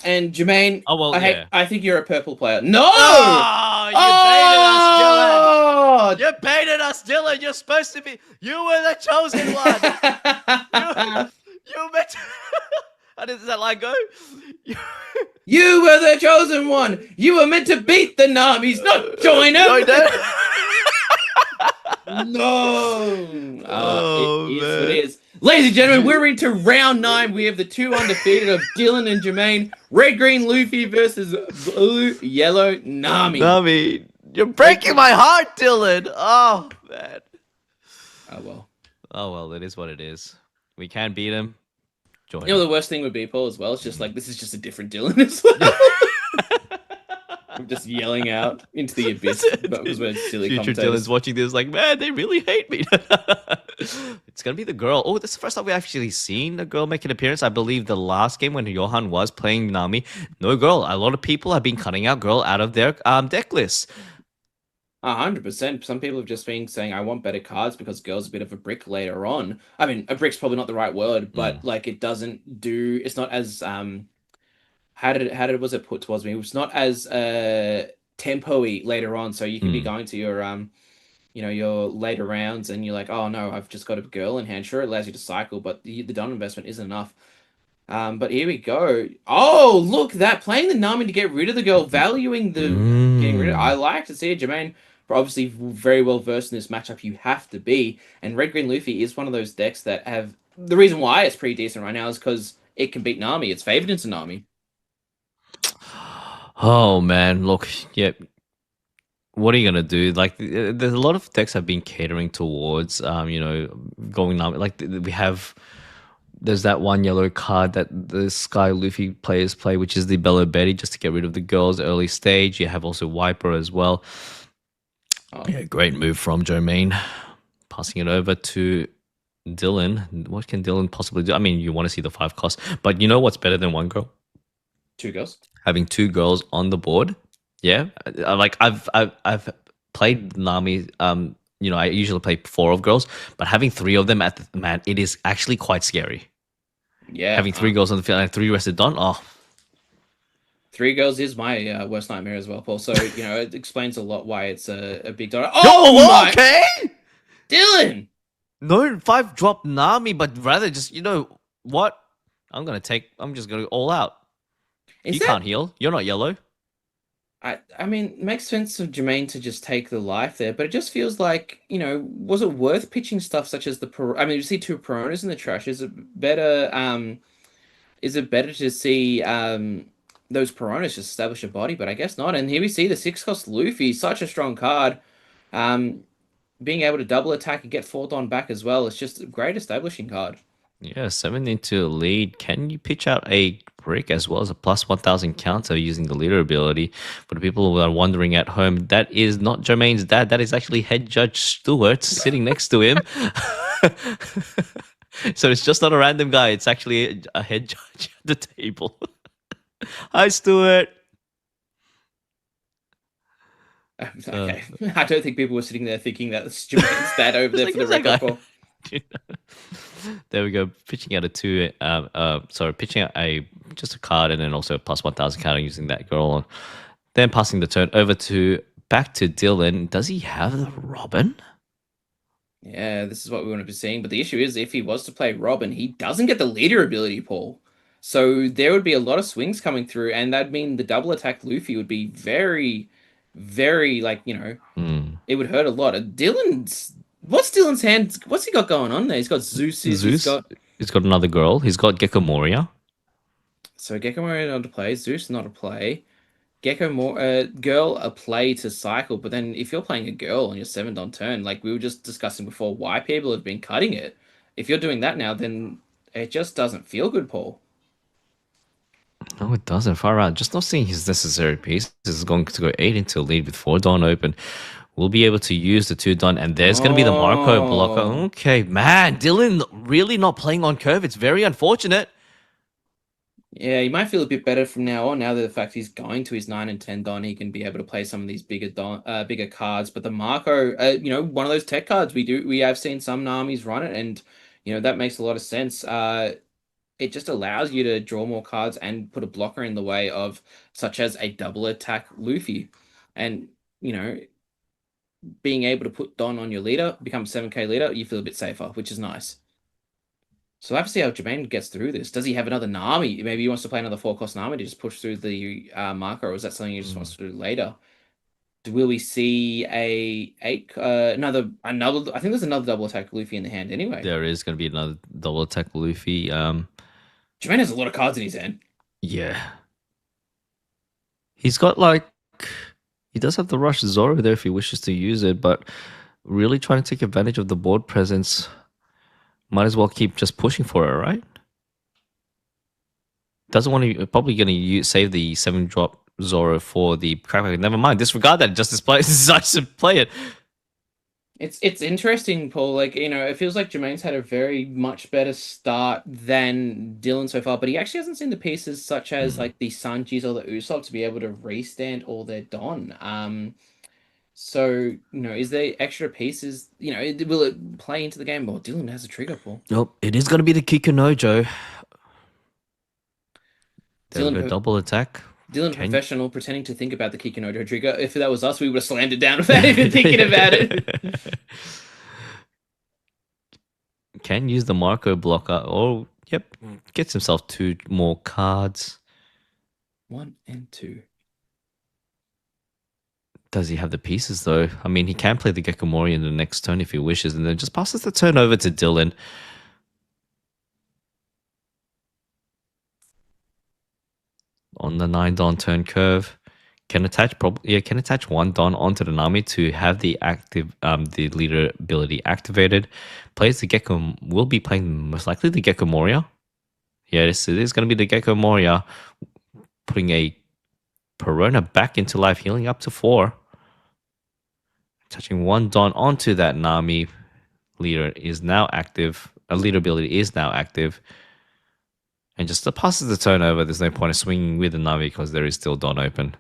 And Jermaine, Oh well, yeah. I think you're a purple player. No! Oh, you baited us, Dylan. Oh! You baited us, Dylan. You're supposed to be. You were the chosen one. You meant. How does that line go? You, You were the chosen one. You were meant to beat the Namis, not join them. no, no. No. Oh, It is man. what it is. Ladies and gentlemen, we're into round 9. We have the two undefeated of Dylan and Jermaine. Red, green, Luffy versus blue, yellow, Nami. Nami, you're breaking my heart, Dylan. Oh man. Oh, well. Oh well, it is what it is. We can beat him. Join You know, him. the worst thing would be, Paul, as well. It's just like, this is just a different Dylan as well. I'm just yelling out into the abyss. That was where silly Future commentators. Dylan's watching this, like, man, they really hate me. It's gonna be the girl. Oh, this is the first time we actually seen a girl make an appearance. I believe the last game when Johan was playing Nami, no girl. A lot of people have been cutting out girl out of their deck lists. 100%. Some people have just been saying, I want better cards because girl's a bit of a brick later on. I mean, a brick's probably not the right word, but like it doesn't do, it's not as was it put towards me? It was not as tempo-y later on. So you can be Mm. going to your your later rounds and you're like, oh no, I've just got a girl in hand. Sure, it allows you to cycle, but the done investment isn't enough. But here we go. Oh, look, that playing the Nami to get rid of the girl, valuing the getting rid of. I Mm. like to see it. Jermaine, obviously very well versed in this matchup. You have to be. And Red Green Luffy is one of those decks that have the reason why it's pretty decent right now is because it can beat Nami. It's favored into Nami. Oh man, look, yeah. What are you gonna do? Like, there's a lot of decks have been catering towards, going Nami. Like, we have. There's that one yellow card that the Sky Luffy players play, which is the Bello Betty, just to get rid of the girls early stage. You have also Wiper as well. Oh, Yeah, great move from Jermaine. Passing it over to Dylan. What can Dylan possibly do? I mean, you want to see the 5 cost, but you know what's better than one girl? two girls. Having 2 girls on the board. Yeah, like I've played Nami. I usually play 4 of girls, but having 3 of them at the man, it is actually quite scary. Yeah. Having 3 girls on the field and 3 rested on. Oh, Three girls is my worst nightmare as well, Paul. So, it explains a lot why it's a big dollar. no, Oh my okay. Dylan! No 5 drop Nami, but rather just what? I'm just gonna all out. Is You that can't heal. You're not yellow. I mean, it makes sense of Jermaine to just take the life there, but it just feels like, was it worth pitching stuff such as I mean, you see 2 Peronas in the trash. Is it better to see those Peronas just establish a body? But I guess not. And here we see the 6 cost Luffy, such a strong card. Um, being able to double attack and get fourth on back as well. It's just a great establishing card. Yeah, 7 into lead. Can you pitch out a brick as well as a plus 1000 counter using the leader ability? For the people who are wondering at home, that is not Jermaine's dad. That is actually Head Judge Stewart sitting next to him. So it's just not a random guy. It's actually a head judge at the table. Hi, Stewart. Okay. I don't think people were sitting there thinking that it's Jermaine's dad over there It's for the like, who's that record. There we go. Pitching out a 2. Pitching out just a card and then also a plus 1000 counter using that girl on. Then passing the turn over to back to Dylan. Does he have the Robin? Yeah, this is what we want to be seeing. But the issue is, if he was to play Robin, he doesn't get the leader ability, Paul. So there would be a lot of swings coming through, and that'd mean the double attack Luffy would be very, very, like, Hmm. it would hurt a lot. Dylan's What's Dylan's hand? What's he got going on there? He's got Zeus's. He's Zeus, got he's got another girl. He's got Gecko Moria. so Gecko Moria not a play. Zeus not a play. Gecko more girl a play to cycle. But then if you're playing a girl on your 7th on turn, like we were just discussing before, why people have been cutting it. If you're doing that now, then it just doesn't feel good, Paul. No, it doesn't. Far out. Just not seeing his necessary pieces. Is going to go 8 into lead with 4 Dawn open. We'll be able to use the 2 Dawn, and there's going to be the Marco blocker. Oh. Okay, man. Dylan really not playing on curve. It's very unfortunate. Yeah, he might feel a bit better from now on. Now that the fact he's going to his 9 and 10 Don, he can be able to play some of these bigger cards. But the Marco, one of those tech cards we have seen some Namis run it, and that makes a lot of sense. It just allows you to draw more cards and put a blocker in the way of such as a double attack Luffy, and you know being able to put Don on your leader, become 7K leader, you feel a bit safer, which is nice. So we'll have to see how Jermaine gets through this. Does he have another Nami? Maybe he wants to play another 4 cost Nami to just push through the marker, or is that something he just Hmm. wants to do later? Will we see a eight another? I think there's another double attack Luffy in the hand anyway. There is going to be another double attack Luffy. Jermaine has a lot of cards in his hand. Yeah. He's got like he does have the rush Zoro there if he wishes to use it, but really trying to take advantage of the board presence. Might as well keep just pushing for it, right? Doesn't want to probably going to save the 7 drop Zoro for the crackback. Never mind, disregard that. Just decides to play it. It's interesting, Paul. Like, it feels like Jermaine's had a very much better start than Dylan so far, but he actually hasn't seen the pieces such as Hmm. like the Sanjis or the Usopp to be able to restand all their Don. So, is there extra pieces? Will it play into the game? Well, Dylan has a trigger, Paul. Nope, it is going to be the Kikunojo. There we Dylan, go, double attack. Dylan, Can professional, pretending to think about the Kikinojo trigger. If that was us, we would have slammed it down without even thinking about it. can use the Marco blocker. Oh, yep, gets himself 2 more cards. 1 and 2. Does he have the pieces though? I mean, he can play the Gekomori in the next turn if he wishes, and then just passes the turn over to Dylan on the 9 Don turn curve. Can attach can attach 1 Don onto the Nami to have the the leader ability activated. Plays the Gecko will be playing most likely the Gecko Moria. Yeah, this is going to be the Gecko Moria, putting a Perona back into life, healing up to 4. Touching 1 Don onto that Nami. Leader is now active. A leader ability is now active. And just passes the turn over. There's no point of swinging with the Nami because there is still Don open.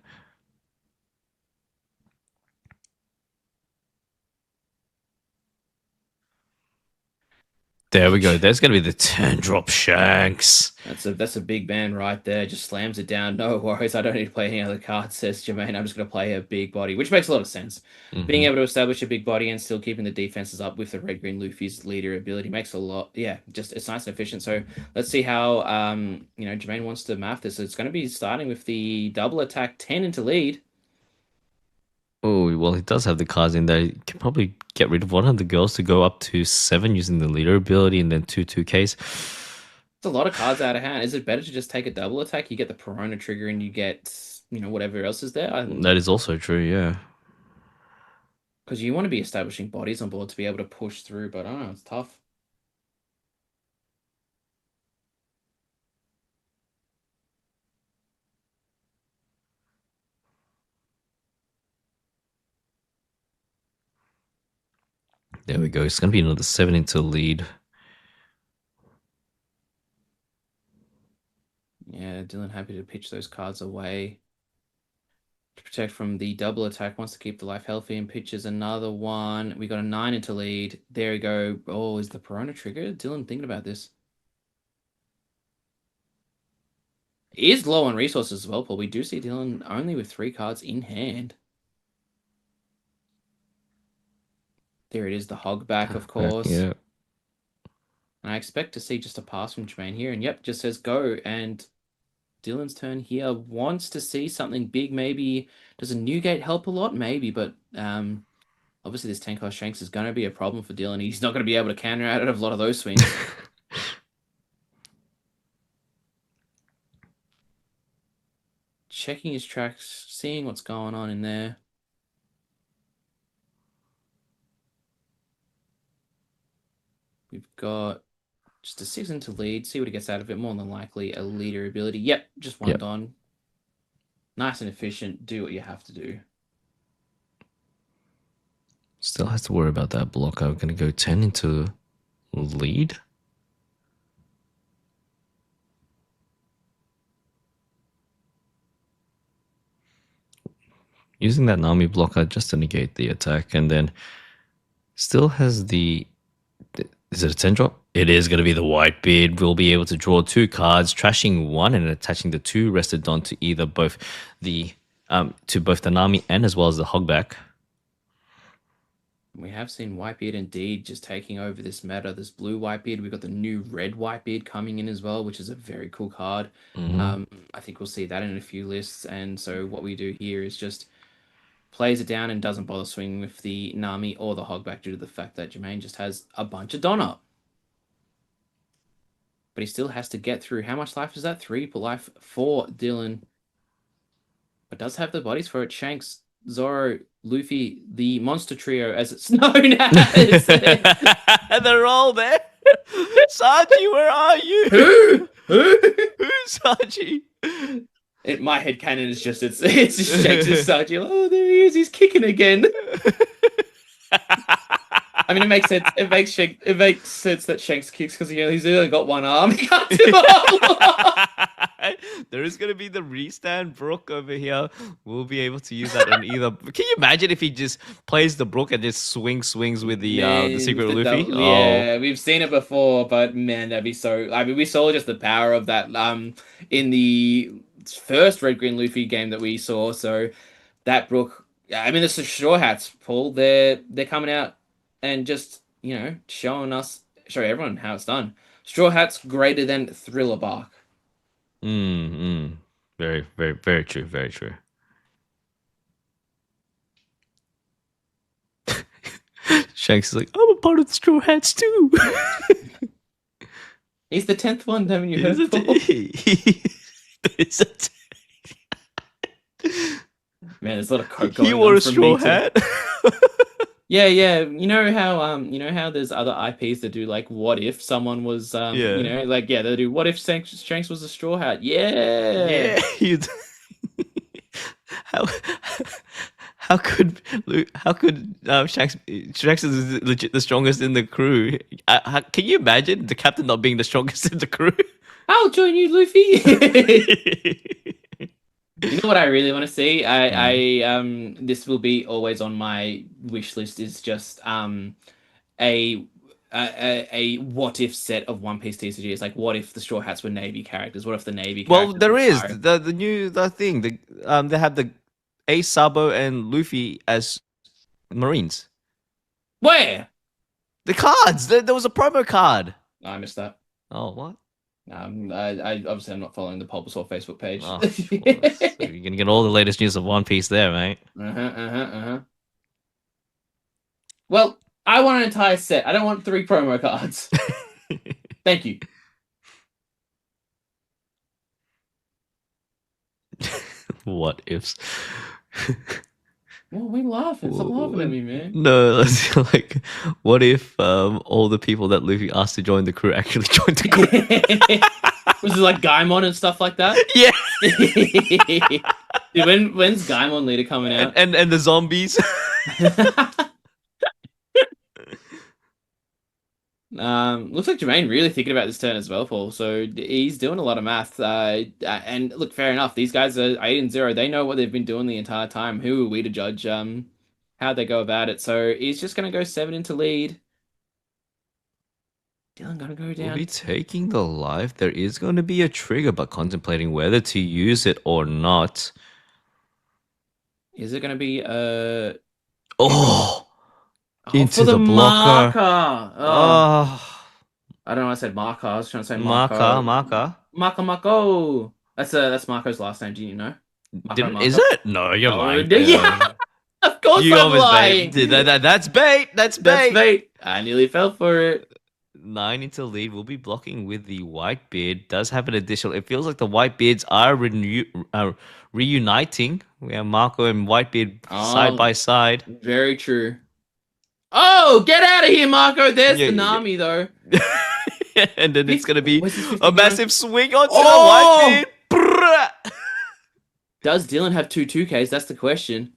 There we go. Ouch. There's going to be the turn drop Shanks. That's a big man right there. Just slams it down. No worries. I don't need to play any other cards, says Jermaine. I'm just going to play a big body, which makes a lot of sense. Being Hmm. able to establish a big body and still keeping the defenses up with the red green Luffy's leader ability makes a lot. Yeah, just it's nice and efficient. So let's see how Jermaine wants to map this. So it's going to be starting with the double attack 10 into lead. Oh, well, he does have the cards in there. He can probably get rid of one of the girls to go up to 7 using the leader ability and then 2 2Ks. It's a lot of cards out of hand. Is it better to just take a double attack? You get the Perona trigger and you get, whatever else is there. That is also true, yeah. Because you want to be establishing bodies on board to be able to push through, but I don't know, it's tough. There we go. It's going to be another 7 into lead. Yeah, Dylan happy to pitch those cards away. To protect from the double attack, wants to keep the life healthy and pitches another one. We got a 9 into lead. There we go. Oh, is the Perona trigger? Dylan thinking about this. He is low on resources as well, Paul. We do see Dylan only with 3 cards in hand. There it is, the hog back, of Back, course. yeah. And I expect to see just a pass from Jermaine here. And yep, just says go. And Dylan's turn here wants to see something big. Maybe does a Newgate help a lot? Maybe, but Obviously, this Tenkai Shanks is going to be a problem for Dylan. He's not going to be able to counter out of a lot of those swings. Checking his tracks, seeing what's going on in there. We've got just a 6 into lead. See what he gets out of it. More than likely a leader ability. Yep, just one Yep. Don. Nice and efficient. Do what you have to do. Still has to worry about that block. I'm gonna go 10 into lead. Using that Nami blocker just to negate the attack, and then still has the. Is it a 10 drop? It is going to be the Whitebeard. We'll be able to draw 2 cards, trashing 1 and attaching the 2 rested on to either both the Nami and as well as the Hogback. We have seen Whitebeard indeed just taking over this meta. This blue Whitebeard. We've got the new red Whitebeard coming in as well, which is a very cool card. I think we'll see that in a few lists. And so what we do here is just plays it down and doesn't bother swinging with the Nami or the Hogback due to the fact that Jermaine just has a bunch of Don up. But he still has to get through. How much life is that? 3 life for Dylan. But does have the bodies for it. Shanks, Zoro, Luffy, the monster trio as it's known as. They're all there. Saji, where are you? Who? Who's Saji? My headcanon is just it's just Shanks and Saji. Oh, there he is. He's kicking again. I mean, it makes sense. It makes sense that Shanks kicks because he's only got one arm. He can't do all. There is going to be the restand Brook over here. We'll be able to use that on either. Can you imagine if he just plays the Brook and just swings with the secret Luffy? Yeah, we've seen it before, but man, that'd be so. I mean, we saw just the power of that in the first Red Green Luffy game that we saw. So that Brook, I mean, it's the Straw Hats, Paul. They're coming out and just show everyone how it's done. Straw Hats greater than Thriller Bark. Very, very, very true. Very true. Shanks is like, I'm a part of the Straw Hats too. He's the 10th one, haven't you heard? Man, there's a lot of coke going on. He wore a straw hat. Yeah. You know how there's other IPs that do like what if someone was they do what if Shanks was a straw hat. Yeah. How could Shanks is legit the strongest in the crew? Can you imagine the captain not being the strongest in the crew? I'll join you, Luffy. You know what I really want to see? I this will be always on my wish list is just a what if set of One Piece TCGs. Like, what if the Straw Hats were Navy characters? What if the Navy characters there is are... the new thing. They have the Ace, Sabo, and Luffy as Marines. Where? The cards. There was a promo card. Oh, I missed that. Oh, what? I obviously I'm not following the Pulposaur Facebook page. Oh, so you're gonna get all the latest news of One Piece there, mate. Well, I want an entire set. I don't want 3 promo cards. Thank you. What ifs? Well, we laughing. Stop laughing at me, man. No, like, what if all the people that Luffy asked to join the crew actually joined the crew? Was it like Gaimon and stuff like that? Yeah. Dude, when's Gaimon leader coming out? And the zombies. Looks like Jermaine really thinking about this turn as well, Paul. So he's doing a lot of math. And look, fair enough. These guys are 8-0. They know what they've been doing the entire time. Who are we to judge how they go about it? So he's just gonna go 7 into lead. Dylan gonna go down. We'll be taking the life. There is going to be a trigger, but contemplating whether to use it or not. Is it gonna be into for the blocker. marker. Oh. I don't know why I said marker. I was trying to say Marco. Marco. That's Marco's last name. Do you know? Is it? No, you're lying. Yeah. Of course You I'm almost lying. bait. That's bait. That's That's bait. fate. I nearly fell for it. 9 into lead will be blocking with the Whitebeard. Does have an additional. It feels like the Whitebeards are reuniting. We have Marco and Whitebeard side Oh, by side. very true. Oh, get out of here, Marco. There's Yeah, the yeah, Nami, though. yeah. And then it's gonna be Where's his a 50 going? massive swing onto the Whitebeard. Oh! Brrrah! Does Dylan have two 2Ks? That's the question.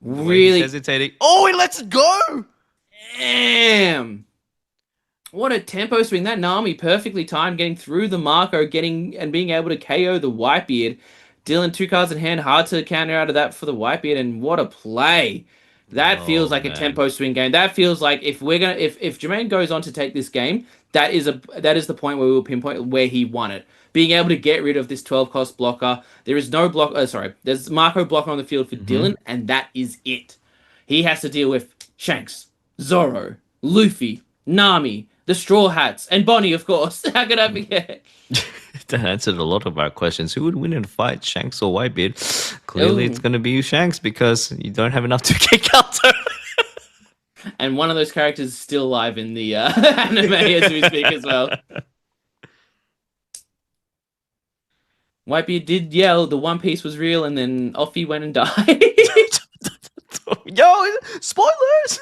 The way he's Really? hesitating. Oh, he lets it go. Damn. What a tempo swing. That Nami perfectly timed getting through the Marco, getting and being able to KO the Whitebeard. Dylan, two cards in hand, hard to counter out of that for the Whitebeard, and what a play. That feels Oh like a man. tempo swing game. That feels like if Jermaine goes on to take this game, that is the point where we will pinpoint where he won it. Being able to get rid of this 12 cost blocker. There is no block sorry, there's Marco blocker on the field for Hmm. Dylan, and that is it. He has to deal with Shanks, Zoro, Luffy, Nami, the Straw Hats, and Bonnie, of course. How could I forget? That answered a lot of our questions. Who would win in a fight, Shanks or Whitebeard? Clearly, it's Oh, going to be you, Shanks, because you don't have enough to kick out. and one of those characters is still alive in the anime as we speak as well. Whitebeard did yell the One Piece was real, and then off he went and died. Yo, spoilers!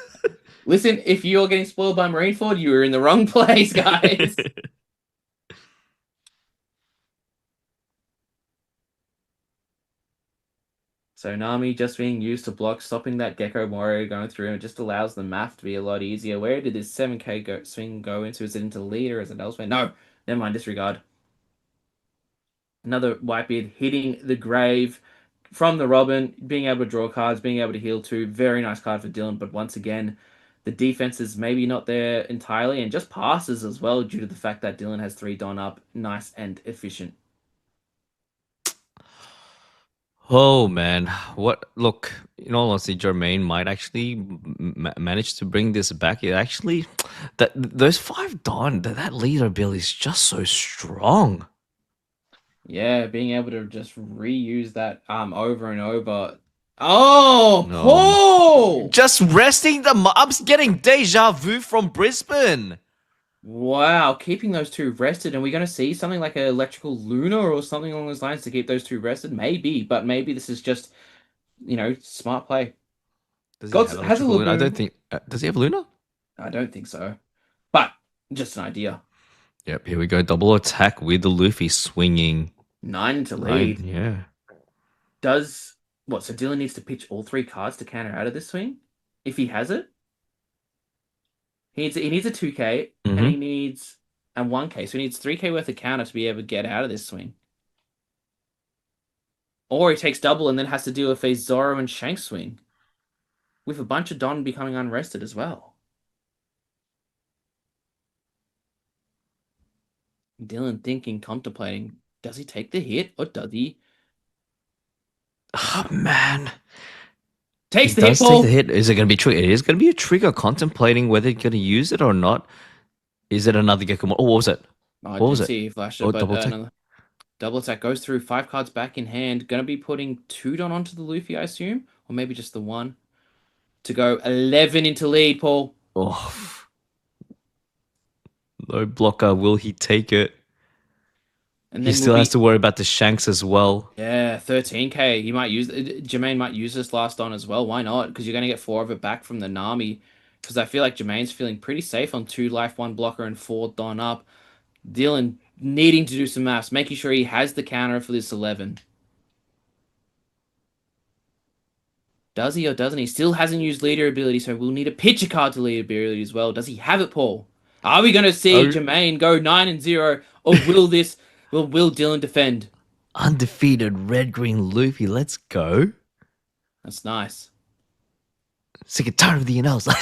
Listen, if you're getting spoiled by Marineford, you were in the wrong place, guys. So Nami just being used to block, stopping that Gecko Warrior going through, it just allows the math to be a lot easier. Where did this 7k swing go into? Is it into lead or is it elsewhere? No, never mind, disregard. Another Whitebeard hitting the grave from the Robin, being able to draw cards, being able to heal too. Very nice card for Dylan, but once again, the defense is maybe not there entirely and just passes as well due to the fact that Dylan has 3 Don up. Nice and efficient. Oh man, what? Look, in all honesty, Jermaine might actually manage to bring this back. It actually, that those 5 Don, that leader bill is just so strong. Yeah, being able to just reuse that over and over. Oh, Um, Paul! just resting the. I'm getting deja vu from Brisbane. Wow, keeping those two rested. And we're going to see something like an electrical Luna or something along those lines to keep those two rested? Maybe, but maybe this is just, smart play. Does he Gods have has a electrical Luna? I don't Laboon. think. Does he have Luna? I don't think so. But just an idea. Yep. Here we go. Double attack with the Luffy swinging 9 to 9. lead. Yeah. Does what? So Dylan needs to pitch all 3 cards to counter out of this swing? If he has it? He needs a 2K and he Mm-hmm. needs a 1K. So he needs 3K worth of counter to be able to get out of this swing. Or he takes double and then has to deal with a Zoro and Shank swing. With a bunch of Don becoming unrested as well. Dylan thinking, contemplating, does he take the hit or does he? Oh man. He Takes the hit, does take the Paul! hit. Is it going to be trigger? It is going to be a trigger. Contemplating whether you're going to use it or not. Is it another Gekko? Oh, what was it? Oh, I What was didn't it? see he flashed it, Oh, but double attack. another double attack goes through 5 cards back in hand. Gonna be putting 2 Don onto the Luffy, I assume, or maybe just the one to go 11 into lead, Paul. Oh, no blocker. Will he take it? And He then we'll still has be to worry about the Shanks as well. yeah, 13k. He might use Jermaine might use this last on as well. Why not? Because you're gonna get 4 of it back from the Nami. Because I feel like Jermaine's feeling pretty safe on 2 life, 1 blocker, and 4 Don up. Dylan needing to do some maths, making sure he has the counter for this 11. Does he or doesn't he? Still hasn't used leader ability, so we'll need a pitcher card to leader ability as well. Does he have it, Paul? Are we gonna see Oh, Jermaine go 9-0, or will Dylan defend? undefeated red green Luffy. Let's go. That's nice. Sick and tired of the NLs.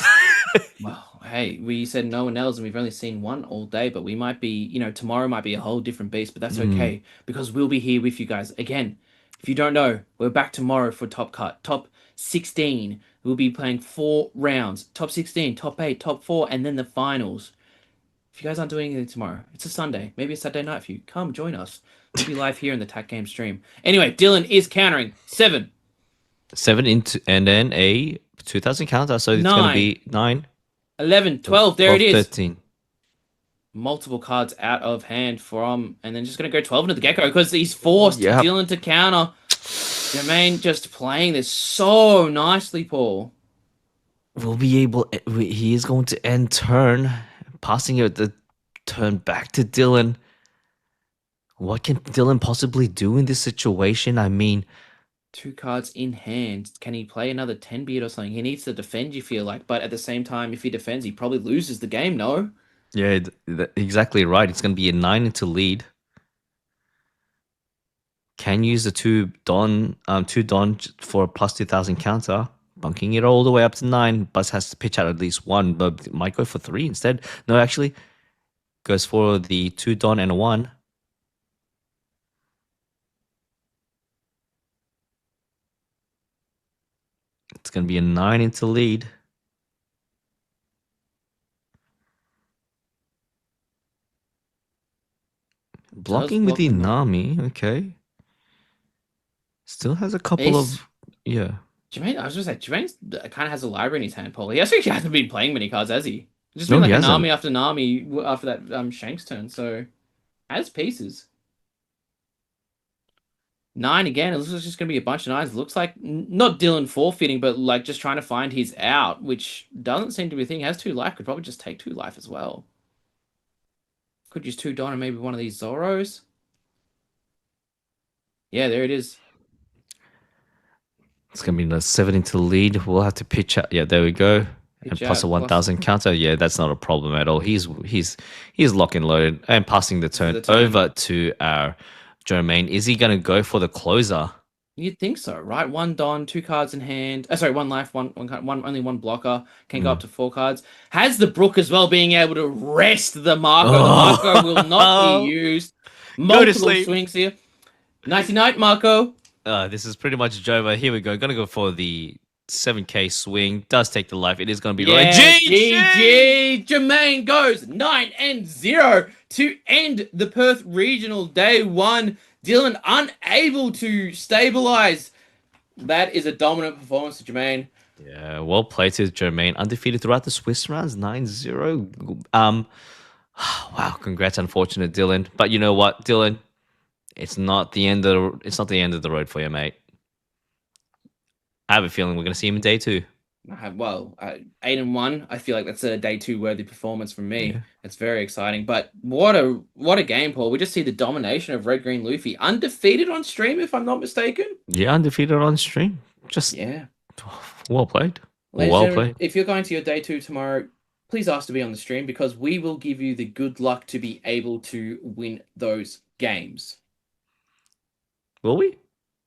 Well, hey, we said no one else, and we've only seen one all day, but we might be, tomorrow might be a whole different beast, but that's Mm. okay because we'll be here with you guys. Again, if you don't know, we're back tomorrow for Top Cut. Top 16. We'll be playing 4 rounds. Top 16, top 8, top 4, and then the finals. If you guys aren't doing anything tomorrow, it's a Sunday, maybe a Saturday night for you. Come join us. We'll be live here in the Tac Game stream. Anyway, Dylan is countering 7. Seven into and then a 2000 counter, so it's gonna 9, be 9, 11, 12. There it 12, is. 13. Multiple cards out of hand from, and then just going to go 12 into the gecko because he's forced Yep. Dylan to counter. Jermaine just playing this so nicely, Paul. We'll be able. He is going to end turn, passing it the turn back to Dylan. What can Dylan possibly do in this situation? I mean, Two cards in hand. Can he play another 10 beat or something? He needs to defend, you feel like, but at the same time, if he defends, he probably loses the game, no? yeah, exactly right. It's going to be a 9 into lead. Can use the two Don for a plus 2000 counter, bunking it all the way up to 9. Buzz has to pitch out at least one, but might go for 3 instead. No, actually, goes for the two Don and a 1. It's going to be a 9 into lead. Does Blocking with block the the nine. Nami, okay. Still has a couple He's of yeah. Jermaine, I was just say Jermaine kind of has a library in his hand, Paul. He actually hasn't been playing many cards, has he? It's just No, been he like a hasn't. Nami after Nami after that Shanks turn. So has pieces. 9 again. It looks like it's just gonna be a bunch of nines. It looks like not Dylan forfeiting, but like just trying to find his out, which doesn't seem to be a thing. Has 2 life. Could probably just take 2 life as well. Could use 2 Don and maybe one of these Zoros. Yeah, there it is. It's gonna be the 7 into lead. We'll have to pitch out. Yeah, there we go. And Pitch plus a out plus 1000 counter. Yeah, that's not a problem at all. He's lock and loaded and passing the this is turn the turn. over to our Jermaine. Is he gonna go for the closer? You'd think so, right? 1 Don, 2 cards in hand. Sorry, 1 life, only one blocker. Can go Mm. up to 4 cards. Has the Brook as well, being able to rest the Marco. The Marco will not be Oh, used. go to Multiple sleep. swings here. Nighty night, Marco. This is pretty much Jova. Here we go. Gonna go for the 7K swing. Does take the life. It is gonna be right. Yeah, GG! GG. Jermaine goes 9-0 to end the Perth Regional Day 1. Dylan unable to stabilize. That is a dominant performance to Jermaine. Yeah, well played to Jermaine. Undefeated throughout the Swiss rounds, 9-0. Wow, congrats, unfortunate Dylan. But you know what, Dylan? It's not the end of the road for you, mate. I have a feeling we're gonna see him in day two. Well, 8-1. I feel like that's a day 2 worthy performance from me. Yeah. It's very exciting. But what a game, Paul. We just see the domination of Red Green Luffy, undefeated on stream, if I'm not mistaken. Yeah, undefeated on stream. Just Yeah. well played. Ladies and Well gentlemen, played. if you're going to your day 2 tomorrow, please ask to be on the stream because we will give you the good luck to be able to win those games. Will we?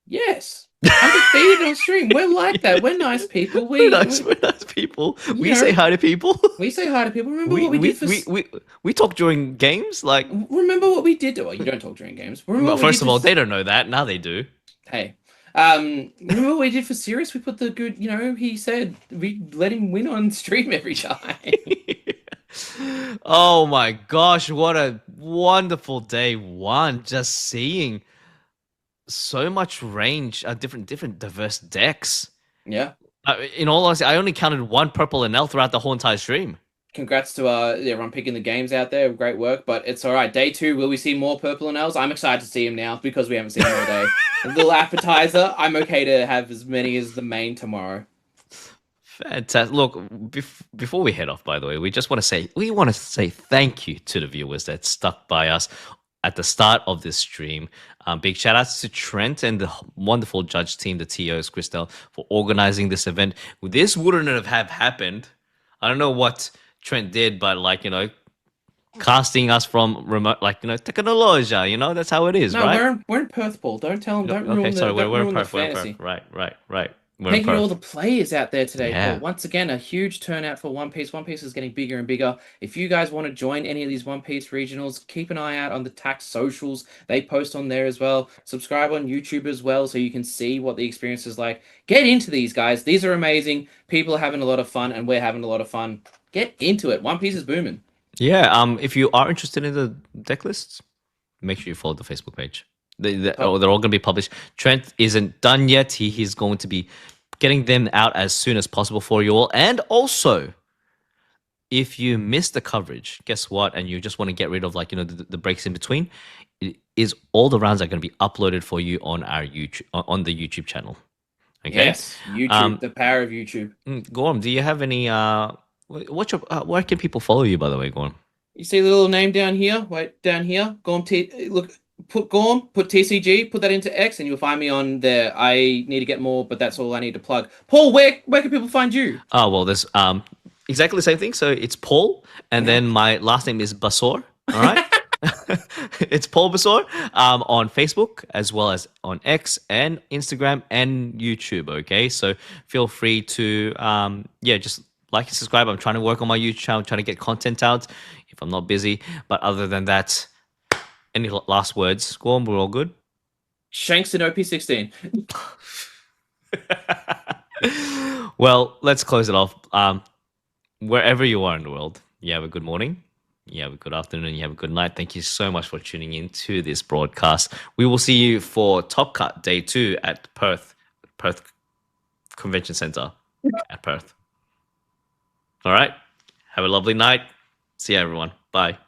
Yes. Undefeated on stream. We're like that. We're nice people. We're nice people. You We say know, hi to people. we say hi to people. Remember we, what we we did for we we we talk during games. Like, remember what we did? Well, you don't talk during games. Remember well, what we first did of for all, they don't know that. Now they do. hey. Remember what we did for Sirius? We put the good, he said we let him win on stream every time. Oh my gosh, what a wonderful day one. Just seeing so much range, different diverse decks. Yeah. In all honesty, I only counted one purple and L throughout the whole entire stream. Congrats to everyone picking the games out there. Great work, but it's all right. Day 2, will we see more Purple and L's? I'm excited to see him now because we haven't seen him all day. A little appetizer. I'm okay to have as many as the main tomorrow. Fantastic. Look, before we head off, by the way, we want to say thank you to the viewers that stuck by us at the start of this stream. Big shout outs to Trent and the wonderful judge team, the TOs, Christelle, for organizing this event. This wouldn't have happened. I don't know what Trent did, but casting us from remote, technology, that's how it is, No, right? we're in Perth, Paul. Don't tell them. Don't Okay, ruin the sorry, don't we're in ruin the Perth, we're in Perth. fantasy. Right. We're in Thank you to all Perth. the players out there today, Paul. Yeah. Once again, a huge turnout for One Piece. One Piece is getting bigger and bigger. If you guys want to join any of these One Piece regionals, keep an eye out on the tax socials. They post on there as well. Subscribe on YouTube as well so you can see what the experience is like. Get into these, guys. These are amazing. People are having a lot of fun, and we're having a lot of fun. Get into it. One Piece is booming. Yeah, if you are interested in the deck lists, make sure you follow the Facebook page. Top. They're all going to be published. Trent isn't done yet. He's going to be getting them out as soon as possible for you all. And also, if you miss the coverage, guess what? And you just want to get rid of like the breaks in between, it is all the rounds are going to be uploaded for you on our YouTube on the YouTube channel. Okay. Yes, YouTube, Um, the power of YouTube. Gorm, do you have any what's your where can people follow you, by the way, Gorm? You see the little name down here? Wait, down here. Gorm T. Look, put Gorm, put TCG, put that into X, and you'll find me on there. I need to get more, but that's all I need to plug. Paul, where can people find you? Oh well, there's exactly the same thing. So it's Paul, and then my last name is Basor. All right. It's Paul Basor on Facebook as well as on X and Instagram and YouTube. Okay, so feel free to yeah, just like and subscribe. I'm trying to work on my YouTube channel, trying to get content out if I'm not busy. But other than that, any last words? Gorm, we're all good. Shanks in OP16. Well, let's close it off. Wherever you are in the world, you have a good morning, you have a good afternoon, you have a good night. Thank you so much for tuning in to this broadcast. We will see you for Top Cut Day 2 at Perth Convention Center at Perth. All right. Have a lovely night. See you, everyone. Bye.